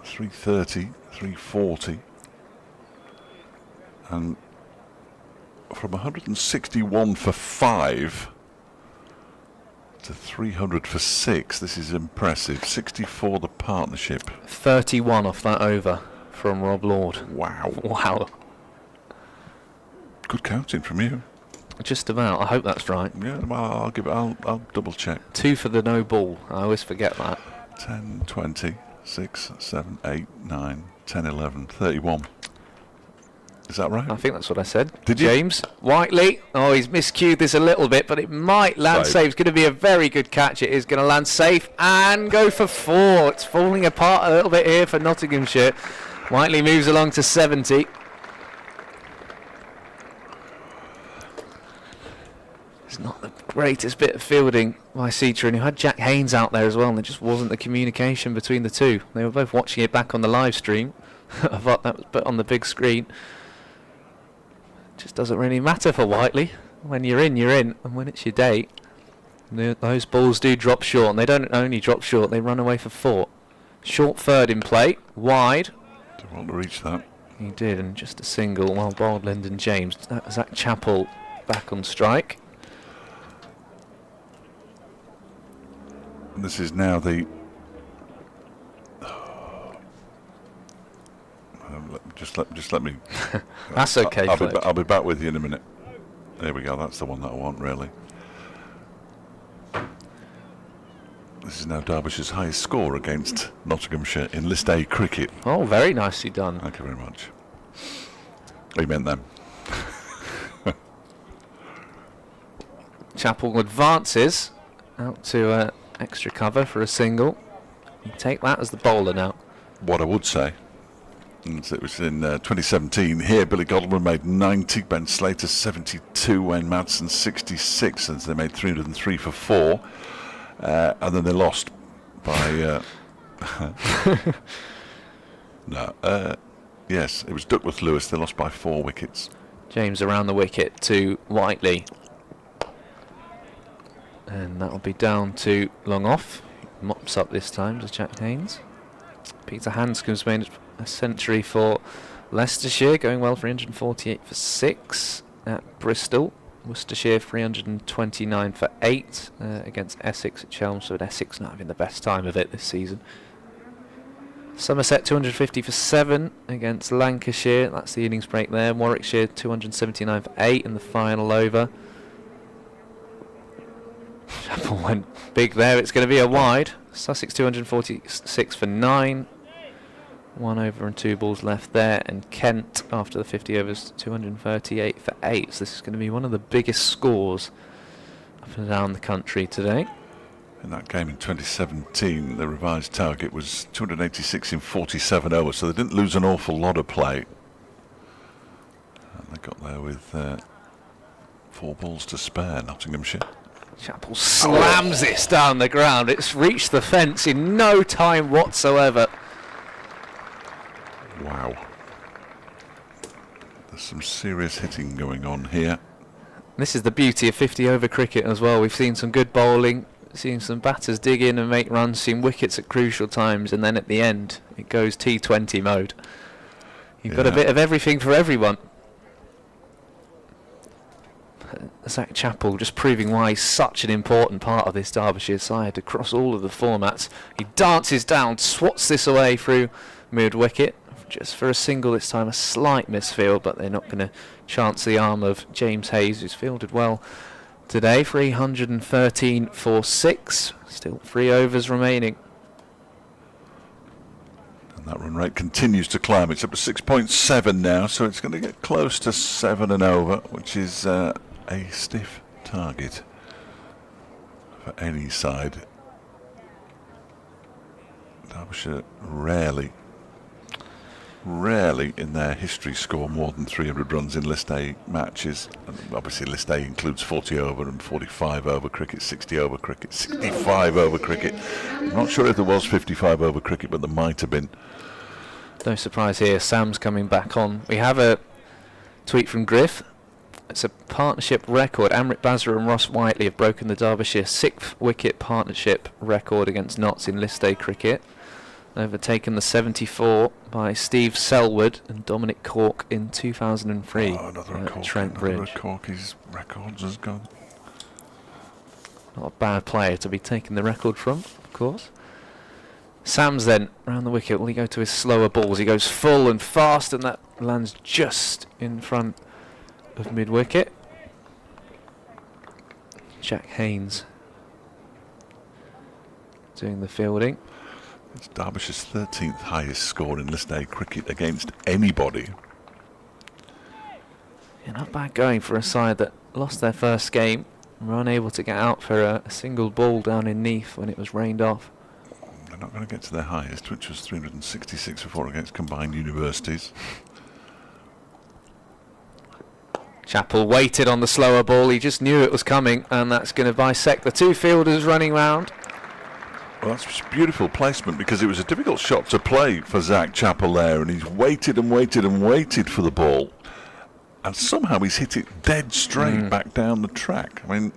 330, 340. And from 161 for 5 to 300 for 6, this is impressive. 64 the partnership. 31 off that over from Rob Lord. Wow. Wow. Good counting from you. Just about. I hope that's right. Yeah, well, I'll double check. 2 for the no ball. I always forget that. 10, 20, 6, 7, 8, 9, 10, 11, 31. Is that right? I think that's what I said. Did you? James Whiteley. Oh, he's miscued this a little bit, but it might land safe. It's going to be a very good catch. It is going to land safe and go for 4. It's falling apart a little bit here for Nottinghamshire. Whiteley moves along to 70. It's not the greatest bit of fielding by Slater, and who had Jack Haynes out there as well, and there just wasn't the communication between the two. They were both watching it back on the live stream of what that was put on the big screen. It just doesn't really matter for Whiteley. When you're in, and when it's your day, those balls do drop short, and they don't only drop short, they run away for 4. Short third in play, wide. Didn't want to reach that. He did, and just a single while Baldland and James. Zach Chappell back on strike. This is now the... just let me... That's okay, I'll be back with you in a minute. There we go, that's the one that I want, really. This is now Derbyshire's highest score against Nottinghamshire in List A cricket. Oh, very nicely done. Thank you very much. We meant them. Chappell advances out to extra cover for a single. You take that as the bowler now. What I would say, it was in 2017 here, Billy Godalming made 90, Ben Slater 72, Wayne Madsen 66, and they made 303 for 4, and then they lost by yes, it was Duckworth Lewis. They lost by 4 wickets. James around the wicket to Whiteley, and that'll be down to long off. Mops up this time to Jack Haynes. Peter Hanscom's made a century for Leicestershire, going well, 348 for 6 at Bristol. Worcestershire 329 for 8 against Essex at Chelmsford. Essex not having the best time of it this season. Somerset 250 for 7 against Lancashire. That's the innings break there. Warwickshire 279 for 8 in the final over. Chappell went big there. It's going to be a wide. Sussex 246 for 9. 1 over and 2 balls left there. And Kent, after the 50 overs, 238 for 8. So this is going to be one of the biggest scores up and down the country today. In that game in 2017, the revised target was 286 in 47 overs, so they didn't lose an awful lot of play. And they got there with 4 balls to spare, Nottinghamshire. Chappell slams this down the ground. It's reached the fence in no time whatsoever. Wow. serious hitting going on here. This is the beauty of 50-over cricket as well. We've seen some good bowling, seen some batters dig in and make runs, seen wickets at crucial times, and then at the end it goes T20 mode. You've got a bit of everything for everyone. Zach Chappell just proving why he's such an important part of this Derbyshire side across all of the formats. He dances down, swats this away through mid-wicket, just for a single this time. A slight misfield, but they're not going to chance the arm of James Hayes, who's fielded well today. 313 for 6, still 3 overs remaining. And that run rate continues to climb. It's up to 6.7 now, so it's going to get close to 7 and over, which is a stiff target for any side. Derbyshire rarely in their history score more than 300 runs in List A matches. And obviously List A includes 40 over and 45 over cricket, 60 over cricket, 65 over cricket. I'm not sure if there was 55 over cricket, but there might have been. No surprise here, Sam's coming back on. We have a tweet from Griff. It's a partnership record. Amrit Bazra and Ross Whiteley have broken the Derbyshire 6th wicket partnership record against Notts in List A cricket. Overtaken the 74 by Steve Selwood and Dominic Cork in 2003 at Trent Bridge. Another Corky's records has gone. Not a bad player to be taking the record from, of course. Sam's then round the wicket. Will he go to his slower balls? He goes full and fast, and that lands just in front of mid-wicket. Jack Haynes doing the fielding. It's Derbyshire's 13th highest score in List A cricket against anybody. Yeah, not bad going for a side that lost their first game and were unable to get out for a single ball down in Neath when it was rained off. They're not going to get to their highest, which was 366 before against combined universities. Chappell waited on the slower ball. He just knew it was coming, and that's going to bisect the two fielders running round. Well, that's just beautiful placement, because it was a difficult shot to play for Zach Chappell there, and he's waited and waited and waited for the ball, and somehow he's hit it dead straight back down the track. I mean,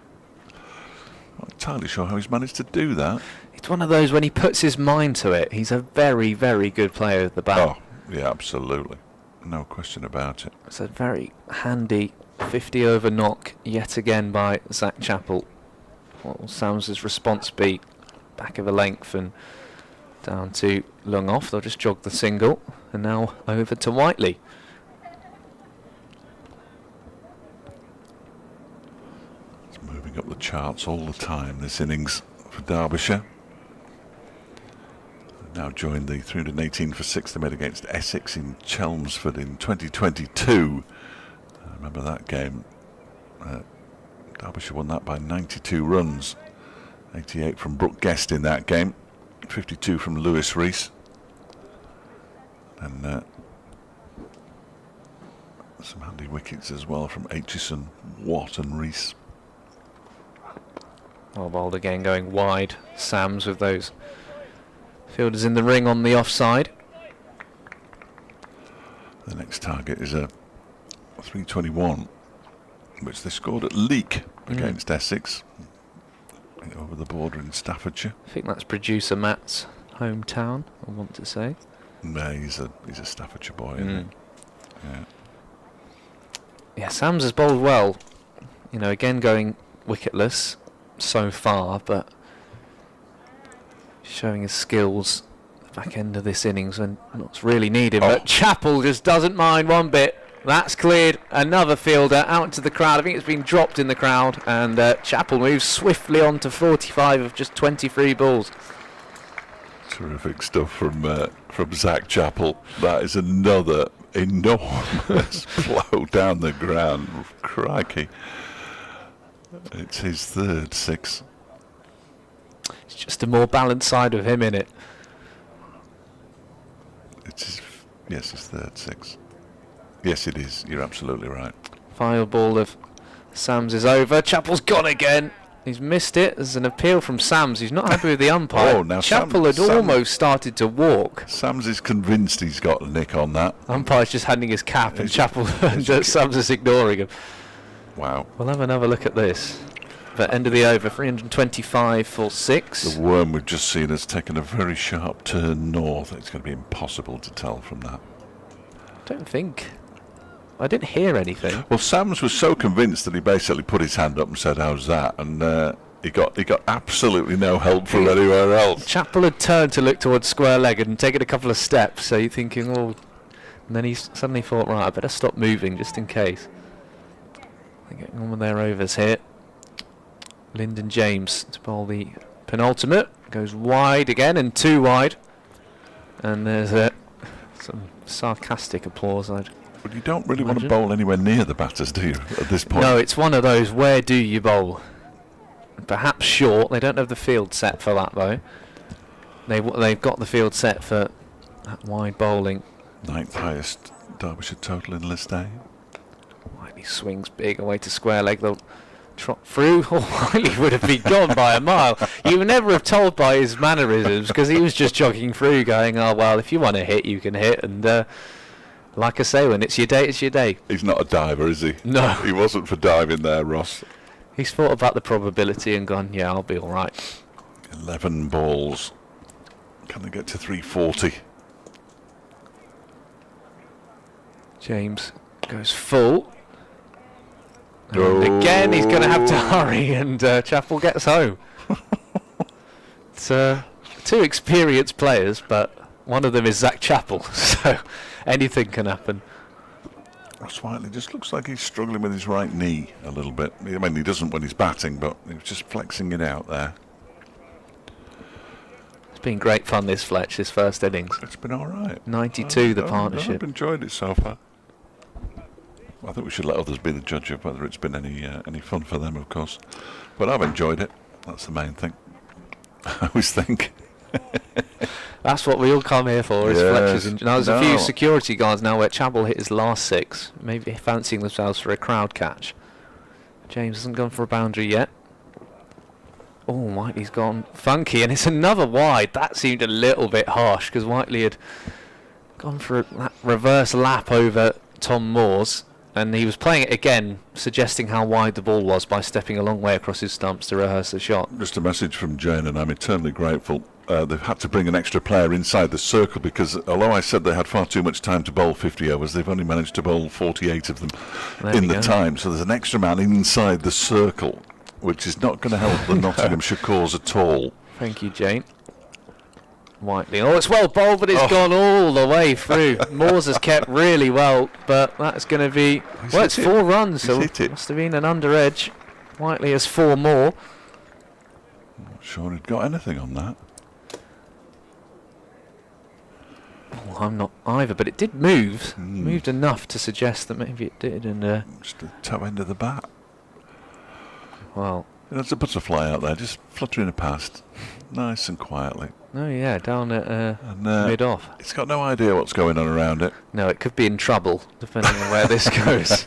I'm not entirely sure how he's managed to do that. It's one of those, when he puts his mind to it, he's a very, very good player with the bat. Oh, yeah, absolutely. No question about it. It's a very handy 50-over knock yet again by Zach Chappell. What will Sam's response be? Back of a length and down to long off. They'll just jog the single, and now over to Whiteley. It's moving up the charts all the time, this innings for Derbyshire. Now joined the 318 for 6 they made against Essex in Chelmsford in 2022. I remember that game. Derbyshire won that by 92 runs. 88 from Brooke Guest in that game, 52 from Lewis Rees, and some handy wickets as well from Aitchison, Watt and Rees. Well bowled again, going wide. Sam's with those fielders in the ring on the offside. The next target is a 321, which they scored at Leek against Essex, over the border in Staffordshire. I think that's producer Matt's hometown, I want to say. No, he's a Staffordshire boy, isn't he? Yeah, Sam's has bowled well. You know, again going wicketless so far, but showing his skills at the back end of this innings when not really needed. But Chappell just doesn't mind one bit. That's cleared. Another fielder out into the crowd. I think it's been dropped in the crowd, and Chappell moves swiftly on to 45 of just 23 balls. Terrific stuff from Zach Chappell. That is another enormous blow down the ground. Crikey. It's his third 6. It's just a more balanced side of him in it. It's his third 6. Yes, it is. You're absolutely right. Final ball of Sam's is over. Chappell's gone again. He's missed it. There's an appeal from Sams. He's not happy with the umpire. Oh, now Chappell had almost started to walk. Sams is convinced he's got a nick on that. Umpire's just handing his cap, and Chappell and Sams is ignoring him. Wow. We'll have another look at this. But end of the over, 325 for 6. The worm we've just seen has taken a very sharp turn north. It's going to be impossible to tell from that. Don't think. I didn't hear anything. Well, Sams was so convinced that he basically put his hand up and said, "How's that?" And he got absolutely no help from anywhere else. Chappell had turned to look towards square leg and taken a couple of steps, so you're thinking, oh, and then he suddenly thought, right, I better stop moving just in case. They're getting on with their overs here. Lyndon James to bowl the penultimate, goes wide again and 2 wide, and there's some sarcastic applause. But you don't really want to bowl anywhere near the batters, do you, at this point? No, it's one of those, where do you bowl? Perhaps short. They don't have the field set for that, though. They've got the field set for that wide bowling. 9th highest Derbyshire total in List A. Whiteley swings big away to square leg. They'll trot through. Oh, Whiteley would have been gone by a mile. You would never have told by his mannerisms, because he was just jogging through going, oh, well, if you want to hit, you can hit. And like I say, when it's your day, it's your day. He's not a diver, is he? No. He wasn't for diving there, Ross. He's thought about the probability and gone, yeah, I'll be all right. 11 balls. Can they get to 340? James goes full. Oh. And again, he's going to have to hurry, and Chappell gets home. It's 2 experienced players, but one of them is Zach Chappell, so anything can happen. Ross Whiteley just looks like he's struggling with his right knee a little bit. I mean, he doesn't when he's batting, but he was just flexing it out there. It's been great fun, this Fletch, this first innings. It's been all right. 92, the partnership. I've enjoyed it so far. I think we should let others be the judge of whether it's been any fun for them, of course. But I've enjoyed it. That's the main thing. I always think. That's what we all come here for, is Fletcher's. Now, there's a few security guards now where Chappell hit his last 6, maybe fancying themselves for a crowd catch. James hasn't gone for a boundary yet. Oh, Whiteley's gone funky, and it's another wide. That seemed a little bit harsh, because Whiteley had gone for a reverse lap over Tom Moore's, and he was playing it again, suggesting how wide the ball was by stepping a long way across his stumps to rehearse the shot. Just a message from Jane, and I'm eternally grateful. They've had to bring an extra player inside the circle, because although I said they had far too much time to bowl 50 overs, they've only managed to bowl 48 of them in the time. So there's an extra man inside the circle, which is not going to help the Nottinghamshire cause at all. Thank you, Jane. Whiteley. Oh, it's well bowled, but it's gone all the way through. Moores has kept really well, but that's going to be... Well, it's 4 runs, so it must have been an under edge. Whiteley has 4 more. Not sure he'd got anything on that. Well, I'm not either, but it did move. Moved enough to suggest that maybe it did. And just the toe end of the bat. Well, there's a butterfly out there, just fluttering past, nice and quietly. Oh yeah, down at mid-off. It's got no idea what's going on around it. No, it could be in trouble, depending on where this goes.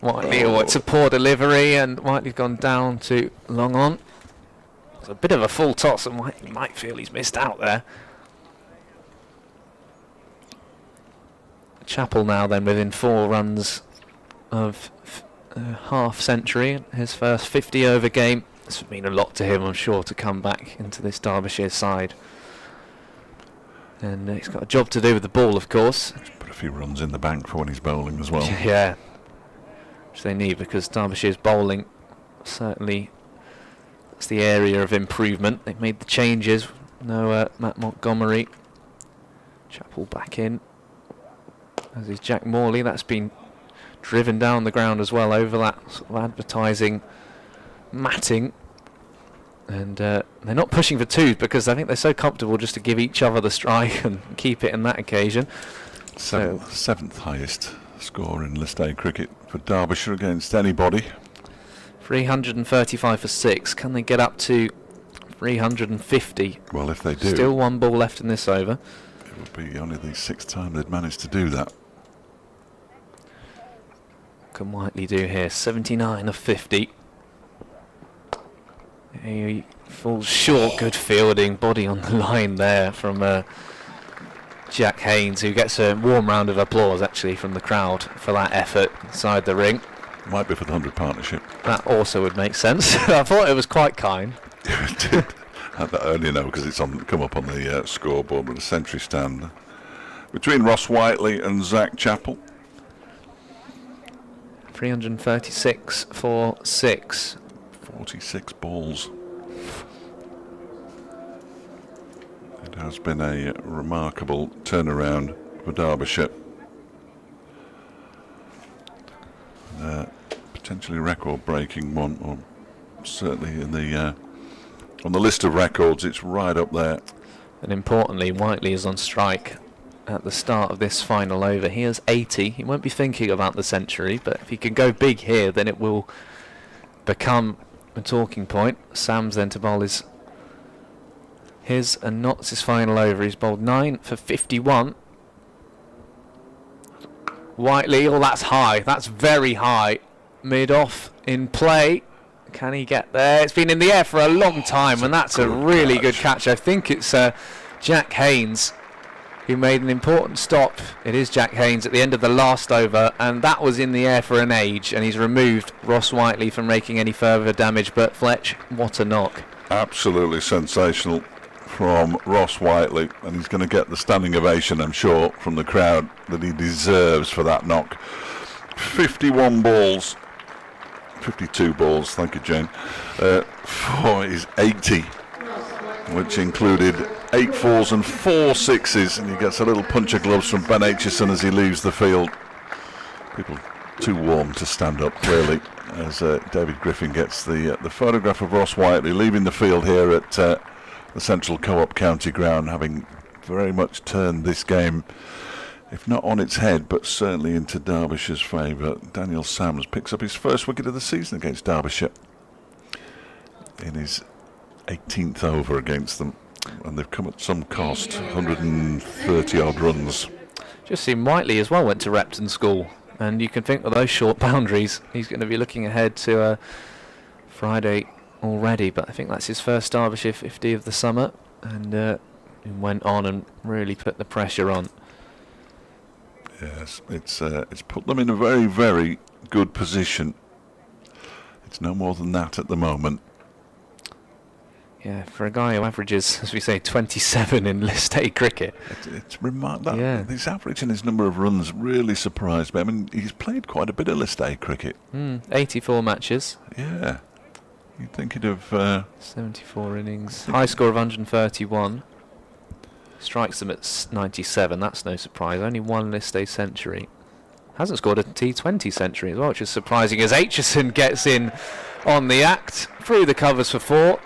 Whiteley, it's a poor delivery, and Whiteley's gone down to long on. It's a bit of a full toss, and Whiteley might feel he's missed out there. Chappell now then within 4 runs of half century, his first 50 over game. This would mean a lot to him, I'm sure, to come back into this Derbyshire side. And he's got a job to do with the ball, of course. Put a few runs in the bank for when he's bowling as well. Yeah, which they need, because Derbyshire's bowling, certainly that's the area of improvement. They've made the changes. No Matt Montgomery. Chappell back in, as is Jack Morley. That's been driven down the ground as well over that sort of advertising matting, and they're not pushing for 2s because I think they're so comfortable just to give each other the strike and keep it in that occasion. Seventh highest score in List A cricket for Derbyshire against anybody. 335 for 6. Can they get up to 350? Well, if they do, still 1 ball left in this over. It would be only the 6th time they'd managed to do that. can Whiteley do here? 79 of 50. He falls short. Good fielding, body on the line there from Jack Haynes, who gets a warm round of applause actually from the crowd for that effort inside the ring. Might be for the 100 partnership. That also would make sense. I thought it was quite kind. It did. I only know because it's come up on the scoreboard with a century stand between Ross Whiteley and Zach Chappell. 336 for 6. 46 balls. It has been a remarkable turnaround for Derbyshire. Potentially record-breaking one, or certainly in the on the list of records, it's right up there. And importantly, Whiteley is on strike at the start of this final over. He has 80. He won't be thinking about the century, but if he can go big here, then it will become a talking point. Sam's then to bowl his and Knott's his final over. He's bowled 9 for 51. Whiteley, oh, that's high. That's very high. Mid-off in play. Can he get there? It's been in the air for a long time, and that's a really good catch. I think it's Jack Haynes who made an important stop. It is Jack Haynes at the end of the last over, and that was in the air for an age, and he's removed Ross Whiteley from making any further damage. But Fletch, what a knock. Absolutely sensational from Ross Whiteley, and he's going to get the standing ovation, I'm sure, from the crowd that he deserves for that knock. 51 balls. 52 balls, thank you, Jane, for his 80, which included 8 fours and 4 sixes, and he gets a little punch of gloves from Ben Aitchison as he leaves the field. People too warm to stand up, clearly, as David Griffin gets the photograph of Ross Whiteley leaving the field here at the Central Co-op County Ground, having very much turned this game, if not on its head, but certainly into Derbyshire's favour. Daniel Sams picks up his first wicket of the season against Derbyshire in his 18th over against them, and they've come at some cost, 130 odd runs. Just seen Whiteley as well went to Repton School, and you can think with those short boundaries he's going to be looking ahead to Friday already, but I think that's his first Derbyshire 50 of the summer, and he went on and really put the pressure on. Yes, it's put them in a very, very good position. It's no more than that at the moment. Yeah, for a guy who averages, as we say, 27 in List A cricket. It's remarkable. Yeah. His average and his number of runs really surprised me. I mean, he's played quite a bit of List A cricket. 84 matches. Yeah. You'd think he'd have... 74 innings. High score of 131. Strikes them at 97, that's no surprise. Only one List A century. Hasn't scored a T20 century as well, which is surprising as Aitchison gets in on the act. Through the covers for 4.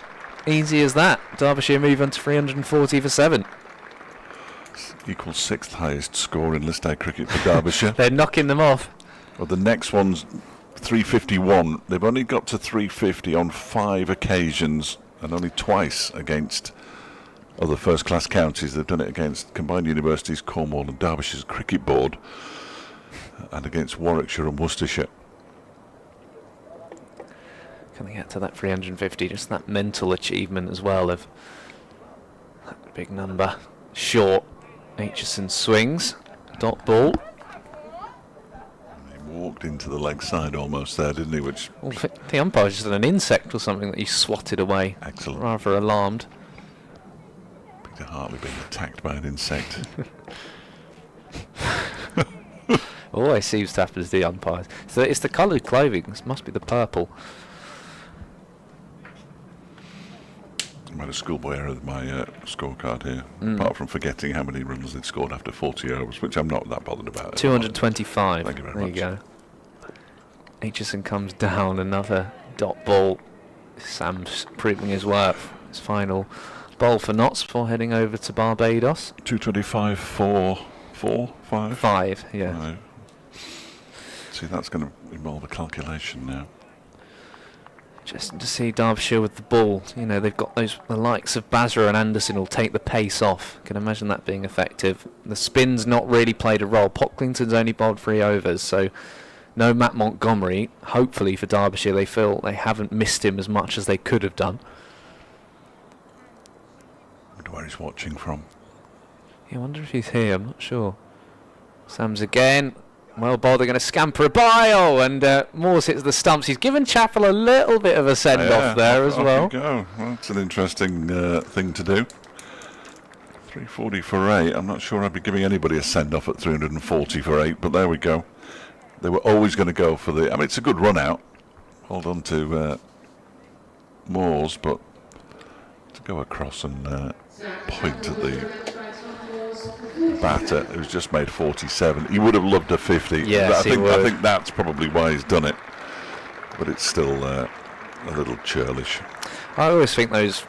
Easy as that. Derbyshire move on to 340 for 7. Equals 6th highest score in List A cricket for Derbyshire. They're knocking them off. Well, the next one's 351. They've only got to 350 on 5 occasions, and only twice against other first-class counties. They've done it against Combined Universities, Cornwall and Derbyshire's Cricket Board, and against Warwickshire and Worcestershire. Can they get to that 350? Just that mental achievement as well of that big number. Short. Aitchison swings. Dot ball. He walked into the leg side almost there, didn't he? Which Well, the umpire's just an insect or something that he swatted away. Excellent. Rather alarmed. Peter Hartley being attacked by an insect. Always seems to happen to the umpires. So it's the coloured clothing. This must be the purple. I made a schoolboy error with my scorecard here, apart from forgetting how many runs they'd scored after 40 overs, which I'm not that bothered about. 225. Thank you very there much. You go. Aitchison comes down, another dot ball. Sam's proving his worth. His final bowl for Notts before heading over to Barbados. 225 for 5? 5, yeah. Right. See, that's going to involve a calculation now. Just to see Derbyshire with the ball. You know, they've got the likes of Bazra and Anderson will take the pace off. Can imagine that being effective. The spin's not really played a role. Pocklington's only bowled 3 overs, so no Matt Montgomery. Hopefully for Derbyshire, they feel they haven't missed him as much as they could have done. I wonder where he's watching from. Yeah, I wonder if he's here. I'm not sure. Sams again. Well, they're going to scamper a by. Oh, and Moores hits the stumps. He's given Chappell a little bit of a send-off there as well. Off you go. Well, that's an interesting thing to do. 340 for 8. I'm not sure I'd be giving anybody a send-off at 340 for 8, but there we go. They were always going to go for the... I mean, it's a good run-out. Hold on to Moores, but to go across and point at the batter who's just made 47. He would have loved a 50. Yes, I think that's probably why he's done it. But it's still a little churlish. I always think those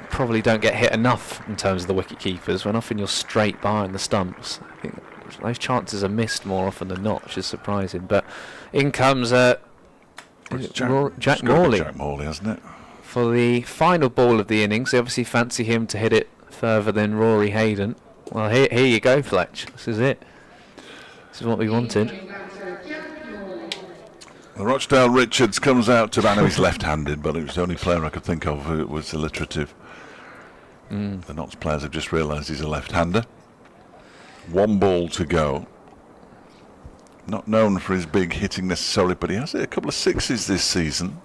probably don't get hit enough in terms of the wicket keepers. When often you're straight behind the stumps, I think those chances are missed more often than not, which is surprising. But in comes Jack Morley. Jack Morley, hasn't it? For the final ball of the innings. They obviously fancy him to hit it further than Rory Hayden. Well, here you go, Fletch. This is it. This is what we wanted. Rochdale Richards comes out to... I know he's left-handed, but it was the only player I could think of who was alliterative. The Notts players have just realised he's a left-hander. 1 ball to go. Not known for his big hitting necessarily, but he has hit a couple of sixes this season.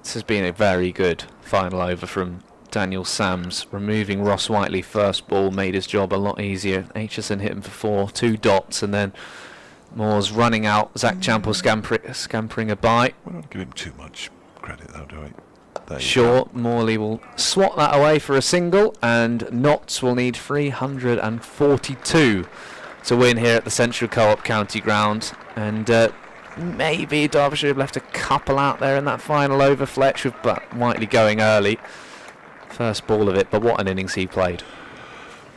This has been a very good final over from Daniel Sams. Removing Ross Whiteley first ball made his job a lot easier. Aitchison hit him for 4, 2 dots, and then Moore's running out. Zach Champel scampering a by. We don't give him too much credit though, do we? Short, Morley will swat that away for a single, and Notts will need 342 to win here at the Central Co-op County Ground. And maybe Derbyshire have left a couple out there in that final over, Fletch, with Whiteley going early. First ball of it, but what an innings he played.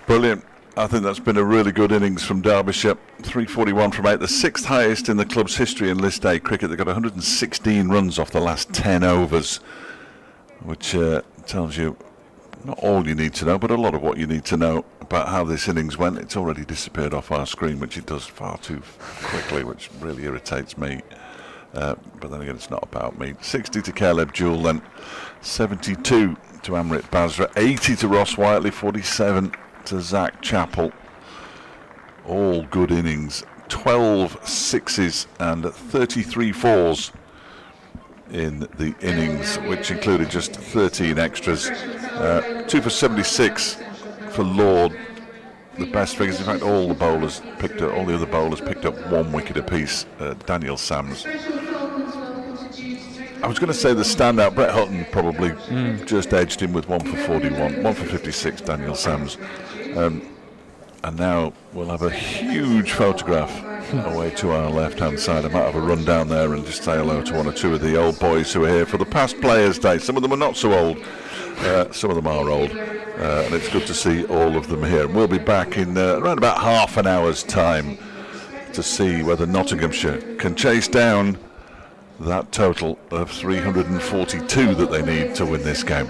Brilliant. I think that's been a really good innings from Derbyshire. 341 from 8, the 6th highest in the club's history in List A cricket. They got 116 runs off the last 10 overs, which tells you not all you need to know, but a lot of what you need to know about how this innings went. It's already disappeared off our screen, which it does far too quickly, which really irritates me. But then again, it's not about me. 60 to Caleb Jewell, then 72 to Amrit Bazra, 80 to Ross Whiteley, 47 to Zach Chappell. All good innings. 12 sixes and 33 fours in the innings, which included just 13 extras. 2 for 76 for Lord. The best figures. In fact, all the other bowlers picked up 1 wicket apiece. Daniel Sams. I was going to say the standout, Brett Hutton probably just edged him with 1 for 41, 1 for 56, Daniel Sams. And now we'll have a huge photograph away to our left-hand side. I might have a run down there and just say hello to 1 or 2 of the old boys who are here for the past Players' Day. Some of them are not so old, some of them are old, and it's good to see all of them here. And we'll be back in around about half an hour's time to see whether Nottinghamshire can chase down that total of 342 that they need to win this game.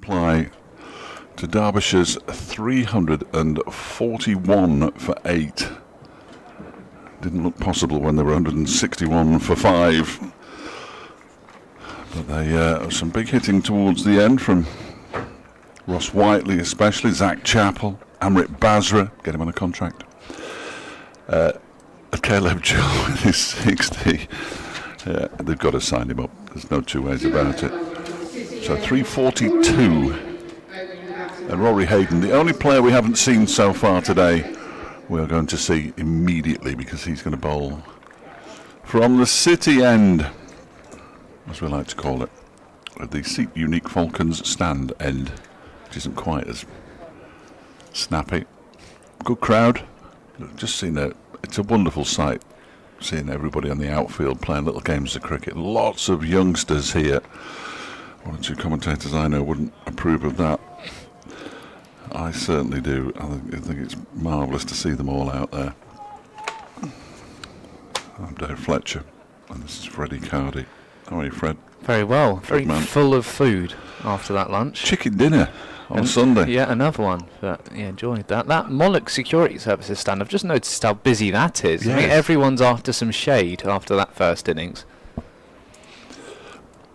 reply to Derbyshire's 341 for 8. Didn't look possible when they were 161 for 5. But they some big hitting towards the end from Ross Whiteley, especially Zach Chappell, Amrit Bazra, get him on a contract. Caleb Jewell with his 60. Yeah, they've got to sign him up. There's no two ways about it. So 342. And Rory Hayden, the only player we haven't seen so far today, we're going to see immediately because he's going to bowl from the city end, as we like to call it, at the Seat Unique Falcons stand end, which isn't quite as snappy. Good crowd. Just seen it's a wonderful sight, seeing everybody on the outfield playing little games of cricket. Lots of youngsters here. One or two commentators I know wouldn't approve of that. I certainly do. I think it's marvellous to see them all out there. I'm Dave Fletcher, and this is Freddie Cardy. How are you, Fred? Very well. Very man. full of food after that lunch. Chicken dinner on Sunday. Yeah, another one. But yeah, enjoyed that. That Monarch Security Services stand, I've just noticed how busy that is. Yes. I mean, everyone's after some shade after that first innings.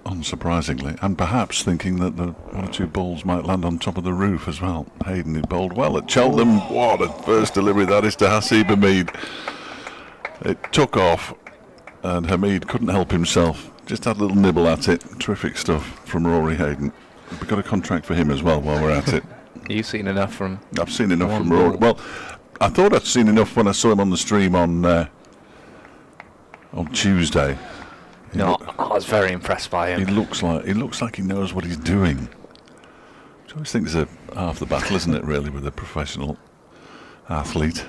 Unsurprisingly, and perhaps thinking that the one or two balls might land on top of the roof as well. Hayden, who bowled well at Cheltenham. What a first delivery that is to Hasib Hamid. It took off, and Hamid couldn't help himself. Just had a little nibble at it. Terrific stuff from Rory Hayden. We've got a contract for him as well while we're at it. You've seen enough from... I've seen enough from Rory. Well, I thought I'd seen enough when I saw him on the stream on Tuesday. No, I was very impressed by him. He looks like he knows what he's doing. Which I always think is half the battle, isn't it, really, with a professional athlete?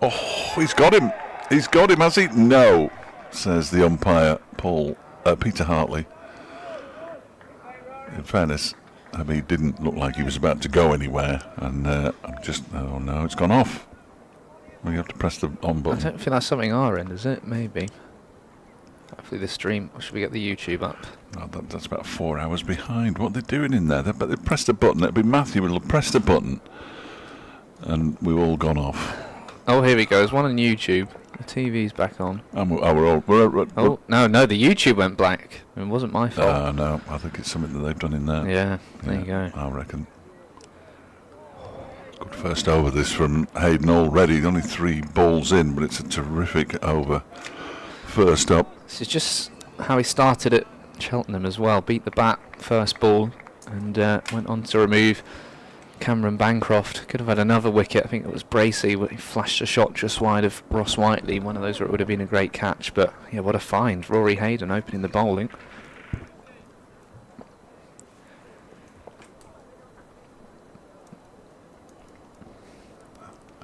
Oh, he's got him. He's got him, has he? No, says the umpire, Peter Hartley. In fairness, he didn't look like he was about to go anywhere, and oh no, it's gone off. Well, you have to press the on button. I don't think that's something our end, is it? Maybe. Hopefully the stream, or should we get the YouTube up? Oh, that's about 4 hours behind. What they're doing in there? They pressed a button. It'll be Matthew will have pressed a button, and we've all gone off. Oh, here we go. There's one on YouTube. The TV's back on. And we're No, the YouTube went black. It wasn't my fault. No, I think it's something that they've done in there. Yeah, there you go. I reckon. Good first over this from Hayden already. Only 3 balls in, but it's a terrific over. First up. This is just how he started at Cheltenham as well. Beat the bat first ball and went on to remove Cameron Bancroft. Could have had another wicket. I think it was Bracey, but he flashed a shot just wide of Ross Whiteley. One of those where it would have been a great catch. But yeah, what a find. Rory Hayden opening the bowling.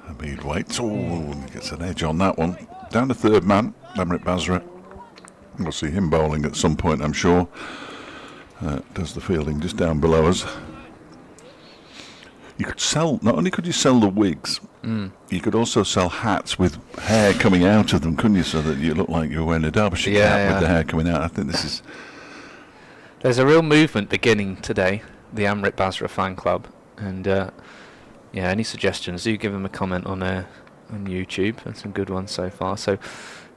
Hamid waits. Oh, gets an edge on that one. Down to third man, Amrit Bazra. We'll see him bowling at some point, I'm sure. Does the fielding just down below us. You could sell, not only could you sell the wigs, you could also sell hats with hair coming out of them, couldn't you, so that you look like you're wearing a Derbyshire cap with the hair coming out. I think this is... There's a real movement beginning today, the Amrit Bazra fan club, and yeah, any suggestions, do give them a comment on YouTube. There's some good ones so far. So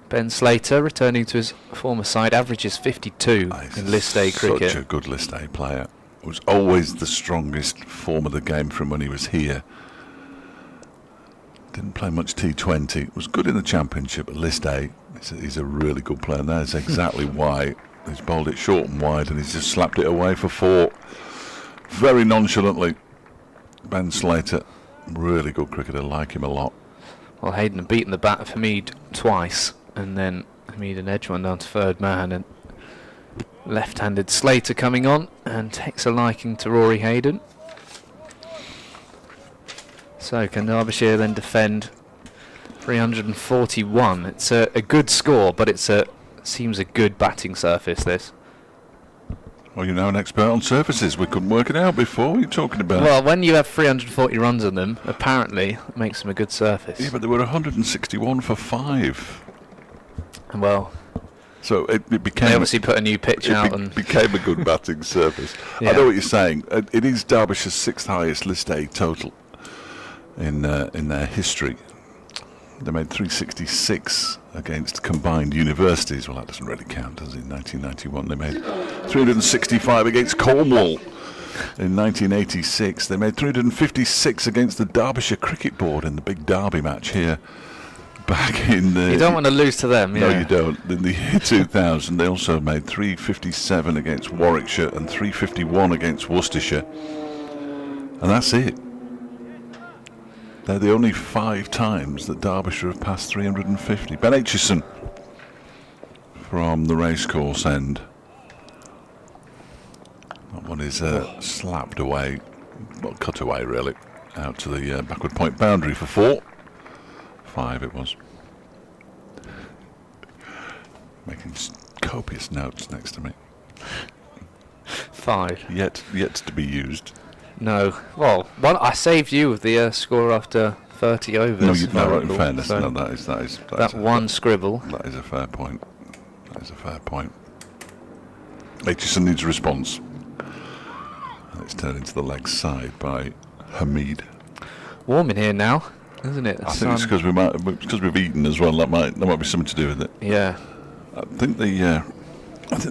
Ben Slater returning to his former side, averages 52 in List A cricket. Such a good List A player. Was always the strongest form of the game from when he was here. Didn't play much T20. Was good in the Championship at List A. He's a really good player, and that's exactly why he's bowled it short and wide, and he's just slapped it away for 4. Very nonchalantly. Ben Slater, really good cricketer. Like him a lot. Well, Hayden had beaten the bat of Hamid twice, and then Hamid an edge one down to third man, and left-handed Slater coming on and takes a liking to Rory Hayden. So can Derbyshire then defend 341? It's a good score, but seems a good batting surface, this. Well, you're now an expert on surfaces. We couldn't work it out before. What are you talking about? Well, when you have 340 runs on them, apparently it makes them a good surface. Yeah, but they were 161 for 5. Well... So it became. They obviously put a new pitch out and became a good batting surface. Yeah. I know what you're saying. It is Derbyshire's 6th highest List A total in their history. They made 366 against combined universities. Well, that doesn't really count, does it? In 1991, they made 365 against Cornwall. In 1986, they made 356 against the Derbyshire Cricket Board in the big Derby match here. Back in the... you don't want to lose to them, No, yeah. you don't. In the year 2000, they also made 357 against Warwickshire and 351 against Worcestershire. And that's it. They're the only 5 times that Derbyshire have passed 350. Ben Aitchison from the racecourse end. That one is slapped away, well, cut away really, out to the backward point boundary for 4. 5 it was. Making copious notes next to me. 5. Yet to be used. No. Well, I saved you with the score after 30 overs. No, you if I know, in recall. fairness, So no, that is that one scribble. That is a fair point. That is a fair point. Aitchison needs a response. And it's turned into the leg side by Hamid. Warm in here now, isn't it? I think it's because we've eaten as well. That might be something to do with it. Yeah. I think the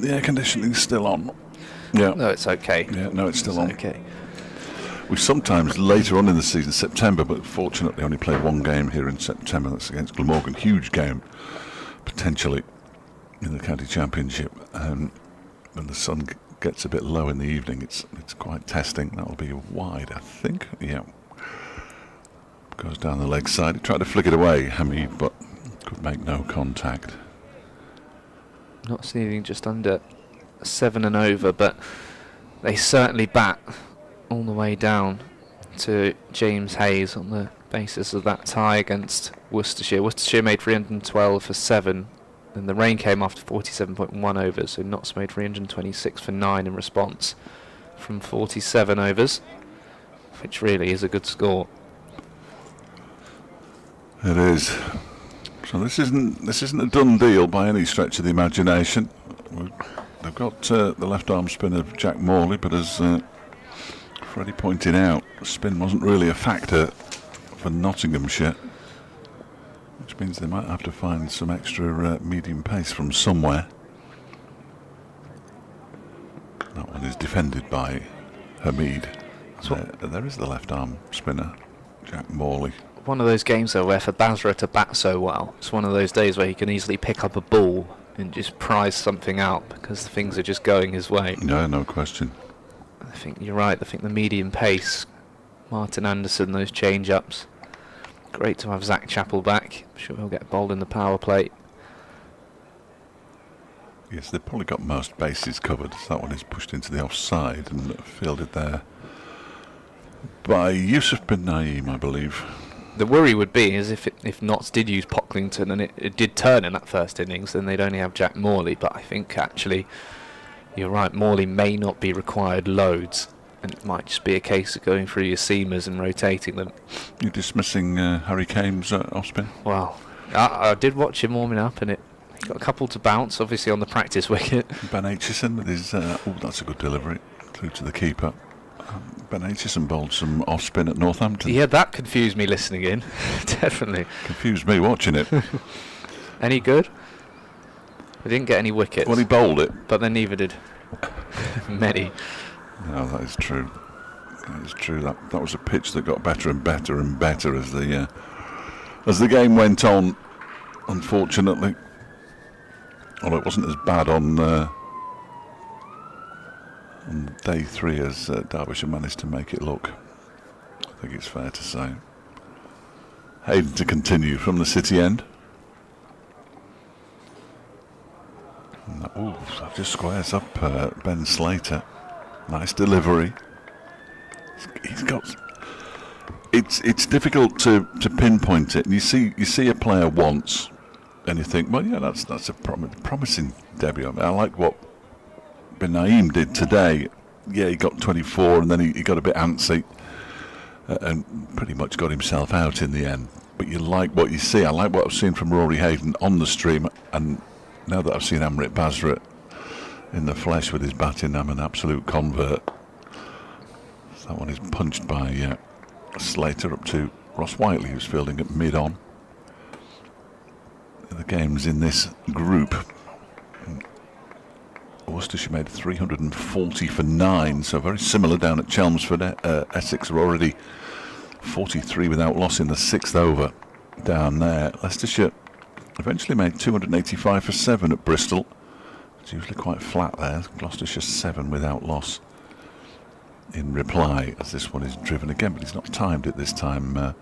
air conditioning's still on. Yeah. No, it's okay. Yeah, no, it's still on. Okay. We sometimes later on in the season, September, but fortunately only play one game here in September. That's against Glamorgan. Huge game, potentially, in the county championship. When the sun gets a bit low in the evening, it's quite testing. That'll be wide, I think. Yeah. Goes down the leg side. He tried to flick it away, Hamid, but could make no contact. Not seeing just under 7 and over, but they certainly bat all the way down to James Hayes on the basis of that tie against Worcestershire. Worcestershire made 312 for 7, and the rain came after 47.1 overs, so Notts made 326 for 9 in response from 47 overs, which really is a good score. It is. So this isn't a done deal by any stretch of the imagination. They've got the left arm spin of Jack Morley, but as Freddie pointed out, spin wasn't really a factor for Nottinghamshire, which means they might have to find some extra medium pace from somewhere. That one is defended by Hamid. There is the left arm spinner, Jack Morley. One of those games though where for Bazra to bat so well, it's one of those days where he can easily pick up a ball and just prize something out because things are just going his way. No question. I think you're right. I think the medium pace, Martin Anderson, those change-ups. Great to have Zach Chappell back. I'm sure he'll get bowled in the power play. Yes, they've probably got most bases covered. That one is pushed into the offside and fielded there by Yusuf bin Naeem, I believe. The worry would be is if Notts did use Pocklington and it did turn in that first innings, then they'd only have Jack Morley. But I think actually, you're right, Morley may not be required loads, and it might just be a case of going through your seamers and rotating them. You're dismissing Harry Kane's off spin? Well, I did watch him warming up, and he got a couple to bounce, obviously on the practice wicket. Ben Aitchison with his, that's a good delivery, through to the keeper. Ben Aitchison bowled some off spin at Northampton. Yeah, that confused me listening in. Definitely. Confused me watching it. Any good? We didn't get any wickets. Well, he bowled it. But then neither did many. No, that is true. That is true. That was a pitch that got better and better and better as the game went on. Unfortunately, well, it wasn't as bad on day 3 as Derbyshire managed to make it look. I think it's fair to say. Hayden to continue from the City end. Oh, that just squares up Ben Slater. Nice delivery. He's got. It's difficult to pinpoint it. And you see a player once, and you think, well, yeah, that's a promising debut. I mean, I like what Ben Naeem did today. Yeah, he got 24, and then he got a bit antsy, and pretty much got himself out in the end. But you like what you see. I like what I've seen from Rory Hayden on the stream, and Now that I've seen Amrit Bazra in the flesh with his batting, I'm an absolute convert. So that one is punched by Slater up to Ross Whiteley, who's fielding at mid-on. The games in this group, Worcestershire made 340 for 9, so very similar down at Chelmsford. Essex are already 43 without loss in the 6th over down there. Leicestershire eventually made 285 for 7 at Bristol. It's usually quite flat there. Gloucestershire 7 without loss in reply, as this one is driven again, but he's not timed it this time,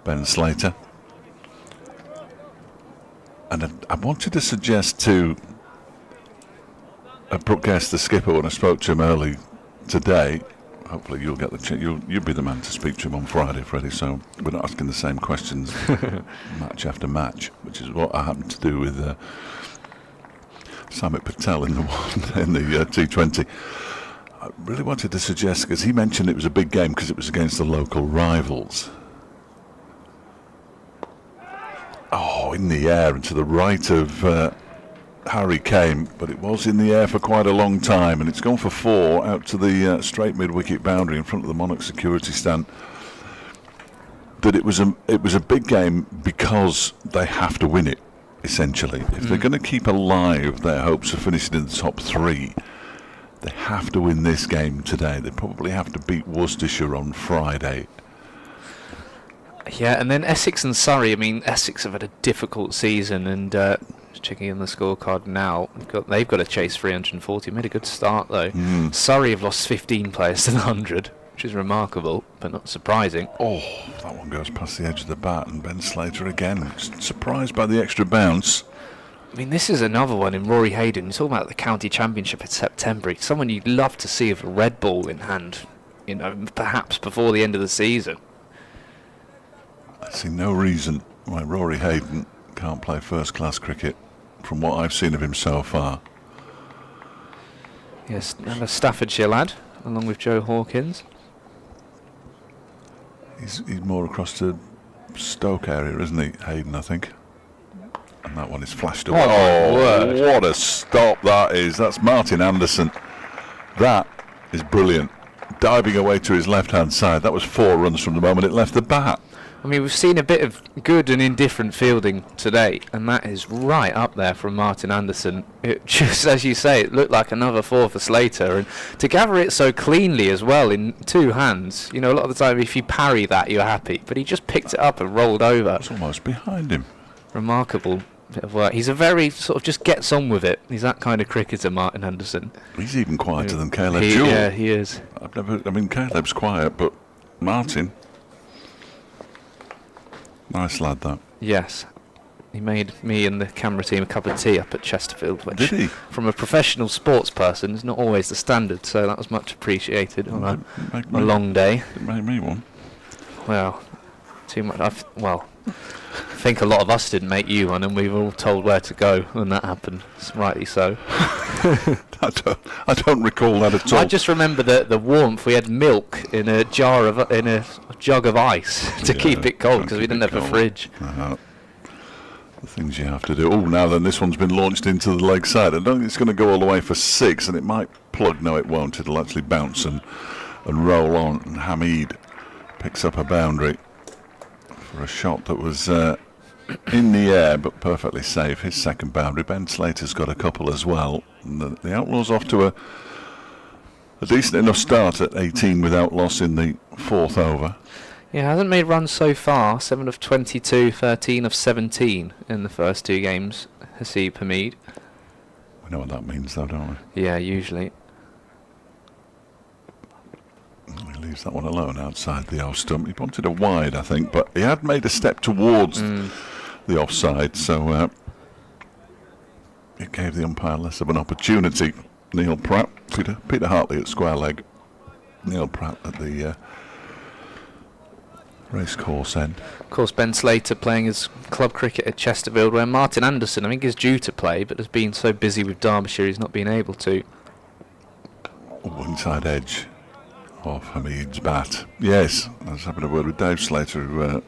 Ben Slater. And I wanted to suggest to Brooke Guest, the skipper, when I spoke to him early today, hopefully you'll get the chance. You'll be the man to speak to him on Friday, Freddie, so we're not asking the same questions match after match, which is what I happened to do with Samit Patel in the T20. I really wanted to suggest, because he mentioned it was a big game because it was against the local rivals. Oh, in the air and to the right of Harry Kane, but it was in the air for quite a long time, and it's gone for 4 out to the straight mid-wicket boundary in front of the Monarch security stand. That it was a big game because they have to win it, essentially. If they're going to keep alive their hopes of finishing in the top 3, they have to win this game today. They probably have to beat Worcestershire on Friday. Yeah, and then Essex and Surrey. I mean, Essex have had a difficult season, and checking in the scorecard now, they've got to chase 340. Made a good start though. Surrey have lost 15 players to the 100, which is remarkable, but not surprising. Oh, that one goes past the edge of the bat, and Ben Slater again, surprised by the extra bounce. I mean, this is another one in Rory Hayden. You're talking about the county championship in September. He's someone you'd love to see with a red ball in hand, you know, perhaps before the end of the season. I see no reason why Rory Hayden can't play first-class cricket from what I've seen of him so far. Yes, another Staffordshire lad, along with Joe Hawkins. He's more across to Stoke area, isn't he, Hayden, I think? And that one is flashed away. Oh, what a stop that is. That's Martin Anderson. That is brilliant. Diving away to his left-hand side. That was 4 runs from the moment it left the bat. I mean, we've seen a bit of good and indifferent fielding today, and that is right up there from Martin Anderson. It just, as you say, it looked like another 4 for Slater, and to gather it so cleanly as well in 2 hands. You know, a lot of the time if you parry that, you're happy, but he just picked it up and rolled over. It's almost behind him. Remarkable bit of work. He's a very sort of just gets on with it. He's that kind of cricketer, Martin Anderson. He's even quieter than Caleb Jewell. Yeah, he is. Caleb's quiet, but Martin... Nice lad, that. Yes. He made me and the camera team a cup of tea up at Chesterfield, which, did he? From a professional sports person, is not always the standard, so that was much appreciated on a long day. It made me one. Well, too much. I think a lot of us didn't make you one, and we were all told where to go when that happened. Rightly so. I don't recall that at all. I just remember the warmth. We had milk in a jug of ice to keep it cold because we didn't have a fridge. The things you have to do. Oh, now then, this one's been launched into the leg side. I don't think it's going to go all the way for 6, and it might plug. No, it won't. It'll actually bounce and roll on. And Hamid picks up a boundary for a shot that was in the air but perfectly safe. His second boundary. Ben Slater's got a couple as well. And the Outlaws off to a decent enough start at 18 without loss in the 4th over. Yeah, hasn't made runs so far. 7 of 22, 13 of 17 in the first 2 games. Haseeb Hamid. We know what that means though, don't we? Yeah, usually. He leaves that one alone outside the off stump. He wanted a wide, I think, but he had made a step towards the offside, so it gave the umpire less of an opportunity. Neil Pratt, Peter Hartley at square leg, Neil Pratt at the racecourse end. Of course, Ben Slater playing his club cricket at Chesterfield, where Martin Anderson, I think, is due to play, but has been so busy with Derbyshire he's not been able to. Oh, inside edge of Hamid's bat. Yes, I was having a word with Dave Slater, who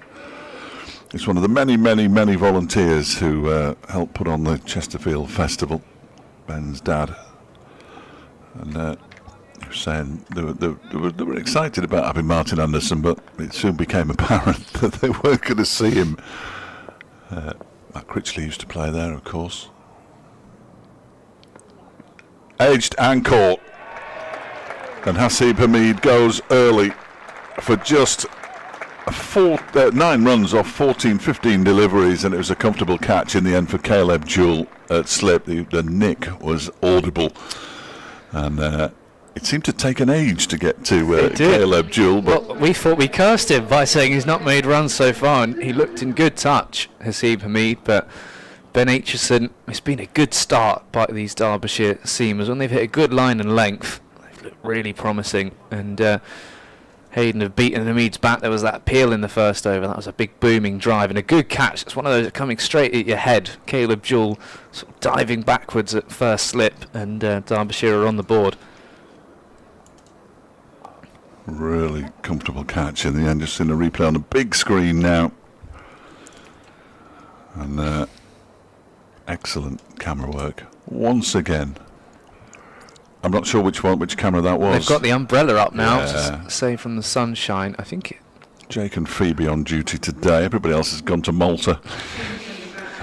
He's one of the many, many, many volunteers who helped put on the Chesterfield Festival. Ben's dad. And he was saying they were excited about having Martin Anderson, but it soon became apparent that they weren't going to see him. Matt Critchley used to play there, of course. Edged and caught. And Hasib Hamid goes early for just 9 runs off 15 deliveries, and it was a comfortable catch in the end for Caleb Jewell at slip. The nick was audible, and it seemed to take an age to get to Caleb Jewell. But well, we thought we cursed him by saying he's not made runs so far, and he looked in good touch, Hasib Hamid, but Ben Aitchison, it's been a good start by these Derbyshire seamers. When they've hit a good line and length, they've looked really promising, and Hayden have beaten Hamid's back. There was that appeal in the first over. That was a big booming drive and a good catch. It's one of those coming straight at your head. Caleb Jewell sort of diving backwards at first slip, and Derbyshire are on the board. Really comfortable catch in the end. Just seen a replay on the big screen now. And excellent camera work once again. I'm not sure which camera that was. They've got the umbrella up now, Yeah. saved from the sunshine. I think Jake and Phoebe on duty today. Everybody else has gone to Malta.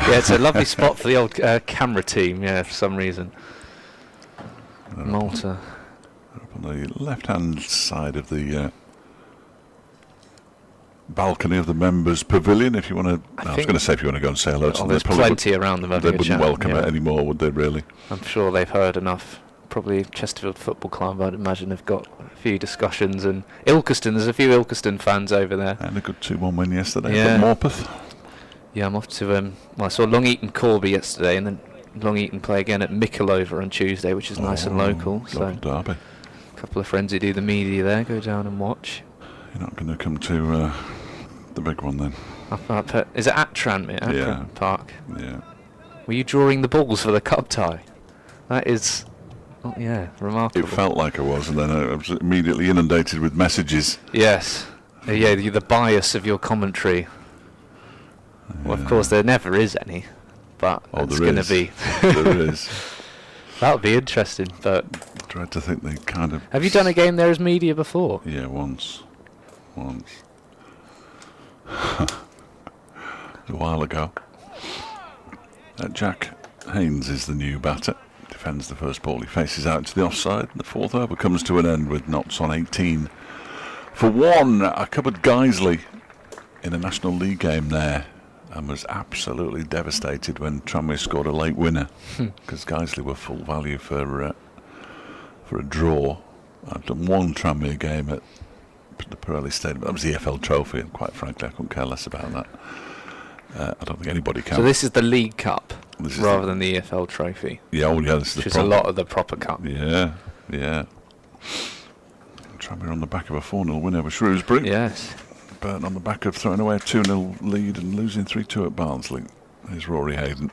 yeah, it's a lovely spot for the old camera team, yeah, for some reason. Malta. Up on the left-hand side of the balcony of the members' pavilion. If you want to, I was going to say if you want to go and say hello to them. There's plenty around them. They wouldn't welcome it anymore, would they? Really? I'm sure they've heard enough. Probably Chesterfield Football Club, I'd imagine, have got a few discussions, and Ilkeston, there's a few Ilkeston fans over there. And a good 2-1 win yesterday Yeah. for Morpeth. Yeah, I'm off to, I saw Long Eaton Corby yesterday, and then Long Eaton play again at Mickletown on Tuesday, which is nice and local. So Derby. a couple of friends who do the media there, go down and watch. You're not going to come to the big one then? Is it at Tranmere? Yeah. Park? Yeah. Were you drawing the balls for the cup tie? That is... Oh, yeah, remarkable. It felt like I was, and then I was immediately inundated with messages. Yes. Yeah, the bias of your commentary. Well, of course, there never is any, but it's going to be. There is. That would be interesting, but... I tried to think they kind of... Have you done a game there as media before? Yeah, once. A while ago. Jack Haynes is the new batter. Defends the first ball. He faces out to the offside. The fourth over comes to an end with knots on 18. For one, I covered Guiseley in a National League game there and was absolutely devastated when Tranmere scored a late winner because Guiseley were full value for a draw. I've done one Tranmere game at the Pirelli Stadium. That was the EFL Trophy, and quite frankly I couldn't care less about that. I don't think anybody can. So this is the League Cup rather than the EFL Trophy. Yeah, this is which is a lot of the proper cup. Yeah. Tranmere on the back of a 4-0 win over Shrewsbury. Yes. Burton on the back of throwing away a 2-0 lead and losing 3-2 at Barnsley. There's Rory Hayden.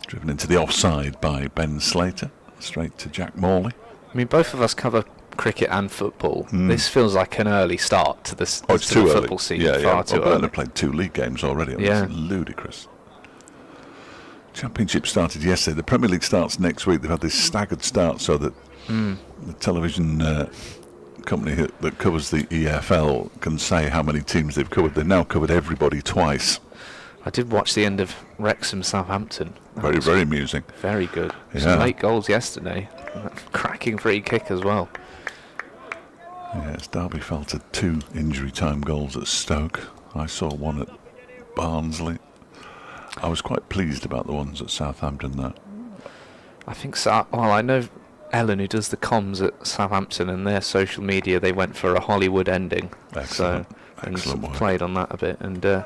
Driven into the offside by Ben Slater. Straight to Jack Morley. I mean, both of us cover cricket and football. This feels like an early start to this It's too early. football season. Yeah, Far too early. They've played 2 league games already. Yeah. It's ludicrous. Championship started yesterday. The Premier League starts next week. They've had this staggered start so that the television company that covers the EFL can say how many teams they've covered. They've now covered everybody twice. I did watch the end of Wrexham Southampton. Very, very amusing. Very good. Yeah. Some late goals yesterday. Cracking free kick as well. Yes, Derby fell to 2 injury time goals at Stoke. I saw one at Barnsley. I was quite pleased about the ones at Southampton, though. I think so. Well, I know Ellen, who does the comms at Southampton, and their social media, they went for a Hollywood ending. Excellent. And Excellent work. played on that a bit. And I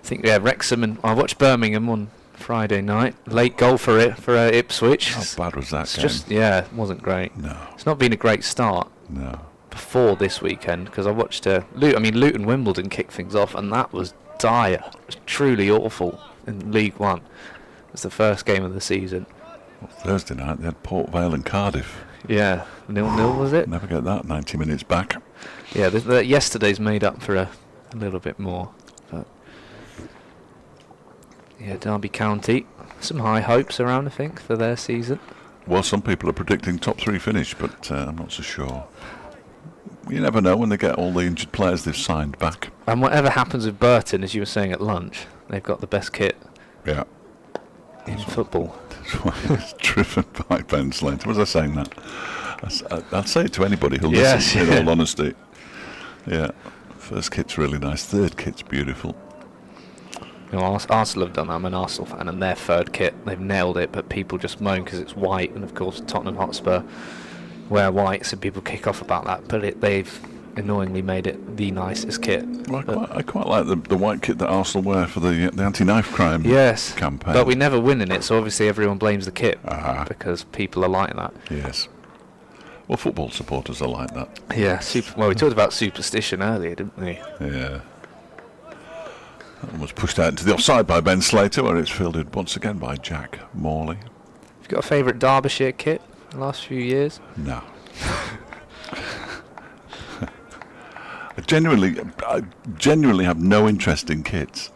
think, Wrexham, and I watched Birmingham on Friday night. Late goal for Ipswich. How bad was that game? It wasn't great. No. It's not been a great start. No. Before this weekend, because I watched Luton Wimbledon kick things off, and that was dire. It was truly awful in League One. It was the first game of the season. Well, Thursday night they had Port Vale and Cardiff. Yeah, 0-0 was it? Never get that 90 minutes back. Yeah, yesterday's made up for a little bit more. Yeah, Derby County. Some high hopes around, I think, for their season. Well, some people are predicting top 3 finish, but I'm not so sure. You never know when they get all the injured players they've signed back. And whatever happens with Burton, as you were saying at lunch, they've got the best kit Yeah. in football. That's why it's driven by Ben Slater. Was I saying that? I'll say it to anybody who'll listen, in all honesty. Yeah. First kit's really nice. Third kit's beautiful. You know, Arsenal have done that. I'm an Arsenal fan, and their third kit, they've nailed it, but people just moan because it's white, and of course Tottenham Hotspur wear white, so people kick off about that, but they've annoyingly made it the nicest kit. Well, I quite like the white kit that Arsenal wear for the anti-knife crime campaign. But we never win in it, so obviously everyone blames the kit because people are like that. Yes. Well, football supporters are like that. Yeah, we talked about superstition earlier, didn't we? Yeah. That one was pushed out into the offside by Ben Slater, where it's fielded once again by Jack Morley. Have you got a favourite Derbyshire kit the last few years? No. I genuinely have no interest in kits.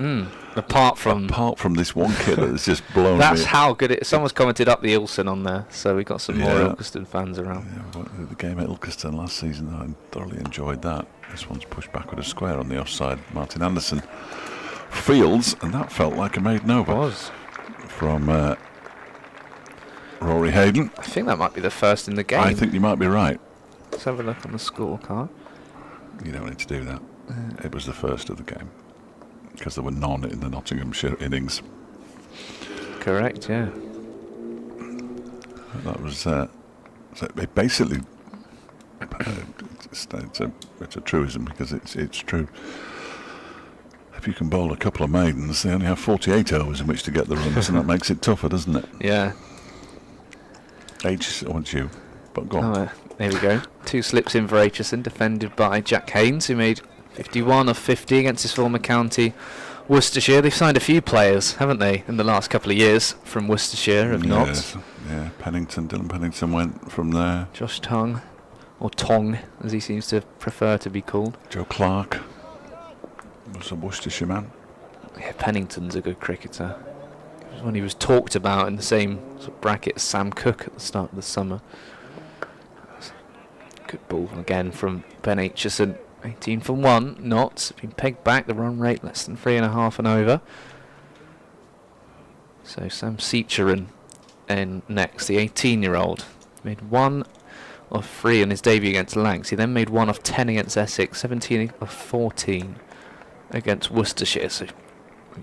Apart from this one kit that has just blown that's me. how good it is. Someone's commented up the Ilson on there, so we got some more Ilkeston fans around. Yeah, the game at Ilkeston last season, I thoroughly enjoyed that. This one's pushed backward a square on the offside. Martin Anderson fields, and that felt like a maiden over. It was. From Rory Hayden. I think that might be the first in the game. I think you might be right. Let's have a look on the scorecard. You don't need to do that. It was the first of the game, because there were none in the Nottinghamshire innings. Correct, yeah. That was so it basically it's a truism, because it's true. If you can bowl a couple of maidens, they only have 48 overs in which to get the runs, and that makes it tougher, doesn't it? Yeah. I want you, but go on. There we go. 2 slips in for Aitchison, defended by Jack Haynes, who made 51 of 50 against his former county, Worcestershire. They've signed a few players, haven't they, in the last couple of years from Worcestershire, have not? Yeah, Dylan Pennington went from there. Josh Tongue, or Tong, as he seems to prefer to be called. Joe Clark was a Worcestershire man. Yeah, Pennington's a good cricketer. It was when he was talked about in the same sort of bracket as Sam Cooke at the start of the summer. Good ball again from Ben Aitchison. 18 for 1, not been pegged back, the run rate less than 3.5 and over. So Sam Seacherin in next, the 18-year-old. Made 1 of 3 on his debut against Lancs. He then made 1 of 10 against Essex, 17 of 14 against Worcestershire. So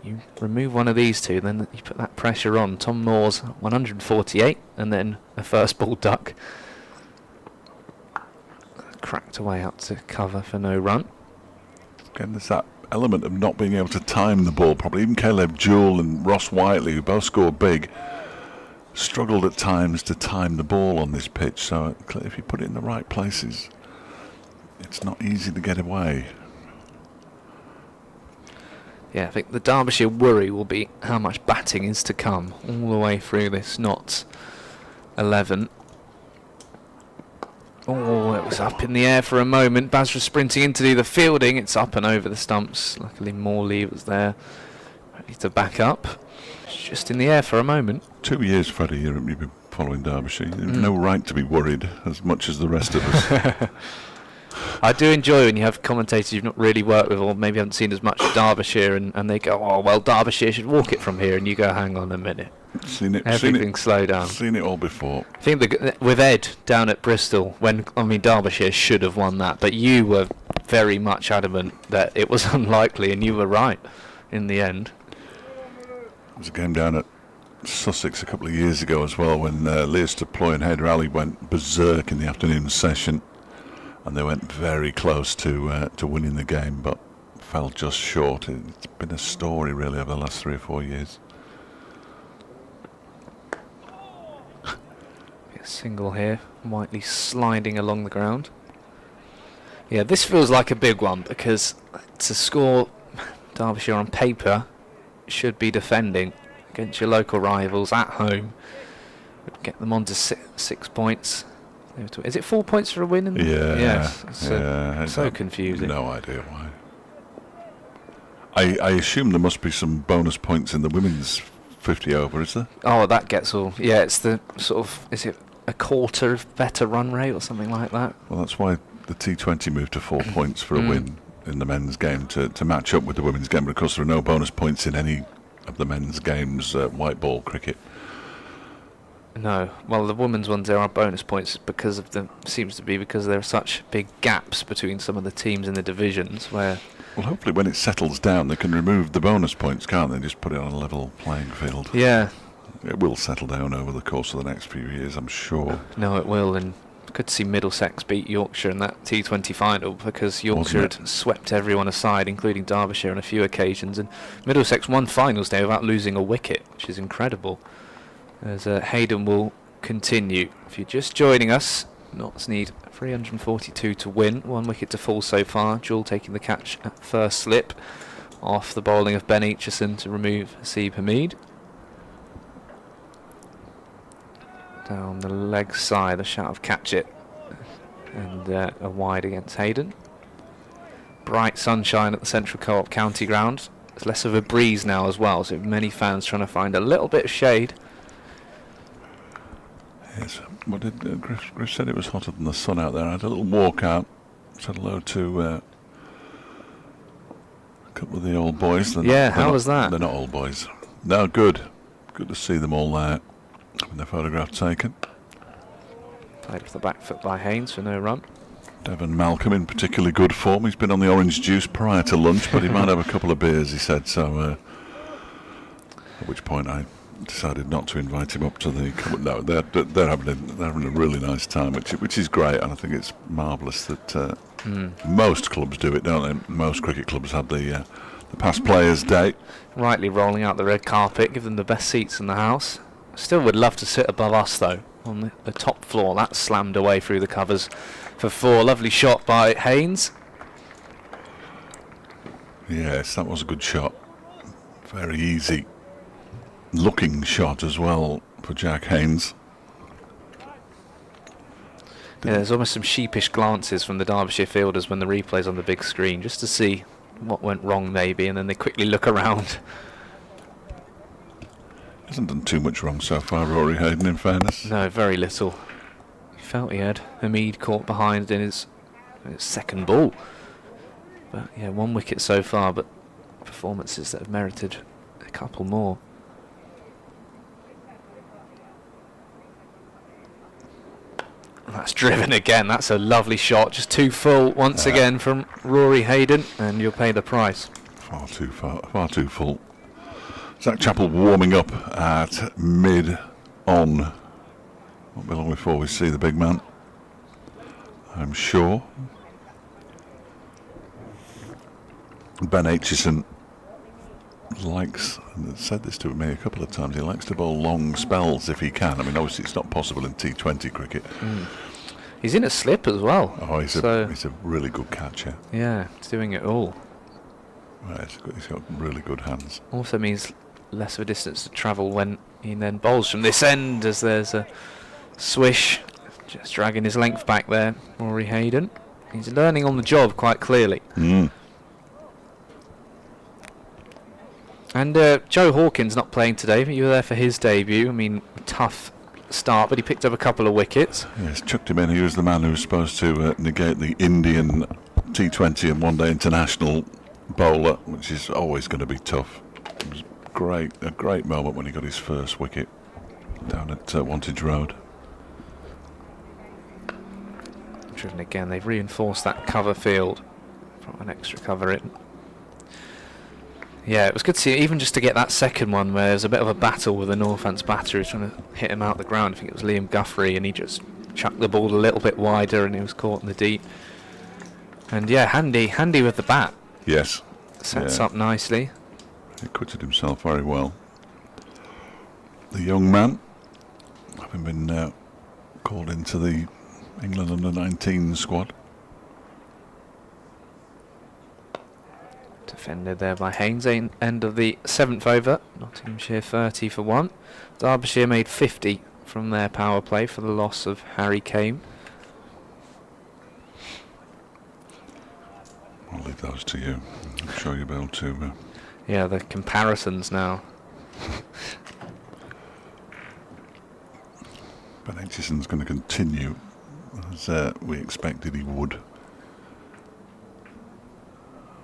you remove one of these two, then you put that pressure on. Tom Moore's 148, and then a first ball duck. Cracked away up to cover for no run. Again, there's that element of not being able to time the ball properly. Even Caleb Jewell and Ross Whiteley, who both scored big, struggled at times to time the ball on this pitch. So if you put it in the right places, it's not easy to get away. Yeah, I think the Derbyshire worry will be how much batting is to come all the way through this not 11. Oh, it was up in the air for a moment. Bazra sprinting in to do the fielding. It's up and over the stumps. Luckily Morley was there, ready to back up. It's just in the air for a moment. 2 years, Freddie, you've been following Derbyshire. You've no right to be worried as much as the rest of us. I do enjoy when you have commentators you've not really worked with, or maybe haven't seen as much Derbyshire, and they go, oh, well, Derbyshire should walk it from here, and you go, hang on a minute. Everything slow down. Seen it all before. I think with Ed down at Bristol, Derbyshire should have won that, but you were very much adamant that it was unlikely, and you were right in the end. There was a game down at Sussex a couple of years ago as well, when Leicester Ploy and Hyder Ali went berserk in the afternoon session, and they went very close to winning the game, but fell just short. It's been a story really over the last 3 or 4 years. Single here, Whiteley sliding along the ground. Yeah, this feels like a big one, because to score, Derbyshire on paper should be defending against your local rivals at home. Get them on to 6 points. Is it 4 points for a win? Yeah. Yes. So confusing. No idea why. I assume there must be some bonus points in the women's 50 over, is there? Oh, that gets all. Yeah, it's the sort of. Is it a quarter of better run rate or something like that? Well, that's why the T20 moved to 4 points for a win in the men's game to match up with the women's game. But of course, there are no bonus points in any of the men's games, white ball cricket. No. Well, the women's ones, there are bonus points because of seems to be because there are such big gaps between some of the teams in the divisions where. Well, hopefully when it settles down, they can remove the bonus points, can't they? Just put it on a level playing field. Yeah. It will settle down over the course of the next few years, I'm sure. No, it will, and good to see Middlesex beat Yorkshire in that T20 final because Yorkshire had swept everyone aside, including Derbyshire on a few occasions, and Middlesex won finals day without losing a wicket, which is incredible. As Hayden will continue. If you're just joining us, Notts need 342 to win, 1 wicket to fall so far. Jewell taking the catch at first slip off the bowling of Ben Aitchison to remove Haseeb Hameed. Down the leg side, a shout of catch it, and a wide against Hayden. Bright sunshine at the Central Co-op County Ground. There's less of a breeze now as well, so many fans trying to find a little bit of shade. Yes, what did Griff said it was hotter than the sun out there. I had a little walk out, said hello to a couple of the old boys. How was that? They're not old boys. No, good. Good to see them all there, having their photograph taken. Played with the back foot by Haynes for no run. Devon Malcolm in particularly good form. He's been on the orange juice prior to lunch, but he might have a couple of beers, he said. So, at which point I decided not to invite him up to the. No, they're having a really nice time, which is great, and I think it's marvellous that most clubs do it, don't they? Most cricket clubs have the past players' day. Rightly rolling out the red carpet, give them the best seats in the house. Still would love to sit above us though, on the top floor. That's slammed away through the covers for 4. Lovely shot by Haynes. Yes, that was a good shot. Very easy looking shot as well for Jack Haynes. Yeah, there's almost some sheepish glances from the Derbyshire fielders when the replay's on the big screen, just to see what went wrong maybe, and then they quickly look around. Hasn't done too much wrong so far, Rory Hayden, in fairness. No, very little. He felt he had Hameed caught behind in his second ball. But yeah, 1 wicket so far, but performances that have merited a couple more. That's driven again. That's a lovely shot. Just too full once again from Rory Hayden, and you'll pay the price. Far too full. Zach Chappell warming up at mid-on. Won't be long before we see the big man, I'm sure. Ben Aitchison likes, and said this to me a couple of times, he likes to bowl long spells if he can. I mean, obviously it's not possible in T20 cricket. He's in a slip as well. Oh, he's a really good catcher. Yeah, he's doing it all. Right, he's got really good hands. Also means less of a distance to travel when he then bowls from this end, as there's a swish, just dragging his length back there, Rory Hayden. He's learning on the job quite clearly. And Joe Hawkins not playing today, but you were there for his debut. I mean, tough start, but he picked up a couple of wickets. Yes, chucked him in. He was the man who was supposed to negate the Indian T20 and one-day international bowler, which is always going to be tough. It was a great moment when he got his first wicket down at Wantage Road. Driven again, they've reinforced that cover field. Brought an extra cover in. Yeah, it was good to see, even just to get that second one where there's a bit of a battle with the Northants batter who's trying to hit him out the ground. I think it was Liam Guthrie, and he just chucked the ball a little bit wider and he was caught in the deep. And yeah, handy with the bat. Yes. Sets up nicely. He acquitted himself very well. The young man, having been called into the England under-19 squad. Defended there by Haynes. End of the 7th over. Nottinghamshire 30 for 1. Derbyshire made 50 from their power play for the loss of Harry Kane. I'll leave those to you. I'm sure you'll be able to. Yeah, the comparisons now. But Aitchison's going to continue as we expected he would.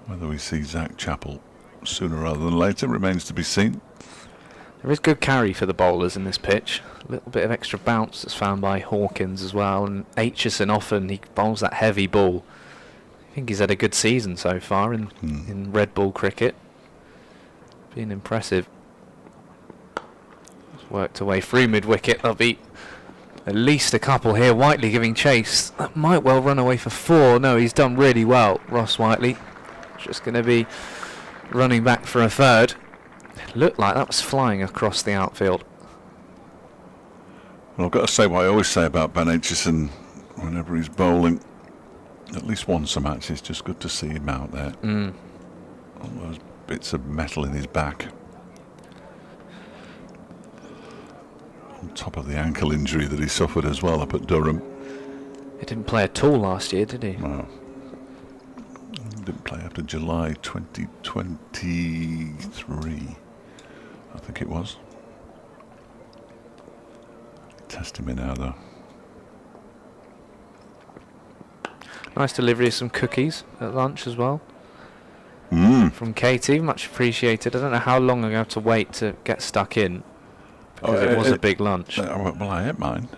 Whether we see Zach Chappell sooner rather than later remains to be seen. There is good carry for the bowlers in this pitch. A little bit of extra bounce that's found by Hawkins as well. And Aitchison often, he bowls that heavy ball. I think he's had a good season so far in red ball cricket. Been impressive. He's worked away through mid-wicket. There'll be at least a couple here. Whiteley giving chase. That might well run away for 4. No, he's done really well, Ross Whiteley. Just going to be running back for a 3rd. It looked like that was flying across the outfield. Well, I've got to say what I always say about Ben Aitchison whenever he's bowling. At least once a match, it's just good to see him out there. All those bits of metal in his back. On top of the ankle injury that he suffered as well up at Durham. He didn't play at all last year, did he? No. Didn't play after July 2023, I think it was. Test him in now though. Nice delivery of some cookies at lunch as well. From Katie, much appreciated. I don't know how long I'm going to have to wait to get stuck in, because it was a big lunch. Well, I ate mine.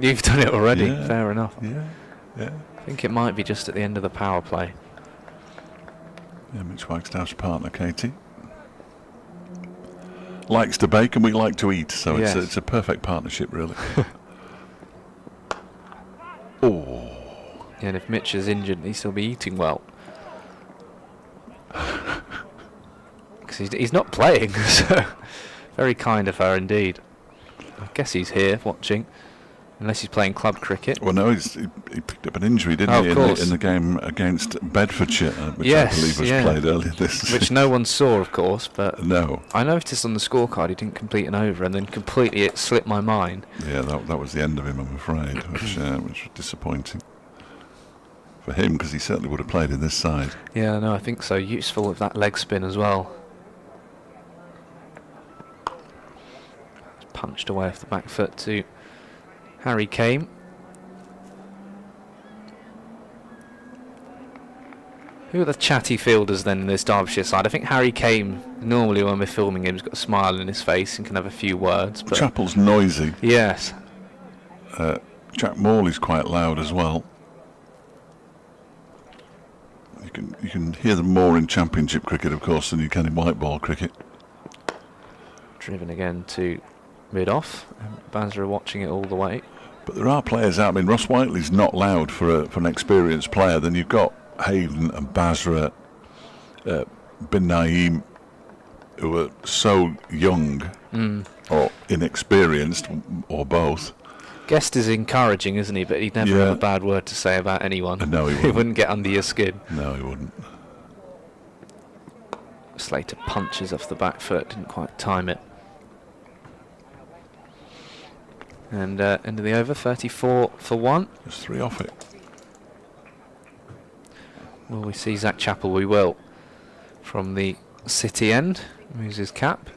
You've done it already, Yeah. fair enough. Yeah. I think it might be just at the end of the power play. Yeah, Mitch Wagstaff's partner, Katie. Likes to bake and we like to eat, so Yes. it's a perfect partnership, really. Oh. And if Mitch is injured, he'll still be eating well. Because he's not playing, so very kind of her indeed. I guess he's here watching, unless he's playing club cricket. Well, no, he picked up an injury, didn't he, in the game against Bedfordshire, which I believe was played earlier this which no one saw, of course, but no. I noticed on the scorecard he didn't complete an over, and then completely it slipped my mind. Yeah, that was the end of him, I'm afraid, which was disappointing for him, because he certainly would have played in this side. Yeah, no, I think so. Useful with that leg spin as well. Punched away off the back foot to Harry Kane. Who are the chatty fielders then in this Derbyshire side? I think Harry Kane, normally when we're filming him, has got a smile on his face and can have a few words. But Chappell's noisy. yes. Jack Morley's quite loud as well. You can hear them more in Championship cricket, of course, than you can in white ball cricket. Driven again to mid-off. Bazra watching it all the way. But there are players out. I mean, Ross Whiteley's not loud for an experienced player. Then you've got Hayden and Bazra, Bin Naeem, who are so young or inexperienced, or both. Guest is encouraging, isn't he? But he'd never have a bad word to say about anyone. No, he He wouldn't. wouldn't get under your skin. No, he wouldn't. Slater punches off the back foot, didn't quite time it. And end of the over, 34 for 1. There's 3 off it. Will we see Zach Chappell? We will. From the City end, moves his cap.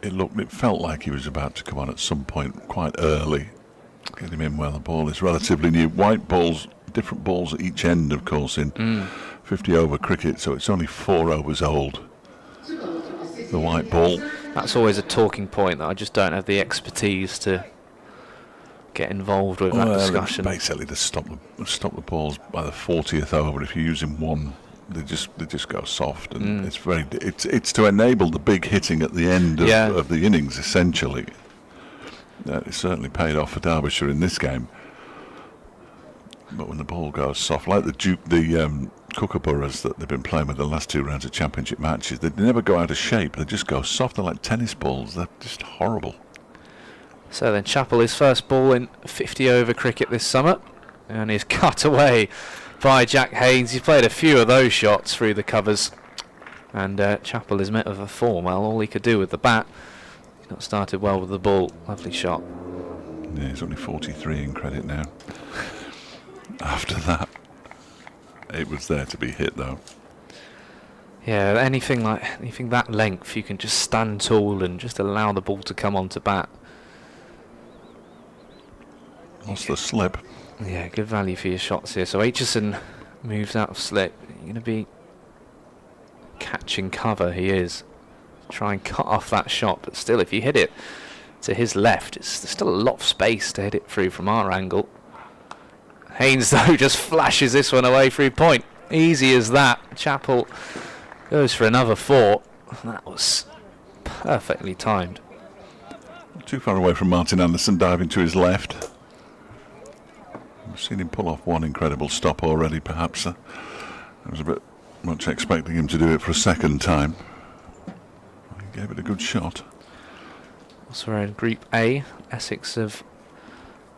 It felt like he was about to come on at some point quite early. Get him in where the ball is relatively new. White balls, different balls at each end, of course, in 50 over cricket, so it's only 4 overs old. The white ball. That's always a talking point that I just don't have the expertise to get involved with that discussion. Basically, to stop the balls by the 40th over. If you're using one, they just go soft, and it's to enable the big hitting at the end of the innings, essentially. It certainly paid off for Derbyshire in this game. But when the ball goes soft, like the Kookaburras that they've been playing with the last 2 rounds of Championship matches, they never go out of shape. They just go soft. They're like tennis balls. They're just horrible. So then Chappell, his first ball in 50 over cricket this summer, and he's cut away by Jack Haynes. He's played a few of those shots through the covers, and Chappell is met with a 4. Well, all he could do with the bat. He's not started well with the ball. Lovely shot. Yeah, he's only 43 in credit now. After that, it was there to be hit, though. Yeah, anything that length, you can just stand tall and just allow the ball to come onto bat. Lost the slip. Yeah, good value for your shots here. So Aitchison moves out of slip. You're going to be catching cover, he is. Try and cut off that shot, but still, if you hit it to his left, there's still a lot of space to hit it through from our angle. Haynes, though, just flashes this one away through point. Easy as that. Chappell goes for another 4. That was perfectly timed. Not too far away from Martin Anderson, diving to his left. We've seen him pull off one incredible stop already, perhaps. I was a bit much expecting him to do it for a second time. He gave it a good shot. Also in Group A, Essex have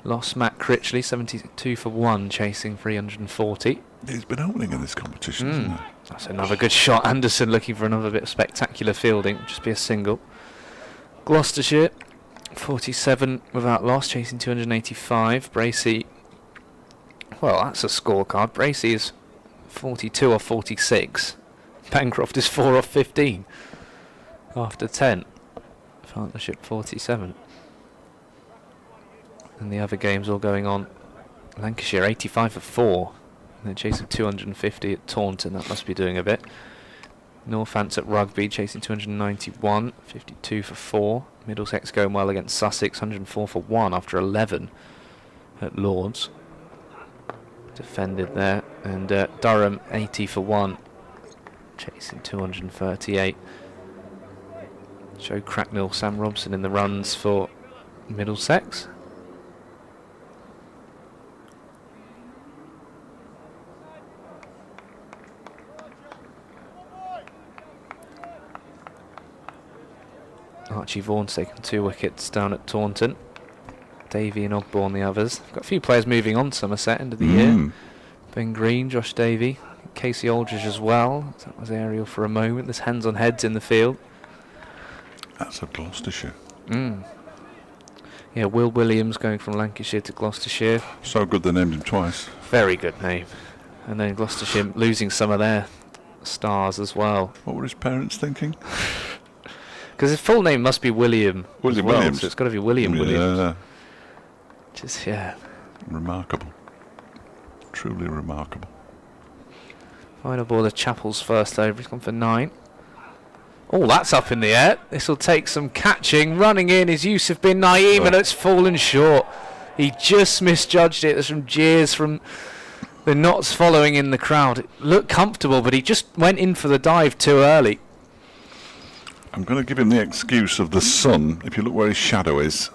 lost Matt Critchley, 72 for 1, chasing 340. He's been opening in this competition, hasn't he? That's another good shot. Anderson looking for another bit of spectacular fielding. Just be a single. Gloucestershire, 47 without loss, chasing 285. Bracey, well, that's a scorecard. Bracey is 42 off 46. Bancroft is 4 off 15 after 10. Partnership 47. And the other games all going on. Lancashire 85 for 4. And they're chasing 250 at Taunton. That must be doing a bit. Northants at Rugby chasing 291. 52 for 4. Middlesex going well against Sussex. 104 for 1 after 11 at Lords. Defended there. And Durham 80 for 1. Chasing 238. Joe Cracknell, Sam Robson in the runs for Middlesex. Archie Vaughan's taken 2 wickets down at Taunton. Davey and Ogborn the others. Got a few players moving on to Somerset end of the year. Ben Green, Josh Davey, Casey Aldridge as well. That was aerial for a moment. There's hands on heads in the field. That's at Gloucestershire. Yeah, Will Williams going from Lancashire to Gloucestershire. So good they named him twice. Very good name. And then Gloucestershire losing some of their stars as well. What were his parents thinking? Because his full name must be William. William well, Williams. So it's got to be William Williams. Yeah. Just, yeah. Remarkable. Truly remarkable. Final ball of Chappell's first over. He's gone for 9. Oh, that's up in the air. This will take some catching. Running in is Yusuf bin Naeem, and it's fallen short. He just misjudged it. There's some jeers from the Knots following in the crowd. It looked comfortable, but he just went in for the dive too early. I'm going to give him the excuse of the sun. If you look where his shadow is,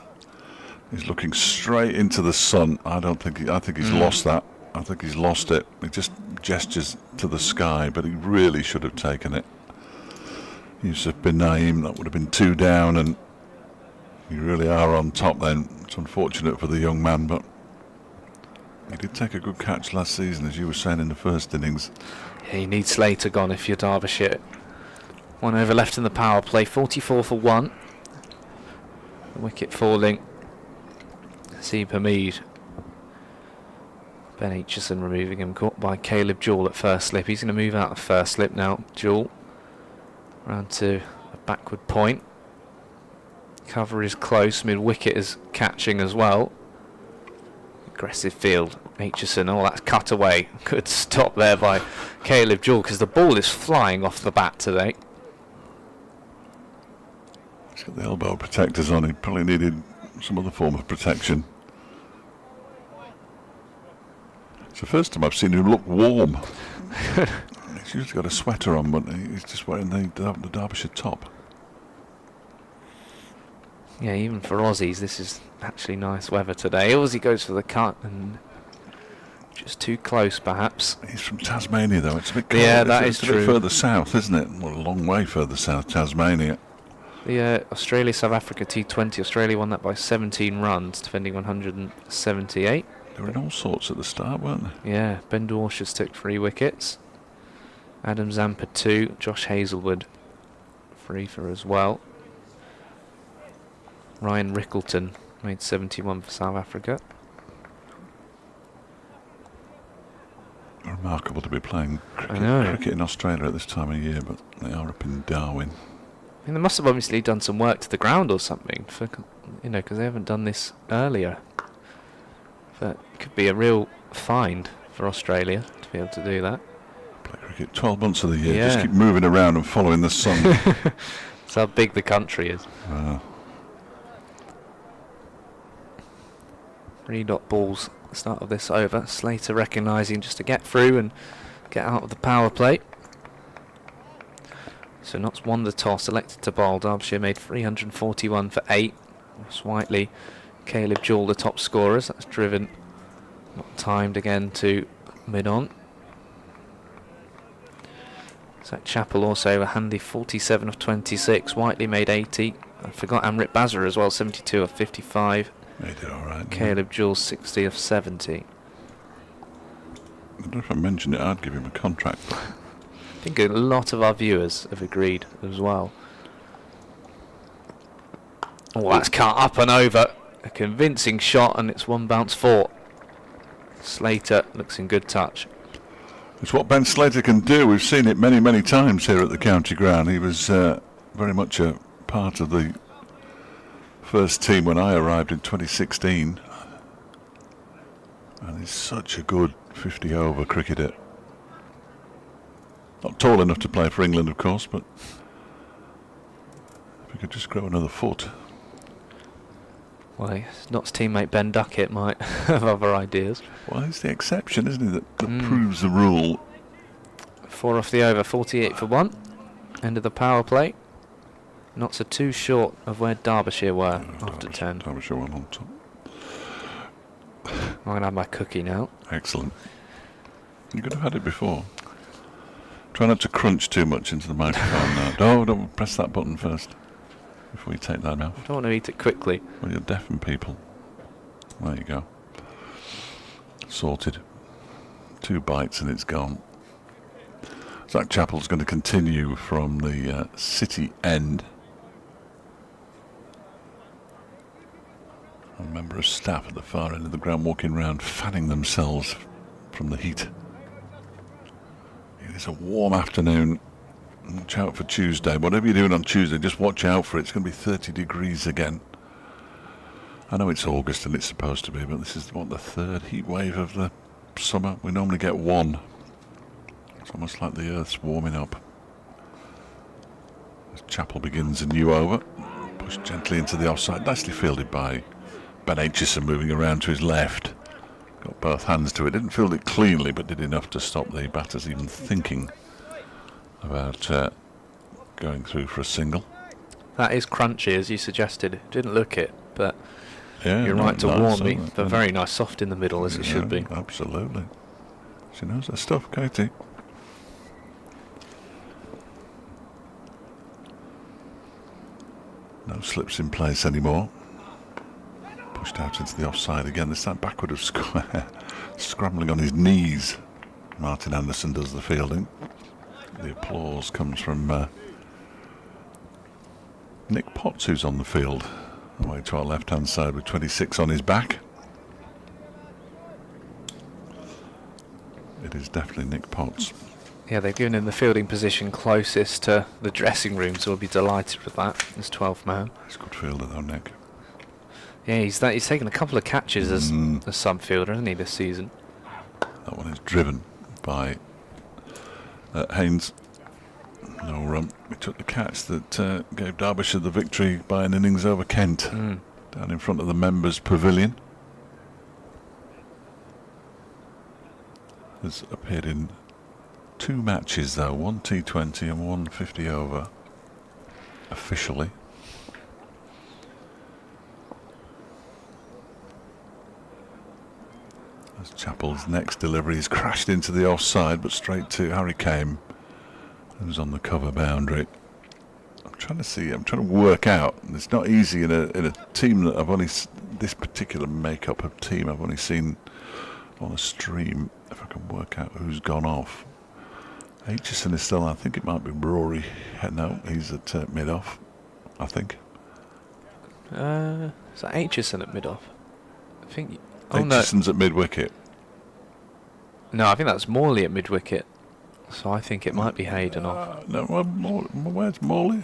he's looking straight into the sun. I think he's lost that. I think he's lost it. He just gestures to the sky, but he really should have taken it. Yusuf bin Naeem, that would have been 2 down, and you really are on top then. It's unfortunate for the young man, but he did take a good catch last season, as you were saying in the first innings. Yeah, you need Slater gone if you're Derbyshire. 1 over left in the power play, 44 for 1. The wicket falling. Seeb Hamid. Ben Aitchison removing him, caught by Caleb Jewell at first slip. He's going to move out of first slip now. Jewell round to a backward point. Cover is close, mid-wicket is catching as well. Aggressive field. Aitchison, oh, that's cut away. Good stop there by Caleb Jewell, because the ball is flying off the bat today. He's got the elbow protectors on. He probably needed some other form of protection. It's the first time I've seen him look warm. He's usually got a sweater on, but he's just wearing the Derbyshire top. Yeah, even for Aussies, this is actually nice weather today. Aussie goes for the cut and just too close, perhaps. He's from Tasmania, though. It's a bit cold. Yeah, that is it's true. A bit further south, isn't it? Well, a long way further south, Tasmania. The Australia-South Africa T20. Australia won that by 17 runs, defending 178. They were in all sorts at the start, weren't they? Yeah, Ben Dwarshuis took 3 wickets. Adam Zampa 2. Josh Hazelwood 3 for as well. Ryan Rickleton made 71 for South Africa. Remarkable to be playing I know. cricket in Australia at this time of year, but they are up in Darwin. I mean, they must have obviously done some work to the ground or something, for, you know, because they haven't done this earlier. But it could be a real find for Australia to be able to do that. Play cricket 12 months of the year, Yeah. just keep moving around and following the sun. That's how big the country is. 3-dot balls, start of this over. Slater recognising just to get through and get out of the power play. So Notts won the toss, elected to bowl. Derbyshire made 341 for 8. Ross Whiteley, Caleb Jewell the top scorers. That's driven, not timed again, to mid-on. Zach Chappell also a handy 47 of 26. Whiteley made 80. I forgot Amrit Bazra as well, 72 of 55. They did all right. Caleb Jewell 60 of 70. I don't know if I mentioned it, I'd give him a contract. I think a lot of our viewers have agreed as well. Oh, that's cut up and over. A convincing shot, and it's 1 bounce 4. Slater looks in good touch. It's what Ben Slater can do. We've seen it many, many times here at the county ground. He was very much a part of the first team when I arrived in 2016. And he's such a good 50-over cricketer. Not tall enough to play for England, of course, but if he could just grow another foot. Well, his Notts teammate Ben Duckett might have other ideas. Well, he's the exception, isn't he, that proves the rule. 4 off the over, 48 for 1. End of the power play. Notts are 2 short of where Derbyshire were after 10. Derbyshire one on top. I'm going to have my cookie now. Excellent. You could have had it before. Try not to crunch too much into the microphone now. No, don't press that button first before you take that out. I don't want to eat it quickly. Well, you're deafened people. There you go. Sorted. 2 bites and it's gone. Zach Chappell's going to continue from the city end. A member of staff at the far end of the ground walking round, fanning themselves from the heat. It's a warm afternoon. Watch out for Tuesday. Whatever you're doing on Tuesday, just watch out for it. It's going to be 30 degrees again. I know it's August and it's supposed to be, but this is, what, the 3rd heat wave of the summer? We normally get 1. It's almost like the earth's warming up. As Chappell begins a new over. Pushed gently into the offside. Nicely fielded by Ben Aitchison, moving around to his left. Got both hands to it. Didn't field it cleanly, but did enough to stop the batters even thinking about going through for a single. That is crunchy, as you suggested. Didn't look it, but Yeah, you're right to nice, warn me. isn't it? But very nice, soft in the middle, as it should be. Absolutely. She knows her stuff, Katie. No slips in place anymore. Pushed out into the offside again. This time backward of square. Scrambling on his knees. Martin Anderson does the fielding. The applause comes from Nick Potts, who's on the field. Away to our left-hand side with 26 on his back. It is definitely Nick Potts. Yeah, they've given him the fielding position closest to the dressing room, so we'll be delighted with that. As 12th man. He's a good fielder though, Nick. Yeah, he's taken a couple of catches as a sub-fielder, hasn't he, this season? That one is driven by Haynes. No run. He took the catch that gave Derbyshire the victory by an innings over Kent. Down in front of the members' pavilion. Has appeared in 2 matches though, 1 T20 and 1 50 over officially. As Chappell's next delivery is crashed into the offside, but straight to Harry Kame, who's on the cover boundary. I'm trying to work out, and it's not easy in a team that I've only, this particular makeup of team I've only seen on a stream, if I can work out who's gone off. Aitchison is still, I think it might be Rory. No, he's at mid-off, I think. Is that Aitchison at mid-off? I think. Aitchison's at mid-wicket. No, I think that's Morley at mid-wicket. So I think it might be Hayden off. No, where's Morley?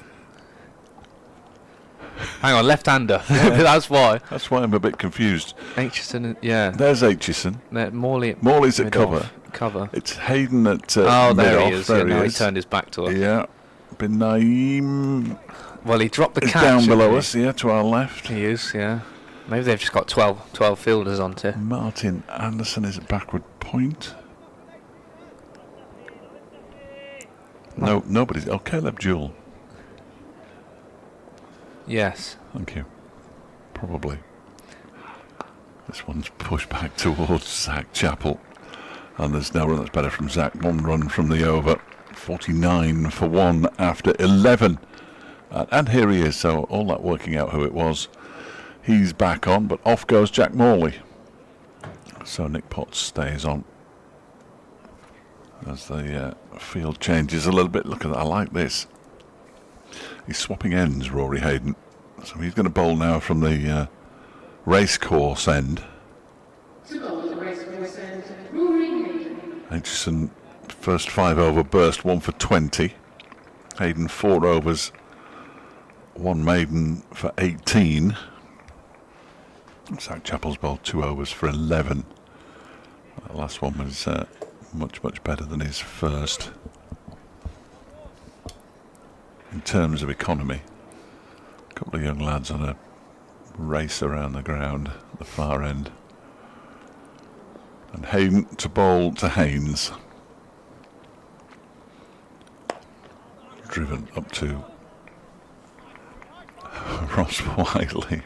Hang on, left-hander. That's why. That's why I'm a bit confused. Aitchison, yeah. There's Aitchison. Morley's at cover. It's Hayden at there mid-off. he is. There Now he he is. turned his back to us. Yeah. Bin Naeem Well, he dropped the is catch. down below didn't us, yeah, to our left. He is, yeah. Maybe they've just got 12 fielders onto. Martin Anderson is at backward point. No, nobody's. Oh, Caleb Jewell. Yes. Thank you. Probably. This one's pushed back towards Zach Chappell. And there's no run that's better from Zach. One run from the over. 49 for 1 after 11. And here he is. So all that working out who it was. He's back on, but off goes Jack Morley. So Nick Potts stays on. As the field changes a little bit. Look at that. I like this. He's swapping ends, Rory Hayden. So he's going to bowl now from the racecourse end. To bowl the racecourse end, Rory Hayden. Aitchison, first 5 over burst, 1 for 20. Hayden 4 overs, 1 maiden for 18. Zach Chappell's bowled 2 overs for 11. The last one was much better than his first. In terms of economy, a couple of young lads on a race around the ground at the far end. And Hayden to bowl to Haynes. Driven up to Ross Whiteley.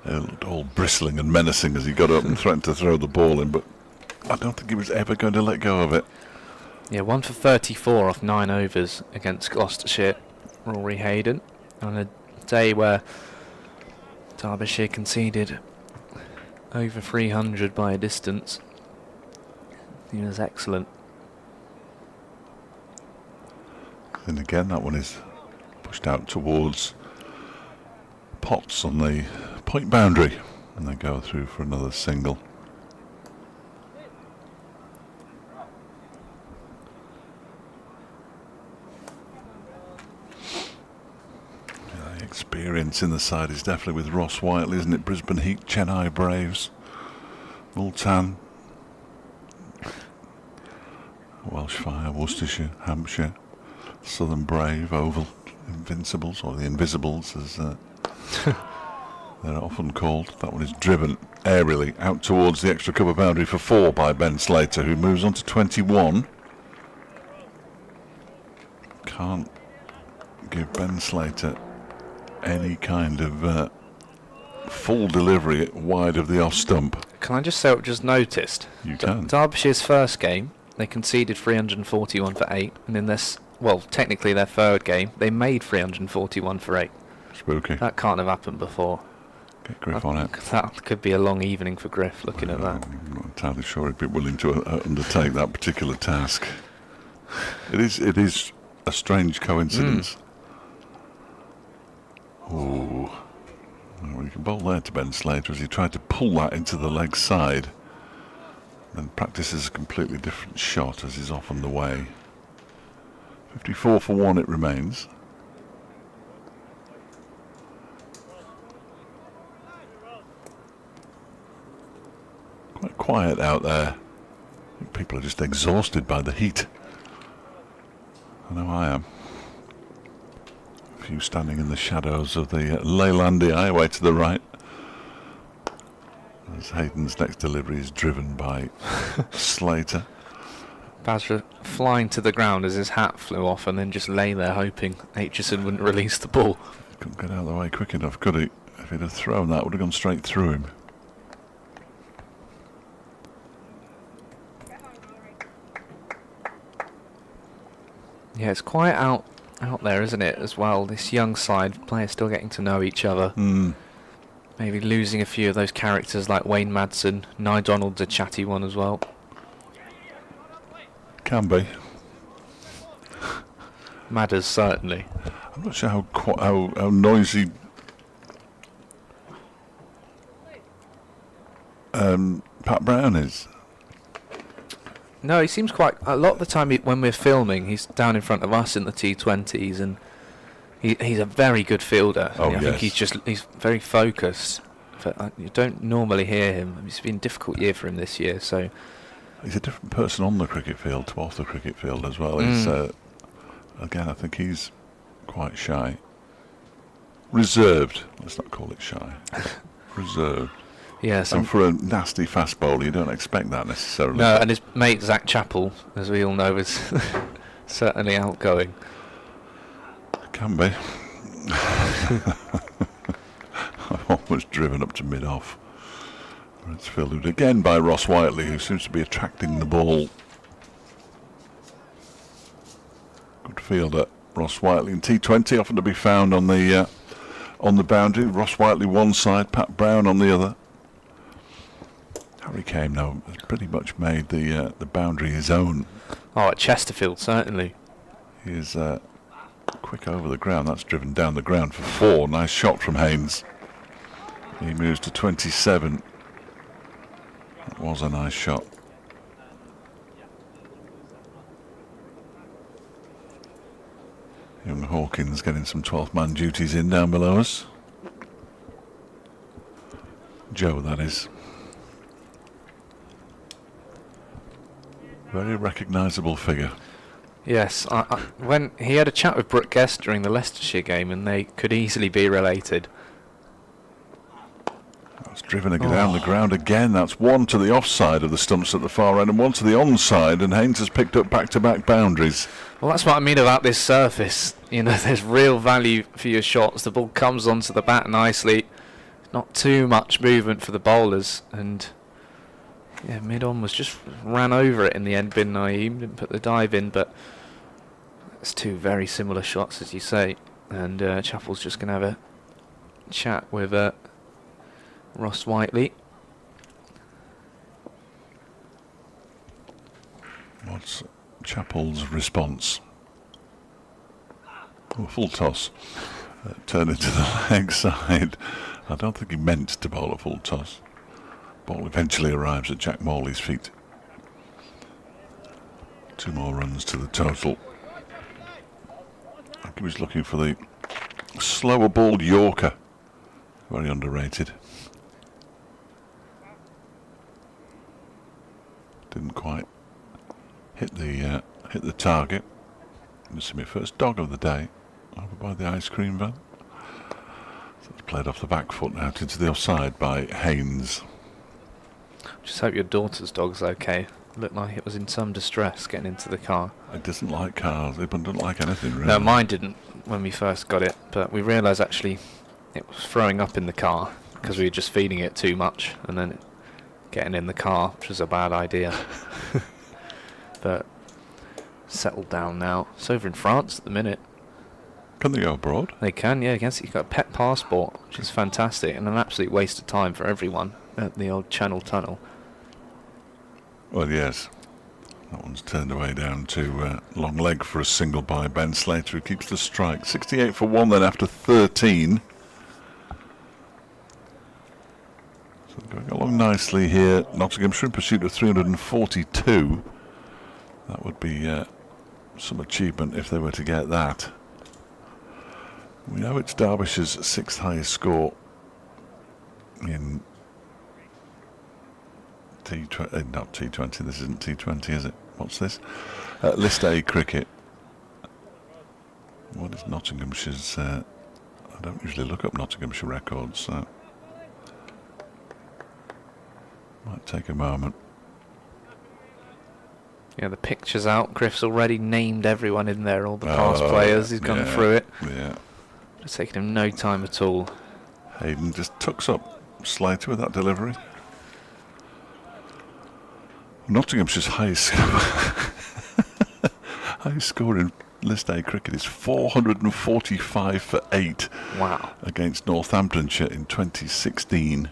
He looked all bristling and menacing as he got up and threatened to throw the ball in, but I don't think he was ever going to let go of it. Yeah, 1 for 34 off 9 overs against Gloucestershire, Rory Hayden, on a day where Derbyshire conceded over 300 by a distance. He was excellent. And again, that one is pushed out towards Potts on the point boundary, and they go through for another single. Experience in the side is definitely with Ross Whiteley, isn't it? Brisbane Heat, Chennai Braves, Multan, Welsh Fire, Worcestershire, Hampshire, Southern Brave, Oval Invincibles, or the Invisibles as they're often called. That one is driven aerially out towards the extra cover boundary for 4 by Ben Slater, who moves on to 21. Can't give Ben Slater any kind of full delivery wide of the off stump. Can I just say what I've just noticed? You can. Derbyshire's first game, they conceded 341 for 8, and in this, well, technically their third game, they made 341 for 8. Spooky. That can't have happened before. Get Griff on it. That could be a long evening for Griff looking at that. I'm not entirely sure he'd be willing to undertake that particular task. It is a strange coincidence. Oh, well, you can bowl there to Ben Slater as he tried to pull that into the leg side, then practices a completely different shot as he's off on the way. 54 for 1 it remains. Quite quiet out there. I think people are just exhausted by the heat. I know I am. A few standing in the shadows of the Leylandii away to the right. As Hayden's next delivery is driven by Slater. Bazra flying to the ground as his hat flew off and then just lay there hoping Aitchison wouldn't release the ball. Couldn't get out of the way quick enough, could he? If he'd have thrown that, it would have gone straight through him. Yeah, it's quite out there, isn't it, as well? This young side, players still getting to know each other. Maybe losing a few of those characters like Wayne Madsen. Nye Donald's a chatty one as well. Can be. Madders, certainly. I'm not sure how noisy Pat Brown is. No, he seems quite... A lot of the time when we're filming, he's down in front of us in the T20s, and he's a very good fielder. Oh, I think he's very focused. But you don't normally hear him. It's been a difficult year for him this year, so... He's a different person on the cricket field to off the cricket field as well. He's, again, I think he's quite shy. Reserved. Let's not call it shy. Reserved. Yes. And for a nasty fast bowler, you don't expect that necessarily. No, and his mate Zach Chappell, as we all know, is certainly outgoing. Can be. I've almost driven up to mid-off. It's fielded again by Ross Whiteley, who seems to be attracting the ball. Good fielder, Ross Whiteley. In T20, often to be found on the boundary. Ross Whiteley one side, Pat Brown on the other. Harry Kane, though, has pretty much made the boundary his own. Oh, at Chesterfield, certainly. He is quick over the ground. That's driven down the ground for 4. Nice shot from Haynes. He moves to 27. That was a nice shot. Young Hawkins getting some 12-man duties in down below us. Joe, that is. Very recognisable figure. Yes, when he had a chat with Brooke Guest during the Leicestershire game, and they could easily be related. That's driven down the ground again. That's one to the offside of the stumps at the far end and one to the onside, and Haynes has picked up back-to-back boundaries. Well, that's what I mean about this surface. You know, there's real value for your shots. The ball comes onto the bat nicely. Not too much movement for the bowlers, and yeah, mid-on was just ran over it in the end. Bin Naeem didn't put the dive in, but it's 2 very similar shots, as you say. And Chappell's just going to have a chat with Ross Whiteley. What's Chappell's response? Oh, full toss. Turn it to the leg side. I don't think he meant to bowl a full toss. Ball eventually arrives at Jack Morley's feet. 2 more runs to the total. I think he was looking for the slower balled Yorker. Very underrated. Didn't quite hit the target. This is my first dog of the day over by the ice cream van. So it's played off the back foot and out into the offside by Haynes. Just hope your daughter's dog's okay. Looked like it was in some distress getting into the car. It doesn't like cars. It doesn't like anything really. No, mine didn't when we first got it, but we realised actually it was throwing up in the car because we were just feeding it too much, and then getting in the car, which was a bad idea. But settled down now. It's over in France at the minute. Can they go abroad? They can, yeah. You've got a pet passport, which is fantastic, and an absolute waste of time for everyone at the old Channel Tunnel. Well, yes. That one's turned away down to long leg for a single by Ben Slater, who keeps the strike. 68 for 1 then after 13. So going along nicely here. Nottinghamshire in pursuit of 342. That would be some achievement if they were to get that. We know it's Derbyshire's 6th highest score in T20, not T20, this isn't T20, is it? What's this? List A cricket. What is Nottinghamshire's? I don't usually look up Nottinghamshire records, so might take a moment. Yeah, the picture's out. Griff's already named everyone in there, all the past players. He's gone through it. Yeah. It's taken him no time at all. Hayden just tucks up Slater with that delivery. Nottinghamshire's highest score in List A cricket is 445 for 8. Wow. Against Northamptonshire in 2016.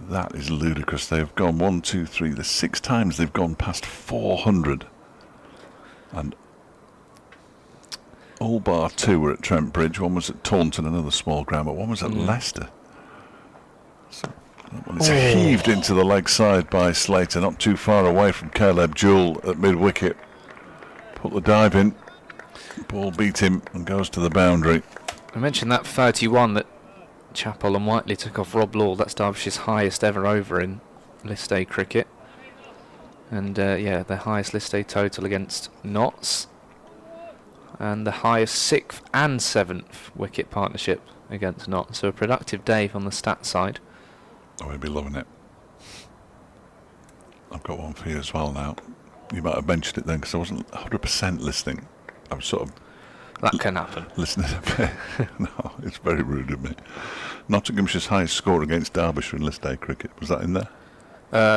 That is ludicrous. They've gone 1, 2, 3. The 6 times they've gone past 400. And all bar 2 were at Trent Bridge. One was at Taunton, another small ground, but one was at Leicester. So Well, it's heaved into the leg side by Slater, not too far away from Caleb Jewell at mid-wicket. Put the dive in, ball beat him and goes to the boundary. I mentioned that 31 that Chappell and Whiteley took off Rob Law. That's Derbyshire's highest ever over in List A cricket. And yeah, the highest List A total against Notts. And the highest 6th and 7th wicket partnership against Notts. So a productive day on the stat side. Oh, he'll be loving it. I've got one for you as well now. You might have mentioned it then because I wasn't 100% listening. I was sort of... That can happen. Listening a bit. No, it's very rude of me. Nottinghamshire's highest score against Derbyshire in List A cricket. Was that in there?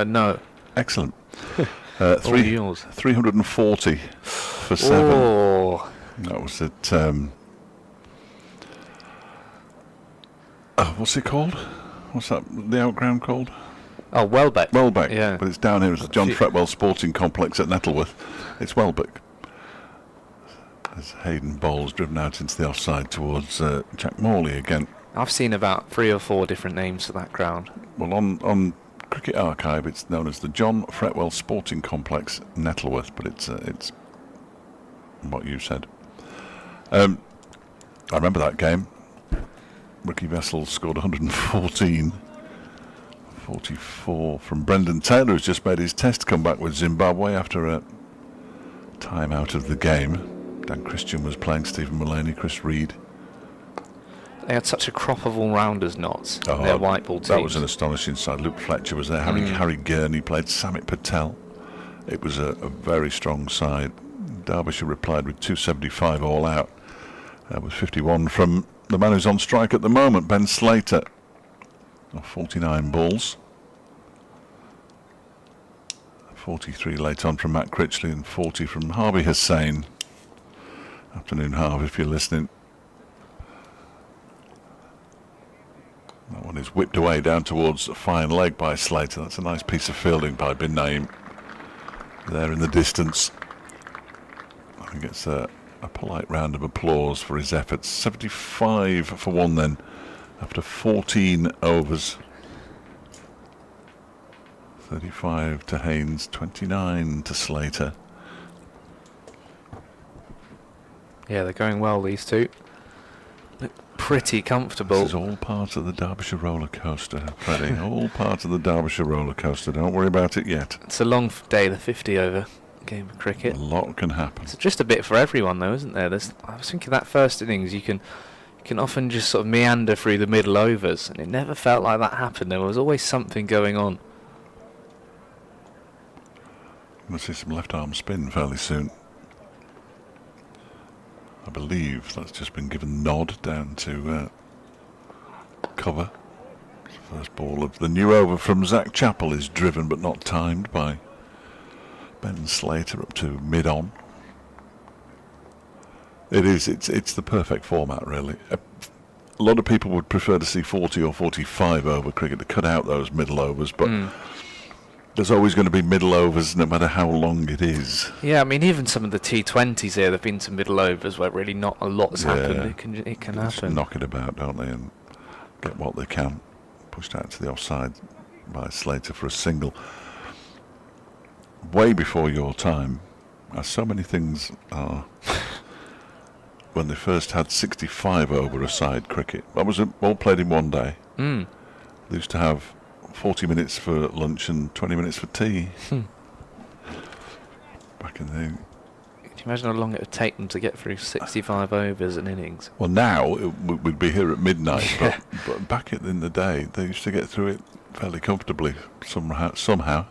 No. Excellent. All yours. 340 for 7. Oh. That was at... what's it called? What's that? The outground called? Oh, Welbeck. Welbeck. Yeah. But it's down here as the John Fretwell Sporting Complex at Nettleworth. It's Welbeck. As Hayden bowls driven out into the offside towards Jack Morley again. I've seen about 3 or 4 different names for that ground. Well, on Cricket Archive, it's known as the John Fretwell Sporting Complex, Nettleworth, but it's what you said. I remember that game. Ricky Vessel scored 114. 44 from Brendan Taylor, who's just made his test comeback with Zimbabwe after a time out of the game. Dan Christian was playing, Stephen Mullaney, Chris Reed. They had such a crop of all-rounders, Notts. Oh, their white ball teams. That was an astonishing side. Luke Fletcher was there. Harry Gurney played. Samit Patel. It was a very strong side. Derbyshire replied with 275 all out. With 51 from the man who's on strike at the moment, Ben Slater. 49 balls. 43 late on from Matt Critchley and 40 from Harvey Hussain. Afternoon, Harvey, if you're listening. That one is whipped away down towards a fine leg by Slater. That's a nice piece of fielding by Bin Naeem. There in the distance. I think it's a polite round of applause for his efforts. 75 for 1 then, after 14 overs. 35 to Haynes, 29 to Slater. Yeah, they're going well, these two. Look pretty comfortable. This is all part of the Derbyshire roller coaster, Freddie. All part of the Derbyshire roller coaster. Don't worry about it yet. It's a long day, the 50-over game of cricket. A lot can happen. It's just a bit for everyone, though, isn't there? I was thinking that first innings, you can often just sort of meander through the middle overs, and it never felt like that happened. There was always something going on. We'll see some left arm spin fairly soon. I believe that's just been given nod down to cover. First ball of the new over from Zach Chappell is driven but not timed by Ben Slater up to mid-on. It's the perfect format, really. A lot of people would prefer to see 40 or 45 over cricket to cut out those middle overs, but there's always going to be middle overs no matter how long it is. Yeah, I mean, even some of the T20s here, there've been some middle overs where really not a lot's happened. It can Just happen. knock it about, don't they, and get what they can. Pushed out to the offside by Slater for a single. Way before your time, as so many things are. When they first had 65 over a side cricket, that was all played in one day. They used to have 40 minutes for lunch and 20 minutes for tea. Back in the... Can you imagine how long it would take them to get through 65 overs and innings? Well, now we'd be here at midnight, but back in the day, they used to get through it fairly comfortably somehow.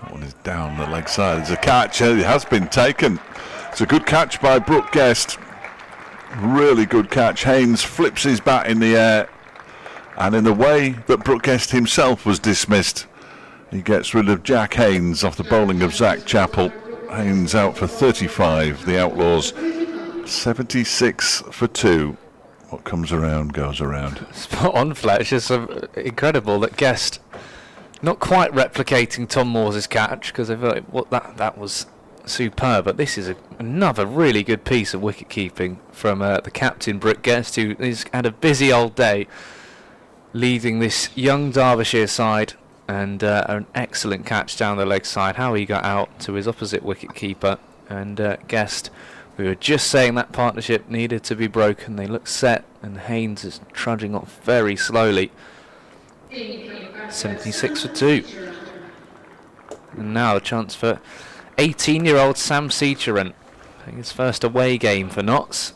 That one is down the leg side. There's a catch. It has been taken. It's a good catch by Brooke Guest. Really good catch. Haynes flips his bat in the air. And in the way that Brooke Guest himself was dismissed, he gets rid of Jack Haynes off the bowling of Zach Chappell. Haynes out for 35. The Outlaws 76 for 2. What comes around goes around. Spot on, Fletch. It's incredible that Guest not quite replicating Tom Moore's catch, because that was superb, but this is another really good piece of wicket keeping from the captain Brooke Guest, who has had a busy old day. leading this young Derbyshire side, and an excellent catch down the leg side. How he got out to his opposite wicket keeper and guessed. We were just saying that partnership needed to be broken. They look set, and Haynes is trudging off very slowly. 76 for 2. And now a chance for 18-year-old Sam Seacheran. I think his first away game for Notts.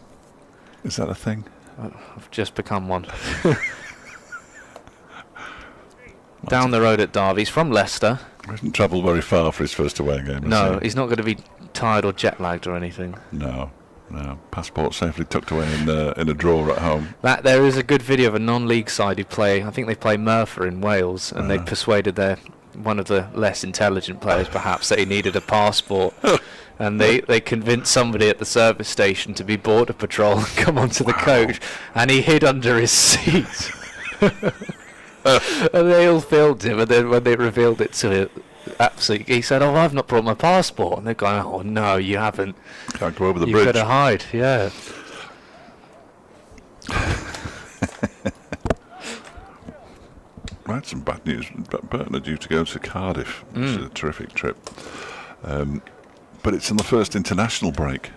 Is that a thing? I've just become one. Down the road at Derby. He's from Leicester. He hasn't travelled very far for his first away game. No, he's not going to be tired or jet lagged or anything. No. Passport safely tucked away in a drawer at home. There is a good video of a non-league side who play. I think they play Merthyr in Wales, and they persuaded one of the less intelligent players, perhaps, that he needed a passport. And they convinced somebody at the service station to be border patrol and come onto the coach, and he hid under his seat. And they all filmed him, and then when they revealed it to him, he said, "Oh, I've not brought my passport." And they're going, "Oh no, you haven't. Can't go over the You've bridge. got to hide." Yeah. I had some bad news. Burton are due to go to Cardiff, which is a terrific trip. But it's on the first international break.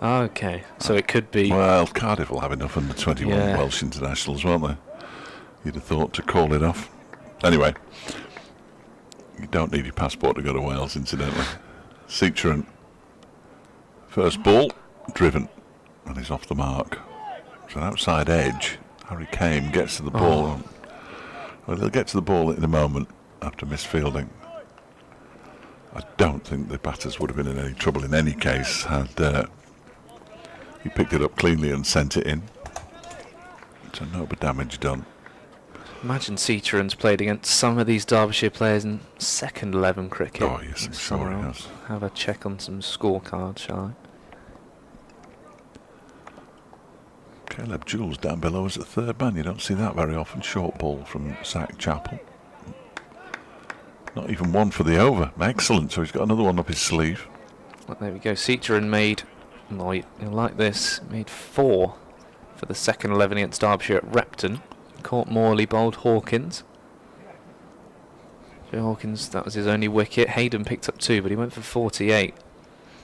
Okay, so it could be. Well, Cardiff will have enough under 21 Welsh internationals, won't they? You'd have thought to call it off. Anyway, you don't need your passport to go to Wales, incidentally. Seacheran, first ball, driven, and he's off the mark. It's an outside edge. Harry Kane gets to the ball. Well, he'll get to the ball in a moment after misfielding. I don't think the batters would have been in any trouble in any case had he picked it up cleanly and sent it in. So no damage done. Imagine Seacheran's played against some of these Derbyshire players in second 11 cricket. Oh yes, I'm sure he has. Have a check on some scorecards, shall I? Caleb Jewell's down below as a third man. You don't see that very often. Short ball from Zach Chappell. Not even one for the over. Excellent. So he's got another one up his sleeve. Well, there we go. Seacheran made, you'll like this, made 4 for the second 11 against Derbyshire at Repton. Caught Morley, bowled Hawkins. Joe Hawkins, that was his only wicket. Hayden picked up 2, but he went for 48.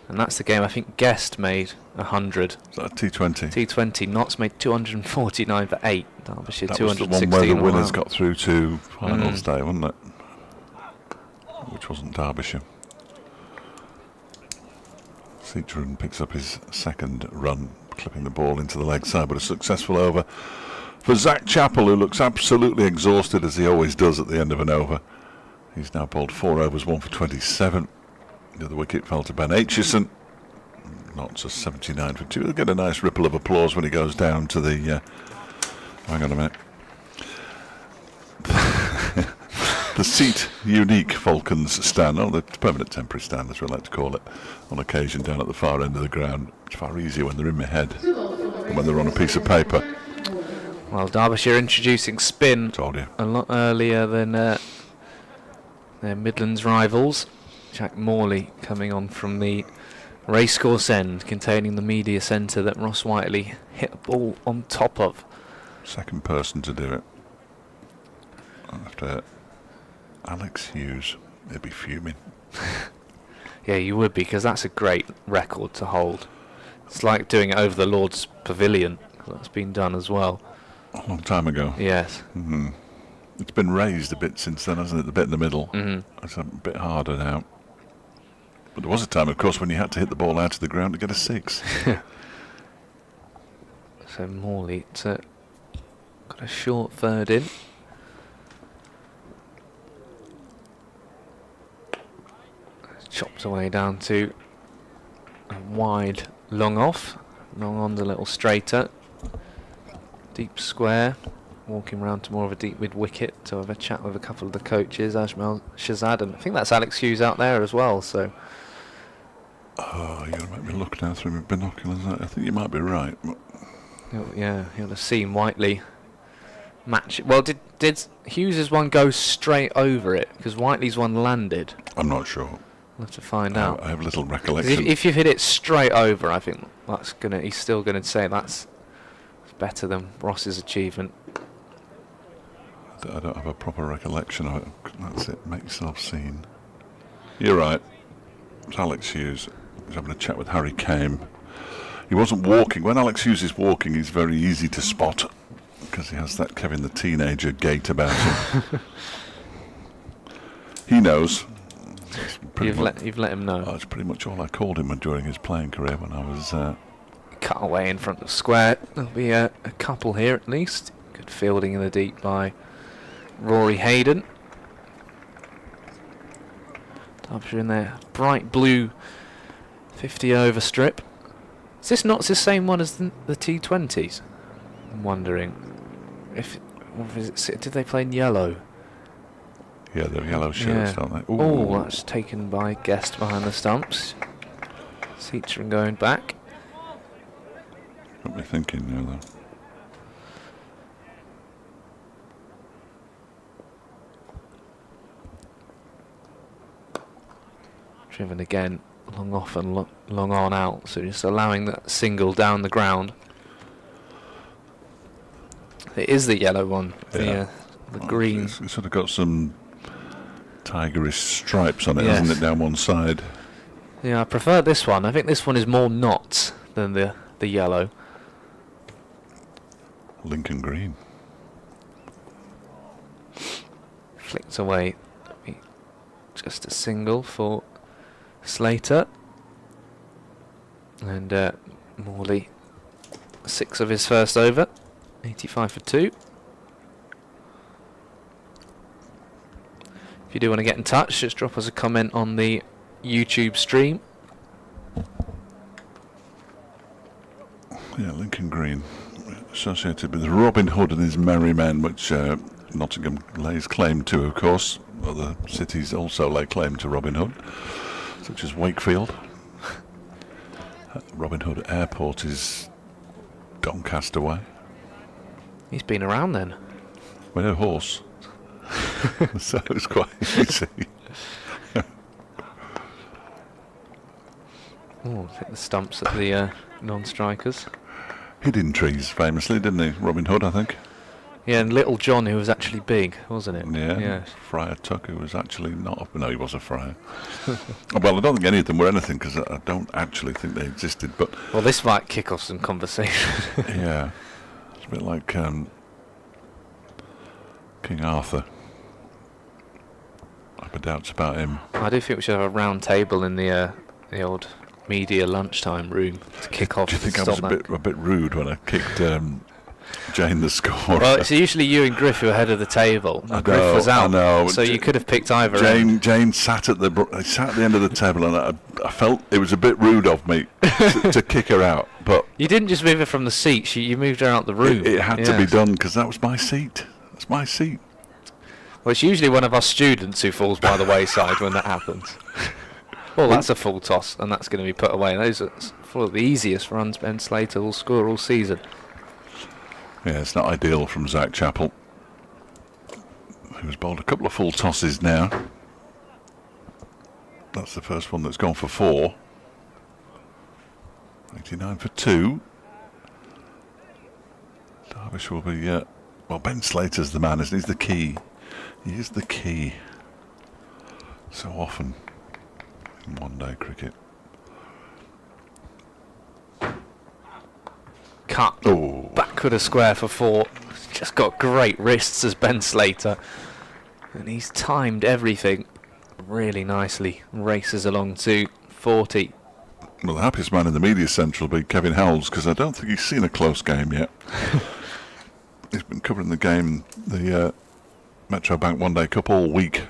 And that's the game I think Guest made 100. Is that a T20? T20. Notts made 249 for 8. Derbyshire That was the 216. one where the winners got through to finals day, wasn't it? Which wasn't Derbyshire. Seacheran picks up his second run, clipping the ball into the leg side, but a successful over for Zach Chappell, who looks absolutely exhausted, as he always does at the end of an over. He's now bowled 4 overs, 1 for 27. The other wicket fell to Ben Aitchison. Not a 79 for 2. He'll get a nice ripple of applause when he goes down to the... hang on a minute. The seat unique Falcons stand, the permanent temporary stand, as we like to call it, on occasion down at the far end of the ground. It's far easier when they're in my head than when they're on a piece of paper. Well, Derbyshire introducing spin Told you. a lot earlier than their Midlands rivals. Jack Morley coming on from the racecourse end, containing the media centre that Ross Whiteley hit a ball on top of. Second person to do it. After Alex Hughes, they'd be fuming. Yeah, you would be, because that's a great record to hold. It's like doing it over the Lord's Pavilion. That's been done as well. A long time ago. Yes. Mm-hmm. It's been raised a bit since then, hasn't it? The bit in the middle. Mm-hmm. It's a bit harder now. But there was a time, of course, when you had to hit the ball out of the ground to get a 6. So Morley got a short third in. Chopped away down to a wide long off. Long on's a little straighter. Deep square. Walking round to more of a deep mid wicket to have a chat with a couple of the coaches, Ajmal Shahzad, and I think that's Alex Hughes out there as well. So. Oh, you're going to make me look now through my binoculars. I think you might be right. Yeah, you'll have seen Whiteley match it. Well, did Hughes's one go straight over it? Because Whiteley's one landed. I'm not sure. We'll have to find out. I have little recollection. If you've hit it straight over, I think he's still gonna say that's better than Ross's achievement. I don't have a proper recollection of it. That's it. Make yourself seen. You're right. It's Alex Hughes. He's having a chat with Harry Kame. He wasn't walking. When Alex Hughes is walking, he's very easy to spot because he has that Kevin the Teenager gait about him. He knows. You've let him know. That's pretty much all I called him during his playing career when I was... Cut away in front of square. There'll be a couple here at least. Good fielding in the deep by Rory Hayden. Derbyshire in their bright blue 50 over strip. Is this not the same one as the T20s? I'm wondering if did they play in yellow? Yeah, they're yellow shirts, aren't they? Oh, that's taken by Guest behind the stumps. Seacher going back. Got me thinking now, though. Driven again, long off and long on out, so just allowing that single down the ground. It is the yellow one, the green. It's sort of got some tigerish stripes on it, Yes. hasn't it, down one side? Yeah, I prefer this one. I think this one is more knots than the yellow. Lincoln Green. Flicked away. Just a single for Slater. And Morley, 6 of his first over. 85 for 2. If you do want to get in touch, just drop us a comment on the YouTube stream. Yeah, Lincoln Green. Associated with Robin Hood and his Merry Men, which Nottingham lays claim to, of course. Other cities also lay claim to Robin Hood, such as Wakefield. Robin Hood Airport is Doncaster way. He's been around then. With a horse. So it's quite easy. Oh, hit the stumps at the non-strikers. Hid in trees, famously, didn't he? Robin Hood, I think. Yeah, and Little John, who was actually big, wasn't it? Yeah. Yeah. Friar Tuck, who was actually not... No, he was a friar. Well, I don't think any of them were anything, because I don't actually think they existed, but... Well, this might kick off some conversation. Yeah. It's a bit like King Arthur. I have doubts about him. I do think we should have a round table in the old media lunchtime room to kick off. Do you think I was a bit rude when I kicked Jane the score? Well, it's usually you and Griff who are ahead of the table. Griff was out, I know. so you could have picked either end. Jane sat at the end of the table, and I felt it was a bit rude of me to kick her out. But you didn't just move her from the seat; you moved her out the room. It had to be done because that was my seat. That's my seat. Well, it's usually one of our students who falls by the wayside when that happens. Well, that's a full toss, and that's going to be put away. Those are four of the easiest runs Ben Slater will score all season. Yeah, it's not ideal from Zach Chappell, who's bowled a couple of full tosses now. That's the first one that's gone for 4. 89 for 2. Derbyshire will be... well, Ben Slater's the man, isn't he? He's the key. He is the key. So often in one-day cricket. Cut. Oh. Backward a square for 4. Just got great wrists as Ben Slater. And he's timed everything really nicely. Races along to 40. Well, the happiest man in the media centre will be Kevin Howells, because I don't think he's seen a close game yet. He's been covering the game, the Metro Bank OneDayCup all week.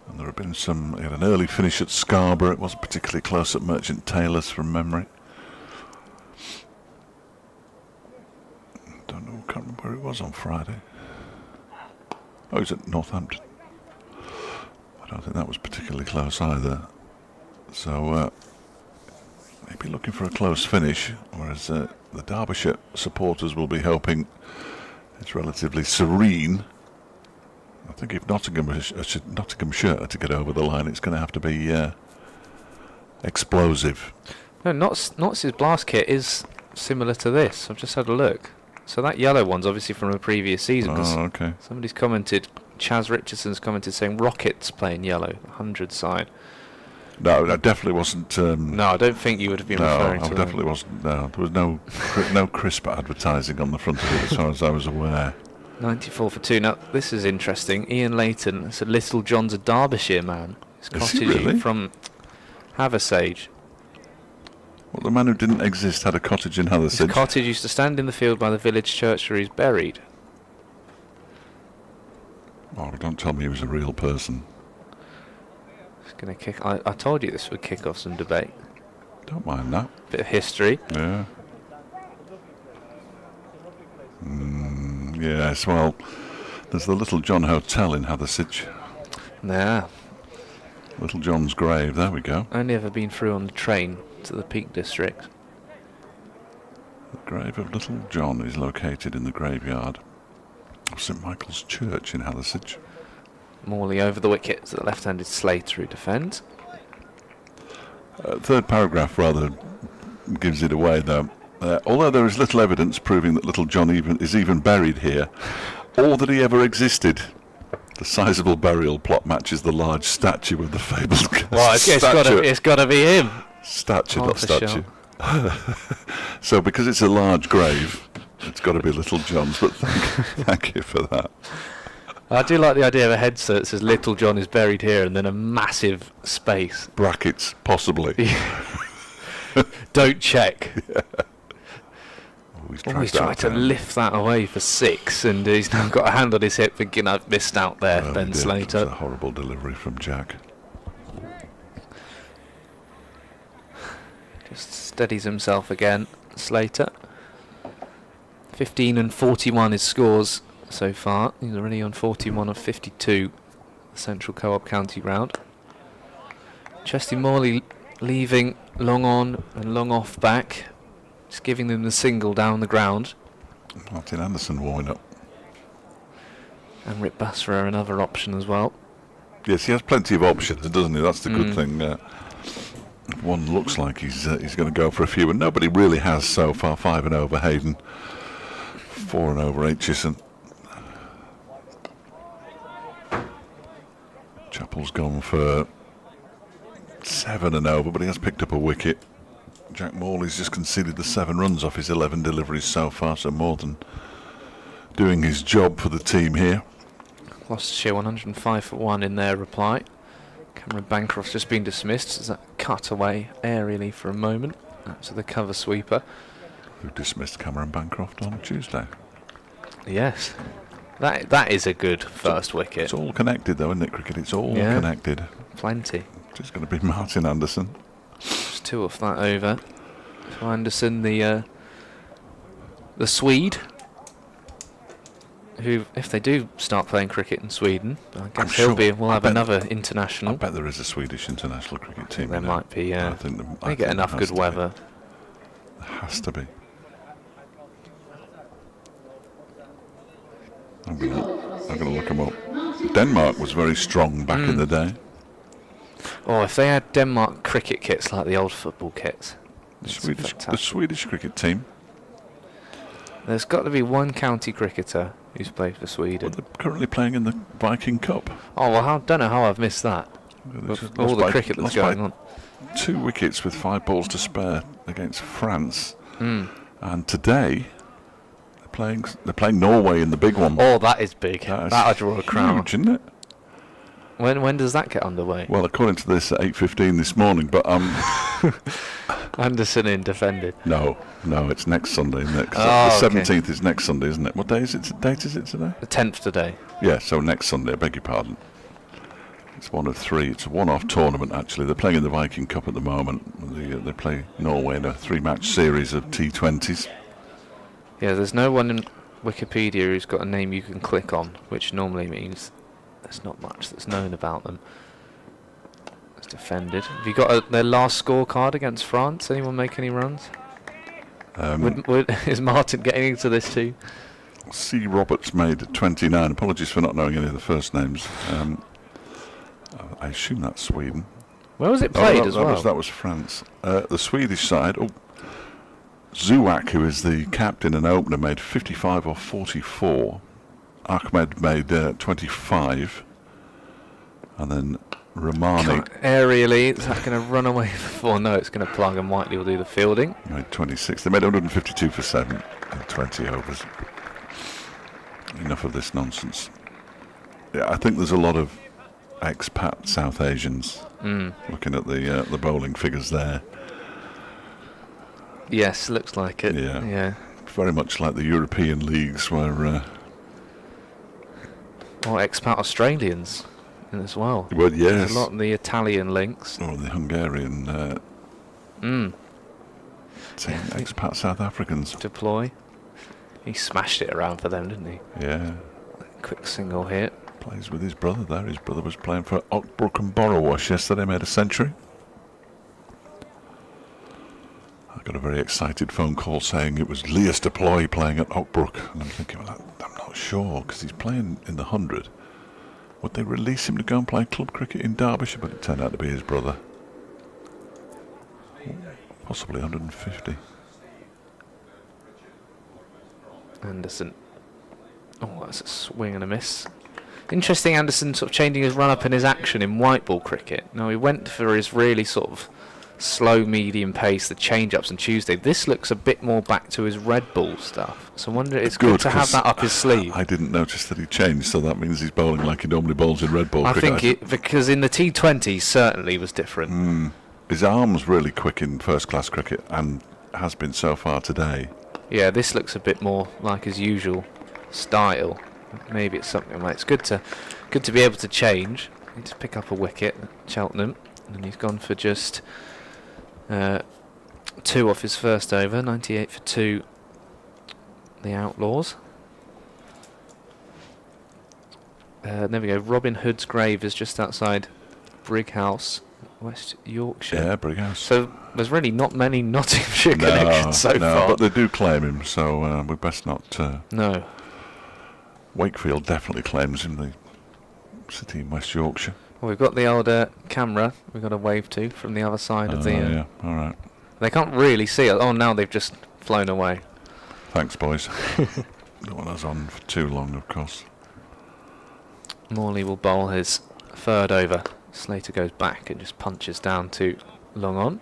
And there have been he had an early finish at Scarborough. It wasn't particularly close at Merchant Taylor's from memory. Can't remember where it was on Friday. Oh, it was at Northampton. I don't think that was particularly close either. So, maybe looking for a close finish, whereas the Derbyshire supporters will be hoping it's relatively serene. I think if Nottinghamshire to get over the line, it's going to have to be explosive. No, Notts' blast kit is similar to this. I've just had a look. So that yellow one's obviously from a previous season. Oh, okay. Somebody's commented, Chaz Richardson's commented saying Rockets playing yellow, 100 side. No, I definitely wasn't. No, I don't think you would have been referring to I definitely wasn't. No, there was no crisp advertising on the front of it as far as I was aware. 94 for 2. Now, this is interesting. Ian Leighton said Little John's a Derbyshire man. He's Is he really? from Hathersage. Well, the man who didn't exist had a cottage in His Hathersage. cottage used to stand in the field by the village church where he's buried. Oh, don't tell me he was a real person. He's going to kick. I told you this would kick off some debate. Don't mind that. Bit of history. Yeah. Yes, well, there's the Little John Hotel in Hathersage. Nah. Little John's grave, there we go. Only ever been through on the train to the Peak District. The grave of Little John is located in the graveyard of St Michael's Church in Hathersage. Morley over the wicket to the left-handed Slater who defends. Third paragraph rather gives it away, though. Although there is little evidence proving that Little John is even buried here, or that he ever existed, the sizable burial plot matches the large statue of the fabled Well, it's got to be him. Statue, not Half a statue. So because it's a large grave, it's got to be Little John's, but thank you for that. I do like the idea of a headset that says Little John is buried here and then a massive space. Brackets, possibly. Don't check. Yeah. Always tried to lift that away for 6, and he's now got a hand on his hip thinking, I've missed out there, Ben Slater. It was a horrible delivery from Jack. Just steadies himself again, Slater. 15 and 41 his scores so far. He's already on 41 of 52, the Central Co-op County Ground. Chesty Morley leaving long on and long off back. Just giving them the single down the ground. Martin Anderson warming up. And Rip Bazra another option as well. Yes, he has plenty of options, doesn't he? That's the good thing. One looks like he's going to go for a few, and nobody really has so far. 5 and over Hayden, 4 and over Aitchison. Chappell's gone for 7 and over, but he has picked up a wicket. Jack Morley's just conceded the 7 runs off his 11 deliveries so far, so more than doing his job for the team here. Gloucestershire 105 for 1 in their reply. Cameron Bancroft's just been dismissed as that cut away aerially for a moment. That's the cover sweeper. Who dismissed Cameron Bancroft on Tuesday. Yes. That is a good first wicket. It's all connected though, isn't it, cricket? It's all connected. Plenty. It's going to be Martin Anderson. Just 2 off that over. So Anderson, the Swede, who, if they do start playing cricket in Sweden, I guess we'll have another international. I bet there is a Swedish international cricket team. There might be, yeah. I think they get enough good weather. There has to be. I'm going to look them up. Denmark was very strong back in the day. Oh, if they had Denmark cricket kits like the old football kits. The Swedish cricket team. There's got to be one county cricketer who's played for Sweden. Well, they're currently playing in the Viking Cup. Oh, well, I don't know how I've missed that. With all the cricket that's going on. 2 wickets with 5 balls to spare against France. And today they're playing Norway in the big one. Oh, that is big. That'll draw a crowd. Huge, isn't it? When does that get underway? Well, according to this, at 8:15 this morning, but Anderson in defended. No, it's next Sunday, isn't it? Oh, the 17th is next Sunday, isn't it? What day is it? Date is it today? The 10th today. Yeah, so next Sunday. I beg your pardon. It's 1 of 3. It's a one-off tournament. Actually, they're playing in the Viking Cup at the moment. They play Norway in a 3-match series of T20s. Yeah, there's no one in Wikipedia who's got a name you can click on, which normally means there's not much that's known about them. It's defended. Have you got their last scorecard against France? Anyone make any runs? Is Martin getting into this too? C. Roberts made 29. Apologies for not knowing any of the first names. I assume that's Sweden. Where was it played as well? That was France. The Swedish side. Zuwak, who is the captain and opener, made 55 or 44. Ahmed made 25. And then Romani aerially, is that going to run away before? No, it's going to plug, and Whiteley will do the fielding. made 26. They made 152 for 7 in 20 overs. Enough of this nonsense. Yeah, I think there's a lot of expat South Asians looking at the bowling figures there. Yes, looks like it. Yeah. Very much like the European leagues where... Or expat Australians as well. well, yes. There's a lot in the Italian links. Or the Hungarian team, expat South Africans. Deploy. He smashed it around for them, didn't he? Yeah. Quick single hit. Plays with his brother there. His brother was playing for Ockbrook and Borrowash yesterday, made a century. I got a very excited phone call saying it was Leas Deploy playing at Ockbrook. And I'm thinking, well, I'm not sure, because he's playing in the 100. Would they release him to go and play club cricket in Derbyshire? But it turned out to be his brother. Possibly 150. Anderson. Oh, that's a swing and a miss. Interesting, Anderson sort of changing his run-up and his action in white ball cricket. Now, he went for his really sort of slow, medium pace, the change-ups on Tuesday. This looks a bit more back to his red ball stuff. So I wonder, it's good to have that up his sleeve. I didn't notice that he changed, so that means he's bowling like he normally bowls in red ball cricket. I think because in the T20 certainly was different. His arm's really quick in first-class cricket and has been so far today. Yeah, this looks a bit more like his usual style. Maybe it's something like it's good to be able to change. Need to pick up a wicket at Cheltenham, and he's gone for just 2 off his first over. 98 for 2. The Outlaws. There we go. Robin Hood's grave is just outside Brighouse, West Yorkshire. Yeah, Brighouse. So there's really not many Nottinghamshire connections so far. But they do claim him, so we best not. No. Wakefield definitely claims him, the city in West Yorkshire. Well, we've got the older camera we've got to wave to from the other side of the... yeah, all right. They can't really see us. Oh, now they've just flown away. Thanks, boys. Don't want us on for too long, of course. Morley will bowl his third over. Slater goes back and just punches down to long on.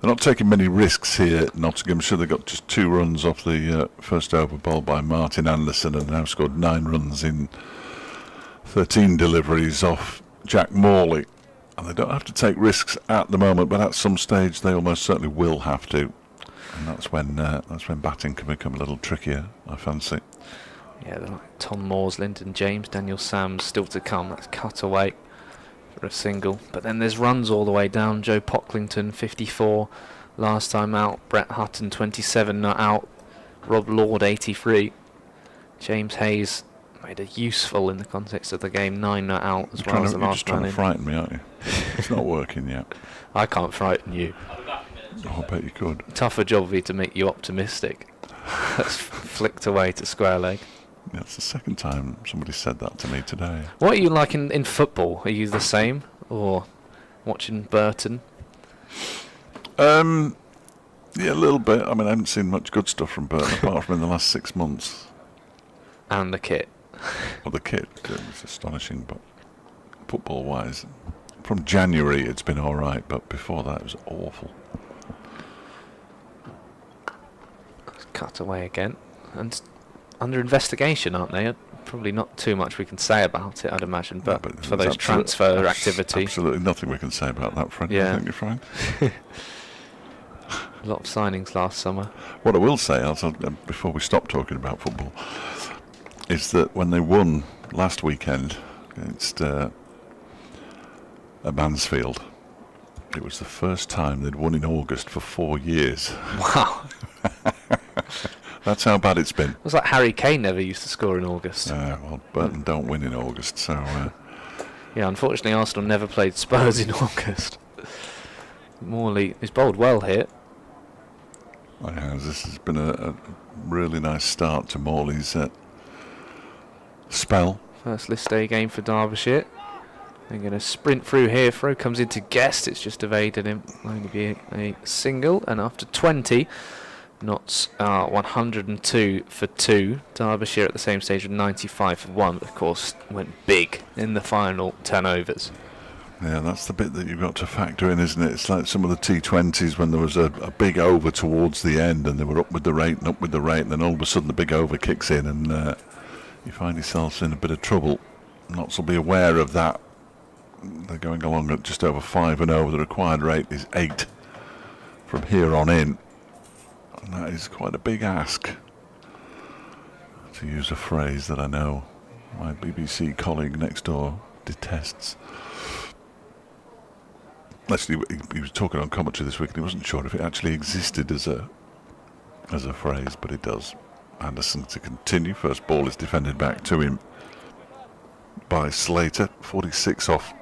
They're not taking many risks here at Nottinghamshire. They got just 2 runs off the first over bowled by Martin Anderson and now scored 9 runs in 13 deliveries off Jack Morley. And they don't have to take risks at the moment, but at some stage they almost certainly will have to. And that's when batting can become a little trickier, I fancy. Yeah, they're like Tom Moores, Lyndon James, Daniel Sams still to come. That's cut away for a single. But then there's runs all the way down. Joe Pocklington, 54. Last time out. Brett Hutton, 27 not out. Rob Lord, 83. James Hayes made a useful in the context of the game, 9 not out as well as the last man in. You're just trying to frighten me, aren't you? It's not working yet. I can't frighten you. Oh, I bet you could. Tougher job for you to make you optimistic. That's flicked away to square leg. Yeah, it's the second time somebody said that to me today. What are you like in football? Are you the same? Or watching Burton? Yeah, a little bit. I mean, I haven't seen much good stuff from Burton apart from in the last 6 months. And the kit. Well, the kit was astonishing, but football-wise, from January it's been all right, but before that it was awful. Cut away again. And under investigation, aren't they? Probably not too much we can say about it, I'd imagine, but for those transfer activity. Absolutely nothing we can say about that front, yeah. I think you're fine. A lot of signings last summer. What I will say, before we stop talking about football, is that when they won last weekend against Mansfield, it was the first time they'd won in August for 4 years. Wow. That's how bad it's been. It was like Harry Kane never used to score in August. Well, Burton don't win in August, so... Yeah, unfortunately Arsenal never played Spurs in August. Morley is bowled well here. This has been a really nice start to Morley's spell. First list day game for Derbyshire. They're going to sprint through here. Throw comes into Guest. It's just evaded him. Only be a single. And after 20, Notts are 102 for 2. Derbyshire at the same stage with 95 for 1. But of course, went big in the final 10 overs. Yeah, that's the bit that you've got to factor in, isn't it? It's like some of the T20s when there was a big over towards the end and they were up with the rate and up with the rate, and then all of a sudden the big over kicks in and you find yourselves in a bit of trouble. Notts will be aware of that. They're going along at just over 5-0. The required rate is 8 from here on in. And that is quite a big ask, to use a phrase that I know my BBC colleague next door detests. Actually, he was talking on commentary this week and he wasn't sure if it actually existed as a phrase, but it does. Anderson to continue. First ball is defended back to him by Slater. 46 off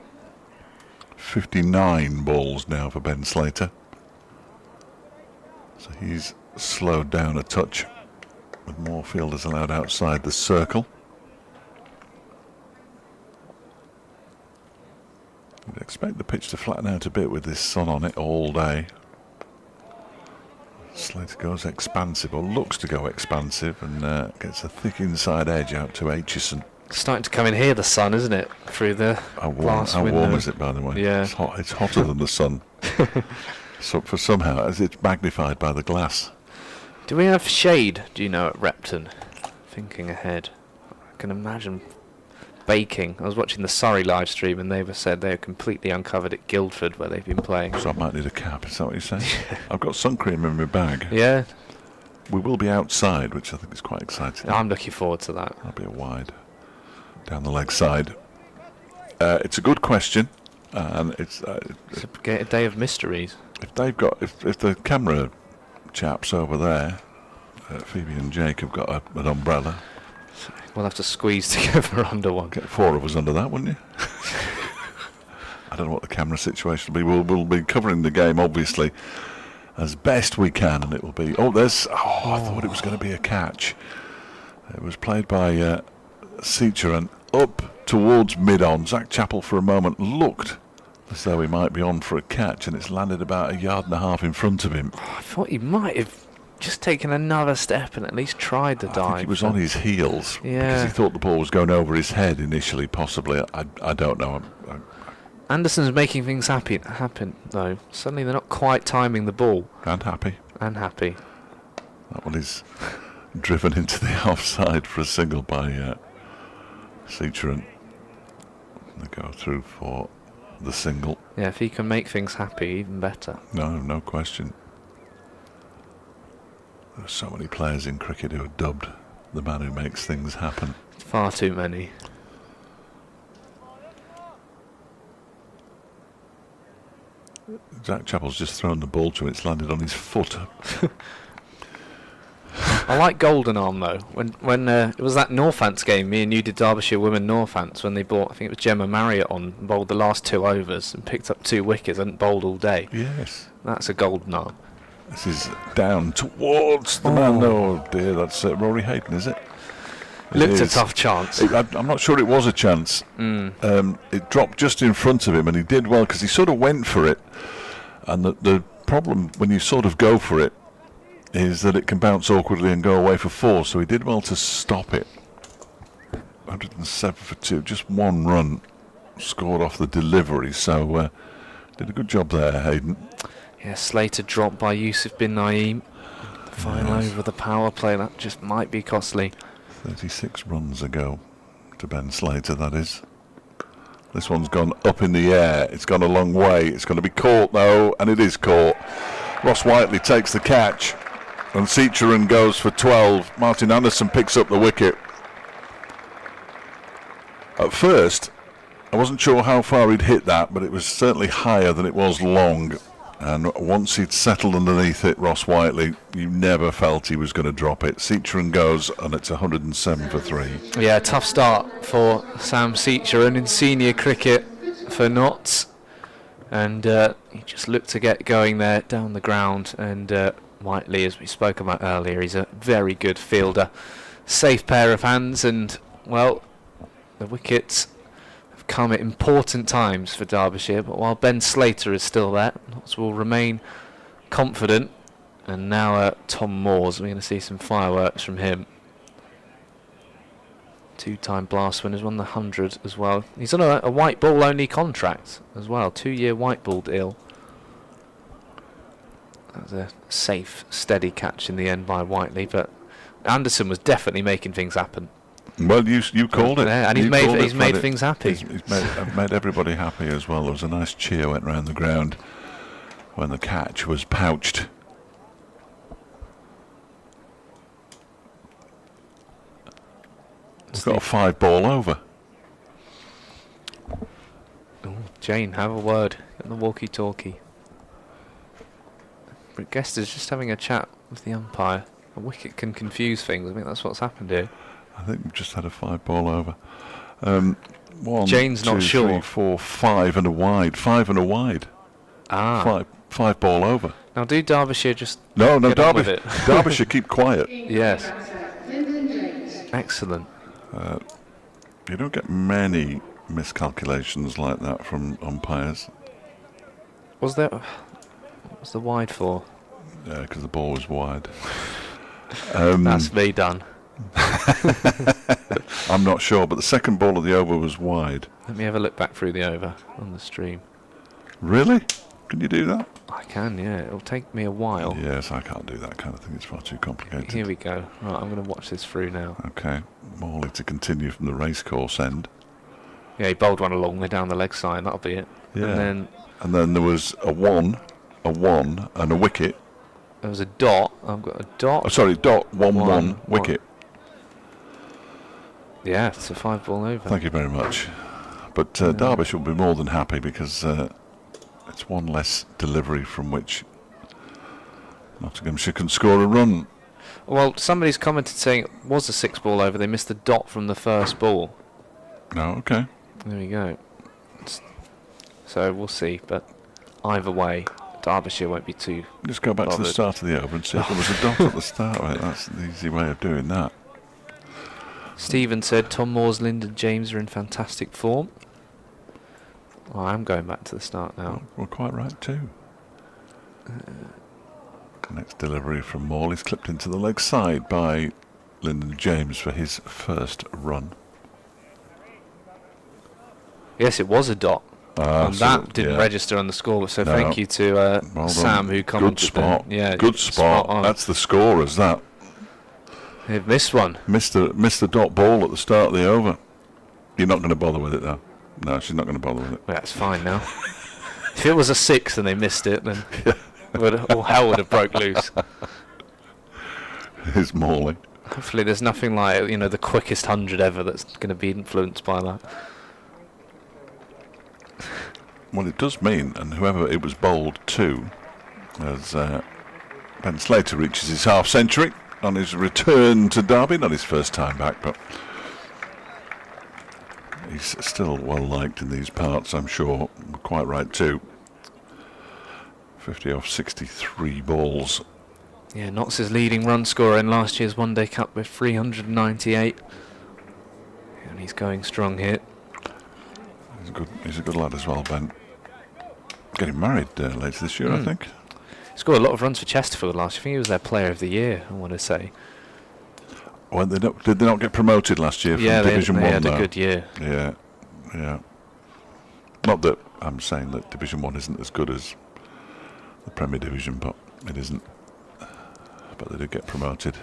59 balls now for Ben Slater. So he's slowed down a touch with more fielders allowed outside the circle. You'd expect the pitch to flatten out a bit with this sun on it all day. Slater goes expansive, or looks to go expansive, and gets a thick inside edge out to Aitchison. Starting to come in here, the sun, isn't it? Through the glass window. How warm is it, by the way? Yeah. It's hotter than the sun. So for somehow, as it's magnified by the glass. Do we have shade, do you know, at Repton? Thinking ahead. I can imagine baking. I was watching the Surrey live stream and they said they are completely uncovered at Guildford where they've been playing. So I might need a cap, is that what you're saying? I've got sun cream in my bag. Yeah. We will be outside, which I think is quite exciting. I'm looking forward to that. That'll be a wide down the leg side. It's a good question, and it's a day of mysteries. If they've got, if the camera chaps over there, Phoebe and Jake have got an umbrella. We'll have to squeeze together under one. Get 4 of us under that, wouldn't you? I don't know what the camera situation will be. We'll be covering the game, obviously, as best we can, and it will be... I thought it was going to be a catch. It was played by Seacher and up towards mid-on. Zach Chappell for a moment looked as though he might be on for a catch, and it's landed about 1.5 yards in front of him. I thought he might have just taken another step and at least tried the dive. I think he was on his heels, yeah, because he thought the ball was going over his head initially, possibly. I don't know. Anderson's making things happen, though. Suddenly they're not quite timing the ball. And happy. That one is driven into the offside for a single by Seacher, and they go through for the single. Yeah, if he can make things happy, even better. No question. There are so many players in cricket who are dubbed the man who makes things happen. Far too many. Jack Chappell's just thrown the ball to him. It's landed on his foot. I like Golden Arm though. When it was that Northants game, me and you did Derbyshire Women Northants when they brought, I think it was Gemma Marriott on, bowled the last 2 overs and picked up 2 wickets and bowled all day. Yes. That's a Golden Arm. This is down towards the man. Oh dear, that's Rory Hayden, is it? Looked a tough chance. I'm not sure it was a chance. It dropped just in front of him, and he did well because he sort of went for it. And the problem when you sort of go for it is that it can bounce awkwardly and go away for 4. So he did well to stop it. 107 for 2, just 1 run scored off the delivery. So did a good job there, Hayden. Yeah, Slater dropped by Yusuf bin Naeem. The final over the power play, that just might be costly. 36 runs ago to Ben Slater, that is. This one's gone up in the air. It's gone a long way. It's going to be caught, though, and it is caught. Ross Whiteley takes the catch, and Seacheran goes for 12. Martin Anderson picks up the wicket. At first, I wasn't sure how far he'd hit that, but it was certainly higher than it was long. And once he'd settled underneath it, Ross Whiteley, you never felt he was going to drop it. Seacheran goes, and it's 107 for 3. Yeah, tough start for Sam Seacheran in senior cricket for Notts. And he just looked to get going there down the ground. And Whiteley, as we spoke about earlier, he's a very good fielder. Safe pair of hands, and, well, the wickets have come at important times for Derbyshire, but while Ben Slater is still there, Notts will remain confident. And now Tom Moores, we're going to see some fireworks from him. 2-time blast winners, won the 100 as well. He's on a white ball only contract as well, 2-year white ball deal. That was a safe, steady catch in the end by Whiteley, but Anderson was definitely making things happen. Well, you called it. Yeah, and he's made things happy. He's made everybody happy as well. There was a nice cheer went round the ground when the catch was pouched. We've got a 5-ball over. Ooh, Jane, have a word at the walkie-talkie. But Guester's just having a chat with the umpire. A wicket can confuse things. I think that's what's happened here. I think we've just had a 5-ball over. One, Jane's two, not sure. 3, 4, 5 and a wide. 5 and a wide. Ah. 5-ball over. Now, do Derbyshire just No, get on with it? Derbyshire keep quiet. Yes. Excellent. You don't get many miscalculations like that from umpires. What was the wide for? Yeah, because the ball was wide. That's me done. I'm not sure, but the second ball of the over was wide. Let me have a look back through the over on the stream. Really? Can you do that? I can, yeah. It'll take me a while. Yes, I can't do that kind of thing. It's far too complicated. Here we go. Right, I'm going to watch this through now. Okay. Morley to continue from the racecourse end. Yeah, he bowled one along down the leg side. That'll be it. Yeah. And then there was a 1, and a wicket. There was a dot. I've got a dot. Oh, sorry, dot, 1, wicket. Yeah, it's a 5-ball over. Thank you very much. But Derbyshire will be more than happy because it's one less delivery from which Nottinghamshire can score a run. Well, somebody's commented saying it was a 6-ball over. They missed the dot from the first ball. No, okay. There we go. So we'll see, but either way, Derbyshire won't be too Just go back bothered. to the start of the over and see if there was a dot at the start of it. That's the easy way of doing that. Stephen said Tom Moores, Lyndon James are in fantastic form. Well, I am going back to the start now. We're quite right too. Next delivery from Morley's clipped into the leg side by Lyndon James for his first run. Yes, it was a dot. And that so, didn't yeah. register on the score, so No. thank you to Well Sam done. who commented. Good spot. Yeah, Good spot. on. That's the scorers, that. They've missed one. Missed the dot ball at the start of the over. You're not going to bother with it, though. No, she's not going to bother with it. Well, that's fine now. If it was a 6 and they missed it, then all hell would have broke loose. Here's Morley. Hopefully there's nothing like, the quickest 100 ever that's going to be influenced by that. Well, it does mean, and whoever it was bowled to, as Ben Slater reaches his half-century on his return to Derby, not his first time back, but he's still well liked in these parts, I'm sure. Quite right too. 50 off 63 balls. Yeah, Notts is leading run scorer in last year's OneDayCup with 398. And he's going strong here. He's a good lad as well, Ben. Getting married later this year, I think. He scored a lot of runs for Chesterfield last year. I think he was their player of the year, I want to say. Well, did they not get promoted last year from Division 1? Yeah, they had though? a good year. Yeah. Not that I'm saying that Division 1 isn't as good as the Premier Division, but it isn't. But they did get promoted.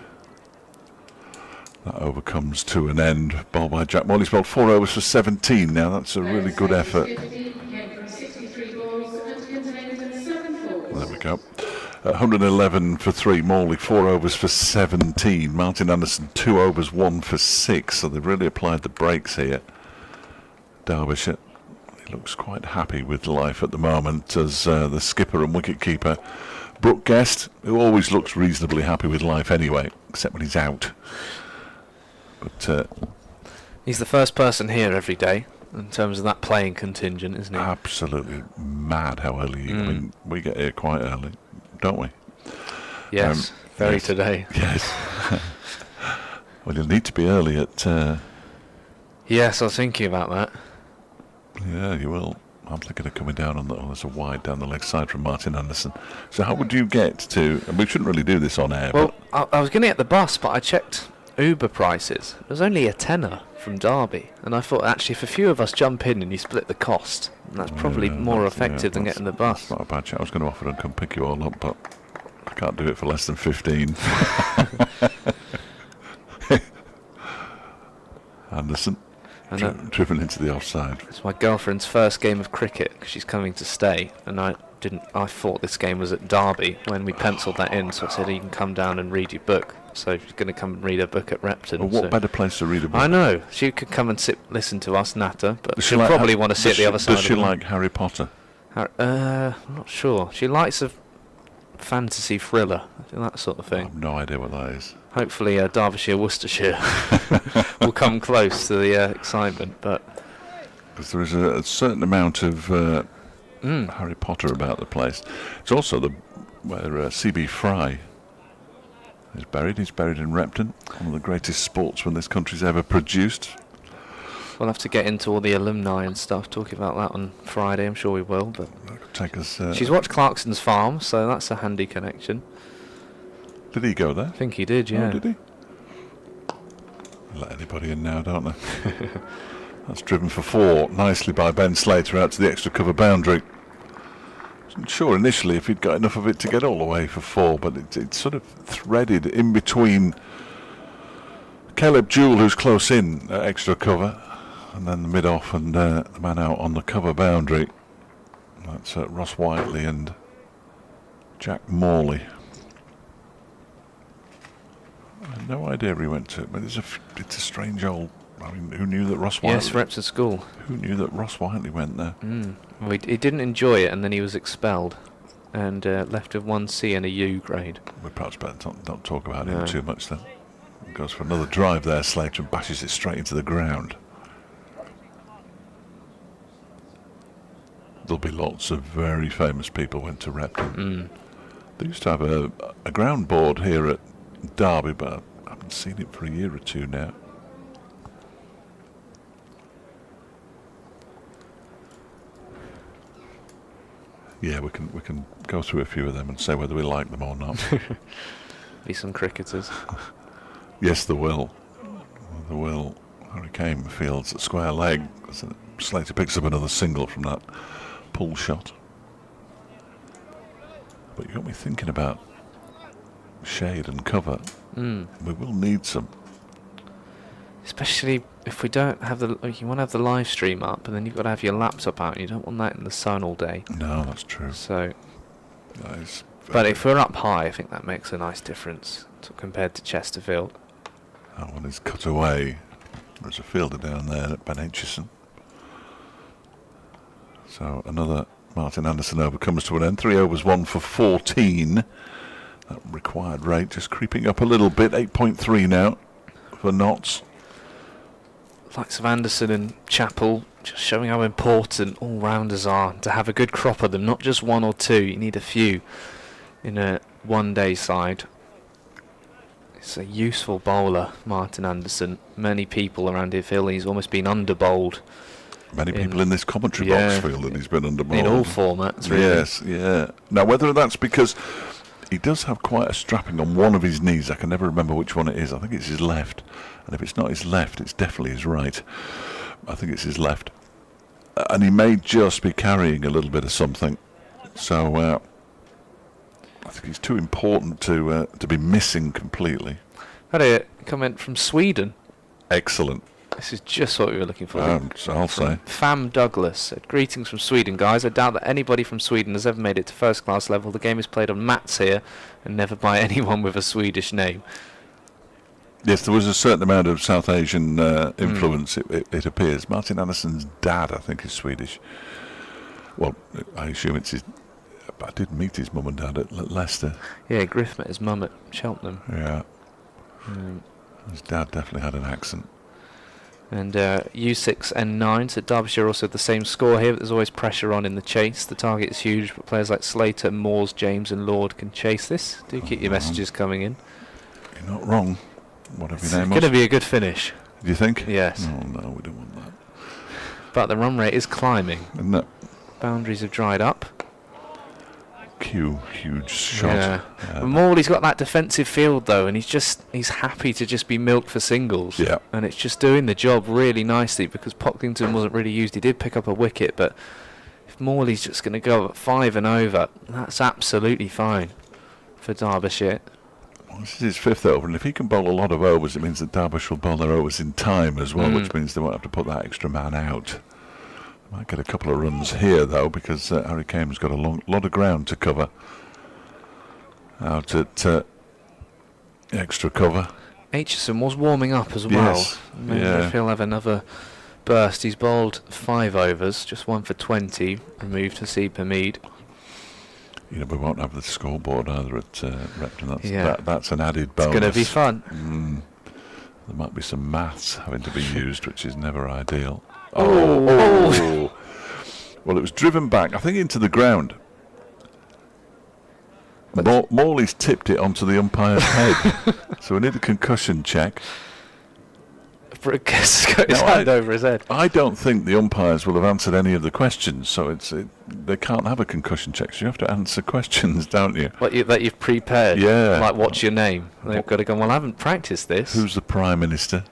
That over comes to an end. Ball by Jack Morley's bowled 4 overs for 17 now. That's a really good effort. There we go. 111 for 3. Morley 4 overs for 17. Martin Anderson 2 overs 1 for 6. So they've really applied the brakes here. Derbyshire, he looks quite happy with life at the moment as the skipper and wicketkeeper Brooke Guest, who always looks reasonably happy with life anyway, except when he's out. But he's the first person here every day in terms of that playing contingent, isn't he? absolutely mad how early. I mean, we get here quite early, don't we? Yes, very yes. today. Yes. Well, you'll need to be early at. Yes, I was thinking about that. Yeah, you will. I'm thinking of coming down on there's a wide down the leg side from Martin Anderson. So how would you get to, and we shouldn't really do this on air, Well, I was going to get the bus, but I checked Uber prices. It was only a tenner from Derby, and I thought actually if a few of us jump in and you split the cost, that's probably more effective than getting the bus. That's not a bad chat. I was going to offer to come pick you all up, but I can't do it for less than 15. Anderson, driven into the offside. It's my girlfriend's first game of cricket because she's coming to stay, and I thought this game was at Derby when we penciled that in, so I said you can come down and read your book. So she's going to come and read her book at Repton. Well, what better place to read a book? I know. She could come and listen to us natter, but she'll probably want to sit the other side. Does she like Harry Potter? I'm not sure. She likes a fantasy thriller, that sort of I thing. have no idea what that is. Hopefully Derbyshire, Worcestershire will come close to the excitement, but Because there is a certain amount of Harry Potter about the place. It's also where C.B. Fry is buried. He's buried in Repton, one of the greatest sportsmen this country's ever produced. we'll have to get into all the alumni and stuff, talking about that on Friday. I'm sure we will. But That could take us. she's watched Clarkson's Farm, so that's a handy connection. Did he go there? I think he did, yeah. Oh, did he? Let anybody in now, don't they? That's driven for 4 nicely by Ben Slater out to the extra cover boundary. Wasn't sure initially if he'd got enough of it to get all the way for 4, but it's sort of threaded in between Caleb Jewell, who's close in at extra cover, and then the mid-off and the man out on the cover boundary. That's Ross Whiteley and Jack Morley. I had no idea where he went to, but it's a strange old. I mean, who knew that Ross Whiteley? Yes, Repton School. Who knew that Ross Whiteley went there? Well, he didn't enjoy it, and then he was expelled, and left with 1 C and a U grade. We perhaps better not talk about No. him too much then. He goes for another drive there, Slater, and bashes it straight into the ground. There'll be lots of very famous people went to Repton. They used to have a ground board here at Derby, but I haven't seen it for a year or 2 now. Yeah, we can go through a few of them and say whether we like them or not. Be some cricketers. Yes, there will. There will. Hurricane fields at square leg. Slater picks up another single from that pull shot. But you got me thinking about shade and cover. We will need some. Especially if we don't have you want to have the live stream up, and then you've got to have your laptop out, and you don't want that in the sun all day. No, that's true. So, That is but if we're up high, I think that makes a nice difference compared to Chesterfield. that one is cut away. There's a fielder down there at Ben Aitchison. So another Martin Anderson over comes to an end. 3 overs, 1 for 14. That required rate just creeping up a little bit. 8.3 now for Notts. Likes of Anderson and Chappell, just showing how important all-rounders are, to have a good crop of them, not just 1 or 2. You need a few in a one-day side. It's a useful bowler, Martin Anderson. Many people around here feel he's almost been under-bowled. Many people in this commentary box feel that he's been under-bowled. In all formats, really. Yes, yeah. Now, whether that's because he does have quite a strapping on one of his knees, I can never remember which one it is. I think it's his left. And if it's not his left, it's definitely his right. I think it's his left. And he may just be carrying a little bit of something. So I think he's too important to be missing completely. Had a comment from Sweden. Excellent. This is just what we were looking for. So I'll say. Fam Douglas said, "Greetings from Sweden, guys. I doubt that anybody from Sweden has ever made it to first class level. The game is played on mats here and never by anyone with a Swedish name." Yes, there was a certain amount of South Asian influence, it appears. Martin Anderson's dad, I think, is Swedish. Well, I assume it's his... I did meet his mum and dad at Leicester. Yeah, Griff met his mum at Cheltenham. Yeah. His dad definitely had an accent. And U6N9 said Derbyshire also had the same score here, but there's always pressure on in the chase. The target is huge, but players like Slater, Moores, James and Lord can chase this. Do keep your messages coming in. You're not wrong. Whatever It's your name was. going to be a good finish. Do you think? Yes. Oh, no, we don't want that. But the run rate is climbing. Isn't it? Boundaries have dried up. Huge shot. Yeah. Morley's got that defensive field though, and he's happy to just be milked for singles. Yeah. And it's just doing the job really nicely because Pocklington wasn't really used. He did pick up a wicket, but if Morley's just going to go at 5 and over, that's absolutely fine for Derbyshire. Well, this is his 5th over, and if he can bowl a lot of overs, it means that Derbyshire will bowl their overs in time as well, which means they won't have to put that extra man out. Might get a couple of runs here though, because Harry Kane's got a lot of ground to cover out at extra cover. Aitchison was warming up as well. Yes. Maybe Yeah. if he'll have another burst. He's bowled 5 overs, just 1 for 20, removed Haseeb Hamid. You know, we won't have the scoreboard either at Repton. Yeah. That's an added bonus. It's going to be fun. There might be some maths having to be used, which is never ideal. Oh. Well, it was driven back, I think, into the ground. Morley's tipped it onto the umpire's head, so we need a concussion check. Brooks has got his hand over his head. I don't think the umpires will have answered any of the questions, so they can't have a concussion check. So you have to answer questions, don't you? That you've prepared. Yeah. Like, what's your name? They've got to go, well, I haven't practiced this. Who's the Prime Minister?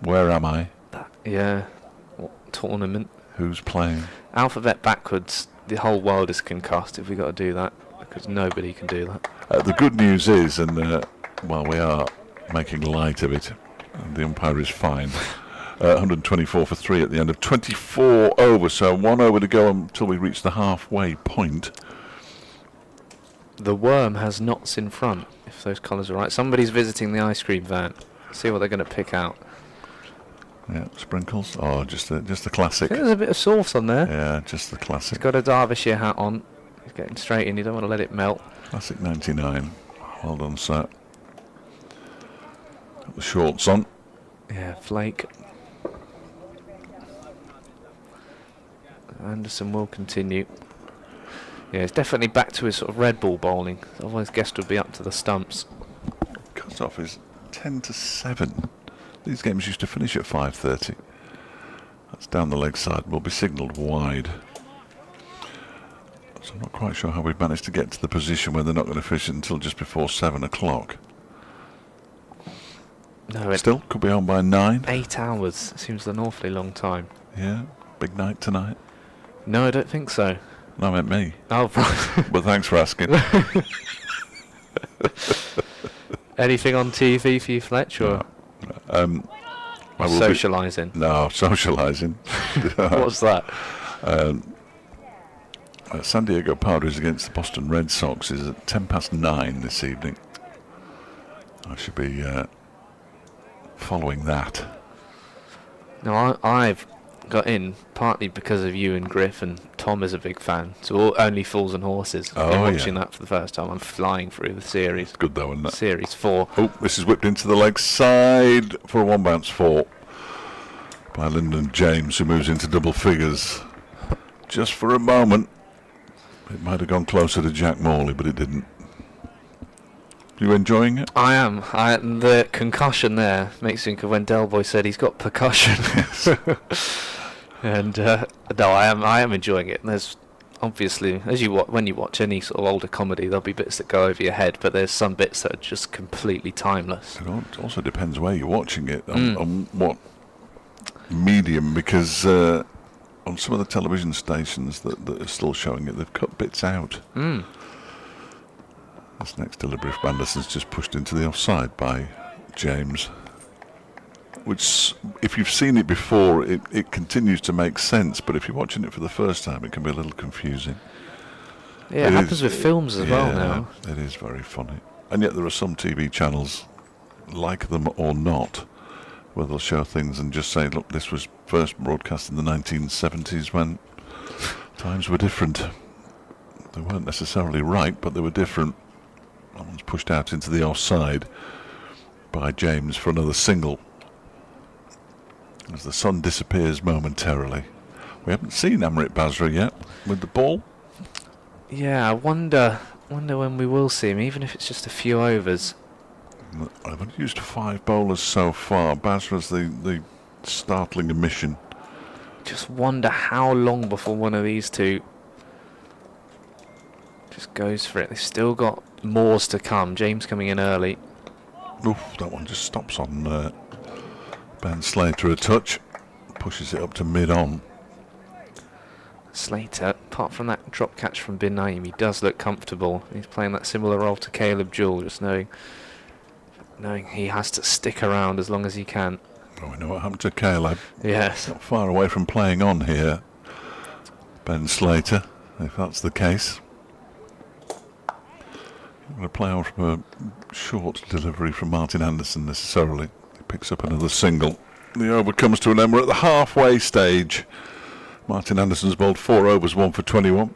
Where am I? Yeah. What tournament? Who's playing? Alphabet backwards. The whole world is concussed if we got to do that, because nobody can do that. The good news is, and well, we are making light of it, and the umpire is fine. 124 for 3 at the end of 24 overs, so 1 over to go until we reach the halfway point. The worm has knots in front, if those colours are right. Somebody's visiting the ice cream van. See what they're going to pick out. Yeah, sprinkles. Oh, just the classic. I think there's a bit of sauce on there. Yeah, just the classic. He's got a Derbyshire hat on. He's getting straight in. You don't want to let it melt. Classic 99. Well done, sir. Got the shorts on. Yeah, flake. Anderson will continue. Yeah, it's definitely back to his sort of red ball bowling. Otherwise, Guest would be up to the stumps. Cut-off is 10 to 7. These games used to finish at 5:30. That's down the leg side. Will be signalled wide. So I'm not quite sure how we've managed to get to the position where they're not going to finish until just before 7 o'clock. No, Still, could be on by 9. 8 hours seems an awfully long time. Yeah, big night tonight. No, I don't think so. No, I meant me. Oh, right. But thanks for asking. Anything on TV for you, Fletch, or socialising? No, socialising. What's that? San Diego Padres against the Boston Red Sox is at 9:10 this evening. I should be following that. No, I've got in partly because of you and Griff, and Tom is a big fan. So Only Fools and Horses. I've been watching that for the first time. I'm flying through the series. Good though, isn't it? Series 4. Oh, this is whipped into the leg side for a 1-bounce 4 by Lyndon James, who moves into double figures. Just for a moment, it might have gone closer to Jack Morley, but it didn't. You enjoying it? I am. The concussion there makes me think of when Del Boy said he's got percussion. And no, I am enjoying it. And there's obviously, when you watch any sort of older comedy, there'll be bits that go over your head, but there's some bits that are just completely timeless. It also depends where you're watching it, on what medium, because on some of the television stations that are still showing it, they've cut bits out. This next delivery from Anderson's just pushed into the offside by James, which, if you've seen it before, it continues to make sense, but if you're watching it for the first time, it can be a little confusing. Yeah, it happens with films as well now. It is very funny. And yet there are some TV channels, like them or not, where they'll show things and just say, look, this was first broadcast in the 1970s when times were different. They weren't necessarily right, but they were different. That one's pushed out into the offside by James for another single, as the sun disappears momentarily. We haven't seen Amrit Bazra yet with the ball. Yeah, I wonder when we will see him, even if it's just a few overs. I've only used 5 bowlers so far. Bazra's the startling omission. just wonder how long before one of these two just goes for it. They've still got Moores to come. James coming in early. Oof, that one just stops on Ben Slater a touch. Pushes it up to mid-on. Slater, apart from that drop catch from Bin Naeem, he does look comfortable. He's playing that similar role to Caleb Jewell, just knowing he has to stick around as long as he can. Well, we know what happened to Caleb. Yes. Not far away from playing on here, Ben Slater, if that's the case. Not going to play on from a short delivery from Martin Anderson necessarily. He picks up another single. The over comes to an end. We're at the halfway stage. Martin Anderson's bowled 4 overs, 1 for 21.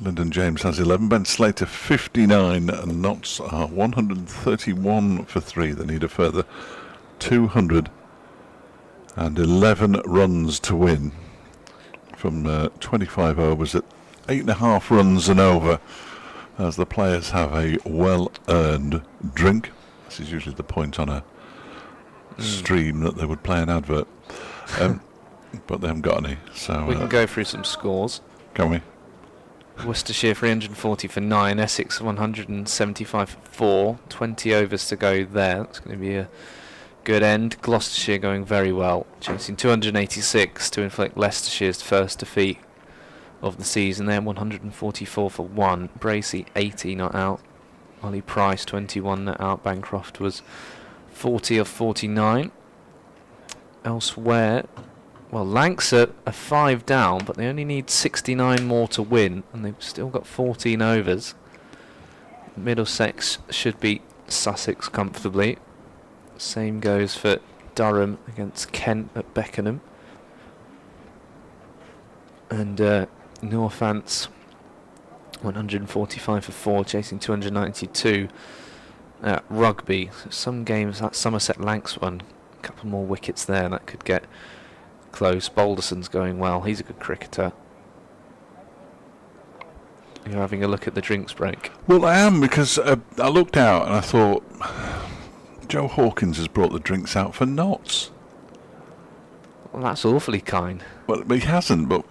Lyndon James has 11. Ben Slater 59 and Notts are 131 for 3. They need a further 211 runs to win from 25 overs at 8.5 runs and over, as the players have a well-earned drink. This is usually the point on a stream that they would play an advert. But they haven't got any, so We can go through some scores. can we? Worcestershire 340 for 9, Essex 175 for 4, 20 overs to go there. That's going to be a good end. Gloucestershire going very well, chasing 286 to inflict Leicestershire's first defeat of the season. They're 144 for 1, Bracey 80 not out, Ollie Price 21 not out, Bancroft was 40 of 49. Elsewhere, well, Lancs are 5 down, but they only need 69 more to win, and they've still got 14 overs. Middlesex should beat Sussex comfortably. Same goes for Durham against Kent at Beckenham. And Northants 145 for 4, chasing 292 at Rugby. So some games, that Somerset Lancs one, a couple more wickets there, that could get close. Balderson's going well, he's a good cricketer. You're having a look at the drinks break. Well, I am, because I looked out and I thought, Joe Hawkins has brought the drinks out for Notts. Well, that's awfully kind. Well, he hasn't, but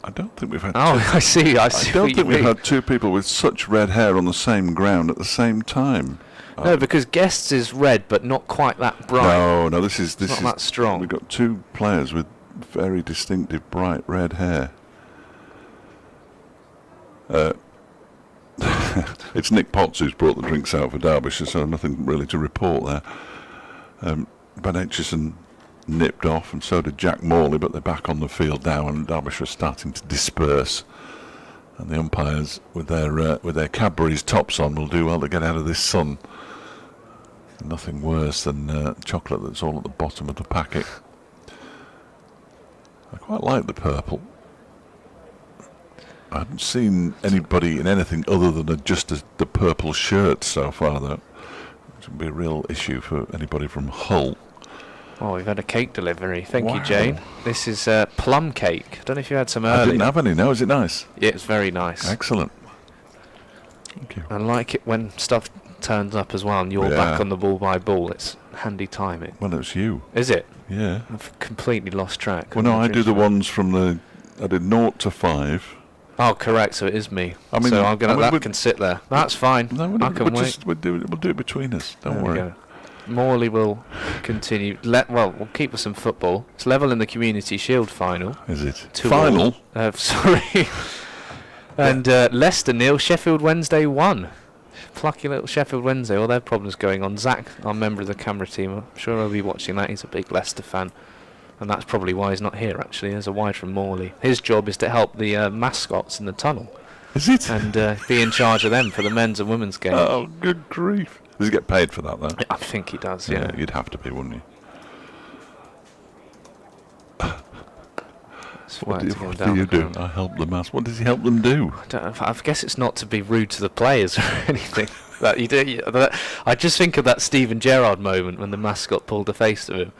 I don't think we've had. Oh, I see. I don't think we've had two people with such red hair on the same ground at the same time. No, because Guests is red, but not quite that bright. No, this is not that strong. We've got two players with very distinctive bright red hair. It's Nick Potts who's brought the drinks out for Derbyshire, so nothing really to report there. Ben Aitchison nipped off, and so did Jack Morley, but they're back on the field now, and Derbyshire are starting to disperse. And the umpires, with their Cadbury's tops on, will do well to get out of this sun. Nothing worse than chocolate that's all at the bottom of the packet. I quite like the purple. I haven't seen anybody in anything other than just the purple shirt so far, though. Which would be a real issue for anybody from Hull. Oh, we've had a cake delivery. Thank Wow. you, Jane. This is plum cake. I don't know if you had some earlier. I didn't have any. No, is it nice? Yeah, it's very nice. Excellent. Thank you. I like it when stuff turns up as well and you're back on the ball by ball. It's handy timing. Well, it's you. Is it? Yeah. I've completely lost track. Well, no, I do the ones from I did 0 to 5. Oh, correct. So it is me. I mean, so that we can sit there. That's fine. No, I can wait. We'll do it between us. Don't worry. Go. Morley will continue. We'll keep with some football. It's level in the Community Shield final. Is it? 2-2. Final? Sorry. And Leicester 0, Sheffield Wednesday 1. Plucky little Sheffield Wednesday. All their problems going on. Zach, our member of the camera team, I'm sure he'll be watching that. He's a big Leicester fan. And that's probably why he's not here, actually. There's a wide from Morley. His job is to help the mascots in the tunnel. Is it? And be in charge of them for the men's and women's games. Oh, good grief. Does he get paid for that, though? I think he does, yeah. You'd have to be, wouldn't you? What do you do? I help the mass. What does he help them do? I guess it's not to be rude to the players or anything. I just think of that Steven Gerrard moment when the mascot pulled the face of him.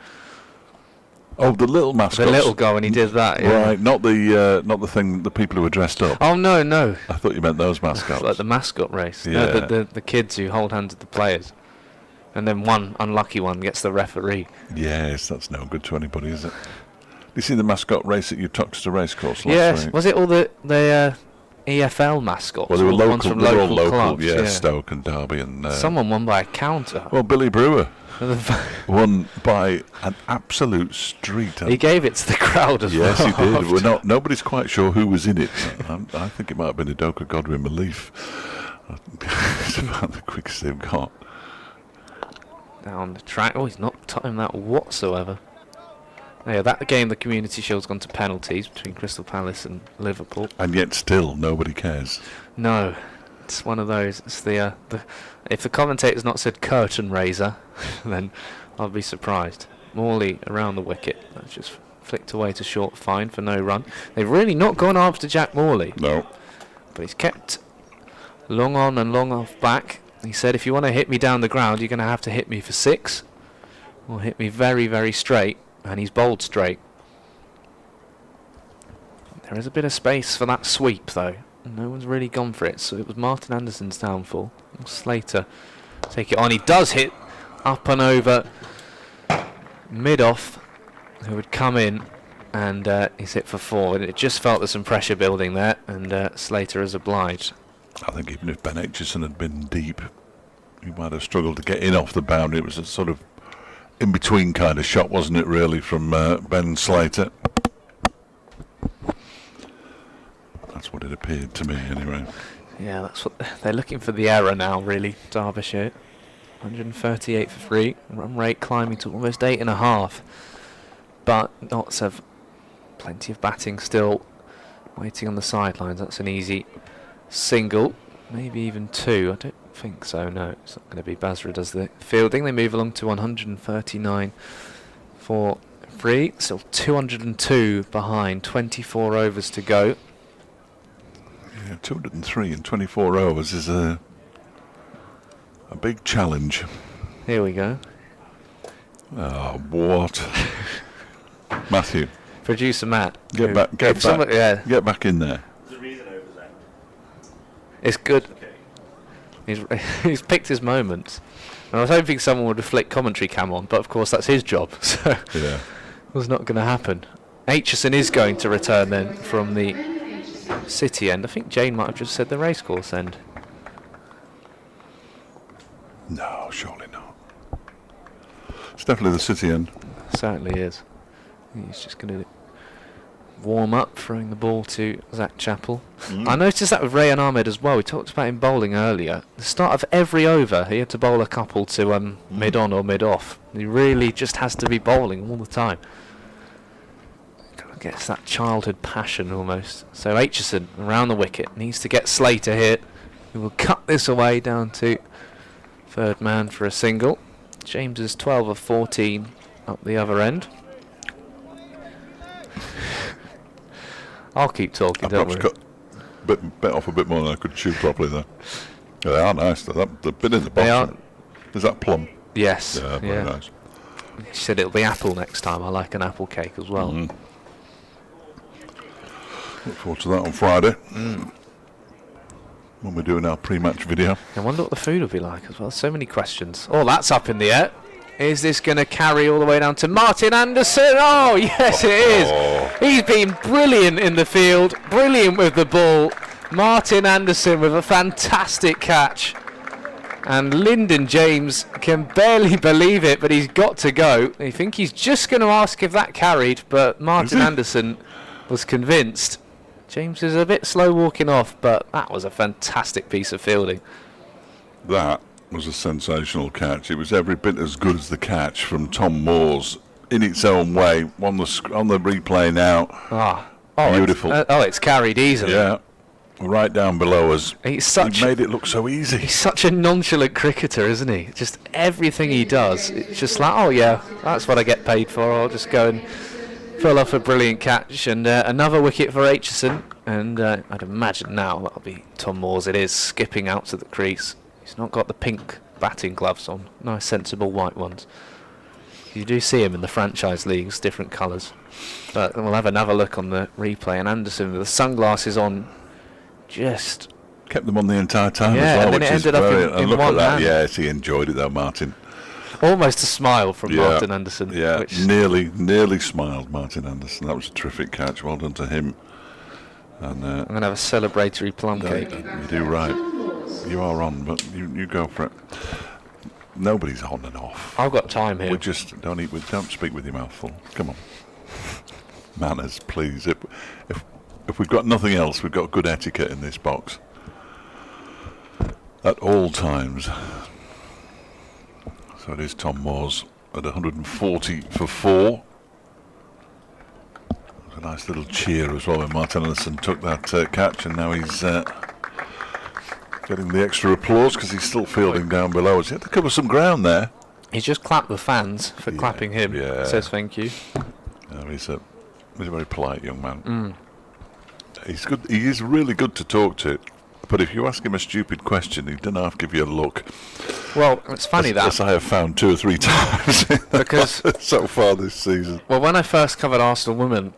Oh, the little mascot. The little guy when he did that. Yeah. Right, not the thing. The people who were dressed up. Oh no. I thought you meant those mascots. Like the mascot race. Yeah. No, the kids who hold hands with the players, and then one unlucky one gets the referee. Yes, that's no good to anybody, is it? you see the mascot race that you took to the racecourse last Yes, week? was it all the EFL mascots? Well, they were all the ones local, from they were all local local, clubs, yeah, Stoke and Derby and... Someone won by a counter. well, Billy Brewer won by an absolute street. He gave it to the crowd as well. Yes, he did. Nobody's quite sure who was in it. I think it might have been a Doka Godwin Relief. It's about the quickest they've got. Down the track. Oh, he's not timed that whatsoever. Yeah, that game, the Community Shield's gone to penalties between Crystal Palace and Liverpool. And yet still, nobody cares. No, it's one of those. It's the if the commentator's not said curtain raiser, then I'll be surprised. Morley around the wicket. That's just flicked away to short fine for no run. They've really not gone after Jack Morley. No. But he's kept long on and long off back. He said, if you want to hit me down the ground, you're going to have to hit me for 6. Or hit me very, very straight. And he's bowled straight. There is a bit of space for that sweep, though. No one's really gone for it, so it was Martin Anderson's downfall. Slater take it on. He does hit up and over mid-off, who would come in, and he's hit for 4. And it just felt there's some pressure building there, and Slater is obliged. I think even if Ben Aitchison had been deep, he might have struggled to get in off the boundary. It was a sort of in-between kind of shot, wasn't it, really, from Ben Slater? That's what it appeared to me, anyway. Yeah, that's what they're looking for, the error now, really, Derbyshire. 138 for 3, run rate climbing to almost 8.5. But Notts have plenty of batting still waiting on the sidelines. That's an easy single, maybe even 2. I don't think so, no. It's not going to be Bazra does the fielding. They move along to 139 for 3. Still 202 behind, 24 overs to go. Yeah, 203 in 24 overs is a big challenge. Here we go. Oh, what? Matthew. Producer Matt. Get back in there. It's good. He's picked his moments. And I was hoping someone would have flicked commentary cam on, but of course that's his job, so Yeah. it was not going to happen. Aitchison is going to return then from the City end. I think Jane might have just said the racecourse end. No, surely not. It's definitely the City end. Certainly is. He's just going to warm up, throwing the ball to Zach Chappell. I noticed that with Rayan Ahmed as well. We talked about him bowling earlier. The start of every over, he had to bowl a couple to mid-on or mid-off. He really just has to be bowling all the time. I guess that childhood passion almost. So Aitchison around the wicket needs to get Slater here. He will cut this away down to third man for a single. James is 12 of 14 up the other end. I'll keep talking, don't worry. Cut bit off a bit more than I could chew properly there. Yeah, they are nice. The bit in the They bottom. are. Is that plum? Yes. Yeah, very nice. She said it'll be apple next time. I like an apple cake as well. Look forward to that on Friday. When we're doing our pre-match video. I wonder what the food will be like as well. So many questions. Oh, that's up in the air. Is this going to carry all the way down to Martin Anderson? Oh, yes, it is. He's been brilliant in the field, brilliant with the ball. Martin Anderson with a fantastic catch. And Lyndon James can barely believe it, but he's got to go. I think he's just going to ask if that carried, but Martin Anderson was convinced. James is a bit slow walking off, but that was a fantastic piece of fielding. That was a sensational catch. It was every bit as good as the catch from Tom Moores in its own way. On the replay now. Beautiful. It's carried easily. Yeah, right down below us. He made it look so easy. He's such a nonchalant cricketer, isn't he? Just everything he does, it's just like, oh yeah, that's what I get paid for. I'll just go and pull off a brilliant catch. And another wicket for Aitchison. And I'd imagine now that'll be Tom Moores. It is skipping out to the crease. He's not got the pink batting gloves on. Nice, sensible white ones. You do see him in the franchise leagues, different colours. But we'll have another look on the replay. And Anderson with the sunglasses on, just kept them on the entire time yeah, as well, and then which it is ended up brilliant. in look one at that. hand. Yes, he enjoyed it though, Martin. Almost a smile from Martin Anderson. Yeah, which nearly smiled, Martin Anderson. That was a terrific catch. Well done to him. And I'm going to have a celebratory plum cake. You do right. You are on, but you go for it. Nobody's on and off. I've got time here. We just don't speak with your mouth full. Come on. Manners, please. If we've got nothing else, we've got good etiquette in this box. At all times. So it is Tom Moore's at 140 for 4. A nice little cheer as well when Martin Anderson took that catch, and now he's getting the extra applause because he's still fielding down below us. He had to cover some ground there. He's just clapped the fans for clapping him. Yeah. Says thank you. He's a very polite young man. He's good. He is really good to talk to. But if you ask him a stupid question, he doesn't have to give you a look. Well, it's funny as I have found 2 or 3 times because so far this season. Well, when I first covered Arsenal women,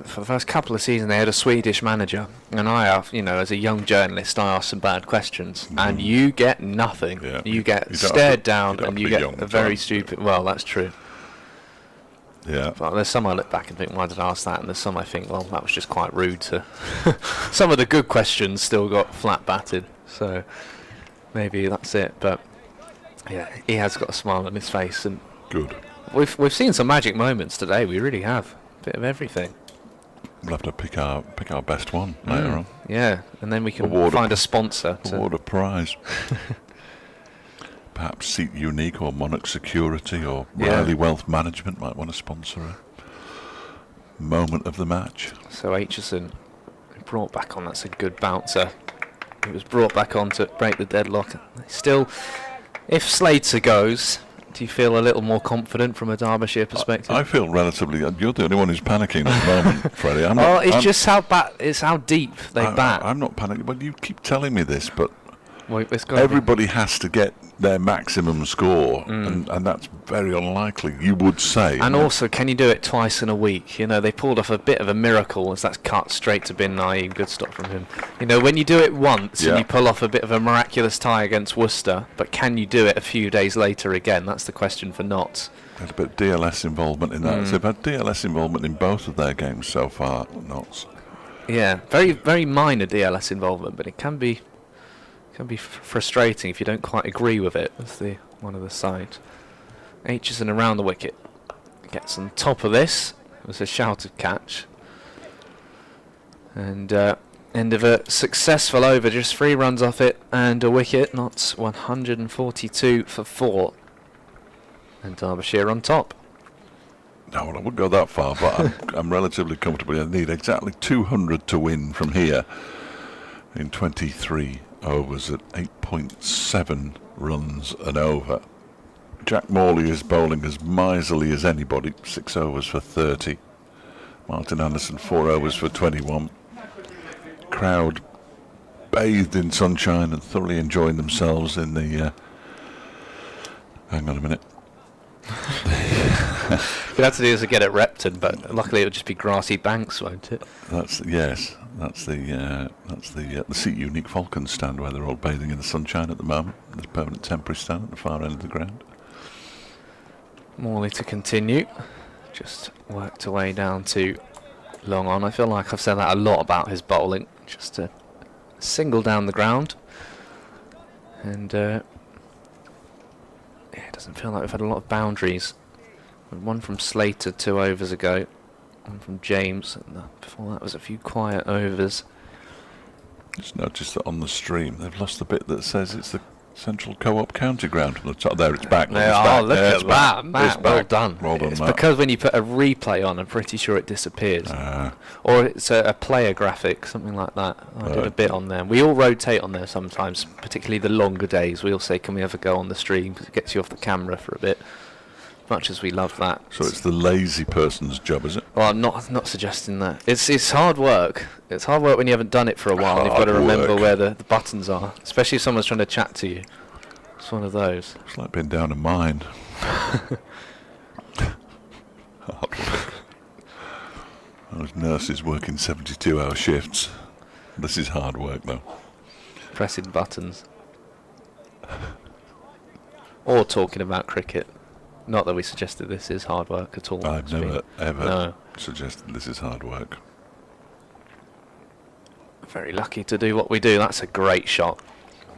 for the first couple of seasons, they had a Swedish manager, and I, as a young journalist, I asked some bad questions, and you get nothing. Yeah. You get stared down, and you get a very stupid. Well, that's true. Yeah. But there's some I look back and think, why did I ask that? And there's some I think, well, that was just quite rude to. Some of the good questions still got flat batted, so maybe that's it. But yeah, he has got a smile on his face, and good. We've seen some magic moments today. We really have a bit of everything. We'll have to pick our best one later on. Yeah, and then we can find a sponsor. Award a prize. Perhaps Seat Unique or Monarch Security or Riley Wealth Management might want to sponsor a moment of the match. So Aitchison brought back on. That's a good bouncer. It was brought back on to break the deadlock. Still, if Slater goes, do you feel a little more confident from a Derbyshire perspective? I feel relatively. You're the only one who's panicking at the moment, Freddie. It's just how it's how deep they bat. I'm not panicking. Well, you keep telling me this, but it's everybody has to get their maximum score, and that's very unlikely, you would say. And also, can you do it twice in a week? They pulled off a bit of a miracle as that's cut straight to bin Naeem. Good stop from him. When you do it once and you pull off a bit of a miraculous tie against Worcester, but can you do it a few days later again? That's the question for Notts. There's a bit of DLS involvement in that. They've had DLS involvement in both of their games so far, Notts. Yeah, very, very minor DLS involvement, but it can be frustrating if you don't quite agree with it. That's one of the sides. Aitchison around the wicket. Gets on top of this. It was a shouted catch. And end of a successful over. Just 3 runs off it and a wicket. Notts 142 for 4. And Derbyshire on top. No, well, I wouldn't go that far, but I'm relatively comfortable. I need exactly 200 to win from here in 23 overs at 8.7 runs an over. Jack Morley is bowling as miserly as anybody, 6 overs for 30. Martin Anderson 4 overs for 21. Crowd bathed in sunshine and thoroughly enjoying themselves in the hang on a minute. You'd have to do is to get it Repton, but luckily it'll just be grassy banks, won't it? That's the Seat Unique Falcons stand where they're all bathing in the sunshine at the moment. There's a permanent temporary stand at the far end of the ground. Morley to continue. Just worked away down to long on. I feel like I've said that a lot about his bowling. Just a single down the ground. And it doesn't feel like we've had a lot of boundaries. One from Slater 2 overs ago. One from James. And before that was a few quiet overs. Just noticed that on the stream they've lost the bit that says it's the Central Co-op County Ground from the top. There, it's back. Look at that, Matt. Well done. Well done, it's Matt. because when you put a replay on, I'm pretty sure it disappears. Or it's a player graphic, something like that. I did a bit on there. We all rotate on there sometimes, particularly the longer days. We all say, can we ever go on the stream? Because it gets you off the camera for a bit. Much as we love that. So it's the lazy person's job, is it? Well, I'm not suggesting that. It's hard work. It's hard work when you haven't done it for a while. And you've got to remember where the buttons are, especially if someone's trying to chat to you. It's one of those. It's like being down a mine. Hard work. Those nurses working 72-hour shifts. This is hard work, though. Pressing buttons. Or talking about cricket. Not that we suggested this is hard work at all. I've never ever No. suggested this is hard work. Very lucky to do what we do. That's a great shot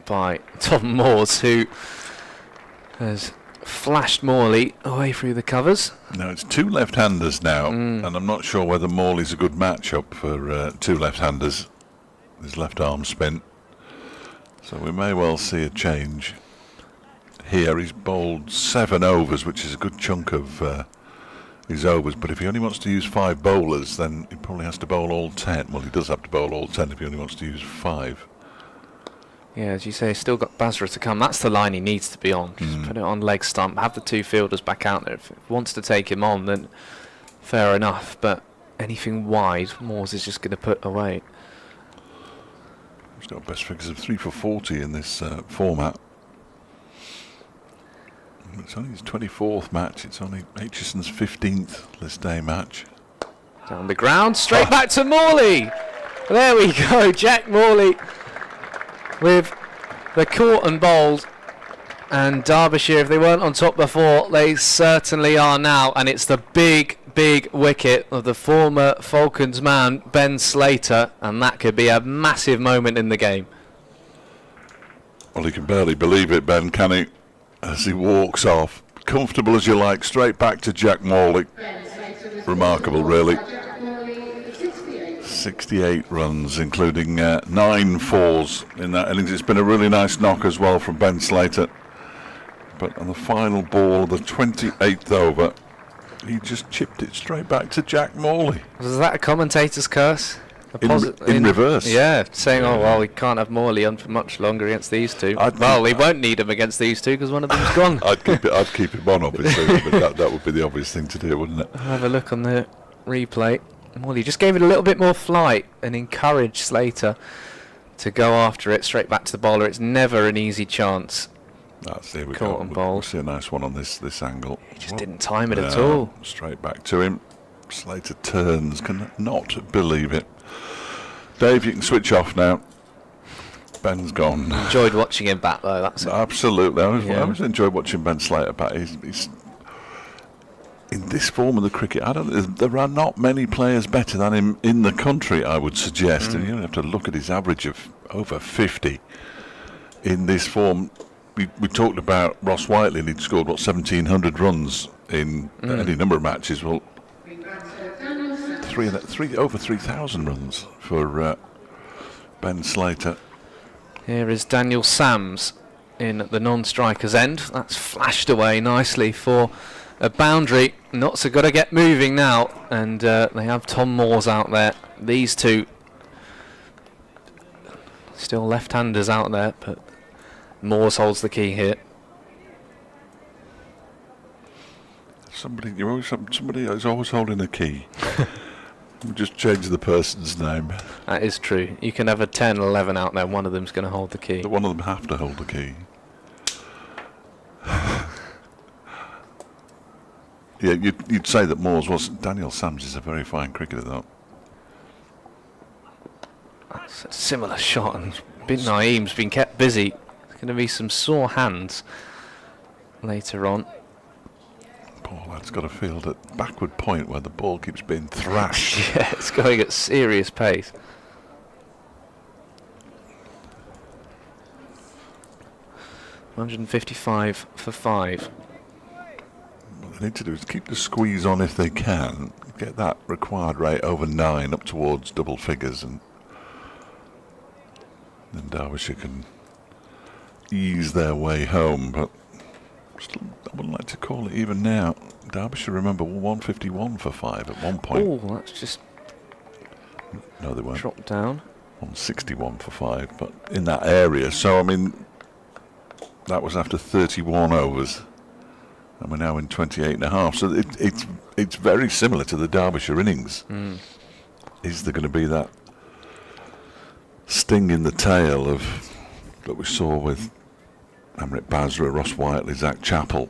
by Tom Moores, who has flashed Morley away through the covers. Now it's two left-handers now, and I'm not sure whether Morley's a good matchup for two left-handers. His left arm spin, so we may well see a change here. He's bowled 7 overs, which is a good chunk of his overs, but if he only wants to use 5 bowlers, then he probably has to bowl all 10. Well, he does have to bowl all 10 if he only wants to use 5. Yeah, as you say, he's still got Bazra to come. That's the line he needs to be on. Just put it on leg stump, have the 2 fielders back out there. If he wants to take him on, then fair enough, but anything wide, Moores is just going to put away. He's got best figures of 3 for 40 in this format. It's only his 24th match. It's only Aitchison's 15th list day match. Down the ground, straight back to Morley. There we go, Jack Morley with the caught and bowled. And Derbyshire, if they weren't on top before, they certainly are now. And it's the big wicket of the former Falcons man, Ben Slater. And that could be a massive moment in the game. Well, he can barely believe it, Ben, can he? As he walks off, comfortable as you like, straight back to Jack Morley. Remarkable, really. 68 runs, including 9 fours in that innings. It's been a really nice knock as well from Ben Slater. But on the final ball of the 28th over, he just chipped it straight back to Jack Morley. Was that a commentator's curse? In reverse. Yeah, saying, oh, well, we can't have Morley on for much longer against these two. Well, he won't need him against these two because one of them's gone. I'd keep him on, obviously, but that would be the obvious thing to do, wouldn't it? I'll have a look on the replay. Morley just gave it a little bit more flight and encouraged Slater to go after it straight back to the bowler. It's never an easy chance. Here we Caught go. and We'll bowled. see a nice one on this angle. He just didn't time it at all. Straight back to him. Slater turns, can not believe it. Dave, you can switch off now. Ben's gone. Enjoyed watching him bat though. That's Absolutely. I always enjoy watching Ben Slater bat. He's in this form of the cricket. There are not many players better than him in the country, I would suggest. And you don't have to look at his average of over 50 in this form. We talked about Ross Whiteley, and he'd scored 1,700 runs in any number of matches. Well, over 3,000 runs for Ben Slater. Here is Daniel Sams in at the non-striker's end. That's flashed away nicely for a boundary. Knots have got to get moving now, and they have Tom Moores out there. These two still left-handers out there, but Moores holds the key here. Somebody is always holding a key. We'll just change the person's name. That is true. You can have a 10, 11 out there. One of them's going to hold the key. One of them have to hold the key. Yeah, you'd say that Moores was. Daniel Sams is a very fine cricketer, though. That's a similar shot, and Bin Naeem's been kept busy. There's going to be some sore hands later on. Poor lad's got a field at backward point where the ball keeps being thrashed. Yeah, it's going at serious pace. $155 for 5. What they need to do is keep the squeeze on if they can, get that required rate over 9 up towards double figures, and then Derbyshire can ease their way home. But still, I wouldn't like to call it even now. Derbyshire, remember, were 151 for 5 at one point. Oh, that's just No, they weren't. dropped down. 161 for 5, but in that area. So, I mean, that was after 31 overs. And we're now in 28 and a half. So it's very similar to the Derbyshire innings. Is there going to be that sting in the tail of that we saw with Amrit Bazra, Ross Whiteley, Zach Chappell?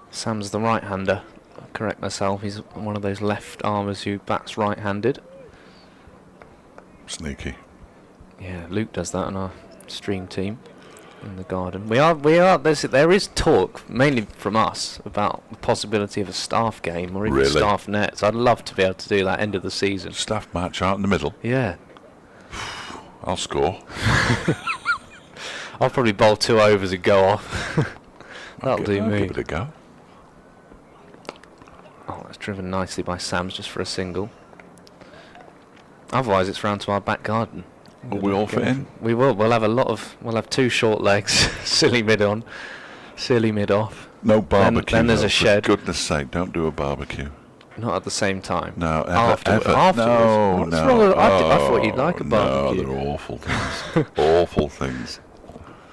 Sam's the right-hander. I'll correct myself. He's one of those left-armers who bats right-handed. Sneaky. Yeah, Luke does that on our stream team in the garden. There is talk, mainly from us, about the possibility of a staff game or even Really? staff nets. I'd love to be able to do that end of the season. Staff match out in the middle. Yeah. I'll score. I'll probably bowl 2 overs and go off. That'll do I'll me. give it a go. Oh, that's driven nicely by Sams just for a single. Otherwise, it's round to our back garden. Will we all fit in? We will. We'll have 2 short legs, silly mid on, silly mid off. No barbecue. Then there's though, a shed. For goodness sake, don't do a barbecue. Not at the same time. No, Afterwards. No, What's no. wrong with- I thought you'd like a barbecue. No, they're awful things. Awful things.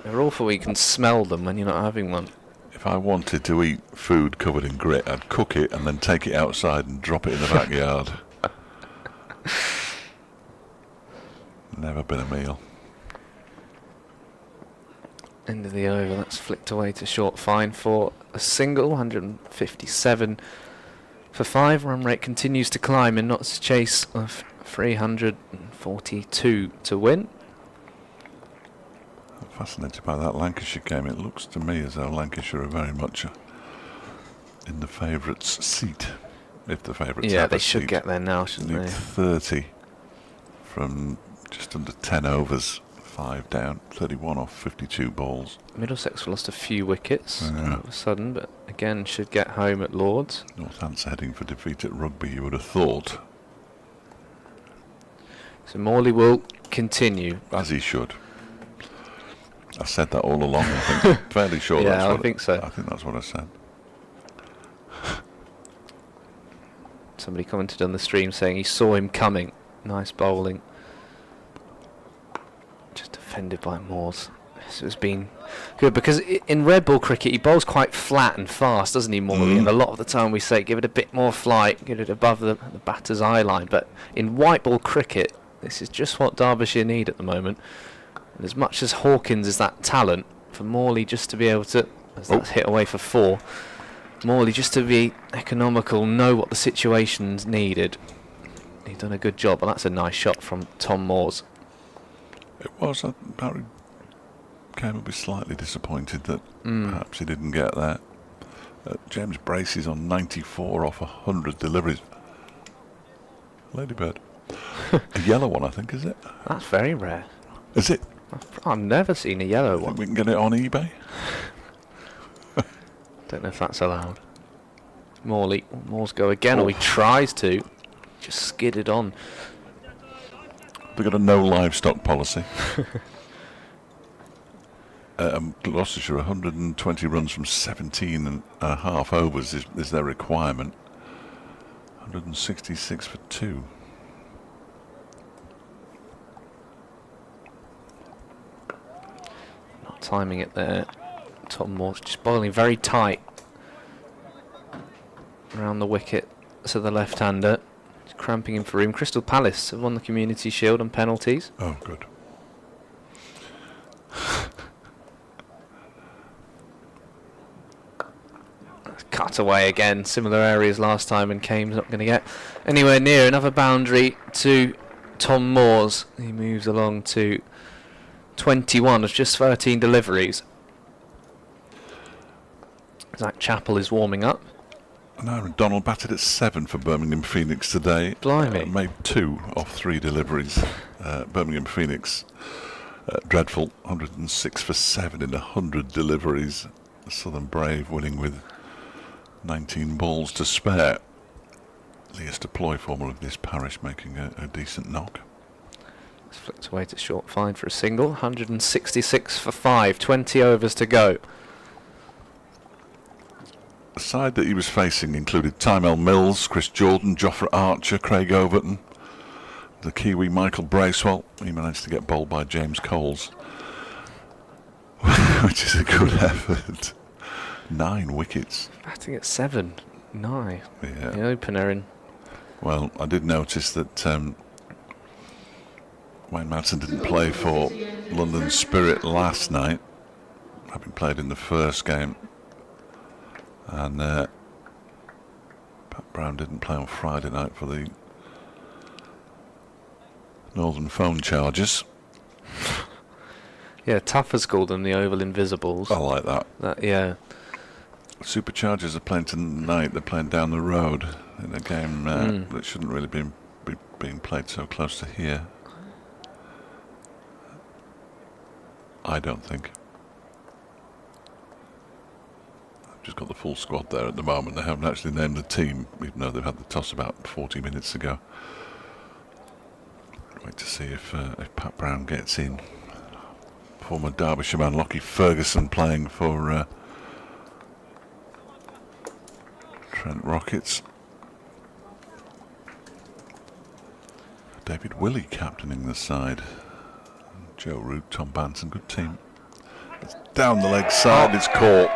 They're awful. You can smell them when you're not having one. If I wanted to eat food covered in grit, I'd cook it and then take it outside and drop it in the backyard. Never been a meal. End of the over. That's flicked away to short fine for a single. 157 for 5. Run rate continues to climb in Notts chase of 342 to win. I'm fascinated by that Lancashire game. It looks to me as though Lancashire are very much in the favourites' seat. If the favourites Yeah, have they a should seat. get there now, shouldn't Need they? 30 from just under 10 overs, 5 down, 31 off 52 balls. Middlesex lost a few wickets Yeah. all of a sudden, but again should get home at Lords. Northants heading for defeat at Rugby, you would have thought, So Morley will continue. as he should. I said that all along, I think. Fairly sure Yeah, that's I what think so. I think that's what I said. Somebody commented on the stream saying he saw him coming. Nice bowling. Just defended by Moores. So it's been good because in red ball cricket he bowls quite flat and fast, doesn't he, Morley? And a lot of the time we say give it a bit more flight, get it above the batter's eye line. But in white ball cricket, this is just what Derbyshire need at the moment. And as much as Hawkins is that talent, for Morley just to be able to, as that's hit away for 4, Morley just to be economical, know what the situation's needed. He's done a good job, and that's a nice shot from Tom Moores. It was. Barry came up with slightly disappointed that perhaps he didn't get that. James Brace is on 94 off 100 deliveries. Ladybird. A yellow one, I think, is it? That's very rare. Is it? I've never seen a yellow Think one. we can get it on eBay? Don't know if that's allowed. Moores go again, or he tries to. Just skidded on. We've got a no livestock policy. Gloucestershire, 120 runs from 17 and a half overs is their requirement. 166 for 2. Not timing it there. Tom Moores just bowling very tight around the wicket. So the left-hander is cramping in for room. Crystal Palace have won the Community Shield on penalties. Oh, good. Cut away again, similar areas last time, and Kane's not going to get anywhere near. Another boundary to Tom Moores. He moves along to 21 of just 13 deliveries. Zach Chappell is warming up. And Aaron Donald batted at 7 for Birmingham Phoenix today. Blimey. Made 2 off 3 deliveries. Birmingham Phoenix, dreadful, 106 for 7 in 100 deliveries. The Southern Brave winning with 19 balls to spare. Leas Deploy, former of this parish, making a decent knock. It's flicked away to short fine for a single. 166 for 5, 20 overs to go. The side that he was facing included Tymel Mills, Chris Jordan, Jofra Archer, Craig Overton, the Kiwi Michael Bracewell. He managed to get bowled by James Coles, which is a good effort. 9 wickets. Batting at 7, 9. Yeah. The opener in. Well, I did notice that Wayne Madsen didn't play for London Spirit last night, having played in the first game. And Pat Brown didn't play on Friday night for the Northern Phone Chargers. Yeah, Tuffer's called them the Oval Invisibles. I like that. Yeah. Superchargers are playing tonight. They're playing down the road in a game that shouldn't really be being played so close to here. I don't think. I've just got the full squad there at the moment. They haven't actually named the team, even though they've had the toss about 40 minutes ago. Wait to see if Pat Brown gets in. Former Derbyshire man Lockie Ferguson playing for Trent Rockets. David Willey captaining the side. Joe Root, Tom Banton, good team. It's down the leg side, it's caught.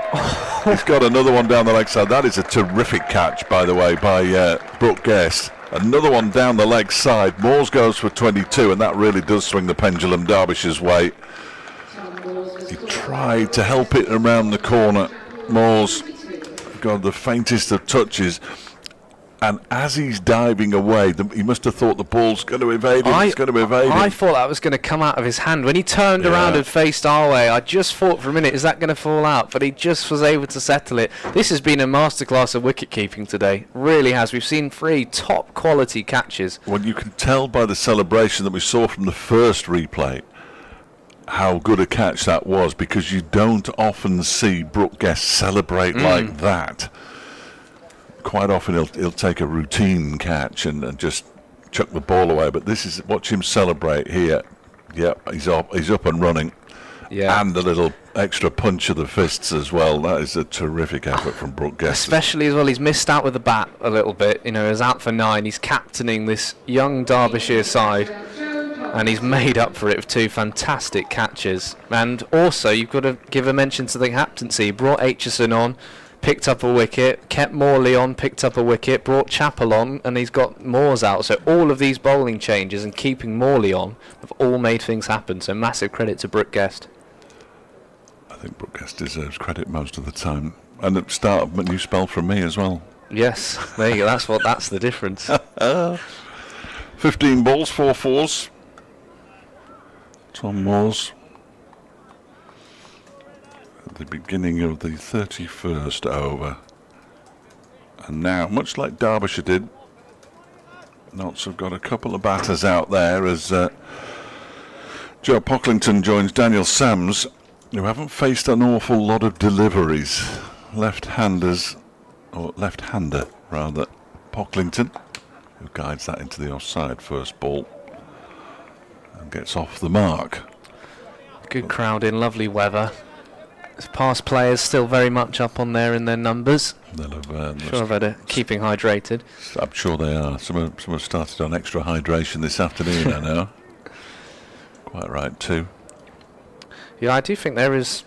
He's got another one down the leg side. That is a terrific catch, by the way, by Brooke Guest. Another one down the leg side. Moores goes for 22, and that really does swing the pendulum Derbyshire's way. He tried to help it around the corner. Moores got the faintest of touches. And as he's diving away, he must have thought the ball's going to evade him. It's going to evade him. I thought that was going to come out of his hand. When he turned around and faced our way, I just thought for a minute, is that going to fall out? But he just was able to settle it. This has been a masterclass of wicket-keeping today. Really has. We've seen 3 top-quality catches. Well, you can tell by the celebration that we saw from the first replay how good a catch that was, because you don't often see Brooke Guest celebrate like that. Quite often he'll take a routine catch and just chuck the ball away, but this is, watch him celebrate here. Yep, he's up and running. Yeah. And a little extra punch of the fists as well. That is a terrific effort from Brooke Guest. Especially as well, he's missed out with the bat a little bit. You know, he's out for 9. He's captaining this young Derbyshire side, and he's made up for it with 2 fantastic catches. And also, you've got to give a mention to the captaincy. He brought Aitchison on, picked up a wicket, kept Morley on, picked up a wicket, brought Chappell on, and he's got Moores out. So all of these bowling changes and keeping Morley on have all made things happen. So massive credit to Brooke Guest. I think Brooke Guest deserves credit most of the time. And the start of a new spell from me as well. Yes, there you go. That's the difference. 15 balls, 4 fours. Tom Moores. At the beginning of the 31st over. And now, much like Derbyshire did, Notts have got a couple of batters out there as Joe Pocklington joins Daniel Sams, who haven't faced an awful lot of deliveries. Left-handers, or left-hander rather, Pocklington, who guides that into the offside first ball and gets off the mark. Good crowd in, lovely weather. Past players still very much up on there in their numbers. They'll have, sure I've had a keeping hydrated. I'm sure they are. Some have started on extra hydration this afternoon, I know. Quite right too. Yeah, I do think there is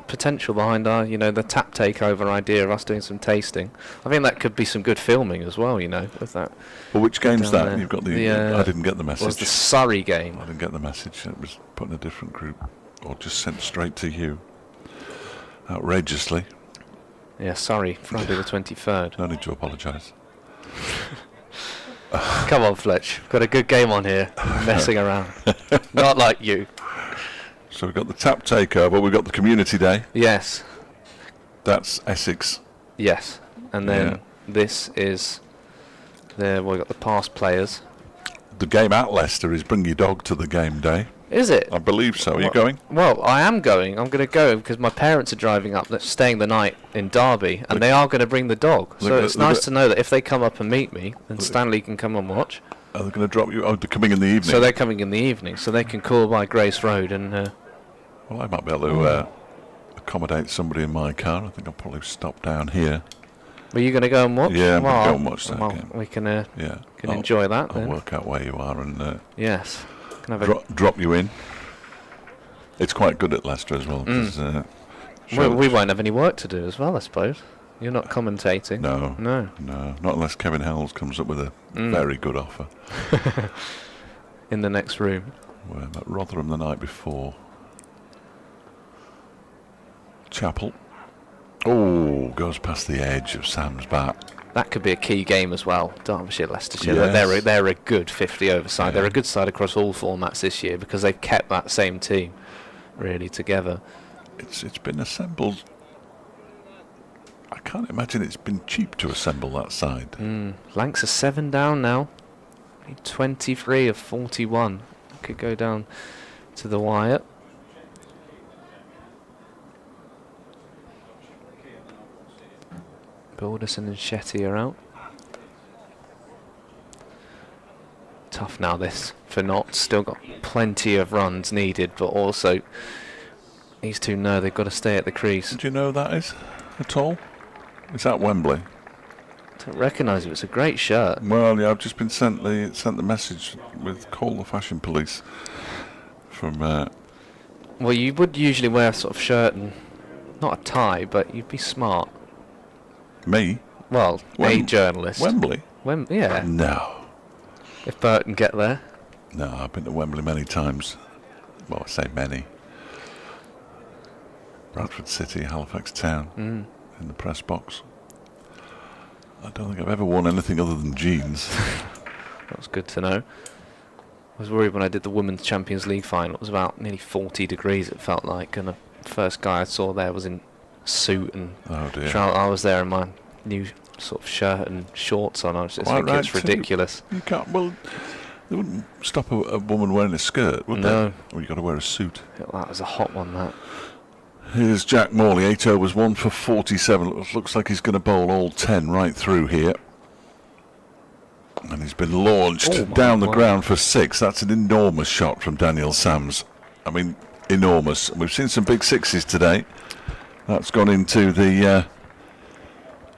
potential behind our, the tap takeover idea of us doing some tasting. I think that could be some good filming as well, with that. Well, which game's that? There. You've got the. I didn't get the message. It was the Surrey game. I didn't get the message. It was put in a different group, or just sent straight to you. Outrageously. Yeah, sorry, Friday the 23rd. No need to apologise. Come on, Fletch. Got a good game on here. Messing around. Not like you. So we've got the tap takeover. We've got the community day. Yes. That's Essex. Yes. And then this is there. We've got the past players. The game at Leicester is bring your dog to the game day. Is it? I believe so. Are you going? Well, I am going. I'm going to go because my parents are driving up, staying the night in Derby, and they are going to bring the dog. So it's nice to know that if they come up and meet me, then Stanley can come and watch. Are they going to drop you? Oh, they're coming in the evening. So they're coming in the evening, so they can call by Grace Road and. Well, I might be able to accommodate somebody in my car. I think I'll probably stop down here. Were you going to go and watch? Yeah, I'm going to go and watch that game. We can enjoy that. I'll then. work out where you are and yes, can have drop you in. It's quite good at Leicester as well. We won't have any work to do as well, I suppose. You're not commentating. No, not unless Kevin Hells comes up with a very good offer. In the next room. We're at Rotherham the night before. Chappell. Oh, goes past the edge of Sam's bat. That could be a key game as well. Derbyshire, Leicestershire. Yes. They're a good 50 over side. Yeah. They're a good side across all formats this year because they've kept that same team. really together. It's been assembled. I can't imagine it's been cheap to assemble that side. Lancs are 7 down now. 23 of 41. Could go down to the wire. Balderson and Shetty are out. Tough now this for Notts. Still got plenty of runs needed, but also these two know they've got to stay at the crease. Do you know who that is at all? Is that Wembley? Don't recognise it. It's a great shirt. Well, yeah, I've just been sent the message with call the fashion police from. Well, you would usually wear a sort of shirt and not a tie, but you'd be smart. Me? Well, a journalist. Wembley? Yeah. No. If Bert can get there. No, I've been to Wembley many times. Well, I say many. Bradford City, Halifax Town, in the press box. I don't think I've ever worn anything other than jeans. That was good to know. I was worried when I did the Women's Champions League final. It was about nearly 40 degrees, it felt like, and the first guy I saw there was in a suit and Oh dear. I was there in my new sort of shirt and shorts on. I was just thinking it's ridiculous. You can't. Well, they wouldn't stop a woman wearing a skirt, would No. they? Well, you got to wear a suit. That was a hot one, that. Here's Jack Morley, 8 overs, 1 for 47. Looks like he's going to bowl all 10 right through here. And he's been launched down the ground for 6. That's an enormous shot from Daniel Sams. I mean, enormous. We've seen some big sixes today. That's gone into the...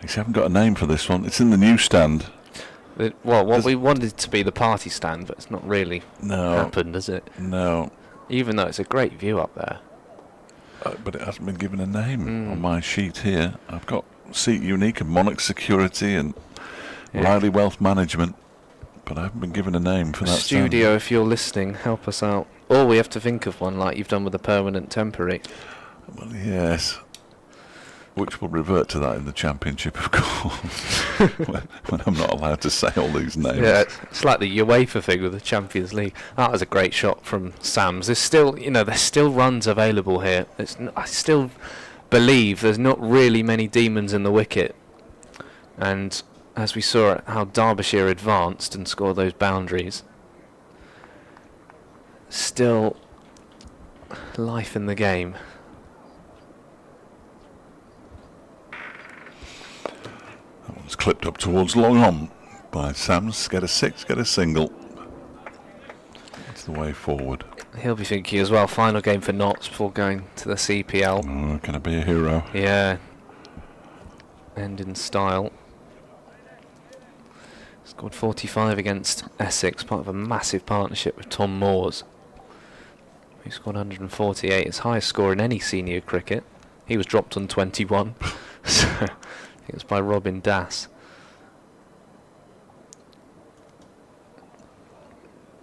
I haven't got a name for this one. It's in the newsstand. What we wanted to be the party stand, but it's not really happened, has it? No. Even though it's a great view up there. But it hasn't been given a name on my sheet here. I've got Seat Unique and Monarch Security and Riley Wealth Management, but I haven't been given a name for that Studio, stand. if you're listening, help us out. Or we have to think of one like you've done with the permanent temporary. Well, yes. Which will revert to that in the championship, of course. when I'm not allowed to say all these names. Yeah, it's like the UEFA thing with the Champions League. That was a great shot from Sams. There's still, there's still runs available here. I still believe there's not really many demons in the wicket. And as we saw how Derbyshire advanced and scored those boundaries, still life in the game. That one's clipped up towards long on by Sams. Get a 6, get a single. That's the way forward. He'll be thinking as well, final game for Notts before going to the CPL. Oh, can I be a hero? Yeah. End in style. Scored 45 against Essex, part of a massive partnership with Tom Moores, who scored 148, his highest score in any senior cricket. He was dropped on 21, so I think it was by Robin Das.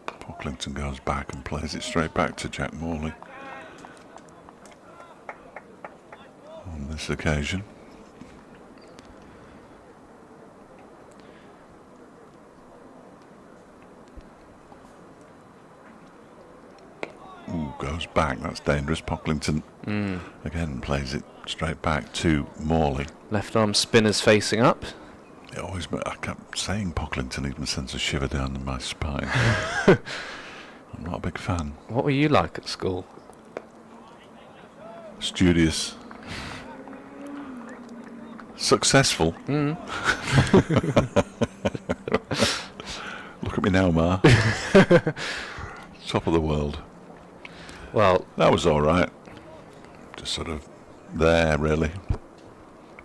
Pocklington goes back and plays it straight back to Jack Morley. On this occasion. Ooh, goes back. That's dangerous. Pocklington again plays it straight back to Morley. Left arm spinners facing up. It always, I kept saying Pocklington even sends a shiver down my spine. I'm not a big fan. What were you like at school? Studious. Successful. Look at me now, Ma. Top of the world. Well, That was all right. Just sort of there, really.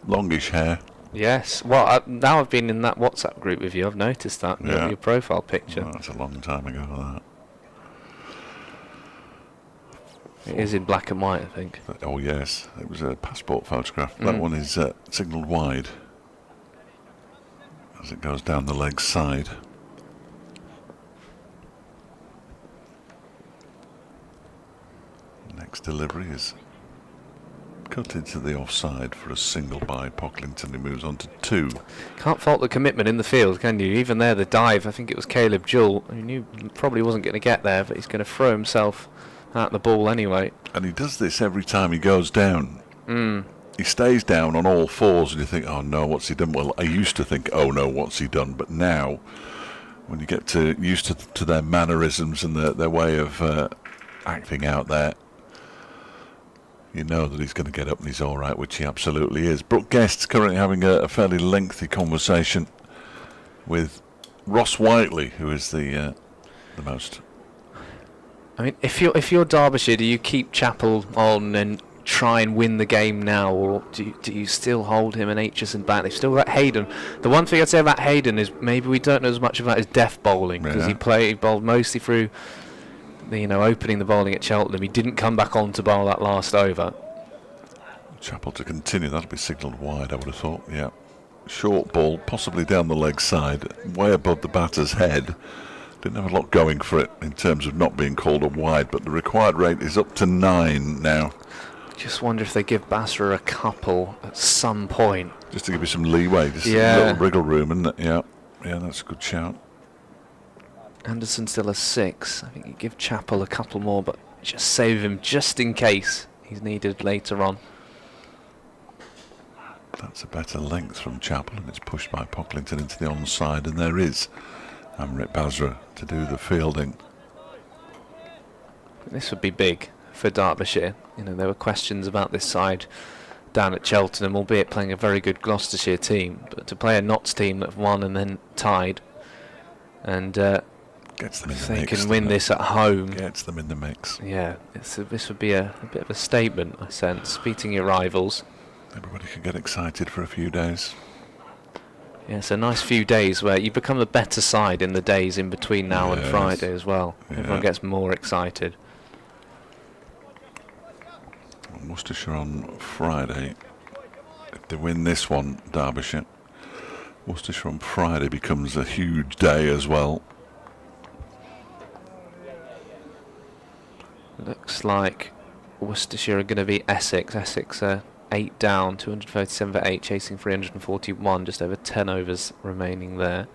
Longish hair. yes. Well, now I've been in that WhatsApp group with you. I've noticed that. Yeah. Your profile picture. Oh, that's a long time ago, that. It is in black and white, I think. Oh, yes. It was a passport photograph. That one is signalled wide as it goes down the leg side. Next delivery is cut into the offside for a single by Pocklington, who moves on to 2. Can't fault the commitment in the field, can you? Even there, the dive, I think it was Caleb Jewell, who knew probably wasn't going to get there, but he's going to throw himself at the ball anyway. And he does this every time he goes down. He stays down on all fours, and you think, oh no, what's he done? Well, I used to think, oh no, what's he done? But now, when you get used to their mannerisms and their way of acting out there, you know that he's going to get up and he's all right, which he absolutely is. Brooke Guest's currently having a fairly lengthy conversation with Ross Whiteley, who is the most. I mean, if you're Derbyshire, do you keep Chappell on and try and win the game now, or do you still hold him and Aitchison back? They've still got Hayden. The one thing I'd say about Hayden is maybe we don't know as much about his death bowling, because he bowled mostly through opening the bowling at Cheltenham. He didn't come back on to bowl that last over. Chappell to continue. That'll be signalled wide, I would have thought. Yeah, short ball, possibly down the leg side, way above the batter's head. Didn't have a lot going for it in terms of not being called a wide, but the required rate is up to 9 now. Just wonder if they give Bazra a couple at some point. Just to give you some leeway, just a little wriggle room, isn't it? Yeah, that's a good shout. Anderson still has 6. I think you give Chappell a couple more, but just save him just in case he's needed later on. That's a better length from Chappell, and it's pushed by Pocklington into the onside, and there is Amrit Bazra to do the fielding. This would be big for Derbyshire. There were questions about this side down at Cheltenham, albeit playing a very good Gloucestershire team, but to play a Notts team that won and then tied, and gets them in if the they mix, can win this at home, gets them in the mix. Yeah, this would be a bit of a statement, I sense, beating your rivals. Everybody can get excited for a few days. Yeah, it's a nice few days where you become the better side in the days in between now and Friday as well. Yeah. Everyone gets more excited. Worcestershire on Friday. If they win this one, Derbyshire, Worcestershire on Friday becomes a huge day as well. Looks like Worcestershire are going to be Essex. Essex are 8 down, 237 for 8, chasing 341, just over 10 overs remaining there.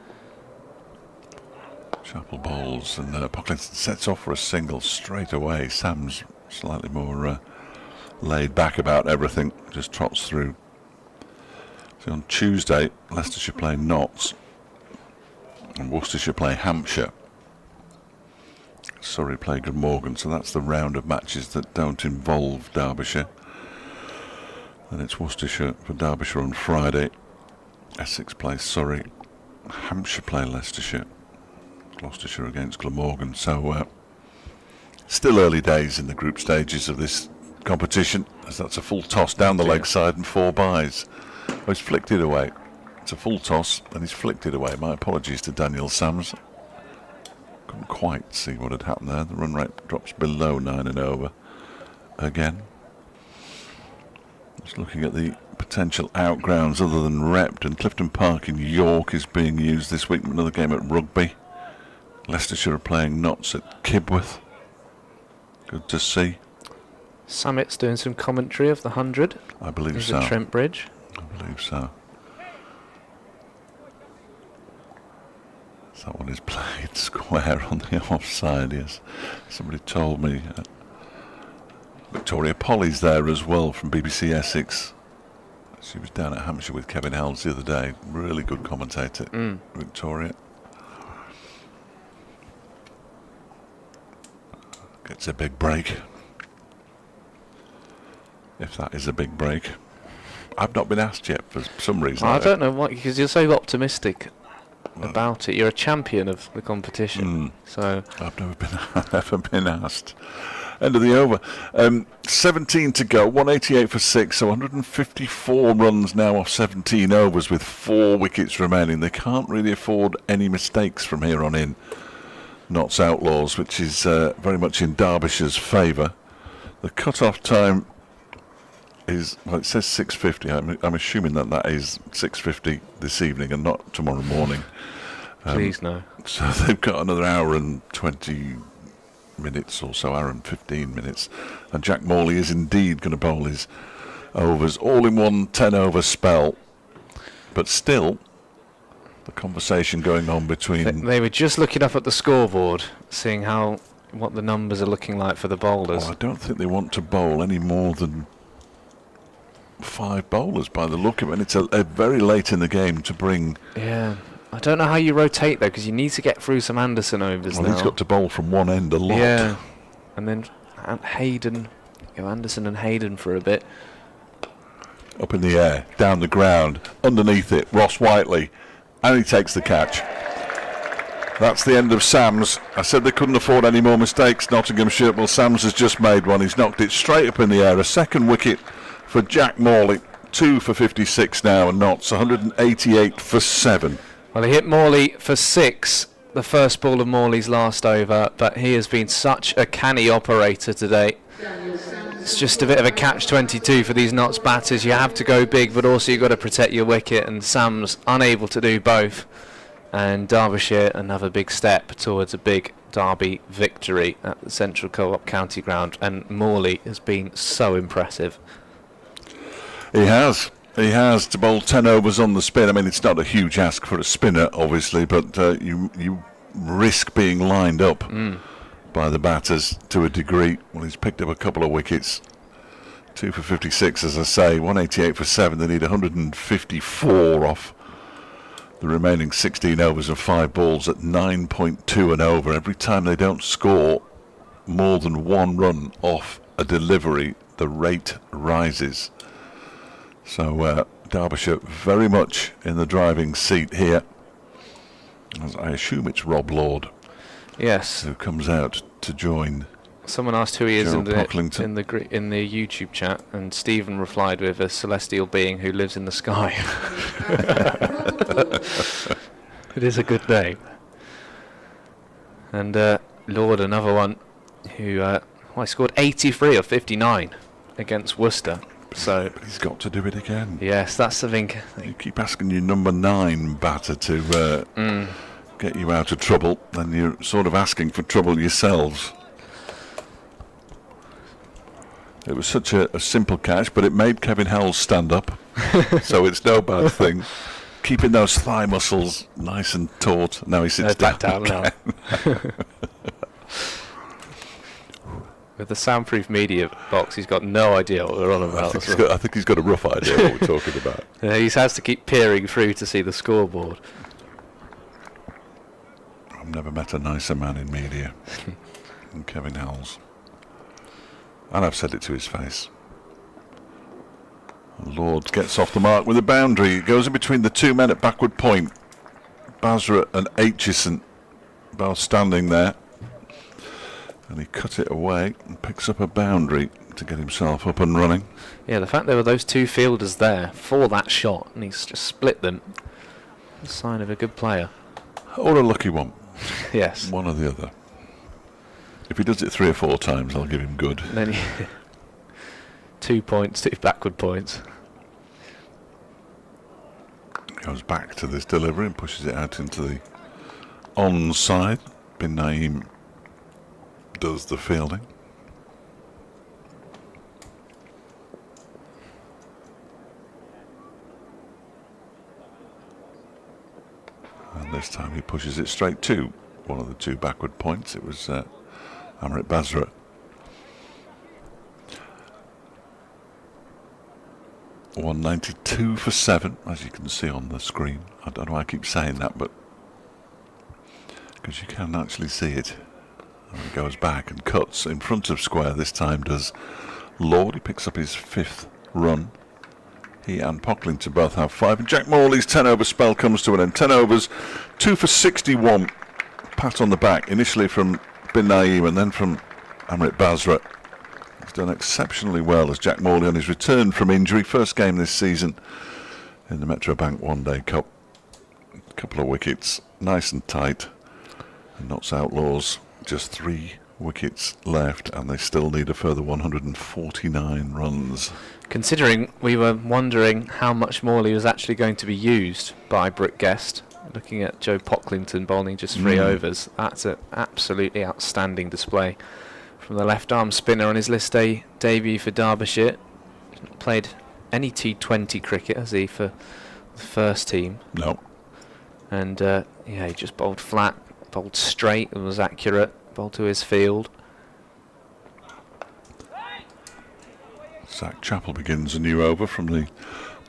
Chappell bowls, and Pocklington sets off for a single straight away. Sam's slightly more laid back about everything, just trots through. So on Tuesday, Leicestershire play Notts, and Worcestershire play Hampshire. Surrey play Glamorgan, so that's the round of matches that don't involve Derbyshire. And it's Worcestershire for Derbyshire on Friday. Essex play Surrey. Hampshire play Leicestershire. Gloucestershire against Glamorgan. So still early days in the group stages of this competition, as that's a full toss down the leg side and 4 byes. Oh, he's flicked it away. It's a full toss and he's flicked it away. My apologies to Daniel Sams. Couldn't quite see what had happened there. The run rate drops below 9 and over again. Just looking at the potential outgrounds other than Repton. Clifton Park in York is being used this week. Another game at Rugby. Leicestershire are playing Notts at Kibworth. Good to see. Summit's doing some commentary of the 100. I believe so. At Trent Bridge. I believe so. That one is played square on the offside, yes. Somebody told me. Victoria Polly's there as well from BBC Essex. She was down at Hampshire with Kevin Hells the other day. Really good commentator, Victoria. Gets a big break. If that is a big break. I've not been asked yet for some reason. I don't know why, because you're so optimistic about it. You're a champion of the competition. So I've never been asked. End of the over. 17 to go, 188 for 6, so 154 runs now off 17 overs with 4 wickets remaining. They can't really afford any mistakes from here on in. Notts Outlaws, which is very much in Derbyshire's favour. The cut-off time is, well, it says 6:50. I'm assuming that is 6:50 this evening and not tomorrow morning. Please no. So they've got another hour and 20 minutes or so, hour and 15 minutes. And Jack Morley is indeed going to bowl his overs all in one 10-over spell. But still, the conversation going on between... They were just looking up at the scoreboard, seeing how what the numbers are looking like for the bowlers. Well, I don't think they want to bowl any more than 5 bowlers by the look of it. And it's a very late in the game to bring. Yeah. I don't know how you rotate though, because you need to get through some Anderson overs now. Well, he's got to bowl from one end a lot. Yeah. And then Hayden, Anderson and Hayden for a bit. Up in the air, down the ground, underneath it, Ross Whiteley, and he takes the catch. That's the end of Sams. I said they couldn't afford any more mistakes, Nottinghamshire. Well, Sams has just made one. He's knocked it straight up in the air. A second wicket for Jack Morley. 2 for 56 now, and Notts 188 for 7. Well, he hit Morley for 6, the first ball of Morley's last over, but he has been such a canny operator today. It's just a bit of a catch-22 for these Notts batters. You have to go big, but also you've got to protect your wicket, and Sam's unable to do both. And Derbyshire, another big step towards a big Derby victory at the Central Co-op County Ground, and Morley has been so impressive. He has to bowl 10 overs on the spin. I mean, it's not a huge ask for a spinner, obviously, but you risk being lined up by the batters to a degree. Well, he's picked up a couple of wickets. 2 for 56, as I say, 188 for 7. They need 154 off the remaining 16 overs of 5 balls at 9.2 and over. Every time they don't score more than 1 run off a delivery, the rate rises. So Derbyshire very much in the driving seat here. As I assume it's Rob Lord. Yes. Who comes out to join. Someone asked who he is in the YouTube chat, and Stephen replied with a celestial being who lives in the sky. It is a good name. And Lord, another one who he scored 83 of 59 against Worcester. So but he's got to do it again. Yes, that's something. You keep asking your number 9 batter to get you out of trouble, then you're sort of asking for trouble yourselves. It was such a simple catch, but it made Kevin Howells stand up, so it's no bad thing. Keeping those thigh muscles nice and taut. Now he sits back down now. With the soundproof media box, he's got no idea what we're on about. I think he's got a rough idea what we're talking about. Yeah, he has to keep peering through to see the scoreboard. I've never met a nicer man in media than Kevin Howells. And I've said it to his face. Lord gets off the mark with a boundary. It goes in between the 2 men at backward point. Bazra and Aitchison both standing there. And he cut it away and picks up a boundary to get himself up and running. Yeah, the fact there were those 2 fielders there for that shot, and he's just split them, a sign of a good player. Or a lucky one. Yes. One or the other. If he does it 3 or 4 times, I'll give him good. And then 2 points, 2 backward points. Goes back to this delivery and pushes it out into the onside. Bin Naeem does the fielding. And this time he pushes it straight to one of the 2 backward points. It was Amrit Bazra. $192 for 7, as you can see on the screen. I don't know why I keep saying that, but because you can actually see it. And he goes back and cuts in front of square. This time does Lord. He picks up his 5th run. He and Pocklington both have 5. And Jack Morley's 10 over spell comes to an end. 10 overs, 2 for 61. Pat on the back, initially from Bin Naeem and then from Amrit Bazra. He's done exceptionally well as Jack Morley on his return from injury. First game this season in the Metrobank One Day Cup. A couple of wickets, nice and tight. And Notts Outlaws, just 3 wickets left, and they still need a further 149 runs. Considering we were wondering how much Morley was actually going to be used by Brooke Guest, looking at Joe Pocklington bowling just 3 overs, that's an absolutely outstanding display from the left-arm spinner on his list A debut for Derbyshire. Not played any T20 cricket, has he, for the first team? No. And yeah, he just bowled flat, bowled straight and was accurate. Ball to his field. Zach Chappell begins a new over from the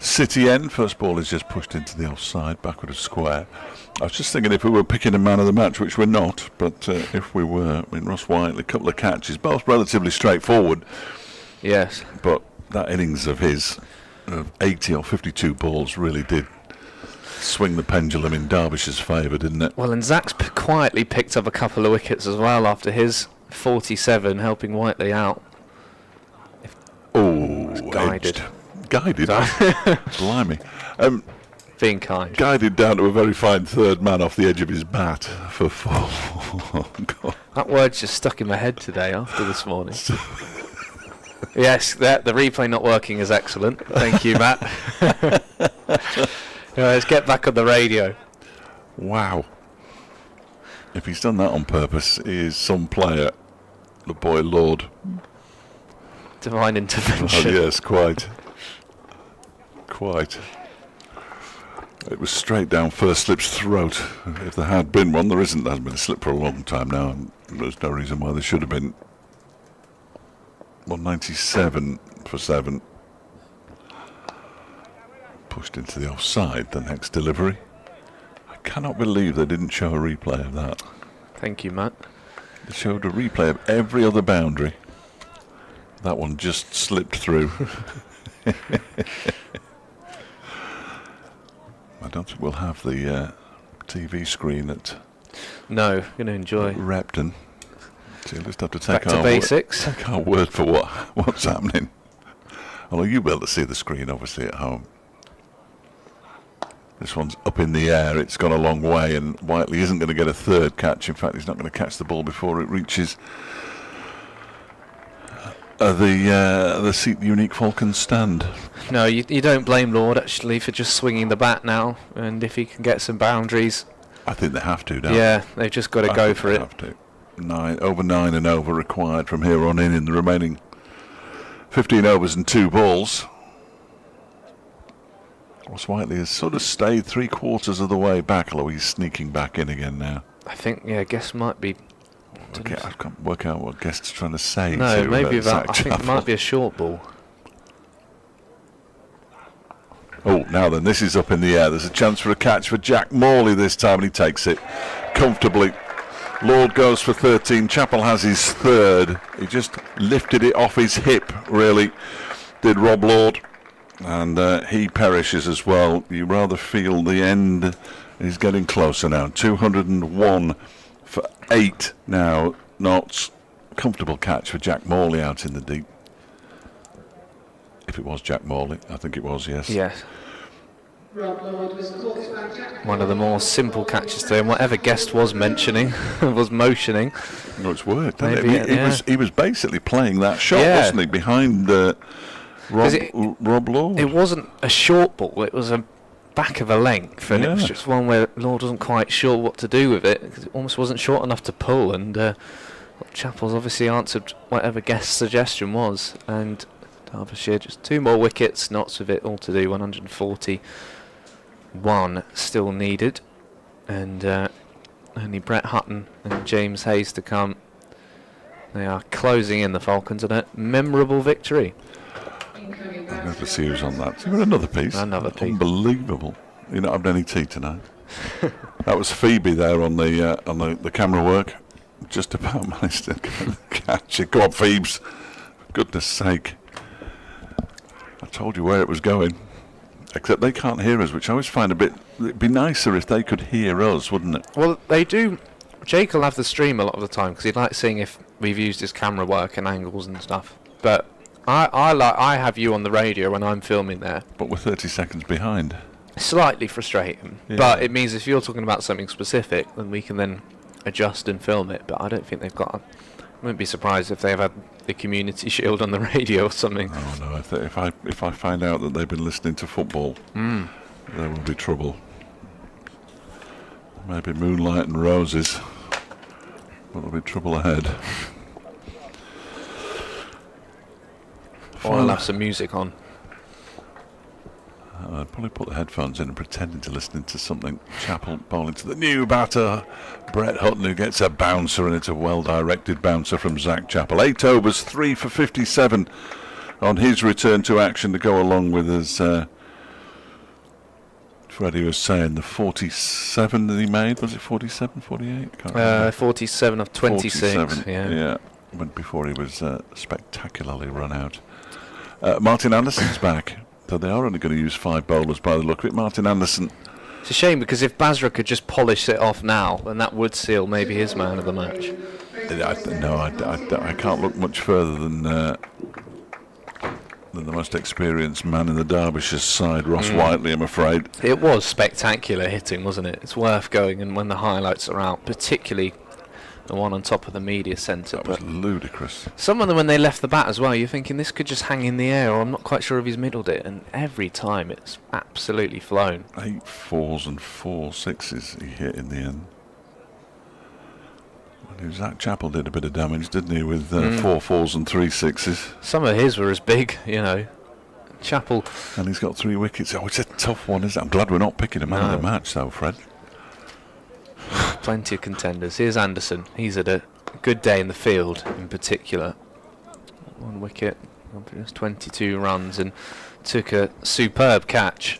City end. First ball is just pushed into the offside, backward of square. I was just thinking if we were picking a man of the match, which we're not, but if we were, I mean, Ross Whiteley, a couple of catches, both relatively straightforward. Yes. But that innings of his, of 80 or 52 balls, really did swing the pendulum in Derbyshire's favour, didn't it? Well, and Zach's quietly picked up a couple of wickets as well after his 47, helping Whiteley out. Oh, guided. Guided? Blimey. Being kind. Guided down to a very fine third man off the edge of his bat for 4. Oh, God. That word's just stuck in my head today after this morning. Yes, the replay not working is excellent. Thank you, Matt. Let's get back on the radio. Wow. If he's done that on purpose, he is some player. The boy Lord. Divine intervention. Oh, yes, quite. Quite. It was straight down first slip's throat. If there had been one, there isn't. There hasn't been a slip for a long time now, and there's no reason why there should have been. 197 for 7. Pushed into the offside, the next delivery. I cannot believe they didn't show a replay of that. Thank you, Matt. They showed a replay of every other boundary. That one just slipped through. I don't think we'll have the TV screen at No, going to enjoy. Repton. So you'll just have to Back to basics. Take our word for what's happening. Although you'll be able to see the screen, obviously, at home. This one's up in the air. It's gone a long way, and Whiteley isn't going to get a third catch. In fact, he's not going to catch the ball before it reaches the Unique Falcons stand. No, you don't blame Lord, actually, for just swinging the bat now. And if he can get some boundaries... I think they have to, don't they? They've just got to go for it. Have to. Over 9 and over required from here on in the remaining 15 overs and 2 balls. Ross Whiteley has sort of stayed 3/4 of the way back, although he's sneaking back in again now. I think, Guest might be... Okay, I can't work out what Guest's trying to say. No, maybe about... I think it might be a short ball. Oh, now then, this is up in the air. There's a chance for a catch for Jack Morley this time, and he takes it comfortably. Lord goes for 13. Chappell has his third. He just lifted it off his hip, really, did Rob Lord. And he perishes as well. You rather feel the end is getting closer now. 201 for 8 now. Not comfortable catch for Jack Morley out in the deep. If it was Jack Morley, I think it was, yes. Yes. Rob Lord was caught by Jack. One of the more simple catches today, and whatever Guest was mentioning, was motioning. No, it's worked, Maybe, hasn't it? He was basically playing that shot, wasn't he, behind Rob Lord? It wasn't a short ball, it was a back of a length, and it was just one where Lord wasn't quite sure what to do with it, because it almost wasn't short enough to pull, and Chappell's obviously answered whatever Guest's suggestion was, and Derbyshire just 2 more wickets, knots with it all to do, 141 still needed, and only Brett Hutton and James Hayes to come. They are closing in the Falcons on a memorable victory. I'll have to see who's on that. So another piece. Another piece. Unbelievable. You're not having any tea tonight. That was Phoebe there on the camera work. Just about managed to catch it. Go on, Phoebes. For goodness sake. I told you where it was going. Except they can't hear us, which I always find a bit... It'd be nicer if they could hear us, wouldn't it? Well, they do. Jake will have the stream a lot of the time because he'd like seeing if we've used his camera work and angles and stuff. But I have you on the radio when I'm filming there. But we're 30 seconds behind. Slightly frustrating. Yeah. But it means if you're talking about something specific, then we can then adjust and film it. But I don't think they've got... I wouldn't be surprised if they've had the Community Shield on the radio or something. Oh no! If I find out that they've been listening to football, there will be trouble. Maybe Moonlight and Roses, but there'll be trouble ahead. Or I'll have some music on. I'd probably put the headphones in and pretending to listen to something. Chappell bowling to the new batter, Brett Hutton, who gets a bouncer, and it's a well-directed bouncer from Zach Chappell. 8 overs, 3 for 57 on his return to action to go along with us. Freddie was saying the 47 that he made, was it 47, 48? 47 of 26. 47, yeah. Went before he was spectacularly run out. Martin Anderson's back. So they are only going to use 5 bowlers by the look of it. Martin Anderson. It's a shame, because if Bazra could just polish it off now, then that would seal maybe his man of the match. I can't look much further than the most experienced man in the Derbyshire side, Ross Whiteley, I'm afraid. It was spectacular hitting, wasn't it? It's worth going, and when the highlights are out, particularly the one on top of the media centre. That was ludicrous. Some of them, when they left the bat as well, you're thinking this could just hang in the air, or I'm not quite sure if he's middled it, and every time it's absolutely flown. 8 4s and 4 6s he hit in the end. Well, Zach Chappell did a bit of damage, didn't he, with 4 4s and 3 6s. Some of his were as big, you know. Chappell. And he's got 3 wickets. Oh, it's a tough one, isn't it? I'm glad we're not picking a man of the match, though, Fred. Plenty of contenders. Here's Anderson. He's had a good day in the field, in particular. 1 wicket, 22 runs, and took a superb catch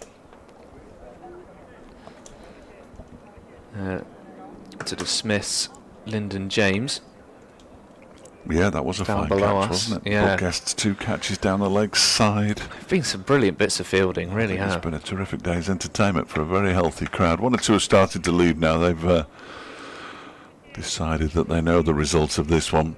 to dismiss Lyndon James. Yeah, that was a down fine below catch, us. wasn't it? Yeah. Guests 2 catches down the leg side. There've been some brilliant bits of fielding, really have. It's been a terrific day's entertainment for a very healthy crowd. 1 or 2 have started to leave now. They've decided that they know the results of this one.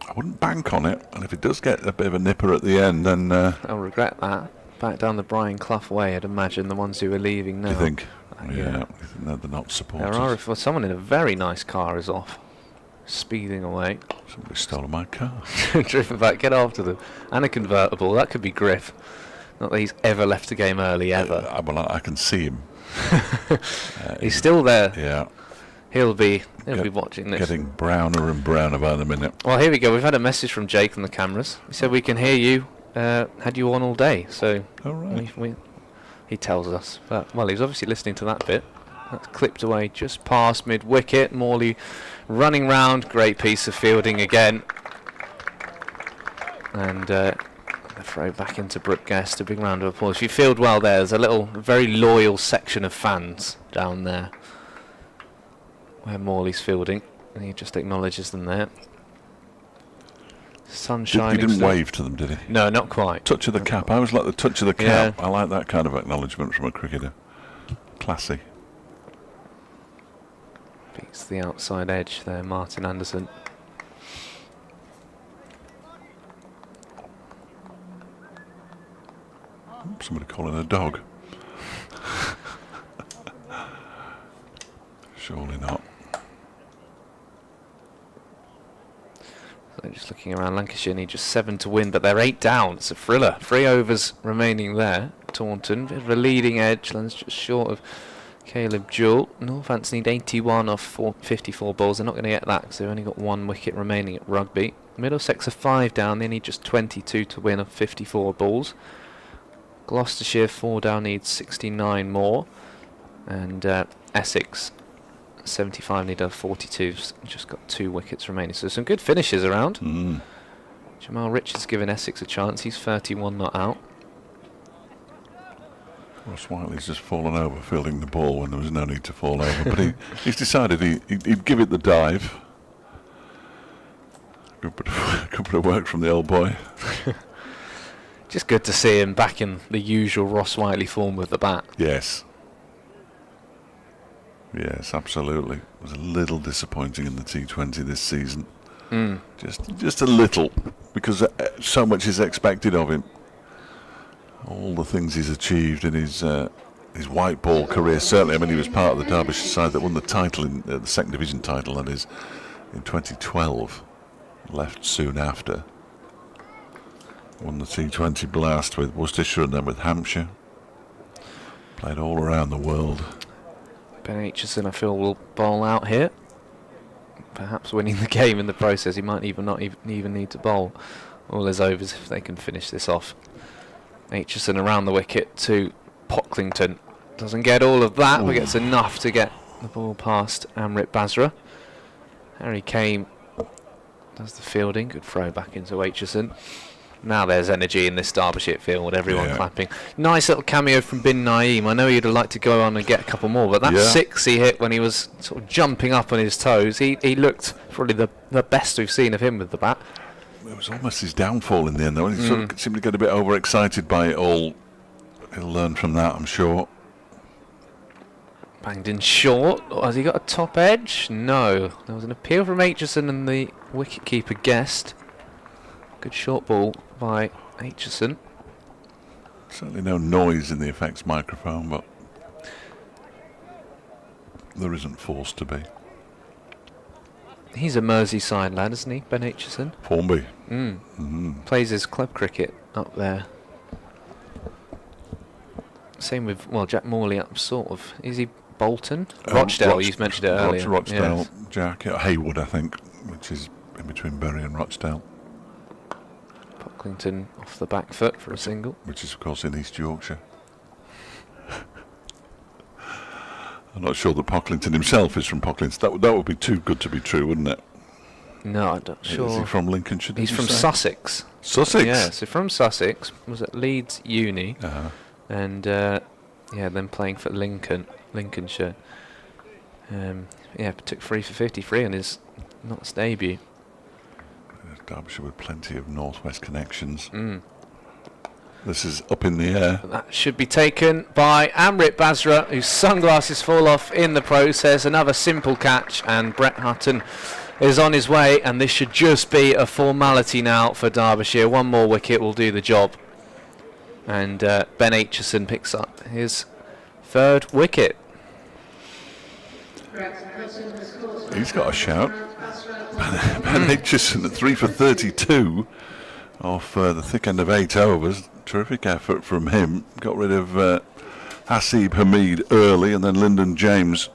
I wouldn't bank on it, and if it does get a bit of a nipper at the end, then... I'll regret that. Back down the Brian Clough way, I'd imagine, the ones who are leaving now. Do you think? Yeah. They're not supporters. There are, if someone in a very nice car is off, speeding away. Somebody stole my car. Driven back, get after them. And a convertible, that could be Griff. Not that he's ever left a game early, ever. I can see him. He's still there. Yeah. He'll be watching this. Getting browner and browner by the minute. Well, here we go. We've had a message from Jake on the cameras. He said we can hear you. Had you on all day. So he tells us. But, well, he's obviously listening to that bit. That's clipped away just past mid-wicket. Morley running round. Great piece of fielding again. And the throw back into Brooke Guest. A big round of applause. If you field well there, there's a very loyal section of fans down there where Morley's fielding. And he just acknowledges them there. Sun shining. He didn't wave to them, did he? No, not quite. Touch of the cap. I always like the touch of the cap. I like that kind of acknowledgement from a cricketer. Classy. Beats the outside edge there, Martin Anderson. Somebody calling a dog. Surely not. So just looking around, Lancashire need just 7 to win, but they're 8 down. It's a thriller. 3 overs remaining there. Taunton, bit of a leading edge, lands just short of Caleb Jewell. Northants need 81 off 54 balls. They're not going to get that because they've only got 1 wicket remaining at Rugby. Middlesex are 5 down. They need just 22 to win off 54 balls. Gloucestershire 4 down, needs 69 more. And Essex 75 need a 42. Just got 2 wickets remaining. So some good finishes around. Jamal Richards giving Essex a chance. He's 31 not out. Ross Whiteley's just fallen over fielding the ball when there was no need to fall over, but he's decided he'd give it the dive. Good bit of work from the old boy. Just good to see him back in the usual Ross Whiteley form with the bat. Yes. Yes, absolutely. It was a little disappointing in the T20 this season. Just a little, because so much is expected of him. All the things he's achieved in his white ball career, certainly. I mean, he was part of the Derbyshire side that won the title, in the second division title, that is, in 2012. Left soon after. Won the T20 Blast with Worcestershire and then with Hampshire. Played all around the world. Ben Aitchison, I feel, will bowl out here. Perhaps winning the game in the process. He might not even need to bowl all his overs if they can finish this off. Aitchison around the wicket to Pocklington doesn't get all of that, but gets enough to get the ball past Amrit Bazra. Harry Kane does the fielding. Good throw back into Aitchison. Now there's energy in this Derbyshire field, everyone clapping. Nice little cameo from Bin Naeem. I know he'd have liked to go on and get a couple more, but that 6 he hit when he was sort of jumping up on his toes, he looked probably the best we've seen of him with the bat. It was almost his downfall in the end, though. He sort of seemed to get a bit overexcited by it all. He'll learn from that, I'm sure. Banged in short. Has he got a top edge? No. There was an appeal from Aitchison and the wicketkeeper guessed. Good short ball by Aitchison. Certainly no noise in the effects microphone, but there isn't forced to be. He's a Merseyside lad, isn't he, Ben Aitchison? Formby. Plays his club cricket up there. Same with, well, Jack Morley up sort of. Is he Bolton? Rochdale, you mentioned it earlier. Rochdale, yes. Jack. Haywood, I think, which is in between Bury and Rochdale. Pocklington off the back foot for a single. Which is, of course, in East Yorkshire. I'm not sure that Pocklington himself is from Pocklington. That would be too good to be true, wouldn't it? No, I'm not sure. Is he from Lincolnshire? He's from Sussex. Sussex? Yeah, so from Sussex, was at Leeds Uni, and then playing for Lincolnshire. Took 3 for 53 on his Notts debut. Derbyshire with plenty of northwest connections. This is up in the air. That should be taken by Amrit Bazra, whose sunglasses fall off in the process. Another simple catch, and Brett Hutton is on his way, and this should just be a formality now for Derbyshire. One more wicket will do the job. And Ben Aitchison picks up his 3rd wicket. He's got a shout. Ben Aitchison at 3 for 32 off the thick end of 8 overs. Terrific effort from him. Got rid of Hasib Hamid early, and then Lyndon James.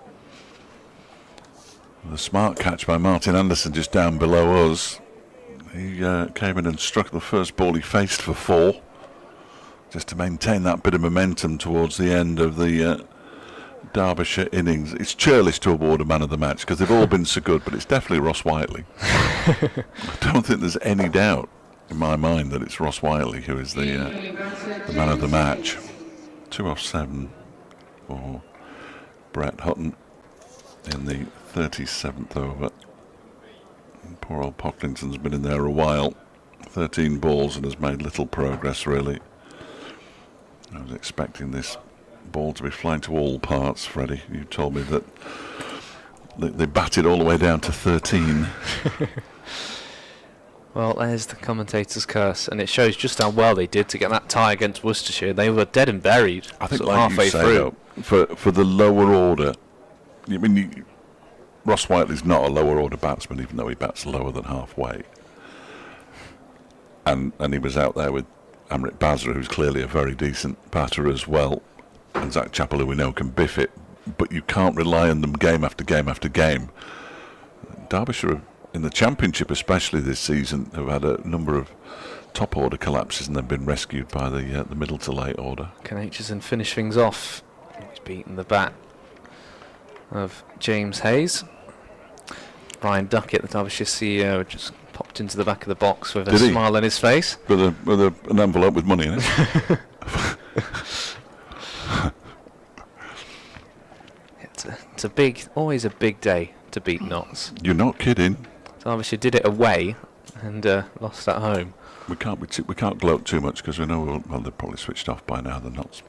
The smart catch by Martin Anderson just down below us. He came in and struck the first ball he faced for 4, just to maintain that bit of momentum towards the end of the Derbyshire innings. It's churlish to award a man of the match because they've all been so good, but it's definitely Ross Whiteley. I don't think there's any doubt in my mind that it's Ross Whiteley who is the man of the match. 2 off 7 for Brett Hutton in the 37th over. And poor old Pocklington's been in there a while. 13 balls and has made little progress, really. I was expecting this ball to be flying to all parts, Freddie. You told me that they batted all the way down to 13. Well, there's the commentator's curse, and it shows just how well they did to get that tie against Worcestershire. They were dead and buried. I think, sort of like halfway you say, through. though, for the lower order, I mean, Ross Whiteley's not a lower order batsman, even though he bats lower than halfway. And he was out there with Amrit Bazra, who's clearly a very decent batter as well, and Zach Chappell, who we know can biff it, but you can't rely on them game after game after game. Derbyshire, in the Championship especially this season, have had a number of top order collapses and then been rescued by the middle to late order. Can Aitchison finish things off? He's beaten the bat of James Hayes. Brian Duckett, the Derbyshire CEO, just popped into the back of the box with a smile on his face. With an envelope with money in it. It's always a big day to beat Notts. You're not kidding. Derbyshire did it away and lost at home. We can't gloat too much because we know they've probably switched off by now, the Notts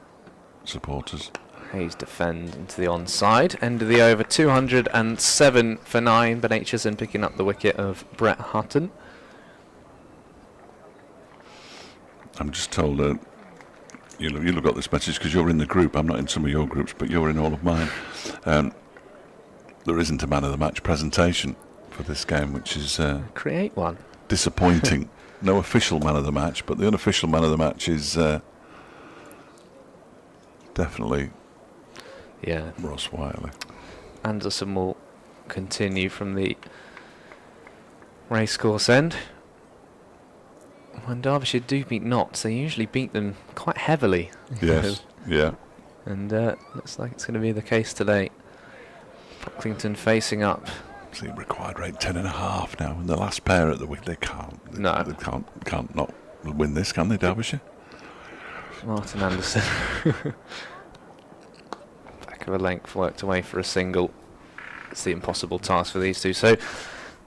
supporters. Hayes defend into the onside. End of the over, 207 for 9. Ben Aitchison picking up the wicket of Brett Hutton. I'm just told you'll have got this message because you're in the group. I'm not in some of your groups, but you're in all of mine. There isn't a man of the match presentation for this game, which is create one. Disappointing. No official man of the match, but the unofficial man of the match is definitely Ross Whiteley. Anderson will continue from the racecourse end. When Derbyshire do beat Notts, they usually beat them quite heavily. Yes, yeah. And looks like it's going to be the case today. Pocklington facing up. See, required rate 10.5 now, and the last pair at the wicket, they can't. No. They can't not win this, can they, Derbyshire? Martin Anderson. Back of a length, worked away for a single. It's the impossible task for these two. So,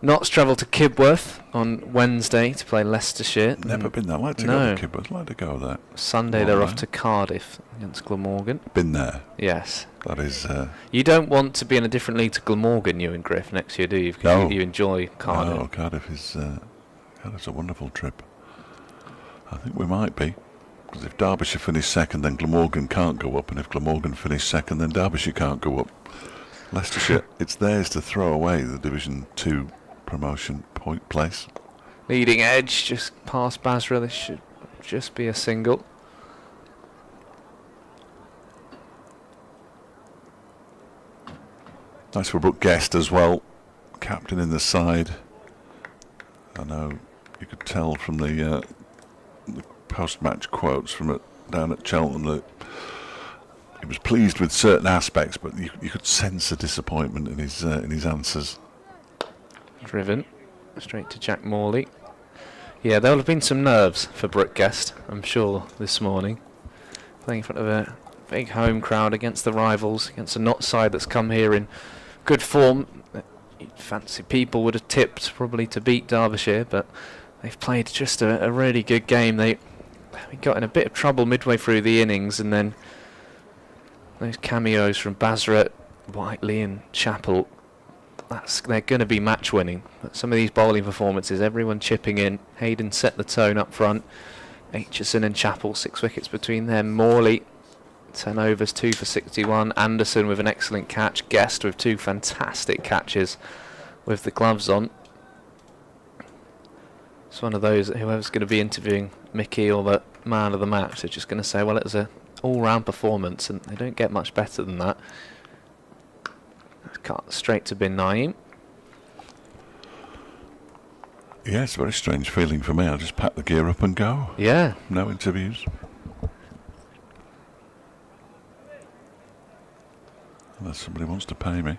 Notts travel to Kibworth on Wednesday to play Leicestershire. Never been there. I'd like to go to Kibworth. I'd like to go there. Sunday they're off to Cardiff against Glamorgan. Been there. Yes. That is. You don't want to be in a different league to Glamorgan, you and Griff, next year, do you? Because No. you enjoy Cardiff. No, Cardiff is. Cardiff's a wonderful trip. I think we might be. Because if Derbyshire finish second, then Glamorgan can't go up, and if Glamorgan finish second, then Derbyshire can't go up. Leicestershire, it's theirs to throw away the Division 2 promotion point place. Leading edge, just past Bazra. This should just be a single. Nice for Brooke Guest as well, captain in the side. I know you could tell from the post-match quotes from down at Cheltenham that he was pleased with certain aspects, but you could sense a disappointment in his answers. Driven straight to Jack Morley. Yeah, there'll have been some nerves for Brooke Guest, I'm sure, this morning. Playing in front of a big home crowd against the rivals, against a Notts side that's come here in good form. Fancy people would have tipped probably to beat Derbyshire, but they've played just a really good game. They got in a bit of trouble midway through the innings, and then those cameos from Bazra, Whiteley and Chappell, they're going to be match winning. But some of these bowling performances, everyone chipping in. Hayden set the tone up front. Aitchison and Chappell, 6 wickets between them. Morley, 10 overs, 2 for 61. Anderson with an excellent catch. Guest with 2 fantastic catches with the gloves on. It's one of those that whoever's going to be interviewing Mickey or the man of the match, they're just going to say, well, it was an all-round performance, and they don't get much better than that. Cut straight to bin Naeem. Yeah, it's a very strange feeling for me. I'll just pack the gear up and go. Yeah. No interviews. Unless somebody wants to pay me.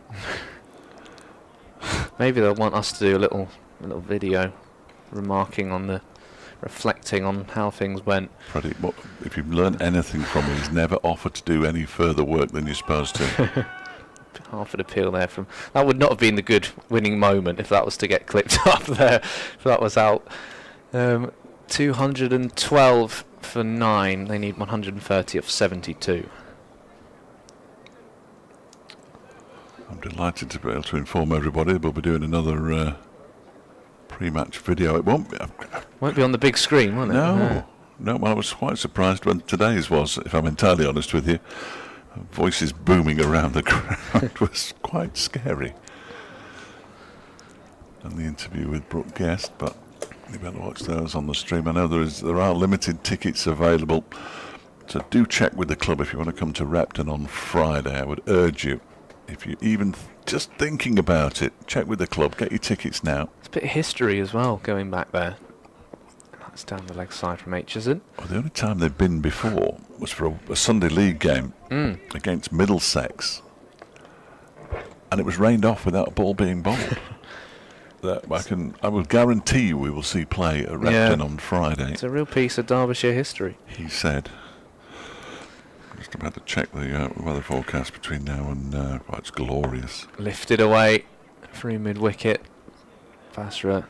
Maybe they'll want us to do a little video reflecting on how things went. Freddie, if you've learned anything from me, he's never offered to do any further work than you're supposed to. Half an appeal there from... That would not have been the good winning moment if that was to get clipped up there. If that was out. 212 for 9. They need 130 of 72. I'm delighted to be able to inform everybody we'll be doing another pre-match video. It won't be on the big screen, won't it? No. Well, I was quite surprised when today's was, if I'm entirely honest with you. Voices booming around the crowd was quite scary. And the interview with Brooke Guest, but you better watch those on the stream. I know there are limited tickets available, so do check with the club if you want to come to Repton on Friday. I would urge you, if you're even just thinking about it, check with the club, get your tickets now. It's a bit of history as well going back there. That's down the leg side from Aitchison. Well, the only time they've been before was for a Sunday League game against Middlesex, and it was rained off without a ball being bowled. I will guarantee you we will see play at Repton on Friday. It's a real piece of Derbyshire history. He said. I'm just about to check the weather forecast between now and it's glorious. Lifted away through mid-wicket. Bazra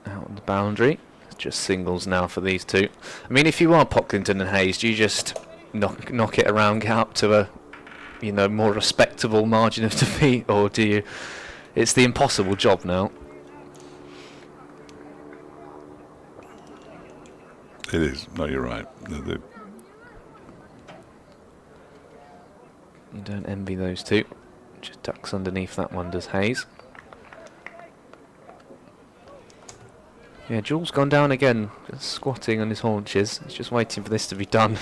out on the boundary. Just singles now for these two. I mean, if you are Pocklington and Hayes, do you just knock it around, get up to a more respectable margin of defeat, or do you? It's the impossible job now. It is. No, you're right. You don't envy those two. Just ducks underneath that one, does Hayes. Yeah, Jewell's gone down again, just squatting on his haunches. He's just waiting for this to be done.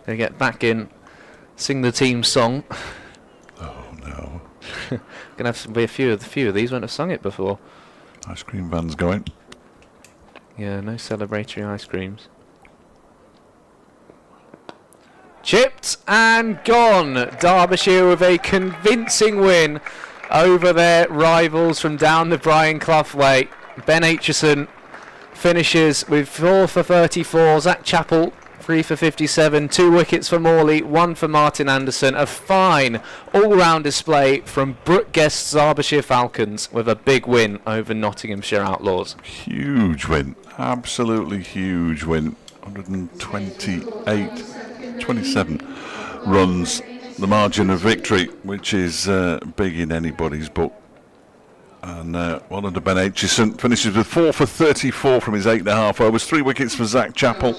Gonna get back in, sing the team song. Oh no! Gonna have to be a few of these won't have sung it before. Ice cream van's going. Yeah, no celebratory ice creams. Chipped and gone. Derbyshire with a convincing win over their rivals from down the Brian Clough way. Ben Aitchison finishes with 4 for 34. Zach Chappell 3 for 57. 2 wickets for Morley, 1 for Martin Anderson. A fine all-round display from Brooke Guest's Derbyshire Falcons with a big win over Nottinghamshire Outlaws. Huge win, absolutely huge win. 27 runs, the margin of victory, which is big in anybody's book. And well under Ben Aitchison, finishes with 4 for 34 from his 8.5 overs. 3 wickets for Zach Chappell,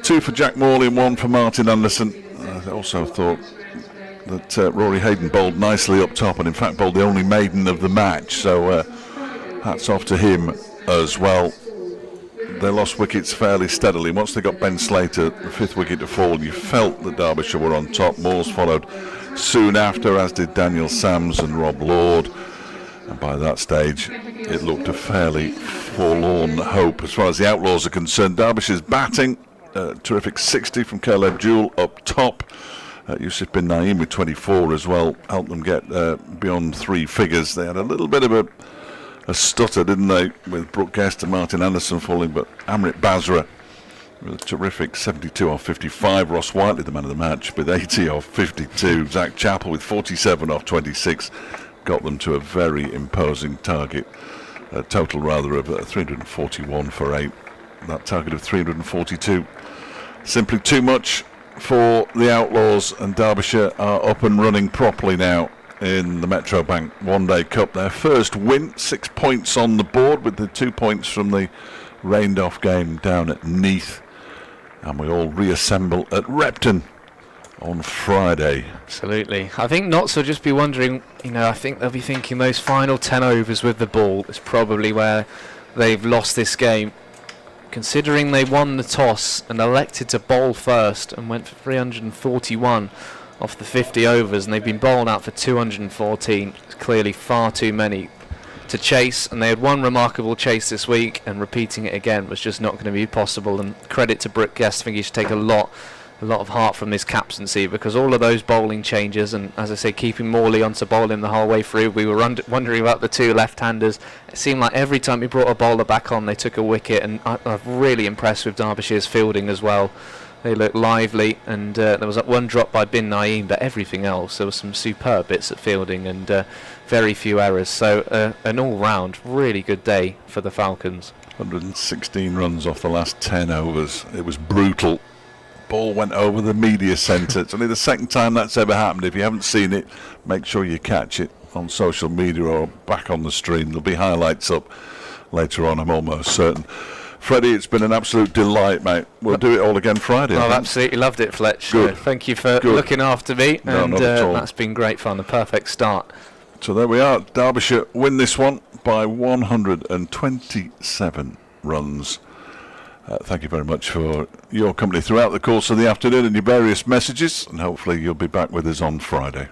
2 for Jack Morley and 1 for Martin Anderson. I also thought that Rory Hayden bowled nicely up top, and in fact bowled the only maiden of the match, so hats off to him as well. They lost wickets fairly steadily. Once they got Ben Slater, the 5th wicket to fall, you felt that Derbyshire were on top. Moores followed soon after, as did Daniel Sams and Rob Lord. And by that stage, it looked a fairly forlorn hope. As far as the Outlaws are concerned, Derbyshire's batting, terrific 60 from Caleb Jewell up top. Yusuf bin Naeem with 24 as well, helped them get beyond 3 figures. They had a little bit of a stutter, didn't they, with Brooke Guest and Martin Anderson falling, but Amrit Bazra with a terrific 72 off 55. Ross Whiteley, the man of the match, with 80 off 52. Zach Chappell with 47 off 26. Got them to a very imposing target, a total rather of 341 for 8. That target of 342, simply too much for the Outlaws, and Derbyshire are up and running properly now in the Metro Bank OneDayCup. Their first win, 6 points on the board with the 2 points from the rained off game down at Neath, and we all reassemble at Repton on Friday. Absolutely. I think Notts will just be wondering, I think they'll be thinking those final 10 overs with the ball is probably where they've lost this game. Considering they won the toss and elected to bowl first and went for 341 off the 50 overs, and they've been bowled out for 214. It's clearly far too many to chase, and they had one remarkable chase this week, and repeating it again was just not going to be possible. And credit to Brooke Guest, I think he should take a lot of heart from this captaincy, because all of those bowling changes, and as I say, keeping Morley onto bowling the whole way through. We were wondering about the 2 left-handers. It seemed like every time he brought a bowler back on, they took a wicket, and I'm really impressed with Derbyshire's fielding as well. They looked lively, and there was that one drop by Bin Naeem, but everything else, there was some superb bits at fielding and very few errors. So an all-round really good day for the Falcons. 116 runs off the last 10 overs. It was brutal. Ball went over the media centre. It's only the second time that's ever happened. If you haven't seen it, make sure you catch it on social media or back on the stream. There'll be highlights up later on, I'm almost certain. Freddie, it's been an absolute delight, mate. We'll do it all again Friday. I've absolutely loved it, Fletch. Good. Thank you for looking after me, and that's been great fun, a perfect start. So there we are. Derbyshire win this one by 127 runs. Thank you very much for your company throughout the course of the afternoon and your various messages, and hopefully you'll be back with us on Friday.